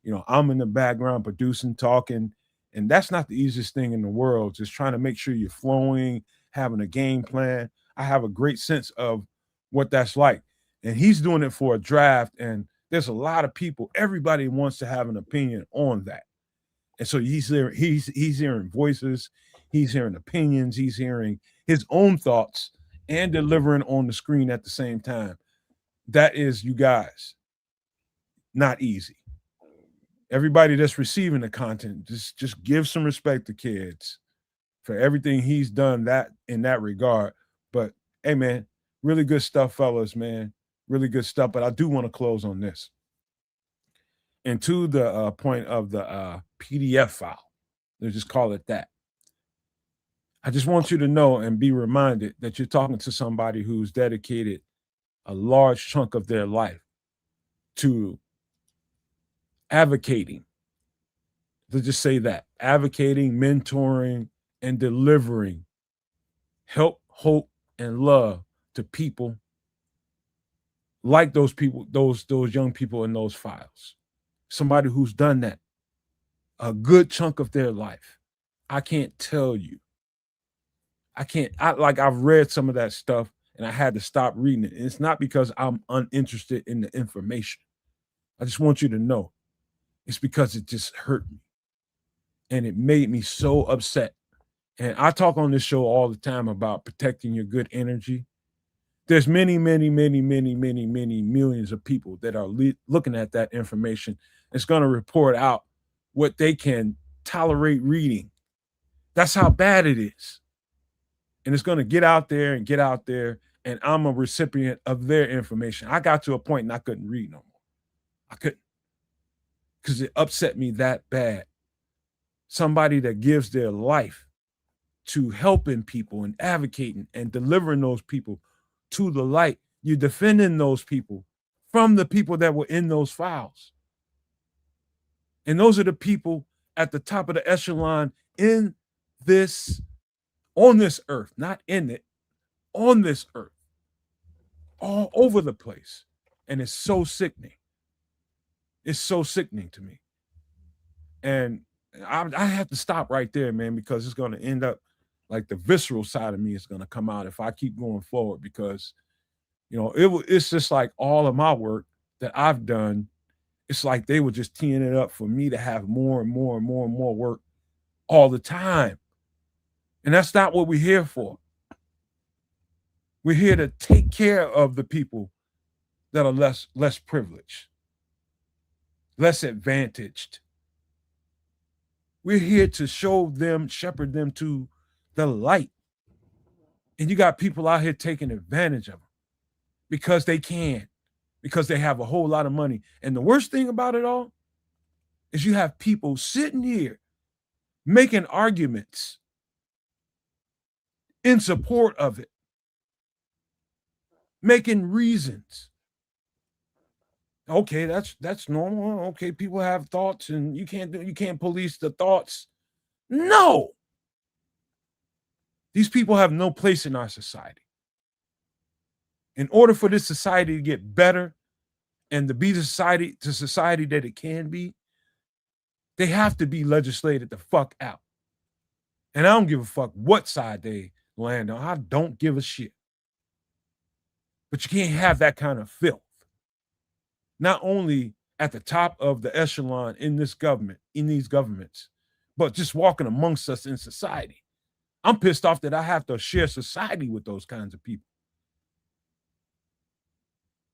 you know, I'm in the background producing, talking, and that's not the easiest thing in the world. Just trying to make sure you're flowing, having a game plan. I have a great sense of what that's like. And he's doing it for a draft, and there's a lot of people, everybody wants to have an opinion on that. And so he's hearing voices, he's hearing opinions, he's hearing his own thoughts and delivering on the screen at the same time. That is, you guys, not easy. Everybody that's receiving the content, just give some respect to kids for everything he's done that in that regard. But hey, man, really good stuff, fellas, man. Really good stuff. But I do want to close on this. And to the point of the PDF file, let's just call it that. I just want you to know and be reminded that you're talking to somebody who's dedicated a large chunk of their life to advocating. Let's just say that. Advocating, mentoring, and delivering help, hope, and love to people like those people, those young people in those files. Somebody who's done that a good chunk of their life. I can't tell you. I've read some of that stuff and I had to stop reading it. And it's not because I'm uninterested in the information. I just want you to know it's because it just hurt me. And it made me so upset. And I talk on this show all the time about protecting your good energy. There's many, many, many, many, many, many millions of people that are looking at that information. It's going to report out what they can tolerate reading. That's how bad it is. And it's going to get out there, and I'm a recipient of their information. I got to a point and I couldn't read no more. I couldn't, because it upset me that bad. Somebody that gives their life to helping people and advocating and delivering those people to the light. You're defending those people from the people that were in those files. And those are the people at the top of the echelon in this, on this earth, not in it, on this earth, all over the place. And it's so sickening. It's so sickening to me. And I have to stop right there, man, because it's going to end up like the visceral side of me is going to come out if I keep going forward, because, you know, it's just like all of my work that I've done. It's like they were just teeing it up for me to have more and more and more and more work all the time. And that's not what we're here for. We're here to take care of the people that are less privileged, less advantaged. We're here to show them, shepherd them to the light. And you got people out here taking advantage of them because they can, because they have a whole lot of money. And the worst thing about it all is you have people sitting here making arguments in support of it, making reasons. Okay, that's normal. Okay, people have thoughts and you can't police the thoughts. No. These people have no place in our society. In order for this society to get better and to be the society that it can be, they have to be legislated the fuck out. And I don't give a fuck what side they land on. I don't give a shit. But you can't have that kind of filth. Not only at the top of the echelon in this government, in these governments, but just walking amongst us in society. I'm pissed off that I have to share society with those kinds of people.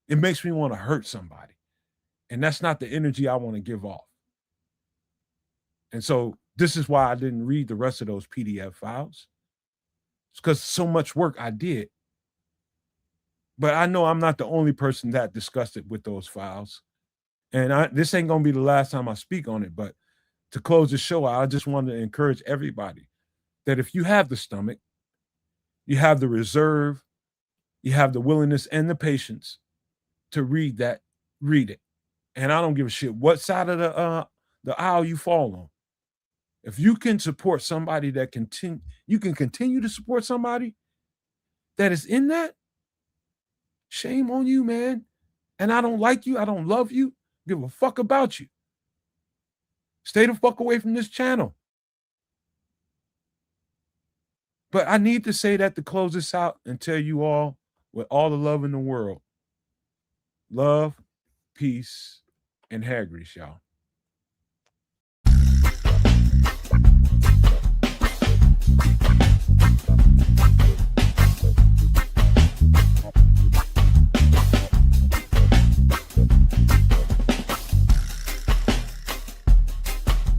It makes me want to hurt somebody. And that's not the energy I want to give off. And so this is why I didn't read the rest of those PDF files. It's because so much work I did. But I know I'm not the only person that discussed it with those files. And this ain't going to be the last time I speak on it. But to close the show, I just want to encourage everybody that if you have the stomach, you have the reserve, you have the willingness and the patience to read that, read it. And I don't give a shit what side of the aisle you fall on. If you can support somebody that you can continue to support somebody that is in that, shame on you, man. And I don't like you. I don't love you. Give a fuck about you. Stay the fuck away from this channel. But I need to say that to close this out and tell you all with all the love in the world. Love, peace, and hair grease, y'all.